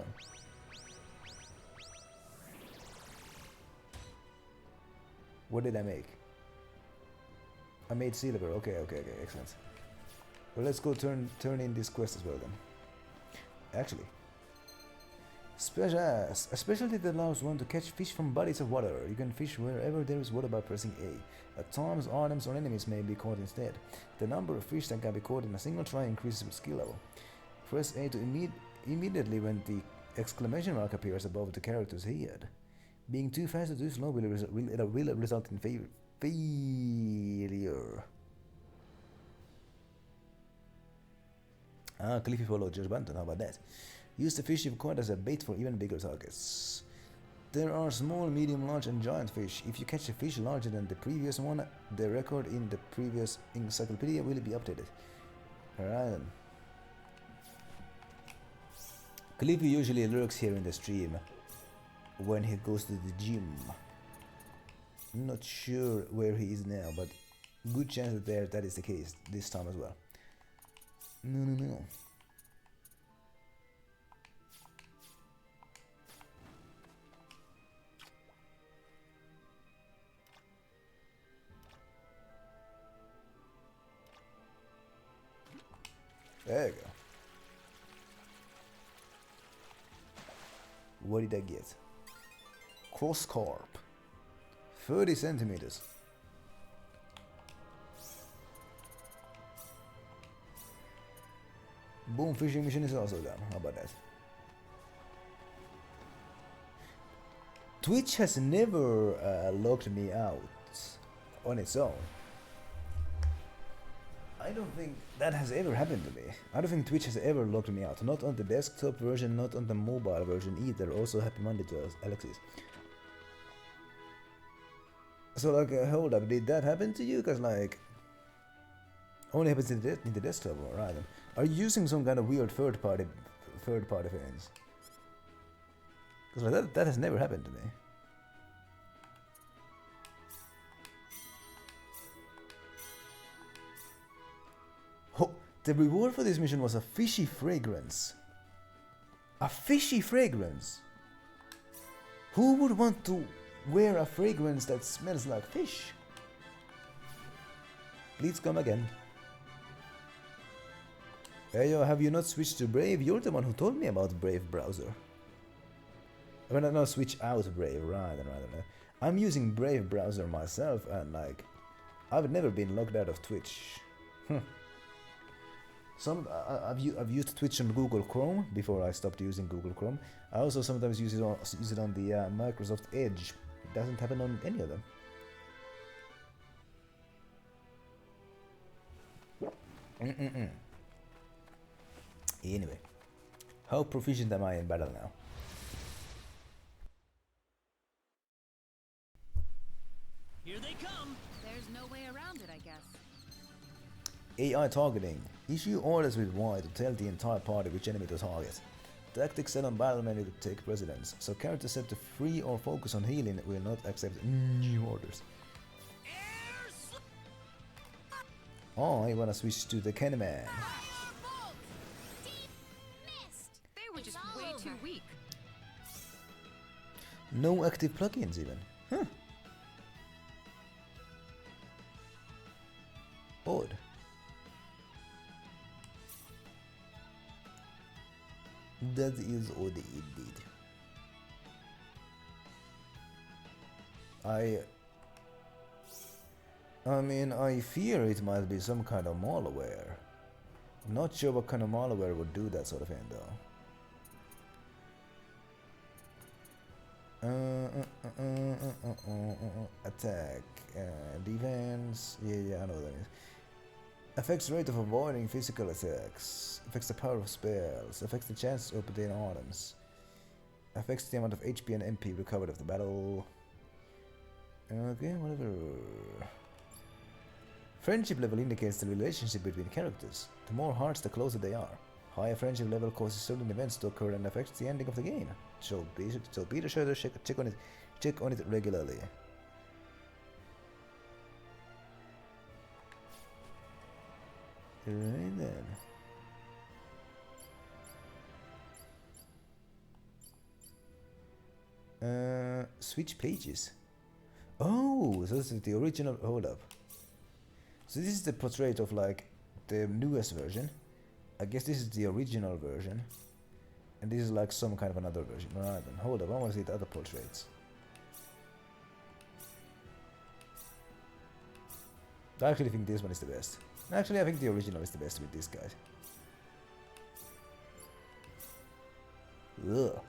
What did I make? I made silver. Okay, excellent. Well, let's go turn in this quest as well then. Actually, a specialty that allows one to catch fish from bodies of water. You can fish wherever there is water by pressing A. At times, items or enemies may be caught instead. The number of fish that can be caught in a single try increases with skill level. Press A to immediately when the exclamation mark appears above the character's head. Being too fast or too slow will result in failure. Ah, Cliffy followed Josh Banton, how about that? Use the fish you've caught as a bait for even bigger targets. There are small, medium, large and giant fish. If you catch a fish larger than the previous one, the record in the previous encyclopedia will be updated. Alright then. Cliffy usually lurks here in the stream when he goes to the gym. I'm not sure where he is now, but good chance that is the case this time as well. No. There you go. What did I get? Cross carp. 30 centimeters. Boom, fishing mission is also done. How about that? Twitch has never locked me out on its own. I don't think that has ever happened to me. I don't think Twitch has ever locked me out. Not on the desktop version, not on the mobile version either. Also, happy Monday to us, Alexis. So, like, hold up, did that happen to you? Because, like, only happens in the desktop, right? Are you using some kind of weird third-party things? Because like, that has never happened to me. Oh, the reward for this mission was a fishy fragrance. A fishy fragrance? Who would want to wear a fragrance that smells like fish? Please come again. Hey, yo, have you not switched to Brave? You're the one who told me about Brave browser. I mean, not switch out Brave, right. I'm using Brave browser myself, and like, I've never been locked out of Twitch. I've used Twitch on Google Chrome before I stopped using Google Chrome. I also sometimes use it on the Microsoft Edge. It doesn't happen on any of them. Anyway, how proficient am I in battle now? Here they come. There's no way around it, I guess. AI targeting. Issue orders with Y to tell the entire party which enemy to target. Tactics set on battle menu to take precedence, so characters set to free or focus on healing will not accept new orders. I wanna switch to the Candyman. They were just way too weak. No active plugins even. Huh. Odd. That is odd indeed. I mean, I fear it might be some kind of malware. Not sure what kind of malware would do that sort of thing though. Attack, defense, yeah, I know what that is. Affects rate of avoiding physical attacks. Affects the power of spells. Affects the chance to obtain items. Affects the amount of HP and MP recovered after battle. Okay, whatever. Friendship level indicates the relationship between characters. The more hearts, the closer they are. Higher friendship level causes certain events to occur and affects the ending of the game. So be sure to check on it regularly. Right then. Switch pages. Oh, so this is the original. Hold up. So this is the portrait of like the newest version. I guess this is the original version. And this is like some kind of another version. Right then, hold up, I want to see the other portraits. I actually think this one is the best. Actually, I think the original is the best with this guy. Ugh.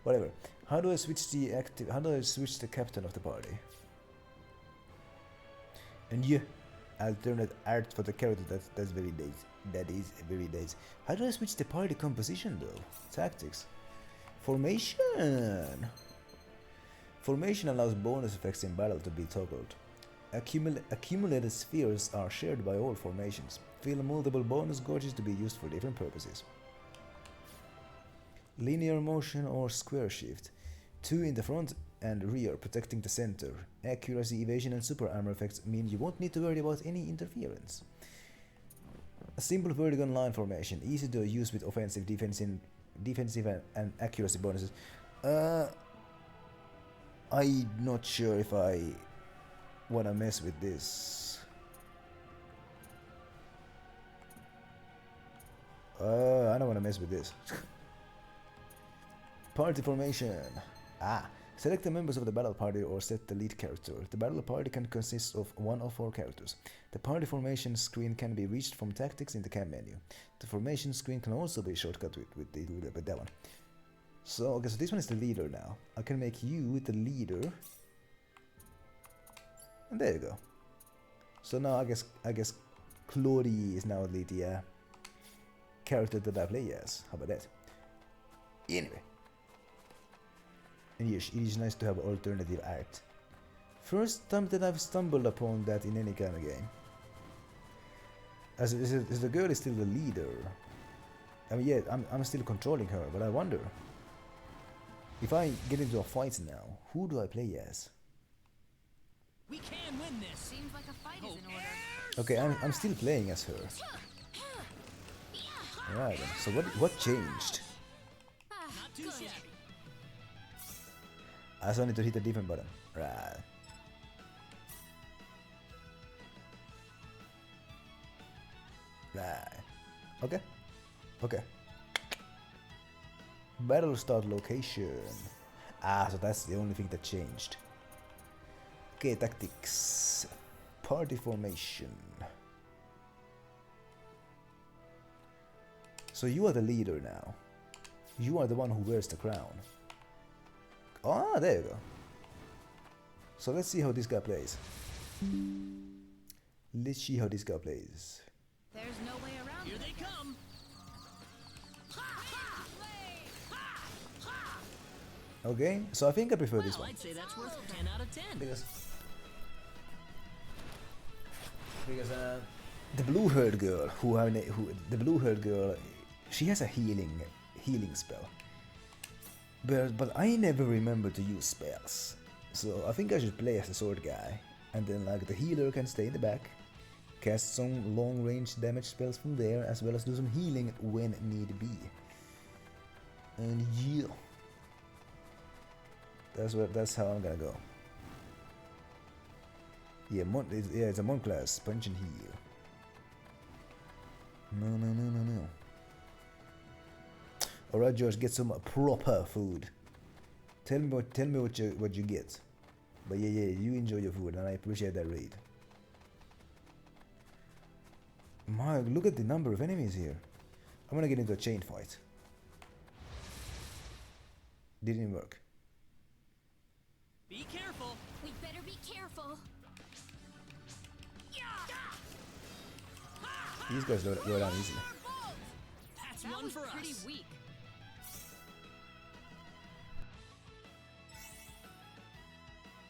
Whatever. How do I switch the captain of the party? And yeah, alternate art for the character. That's very nice. That is very nice. How do I switch the party composition though? Tactics. Formation. Formation allows bonus effects in battle to be toggled. Accumulated spheres are shared by all formations. Fill multiple bonus gauges to be used for different purposes. Linear motion or square shift. 2 in the front and rear, protecting the center. Accuracy, evasion and super armor effects mean you won't need to worry about any interference. A simple vertical line formation, easy to use with offensive, defensive and accuracy bonuses. I'm not sure if I wanna mess with this. I don't wanna mess with this. Party formation. Select the members of the battle party or set the lead character. The battle party can consist of 1 or 4 characters. The party formation screen can be reached from tactics in the cam menu. The formation screen can also be shortcut with that one. So, okay, so this one is the leader now. I can make you the leader. And there you go. So now I guess Claudie is now the character that I play as. How about that? Anyway. And yes, it is nice to have alternative art. First time that I've stumbled upon that in any kind of game. As the girl is still the leader. I mean, yeah, I'm still controlling her, but I wonder if I get into a fight now, who do I play as? We can win this. Seems like a fight is in order. Okay, I'm still playing as her. Alright, so what changed? Not too shabby. I still need to hit a different button. Right. Right. Okay. Okay. Battle start location. So that's the only thing that changed. Okay, tactics. Party formation. So you are the leader now. You are the one who wears the crown. Ah, there you go. So let's see how this guy plays. Let's see how this guy plays. There's no way around. Here they come. Okay, so I think I prefer this one. I'd say that's worth 10 out of 10. Because the blue-haired girl, the blue-haired girl, she has a healing spell. But I never remember to use spells, so I think I should play as the sword guy, and then like the healer can stay in the back, cast some long-range damage spells from there, as well as do some healing when need be. And yeah. That's how I'm gonna go. Yeah, it's a monk class. Punch and heal. No. Alright, George, get some proper food. Tell me what you get. But yeah, you enjoy your food, and I appreciate that raid. My, look at the number of enemies here. I'm gonna get into a chain fight. Didn't work. Be careful. We better be careful. These guys go down easily. That's That one was for pretty us. weak.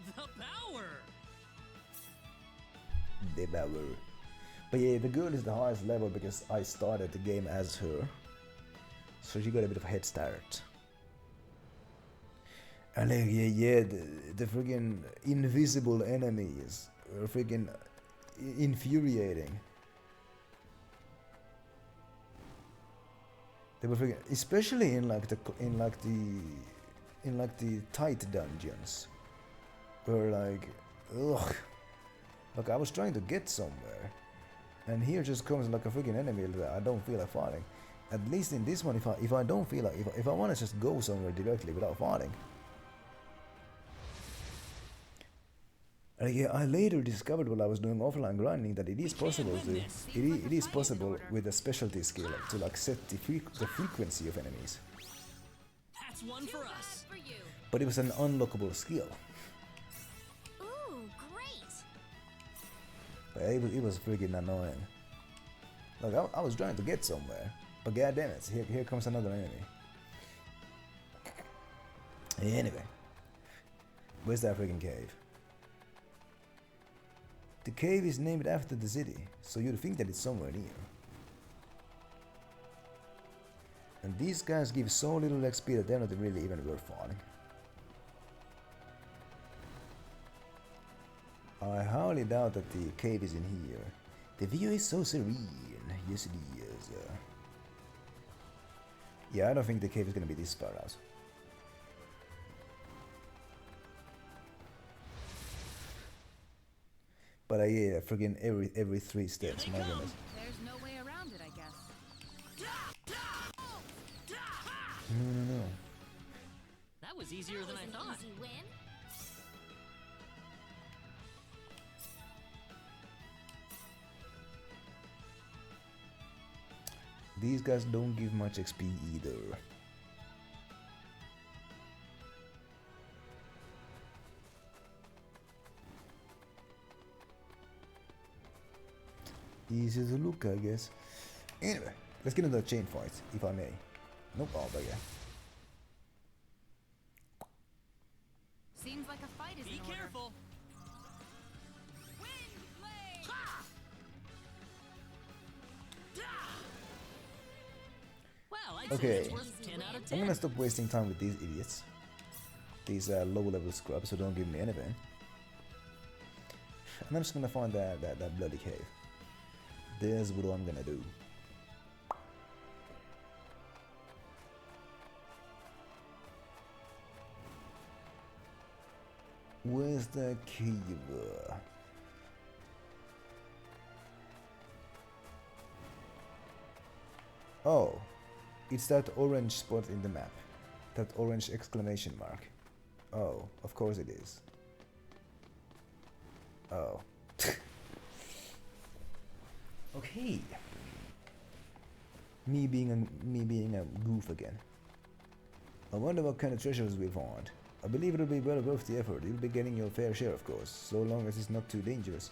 The power. Devour. But yeah, the girl is the highest level because I started the game as her. So she got a bit of a head start. And like, yeah, the freaking invisible enemies are freaking infuriating. They were freaking, especially in the tight dungeons, where like, ugh, like I was trying to get somewhere, and here just comes like a freaking enemy that I don't feel like fighting. At least in this one, if I don't feel like, if I want to just go somewhere directly without fighting. And yeah, I later discovered while I was doing offline grinding that it is possible to, it is possible with a specialty skill to like set the frequency of enemies. That's one for us. But it was an unlockable skill. Ooh, great! But it was freaking annoying. Like I was trying to get somewhere, but goddamn it, here comes another enemy. Anyway, where's that freaking cave? The cave is named after the city, so you'd think that it's somewhere near. And these guys give so little XP that they're not really even worth fighting. I highly doubt that the cave is in here. The view is so serene. Yes, it is. Yeah, I don't think the cave is gonna be this far out. But yeah, friggin' every 3 steps, my goodness. There's no way around it, I guess. No. That was easier than I thought. Easy win. These guys don't give much XP either. Easy to look, I guess. Anyway, let's get into the chain fight, if I may. Nope, oh, but yeah. Seems like a fight is in order. Be careful. Well, I'd say Okay, it's worth 10 out of 10. I'm gonna stop wasting time with these idiots. These low-level scrubs who don't give me anything. And I'm just gonna find that bloody cave. There's what I'm gonna do. Where's the cave? Oh, it's that orange spot in the map. That orange exclamation mark. Oh, of course it is. Oh. Okay. Me being a goof again. I wonder what kind of treasures we'll find. I believe it'll be well worth the effort. You'll be getting your fair share, of course, so long as it's not too dangerous.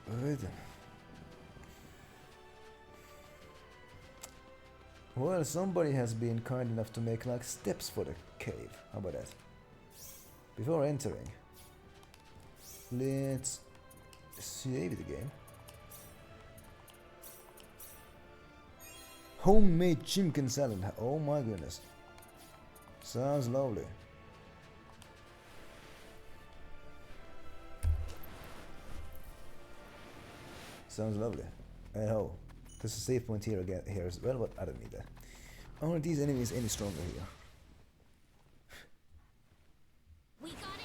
Right. Well, somebody has been kind enough to make like steps for the cave. How about that? Before entering, let's save the game. Homemade chimkin salad. Oh my goodness. Sounds lovely. Sounds lovely. Oh, there's a save point here again here as well, but I don't need that. Aren't these enemies any stronger here? We got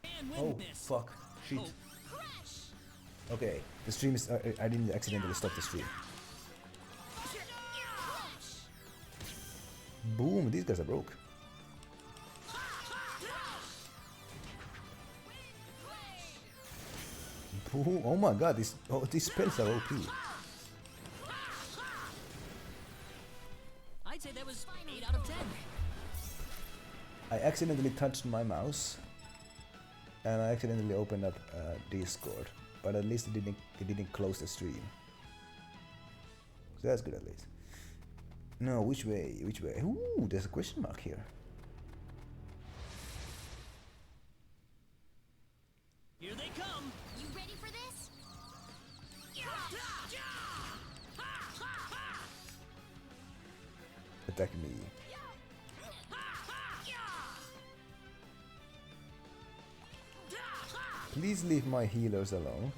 enemies. Oh, fuck. Shit. Okay, the stream is... I didn't accidentally stop the stream. Boom, these guys are broke. Boom, oh my god, these spells are OP. I'd say that was 8 out of 10. I accidentally touched my mouse. And I accidentally opened up Discord. But at least it didn't close the stream. So that's good at least. No, which way? Which way? Ooh, there's a question mark here. Here they come. attack me. Please leave my healers alone.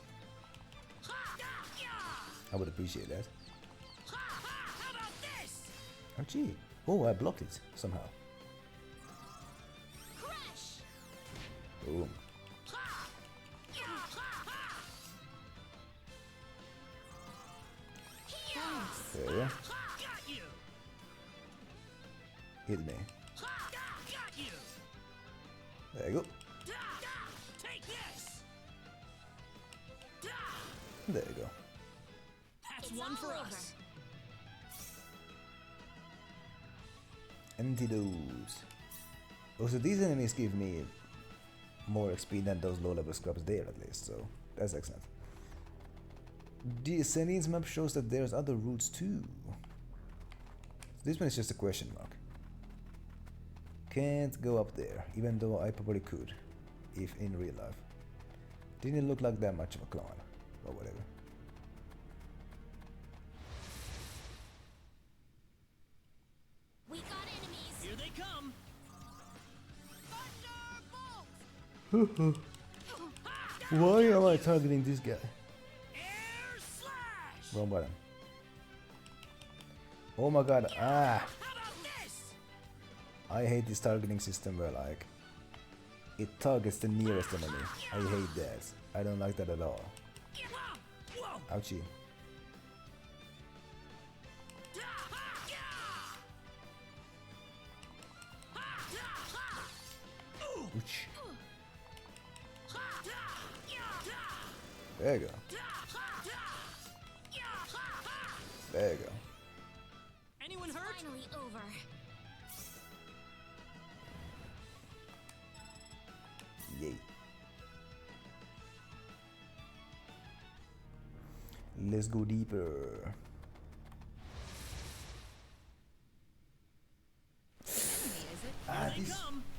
I would appreciate that. Oh gee. Oh, I blocked it somehow. Boom. There. Hit me. There you go. There you go. That's one for us. Antidotes. Oh, so these enemies give me more XP than those low level scrubs there at least, so that's excellent. The Senine's map shows that there's other routes too. This one is just a question mark. Can't go up there, even though I probably could, if in real life. Didn't look like that much of a climb, or whatever. We got enemies. Here they come. Why am I targeting this guy? Wrong button. Oh my god, ah! I hate this targeting system where like it targets the nearest enemy. I hate that. I don't like that at all. Ouchie. Ouch. There you go. There you go. Anyone hurt? Finally over. Yay. Let's go deeper. This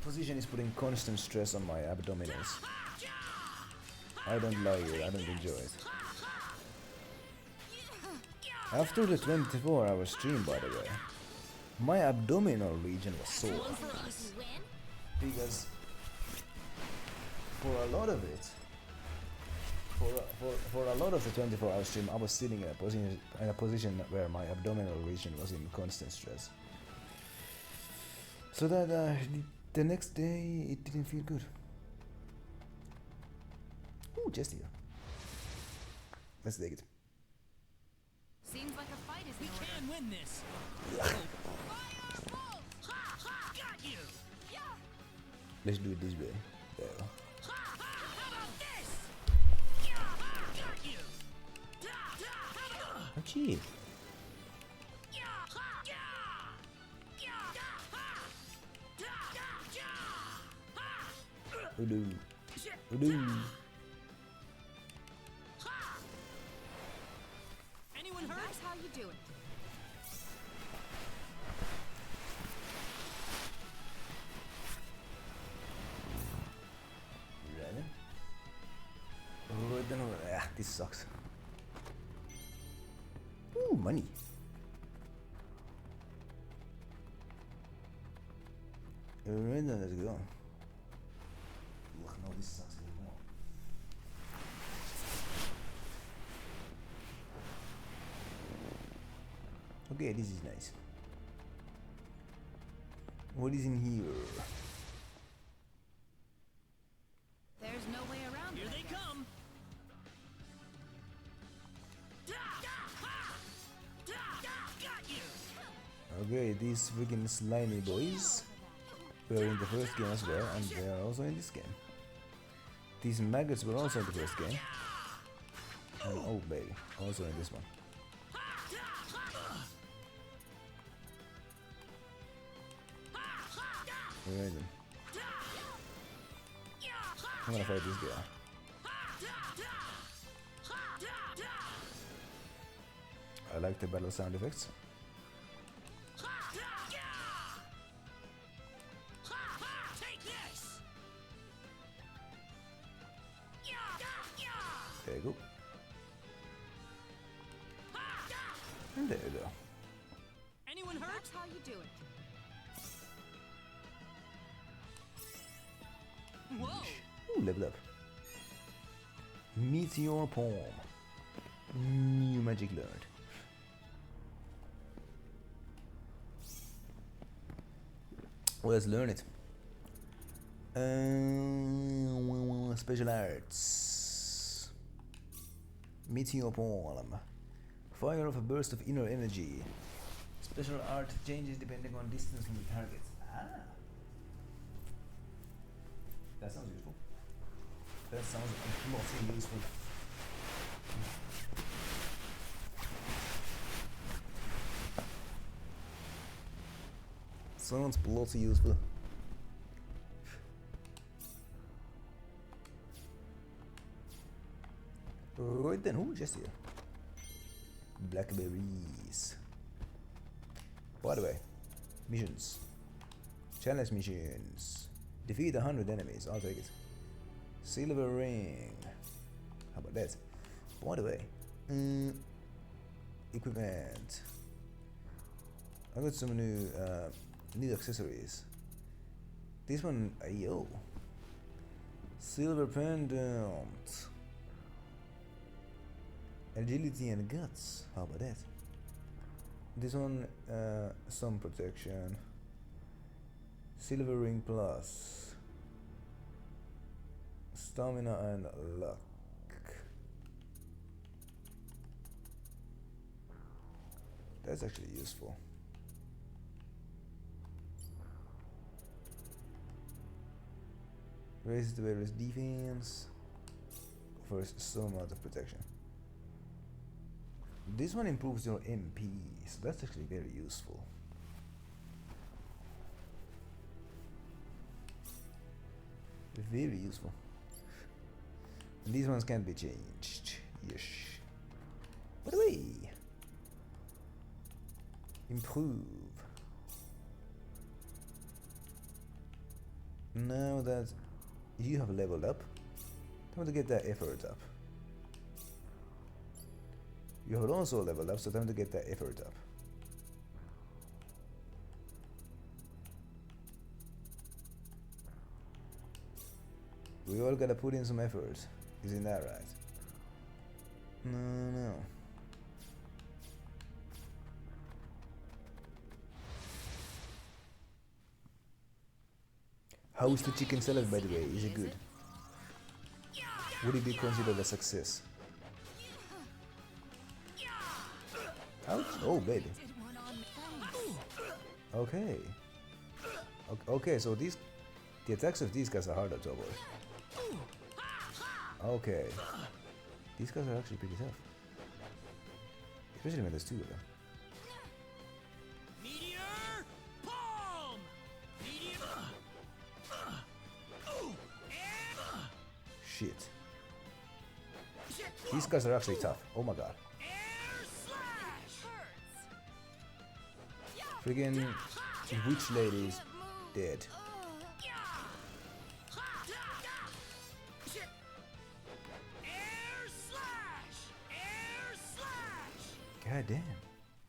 position is putting constant stress on my abdominals. I don't like it, I don't enjoy it. After the 24-hour stream, by the way, my abdominal region was sore. Because for a lot of it, for a lot of the 24-hour stream, I was sitting in a position where my abdominal region was in constant stress. So that the next day it didn't feel good. Ooh, just here. Let's take it. Seems like a fight is We in order. can win this. Let's do it this way. There. Oh, gee. Udu. Udu. Anyone hurt? That's how you do it. You ready? Oh, then, this sucks. Ooh, money. Alright, then let's go. Ugh, no, this sucks anymore. Okay, this is nice. What is in here? There's no way around Here it. they come. Okay, these freaking slimy boys were in the first game as well, and they are also in this game. These maggots were also in the first game. And oh baby, also in this one. Alright then. I'm gonna fight this guy. I like the battle sound effects. There you go. And there you go. Anyone hurt? That's how you do it. level up. Meteor Palm. New magic learned. Well, let's learn it. Special arts. Meteor Palm. Fire of a burst of inner energy. Special art changes depending on distance from the target. Ah. That sounds useful. That sounds bloody useful. Sounds bloody useful. Right then, who just here? Blackberries. By the way, missions. Challenge missions. Defeat 100 enemies. I'll take it. Silver ring. How about that? By the way, equipment. I got some new accessories. This one, yo. Silver pendant. Agility and guts. How about that? This one, some protection. Silver ring plus. Stamina and luck. That's actually useful. Raises the various defense. Offers some amount of protection. This one improves your MP, so that's actually very useful. Very useful. And these ones can't be changed. Yes. By the way, improve. Now that you have leveled up, time to get that effort up. You have also leveled up, so time to get that effort up. We all gotta put in some effort. Isn't that right? No. How's the chicken salad, by the way? Is it good? Would it be considered a success? Ouch. Oh, baby. Okay. Okay, so the attacks of these guys are harder to avoid. Okay. These guys are actually pretty tough. Especially when there's two of them. Meteor Palm! Meteor. Shit. These guys are actually tough. Oh my god. Friggin' witch lady is dead. God damn.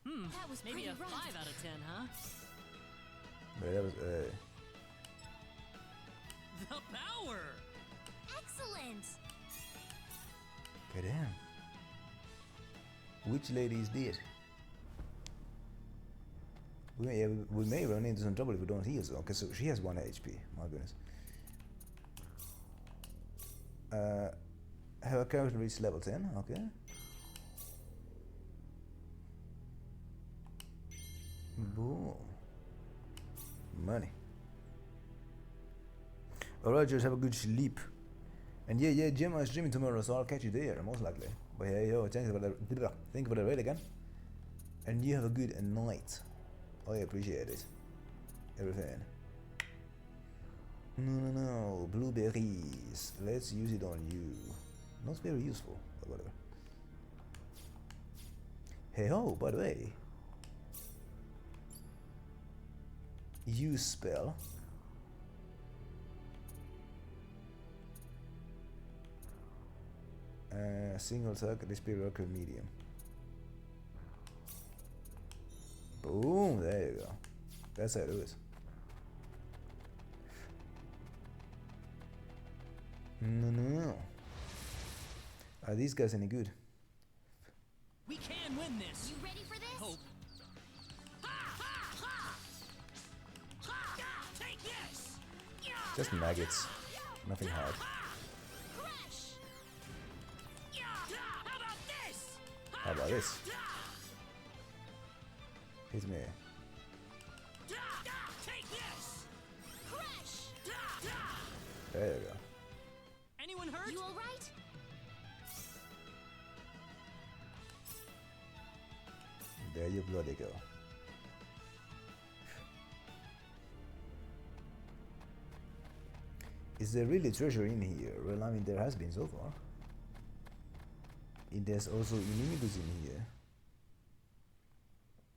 That was maybe a 5 out of 10, huh? But that was The power! Excellent! God damn. Witch lady is dead. We may run into some trouble if we don't heal though, because she has 1 HP. My goodness. Have a character reach level 10? Okay. Boom. Money. Alright, just have a good sleep. And yeah, Jim, I'm streaming tomorrow, so I'll catch you there, most likely. But hey, yo, thanks for the raid again. And you have a good night. I appreciate it. Everything. No. Blueberries. Let's use it on you. Not very useful, but whatever. Hey ho, by the way. Use spell. Single attack, display rocker medium. Boom, there you go. That's how it is. No. Are these guys any good? We can win this. You ready for this? Hope. Take this. Just maggots. Nothing hard. How about this? How about this? Hit me. Take this. There you go. Anyone hurt? You all right? There you bloody go. Is there really treasure in here? Well, I mean, there has been so far. There's also inimigos in here.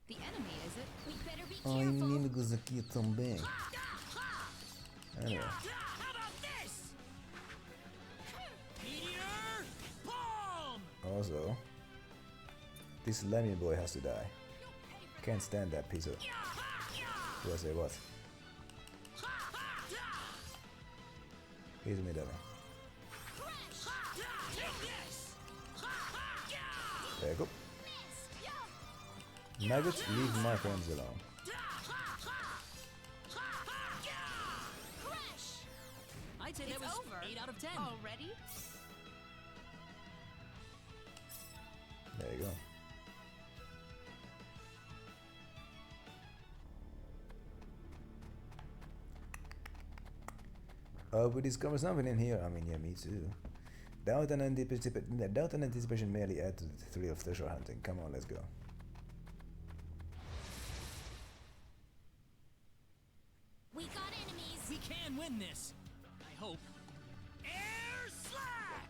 The enemy, is it? We better be Oh, careful. inimigos aqui também. Anyway. How about this? Meteor palm. Also, this Lemmy boy has to die. Can't stand that piece of. Do I say what? Here's me, dummy. There you go. Maggots, leave my friends alone. I'd say that was over. 8 out of 10. Already? There you go. We discovered something in here. I mean, yeah, me too. Doubt and anticipation merely add to the thrill of treasure hunting. Come on, let's go. We got enemies. We can win this. I hope. Air slack.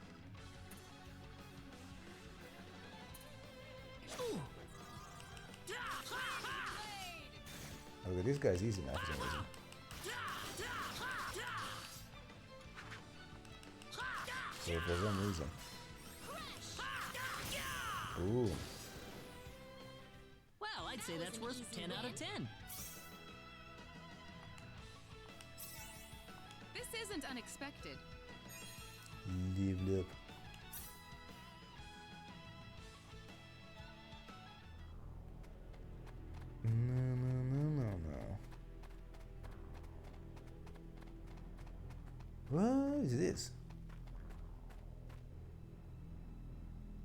Ooh. Okay, this guy's easy now for some reason. So for some reason. Ooh. Well, I'd say that's worth 10 out of 10. This isn't unexpected. Level up. No. What is this?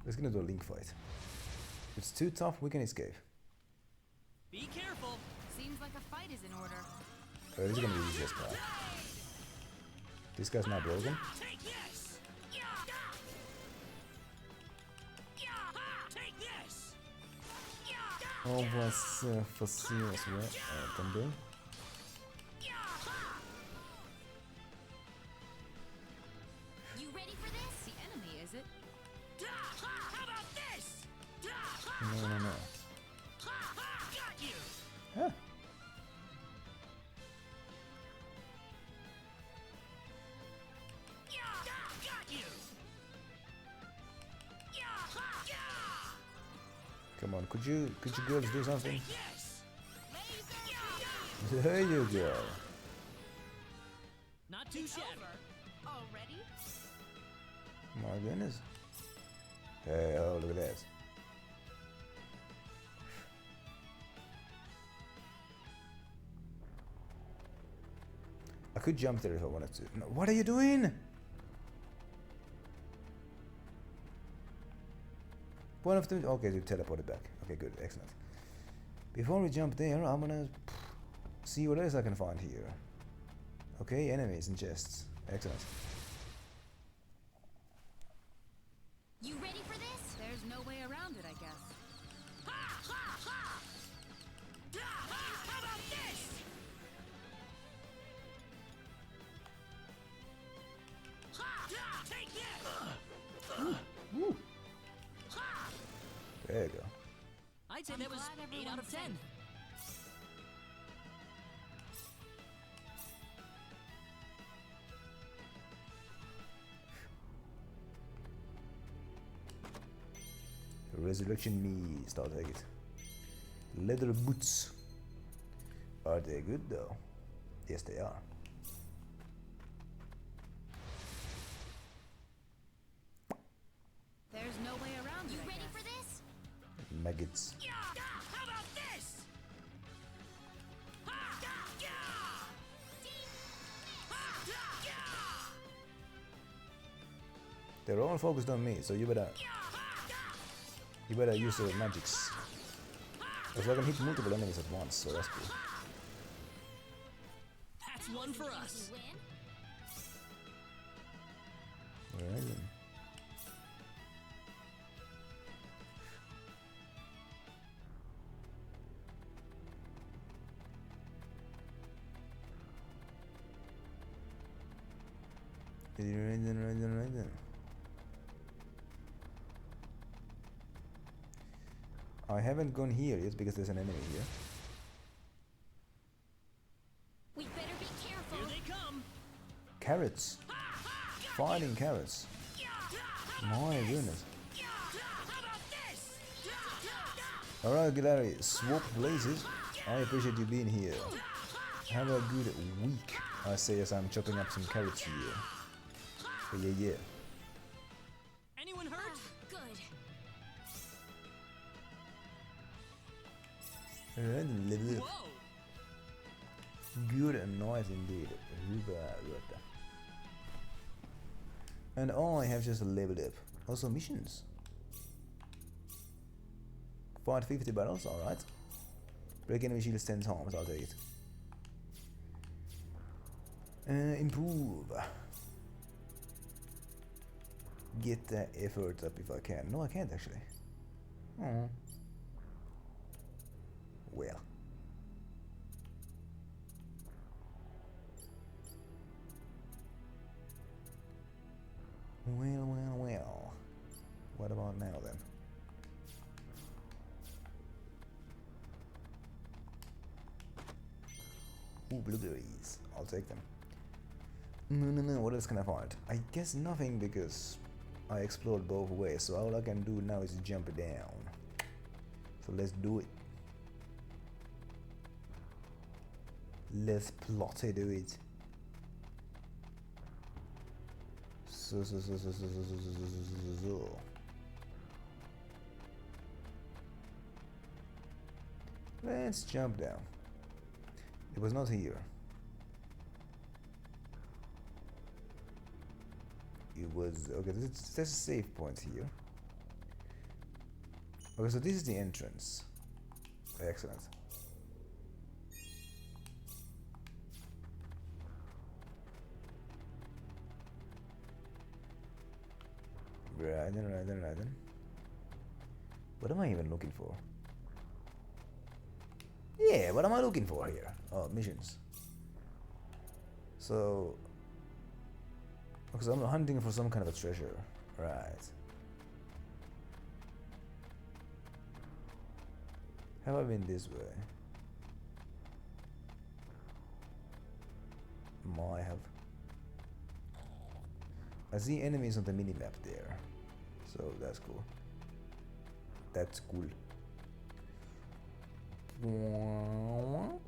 Let's get into a link fight. If it's too tough, we can escape. Be careful. Seems like a fight is in order. Oh, this is gonna be the easiest part. This guy's not broken. Take this. Take this. On va se fazer também. You ready for this? The enemy, is it? How about this? No. Got you. Huh. Got you. Come on, could you girls do something? Yes. There you go. Not too shabby. Already? My goodness. Hey, oh, look at that. I could jump there if I wanted to. No, what are you doing? One of them. Okay, you teleported back. Okay, good, excellent. Before we jump there, I'm gonna see what else I can find here. Okay, enemies and chests. Excellent. You ready for this? There's no way around it, I guess. How about this? Take this. Woo. There you go. I'd say that was 8 out of 10. Resurrection mist, I'll take it. Leather boots. Are they good though? Yes, they are. maggots. How about this? They're all focused on me, so you better use your magics. Also, I can hit multiple enemies at once, so that's cool. That's one for us. Alright then. Right then. I haven't gone here yet because there's an enemy here. We better be careful. Here they come. Carrots. Fighting carrots. My goodness. Alright, Gilary, swap places. I appreciate you being here. Have a good week, I say as I'm chopping up some carrots here. Yeah. Anyone hurt? Good. Alright, level up. Whoa. Good and nice indeed. And I have just leveled up. Also missions. Fight 50 battles, alright. Break enemy shields 10 times, I'll take it. Improve. Get the effort up if I can. No, I can't actually. Oh. Well. Well. What about now then? Ooh, blueberries. I'll take them. No. What else can I find? I guess nothing because I explored both ways. So all I can do now is jump down. So let's do it. Let's plot it, do it. So. Let's jump down. It was not here. It was okay. There's a save point here. Okay, so this is the entrance. Excellent. Right then. What am I even looking for? Yeah, what am I looking for here? Oh, missions. So, because I'm hunting for some kind of a treasure, right? Have I been this way? Might have. I see enemies on the mini-map there, so that's cool. That's cool. What?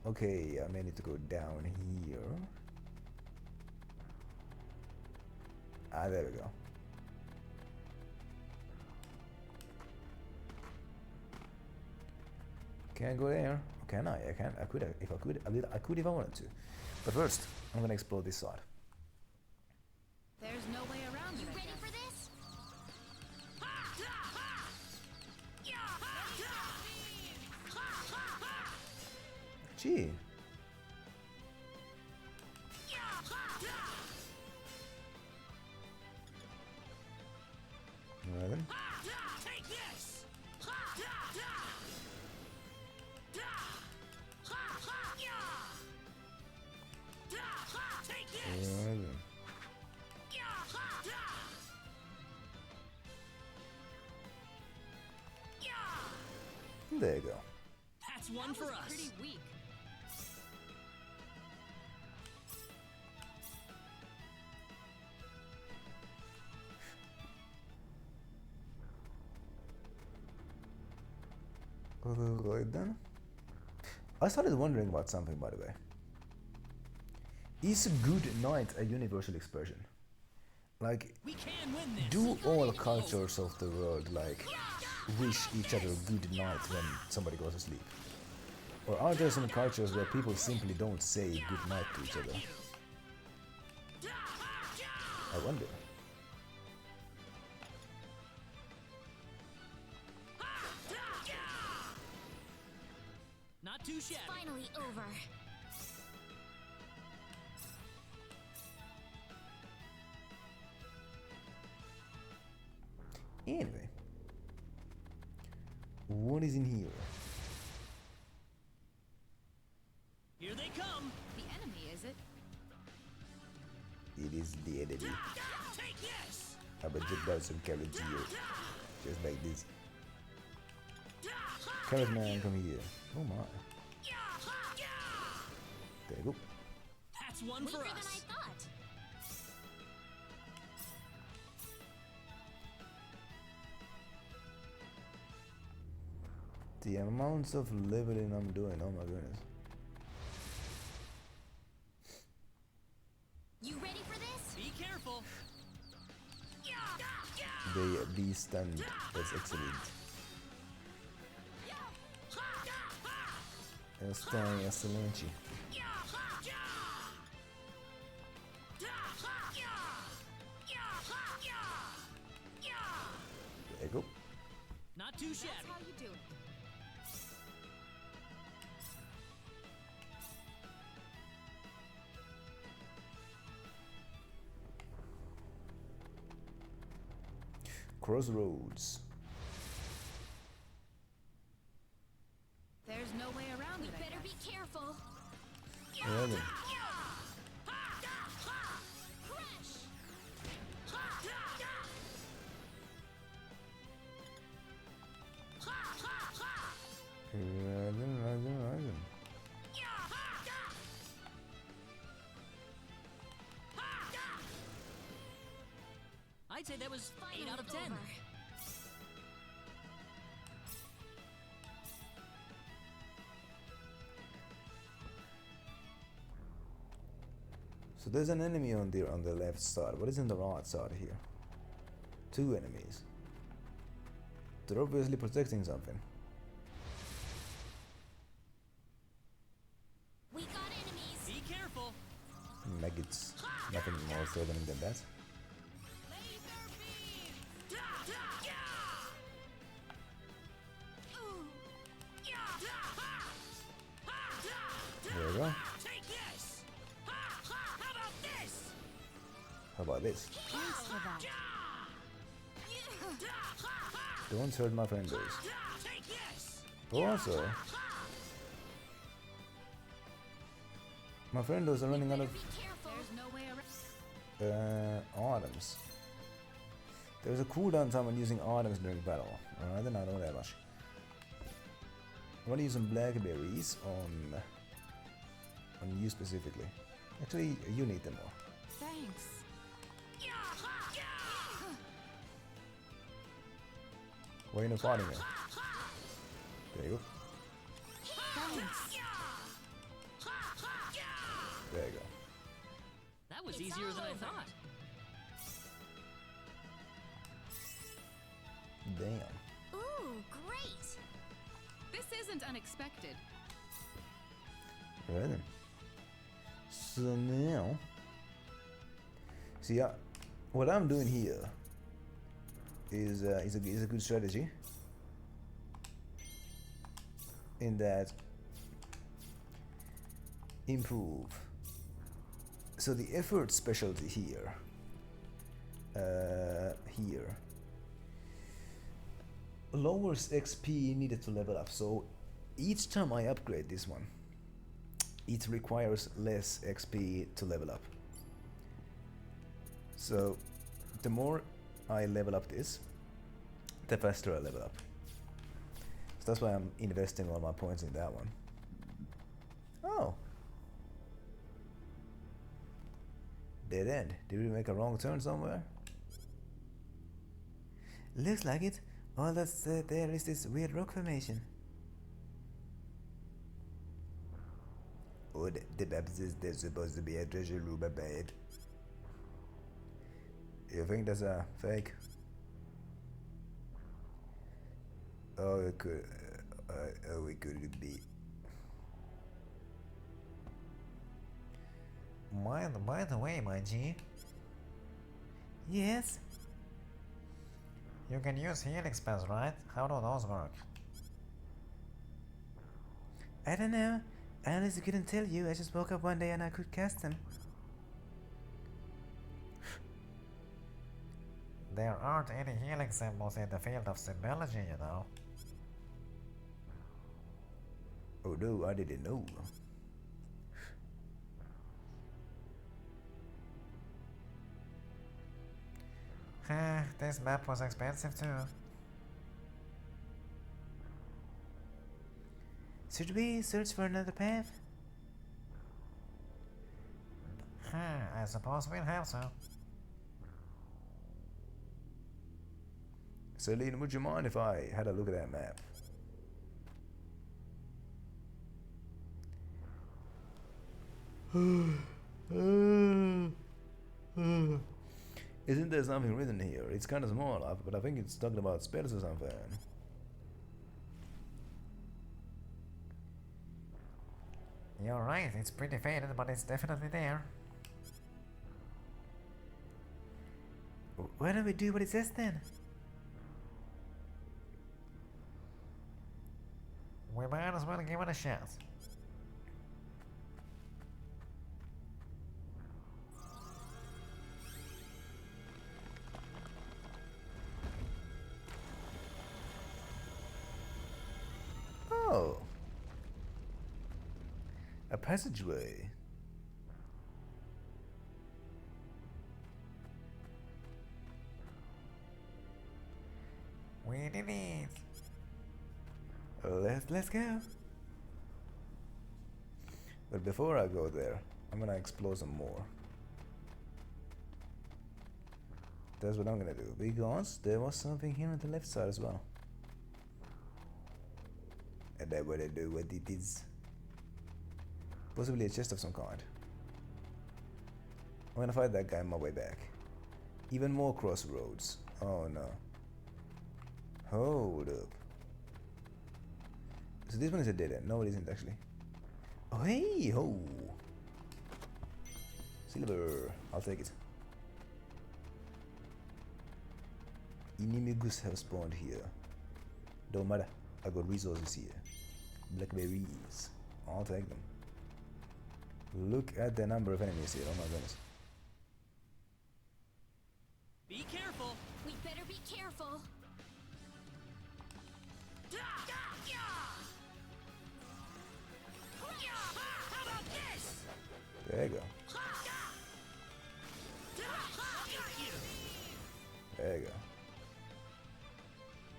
Okay, I may need to go down here. Ah, there we go. Can I go there? Or can I? I can. I could if I could. I could if I wanted to. But first, I'm gonna explore this side. There's no way around it. You ready for this? Gee. Right then. Take this. Take this. Right then. There you go. That's one for us. Pretty weak. Right then. I started wondering about something, by the way. Is a good night a universal expression? Like, We can win this. do all cultures of the world like wish each other good night when somebody goes to sleep? Or are there some cultures where people simply don't say good night to each other? I wonder. Not too shabby. Finally over. Anyway, what is in here? Here they come. The enemy, is it? It is the enemy. Take this. I bet you down some carrots here. Just like this. Carrot man, come here. Oh my. There you go. That's one for Weaker us. than I thought. The amounts of leveling I'm doing, oh my goodness. You ready for this? Be careful. They be stunned. That's excellent. Está excelente. There you go. Not too shabby. That's how you do it. Crossroads. There's no way around it. We better be careful. Yeah, then. Right. I'd say that was 8 out of 10. Over. So there's an enemy on the left side. What is on the right side here? Two enemies. They're obviously protecting something. We got enemies. Be careful. Maggots. Nothing more threatening than that. There we go. Take this. How about this? How about this? Thanks for that. Don't hurt my friends. Take this. Also, my friendos are running out of There's no way around. items. There's a cooldown time on using items during battle. I did not know that much. I want to use some blackberries on you specifically. Actually, you need them more. Thanks. Why are you not fighting me? There you go. Thanks. There you go. That was easier than I thought. Damn. Ooh, great. This isn't unexpected. Right then. So now, see, what I'm doing here is a good strategy. In that, improve. So the effort specialty here, lowers XP needed to level up. So each time I upgrade this one, it requires less XP to level up. So the more I level up this, the faster I level up. So that's why I'm investing all my points in that one. Oh. Dead end. Did we make a wrong turn somewhere? Looks like it. All that's there is this weird rock formation. Oh, the Babs is there's supposed to be a treasure room ahead. You think that's a fake? Oh, it could. Oh, it could be. By the way, my G. Yes? You can use healing spells, right? How do those work? I don't know. I honestly couldn't tell you. I just woke up one day and I could cast them. There aren't any healing symbols in the field of symbology, you know. Oh no, I didn't know. This map was expensive too. Should we search for another path? I suppose we'll have to. Celine, would you mind if I had a look at that map? Isn't there something written here? It's kind of small, but I think it's talking about spells or something. You're right, it's pretty faded, but it's definitely there. Why don't we do what it says then? We might as well give it a shot. Oh. A passageway. We did it. Let's go. But before I go there, I'm gonna explore some more. That's what I'm gonna do, because there was something here on the left side as well. And I wanna know what it is. Possibly a chest of some kind. I'm gonna fight that guy on my way back. Even more crossroads. Oh no. Hold up. So this one is a dead end. No, it isn't actually. Oh, hey, ho. Silver. I'll take it. Enemies have spawned here. Don't matter. I got resources here. Blackberries. I'll take them. Look at the number of enemies here. Oh my goodness. Be careful. We better be careful. How about this? There you go. There you go.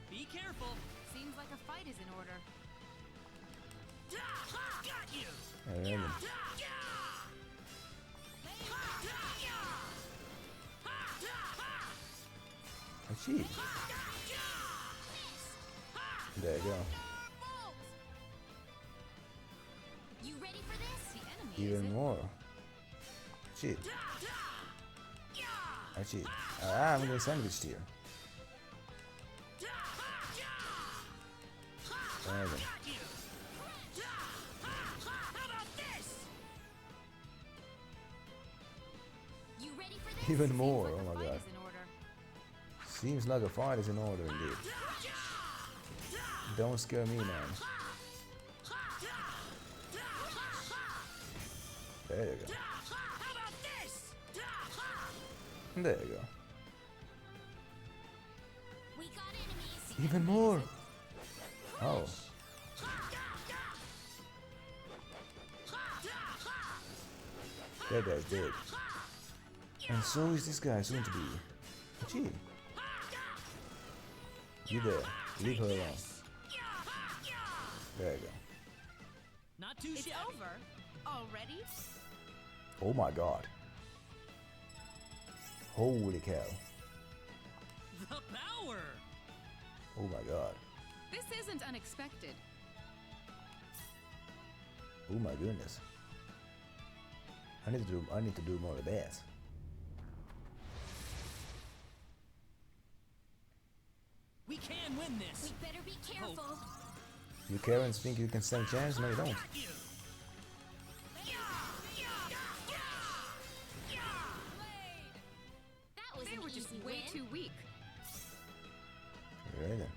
Be careful. Seems like a fight is in order. Got you. There you go. Achieve. There you go. You ready for this? The enemy Even more. Shit. Achieve. Ah, I'm getting sandwiched here. There you go. You ready for this? Even more. Oh my fight god. is in order. Seems like a fight is in order indeed. Don't scare me, man. There you go. There you go. We got enemies. Even more. Oh. That guy's dead. And so is this guy soon to be. Gee. You there. Leave her alone. There you go. Not too It's shabby. over. Already? Oh my god. Holy cow. The power. Oh my god. This isn't unexpected. Oh my goodness. I need to do more of that. We can can win this. We better be careful. You Karens think you can stand a chance? No, you don't. That was They an were just easy way win. too weak. Right then.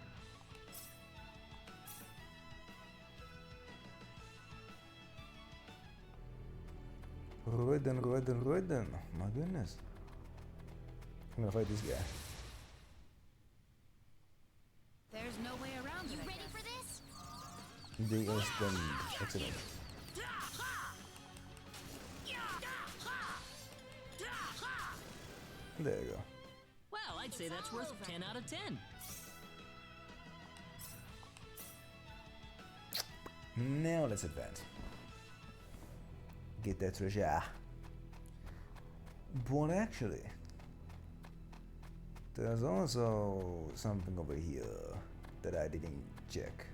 Right then. My goodness. I'm gonna fight this guy. There's no way around You it. I ready guess. for this? The instant. Excellent. There you go. Well, I'd say that's worth 10 out of 10. Now let's advance. Get that treasure. But actually, there's also something over here that I didn't check.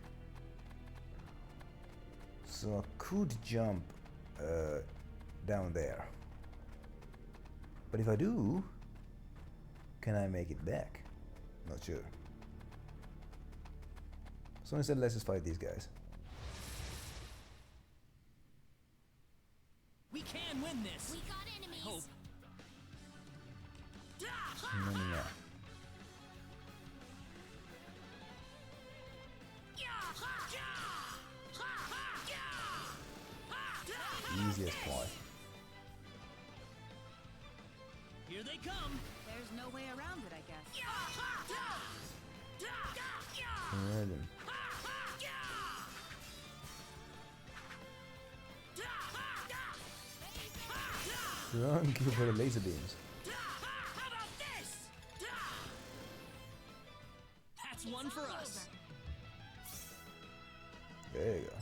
So I could jump down there. But if I do, can I make it back? Not sure. So instead, let's just fight these guys. We can win this. We got enemies. Hope. No. Easiest part. Here they come. There's no way around it, I guess. Alright then. Thank you for the laser beams. How about this? That's one for us. There you go.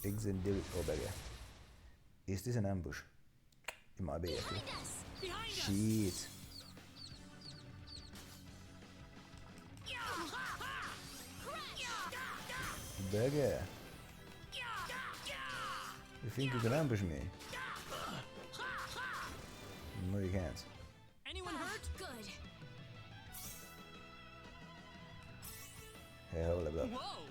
Eggs and dairy. Oh, beggar. Is this an ambush? It might be actually. Behind us. Shit. Beggar. You think you can ambush me? No, you can't. Anyone hurt? Good. Hey, hold up. Whoa.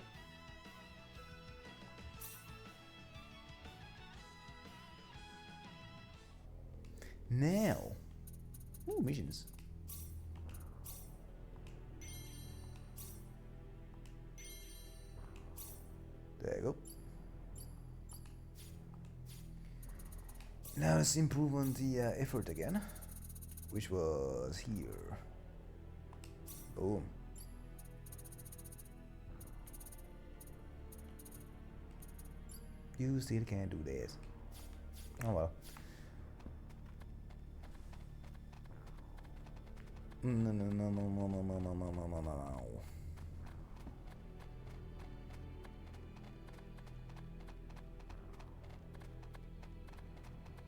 Now. Ooh, missions. There you go. Now let's improve on the effort again, which was here. Boom. You still can't do this. Oh well. No.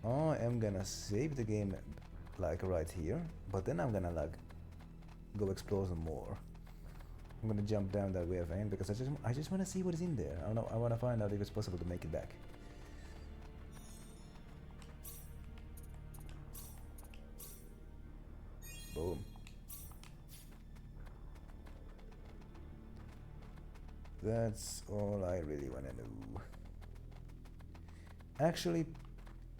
I am gonna save the game like right here, but then I'm gonna like go explore some more. I'm gonna jump down that way again because I just want to see what is in there. I don't know. I want to find out if it's possible to make it back. Boom. That's all I really want to know. Actually,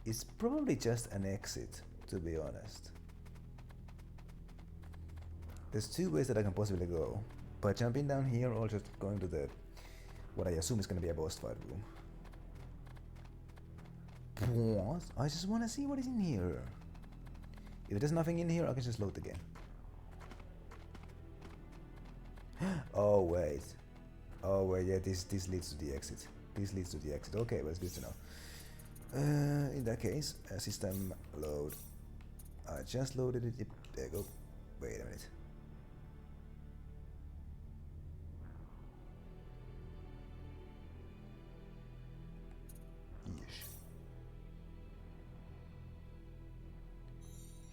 it's probably just an exit, to be honest. There's two ways that I can possibly go. By jumping down here or just going to the what I assume is going to be a boss fight room. What? I just want to see what is in here. If there's nothing in here, I can just load the game. Oh wait, yeah, this leads to the exit. This leads to the exit. Okay, well, it's good to know. In that case, system load. I just loaded it. There you go. Wait a minute. Yeesh.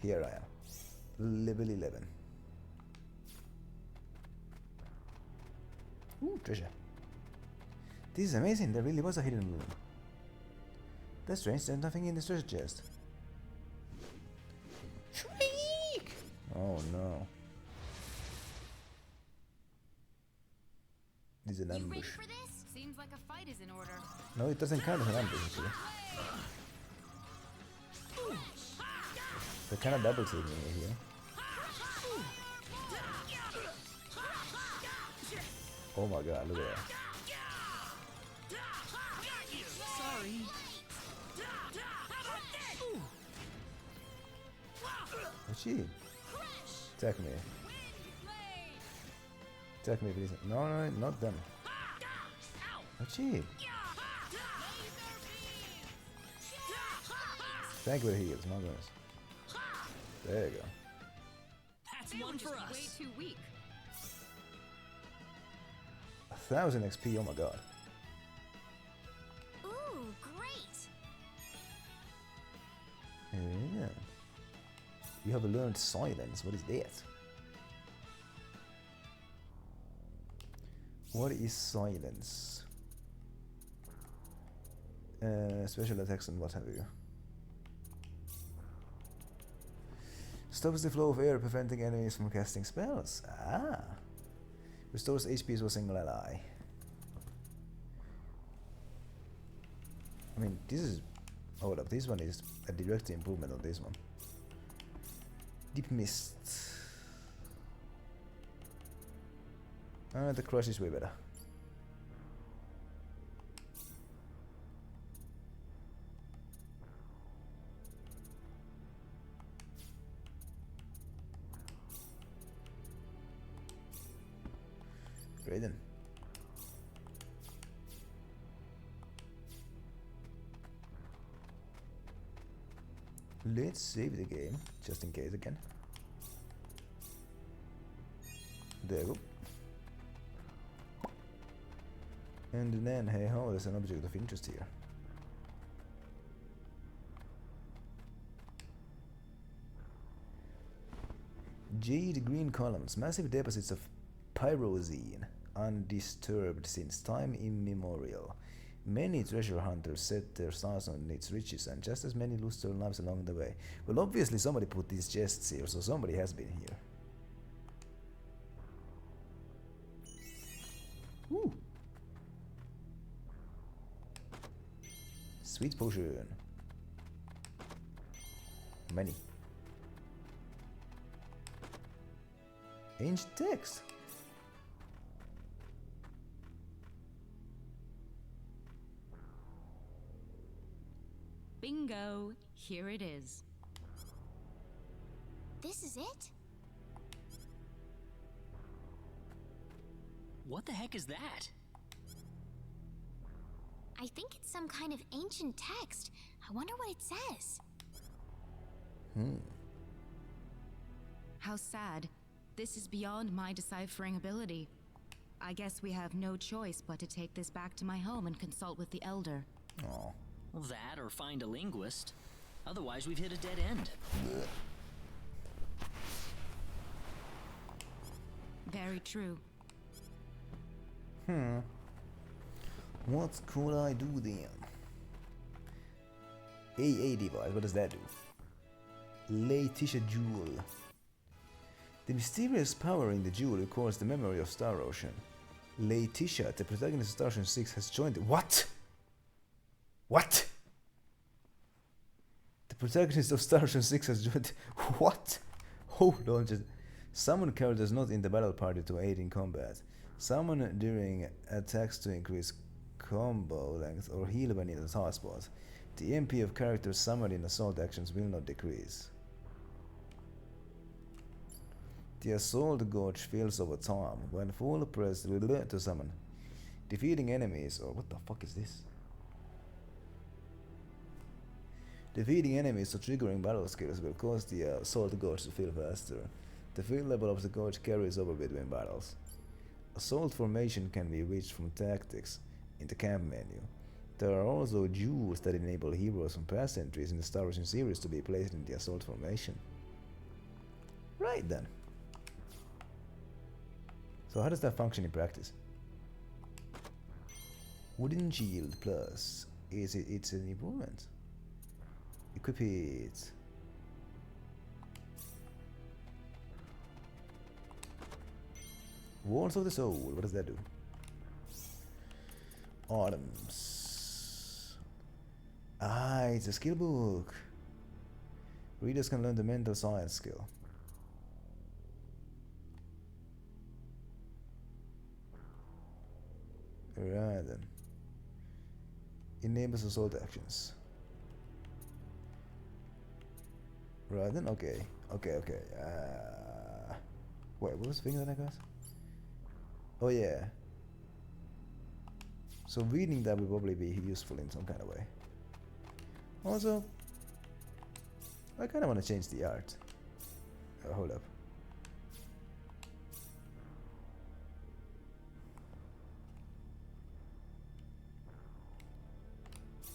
Here I am. Level 11. Ooh, treasure. This is amazing. There really was a hidden room. That's strange, there's nothing in this treasure chest. Shriek! Oh no. This is an ambush. Seems like a fight is in order. No, it doesn't count as an ambush actually. They're kind of double teaming me here. Oh my god, look at that. Sorry. What's she? Attack me. Attack me, please. No, no, not them. What's she? Thank you for the heals, my goodness. There you go. That's one for us. Way too weak. 1000 XP, oh my god. Ooh, great! Yeah. You have learned silence. What is that? What is silence? Special attacks and what have you. Stops the flow of air, preventing enemies from casting spells. Ah. Restores HP to a single ally. I mean, this is... Hold up, this one is a direct improvement on this one. Deep Mist. The Crush is way better. Great then. Let's save the game, just in case again. There we go. And then, hey ho, there's an object of interest here. Jade green columns, massive deposits of pyrozine, undisturbed since time immemorial. Many treasure hunters set their sights on its riches, and just as many lose their lives along the way. Well, obviously somebody put these chests here, so somebody has been here. Woo! Sweet potion. Many. Ancient text. Bingo! Here it is. This is it? What the heck is that? I think it's some kind of ancient text. I wonder what it says. How sad. This is beyond my deciphering ability. I guess we have no choice but to take this back to my home and consult with the Elder. Oh. Well, that or find a linguist. Otherwise, we've hit a dead end. Very true. What could I do then? AA device, what does that do? Laetitia Jewel. The mysterious power in the jewel records the memory of Star Ocean. Laetitia, the protagonist of Star Ocean 6, has joined the— What? What? The protagonist of Star Ocean 6 has joined— What? Hold on, just— Summon characters not in the battle party to aid in combat. Summon during attacks to increase combo length or heal when in a hot spot. The MP of characters summoned in assault actions will not decrease. The assault gauge fills over time. When full, press to summon. Defeating enemies— or what the fuck is this? Defeating enemies or triggering battle skills will cause the assault gauge to fill faster. The fill level of the gauge carries over between battles. Assault formation can be reached from tactics in the camp menu. There are also jewels that enable heroes from past entries in the Star Ocean series to be placed in the assault formation. Right then. So how does that function in practice? Wooden shield plus. It's an improvement. Equip it. Walls of the Soul. What does that do? Items. Ah, it's a skill book. Readers can learn the mental science skill. Right then. Enables assault actions. Right then, okay. Okay. Wait, what was the thing that I got? Oh yeah. So reading that will probably be useful in some kind of way. Also, I kind of want to change the art. Hold up.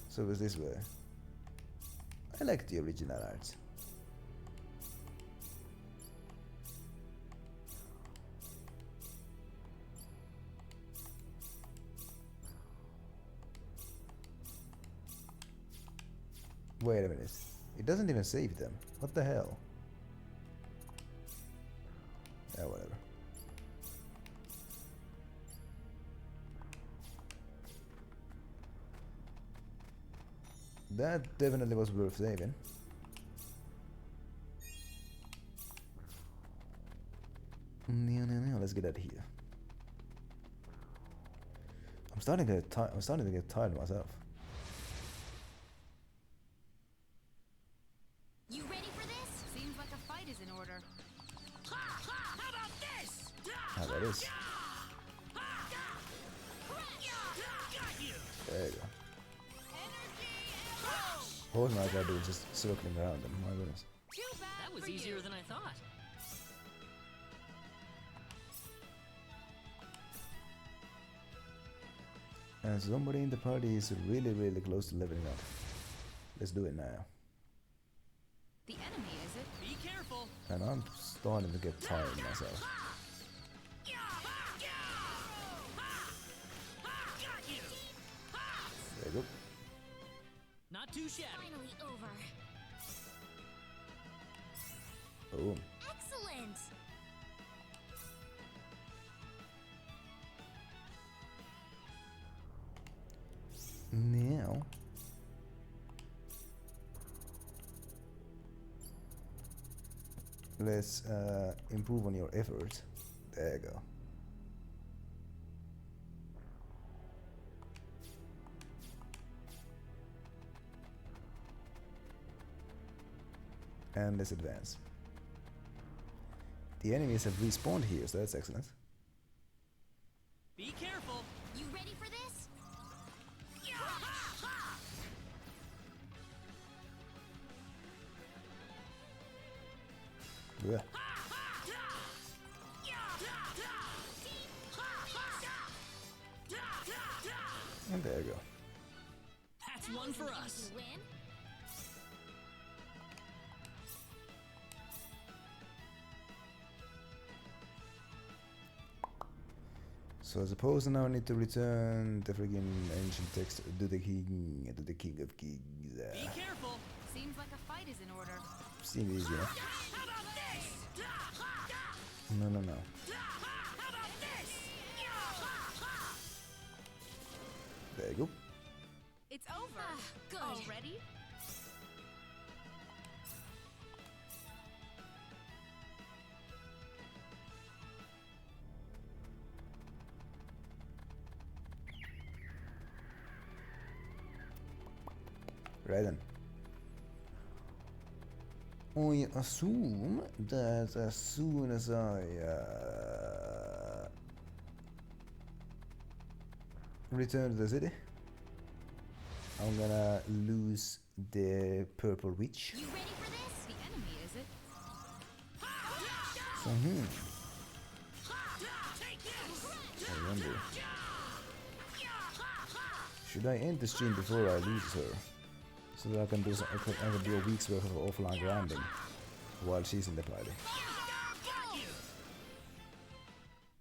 So it was this way. I like the original art. Wait a minute. It doesn't even save them. What the hell? Yeah, whatever. That definitely was worth saving. No, let's get out of here. I'm starting to get tired myself. You ready for this? Seems like a fight is in order. How about this? How about this? There you go. All my gotta do is just circling around them. My goodness. That was easier than I thought. And somebody in the party is really close to leveling up. Let's do it now. The enemy, is it? Be careful. And I'm starting to get tired myself. There you go. Not too shabby. Finally over. Boom. Excellent. Now let's improve on your effort. There you go. And let's advance. The enemies have respawned here, so that's excellent. Be careful. You ready for this? Yeah. And there you go. That's one for us. Win? So I suppose now I need to return the friggin' ancient text to the king of kings. Be careful. Seems like a fight is in order. Seems easy enough. How about this? No. How about this? There you go. It's over. Good. Already? Right then. I assume that as soon as I return to the city, I'm gonna lose the purple witch. You ready for this? The enemy, is it? So, I wonder. Should I end the stream before I lose her? So that I can do I can do a week's worth of offline grinding while she's in the party.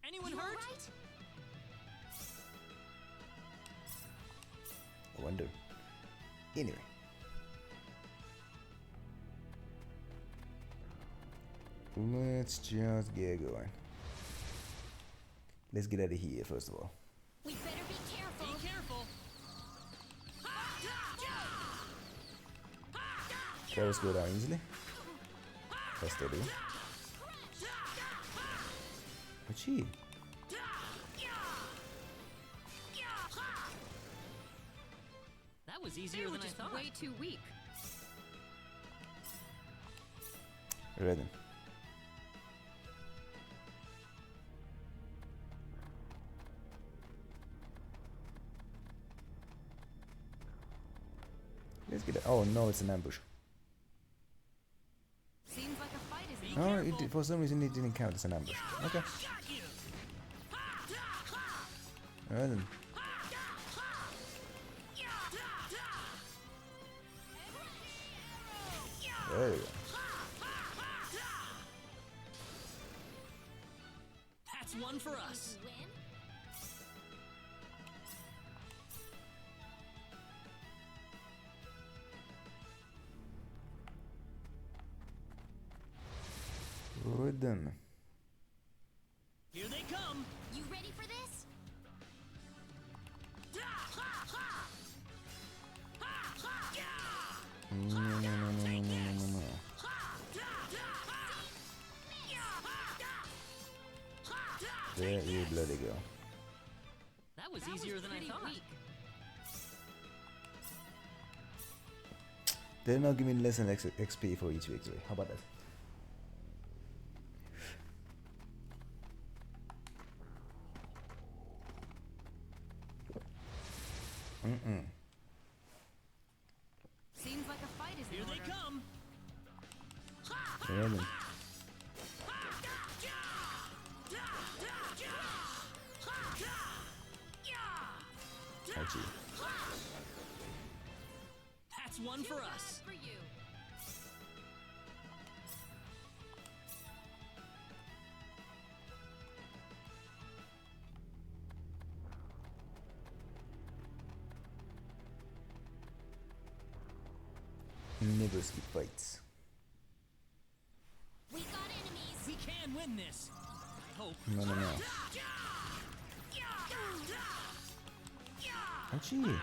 Anyone hurt? I wonder. Anyway. Let's just get going. Let's get out of here first of all. We better be careful. Be careful. Carrots go down easily. Yes, they do. But she. That was easier than I thought. Way too weak. Right then. Let's get it. Oh no, it's an ambush. Seems like a fight is Oh, for some reason it didn't count as an ambush. Okay. Right then. There you go. That's one for us. Right then. Here they come. You ready for this? No. There you bloody go. That was easier than I thought. They're not giving less than XP for each victory. How about that? Seems like a fight is Here they come. Really? Ouchie. That's one for us. For you. Never skip fights. We got enemies. We can win this. I hope. No. Ouchie.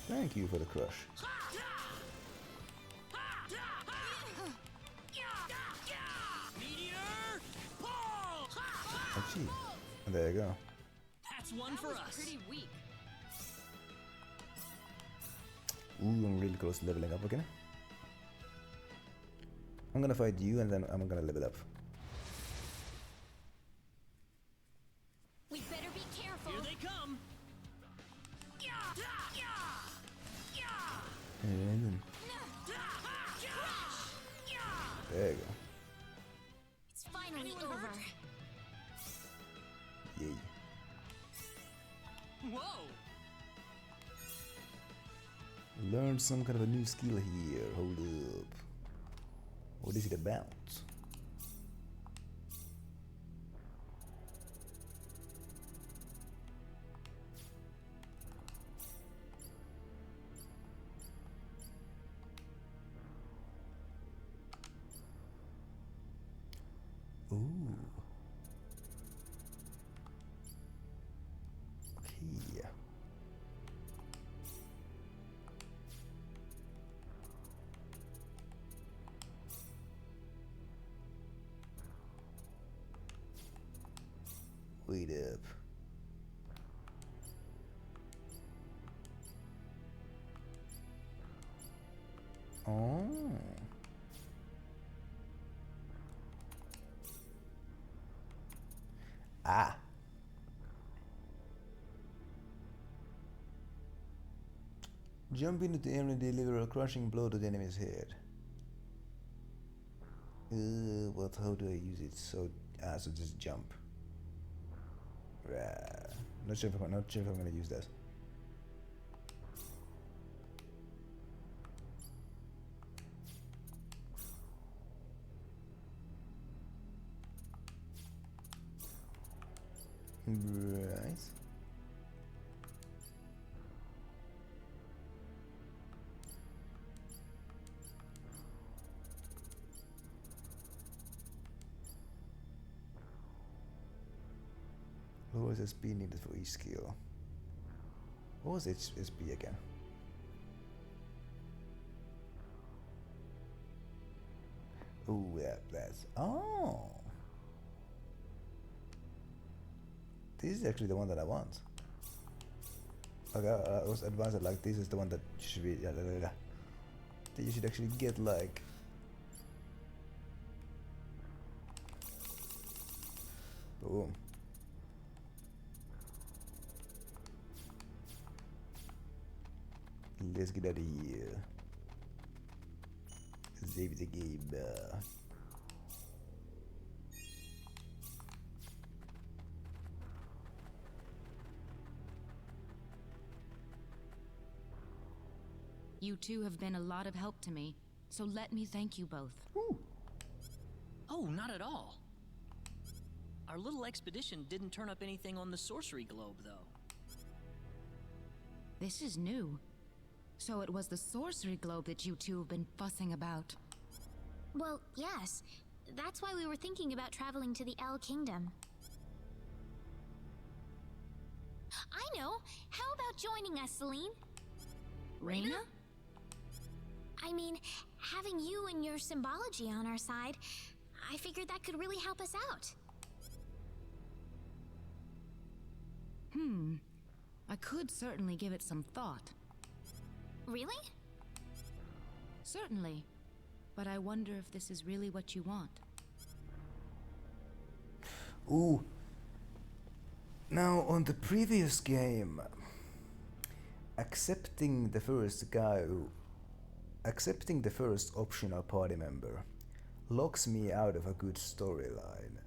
Thank you for the crush. Meteor ball. Ouchie. There you go. That's one for us. Pretty weak. Ooh, I'm really close to leveling up again. I'm gonna fight you and then I'm gonna level up. We better be careful. Here they come. And then, there you go. It's finally over. Yay. Whoa. Learned some kind of a new skill here. Hold up. What is it about? Ooh. Okay. Wait up. Oh. Ah. Jump into the air and deliver a crushing blow to the enemy's head. But how do I use it? So just jump. Not sure if I'm gonna use that. Right. What was SP needed for each skill? What was SP again? Oh, yeah, that's... Oh! This is actually the one that I want. Okay, I was advised that like this is the one that should be... Yeah, that you should actually get like... Boom. Let's get out of here. Save the game. You two have been a lot of help to me, so let me thank you both. Oh, not at all. Our little expedition didn't turn up anything on the sorcery globe, though. This is new. So it was the sorcery globe that you two have been fussing about. Well, yes. That's why we were thinking about traveling to the El Kingdom. I know! How about joining us, Celine? Reina? I mean, having you and your symbology on our side, I figured that could really help us out. I could certainly give it some thought. Really? Certainly. But I wonder if this is really what you want. Ooh. Now, on the previous game, accepting the first optional party member locks me out of a good storyline.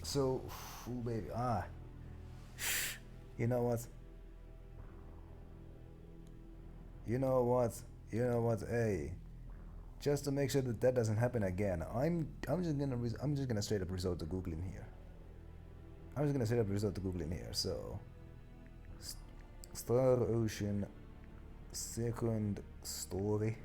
So, ooh, baby, you know what? You know what? Hey, just to make sure that that doesn't happen again, I'm just gonna straight up resort to googling here. So, Star Ocean, second story.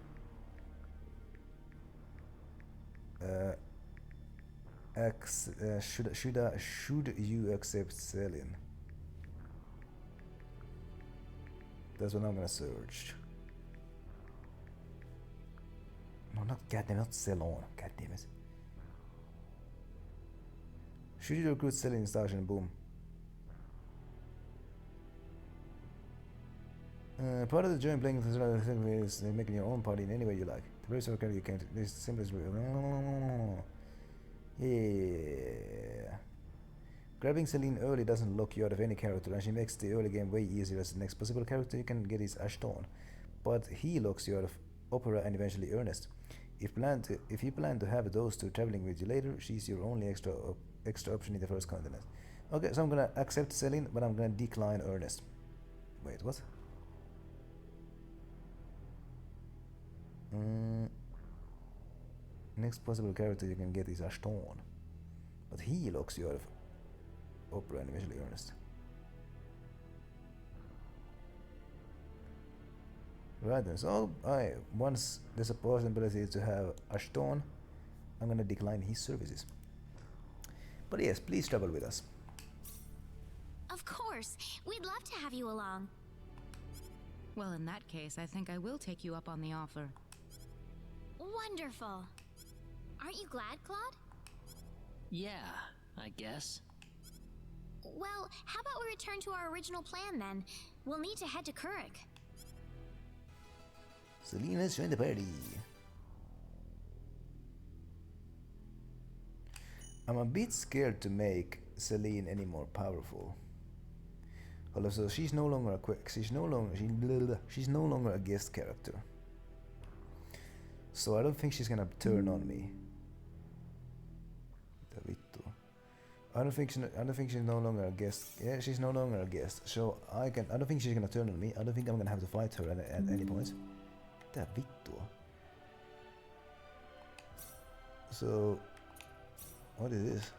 Should you accept Celine? That's what I'm gonna search. No, not Ceylon. God damn it. Should you recruit Celine station? Boom. Part of the joint playing is making your own party in any way you like. The place of you can't. This simplest way. Yeah. Grabbing Celine early doesn't lock you out of any character, and she makes the early game way easier, as the next possible character you can get is Ashton. But he locks you out of Opera and eventually Ernest. If you plan to have those two traveling with you later, she's your only extra option in the first continent. Okay, so I'm gonna accept Celine, but I'm gonna decline Ernest. Wait, what? Next possible character you can get is Ashton, but he locks you out of Opera and eventually Ernest. Right then, so once there's a possibility to have Ashton, I'm gonna decline his services. But yes, please travel with us. Of course, we'd love to have you along. Well, in that case, I think I will take you up on the offer. Wonderful. Aren't you glad, Claude? Yeah, I guess. Well, how about we return to our original plan then? We'll need to head to Kurik. Selena's joined the party. I'm a bit scared to make Celine any more powerful. Also, she's no longer she's no longer a guest character. So I don't think she's gonna turn on me. I don't think she's no longer a guest. Yeah, she's no longer a guest. So I don't think she's gonna turn on me. I don't think I'm gonna have to fight her at any point. Mitä vittua? So what is this?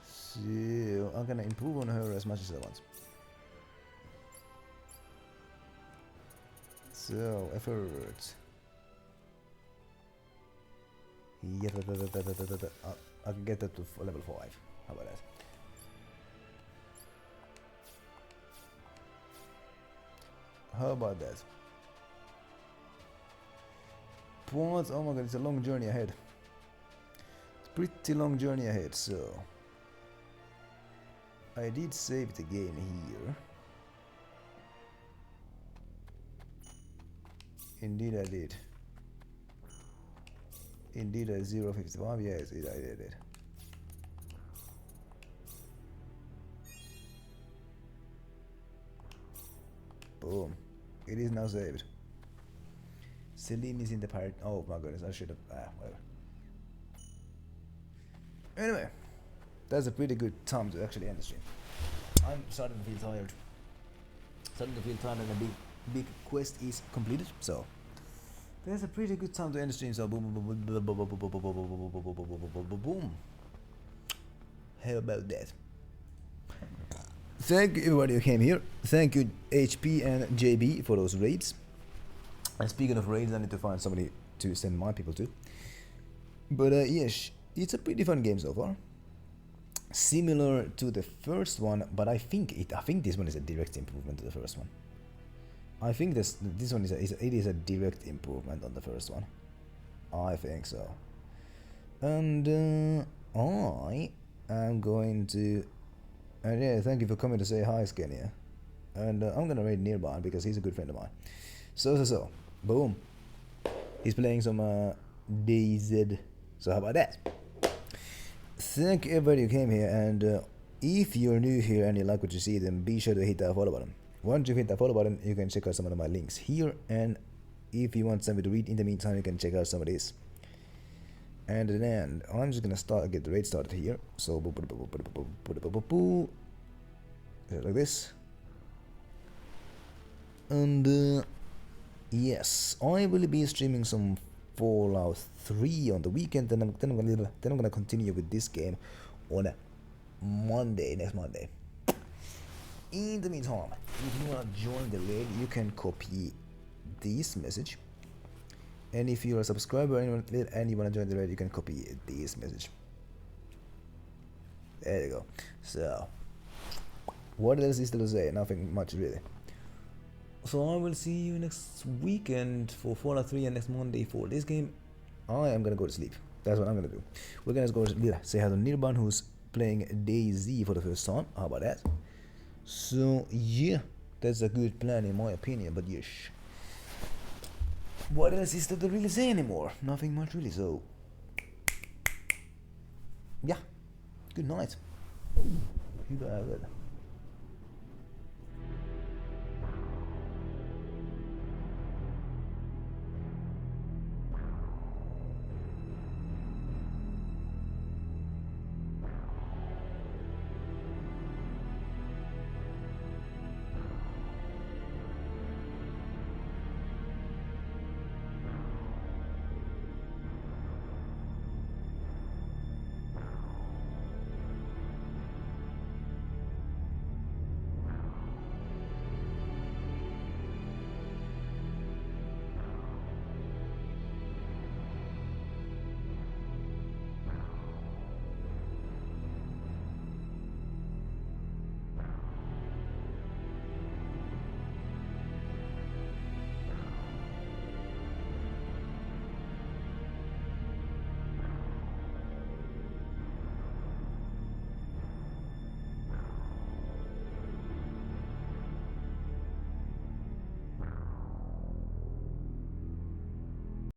So I'm gonna improve on her as much as I want. So, effort. Yeah, I can get that to level 5. How about that? How about that? What? Oh my god, it's a long journey ahead. It's a pretty long journey ahead, so... I did save the game here. Indeed I did. Indeed I 055, yes, I did. Boom. It is now saved. Celine is in the part. Oh my goodness, I should have. Whatever. Anyway, that's a pretty good time to actually end the stream. I'm starting to feel tired. Starting to feel tired, and a big quest is completed. So there's a pretty good time to end the stream. So boom, boom, boom, boom, boom, boom, boom, boom, boom, boom, boom. How about that? Thank you everybody who came here. Thank you HP and JB for those raids. And speaking of raids, I need to find somebody to send my people to. But yes, it's a pretty fun game so far. Similar to the first one, but I think this one is a direct improvement to the first one. I think this one is a direct improvement on the first one. I think so. And I am going to. And yeah, thank you for coming to say hi, Skenia. And I'm gonna raid nearby because he's a good friend of mine. So. Boom. He's playing some DZ. So how about that? Thank everybody who came here. And if you're new here and you like what you see, then be sure to hit that follow button. Once you hit that follow button, you can check out some of my links here. And if you want something to read in the meantime, you can check out some of this. And then I'm just gonna get the raid started here. So like this. And yes, I will be streaming some Fallout 3 on the weekend. Then I'm gonna continue with this game on next Monday. In the meantime, if you wanna join the raid, you can copy this message. And if you're a subscriber and you want to join the raid, you can copy this message. There you go. So, what else is there to say? Nothing much really. So I will see you next weekend for Fallout 3 and next Monday for this game. I am gonna go to sleep. That's what I'm gonna do. We're gonna go say hi to Nirban, who's playing DayZ for the first time. How about that? So yeah, that's a good plan in my opinion. But yes. What else is there to really say anymore? Nothing much really, so... Yeah. Good night. You guys good.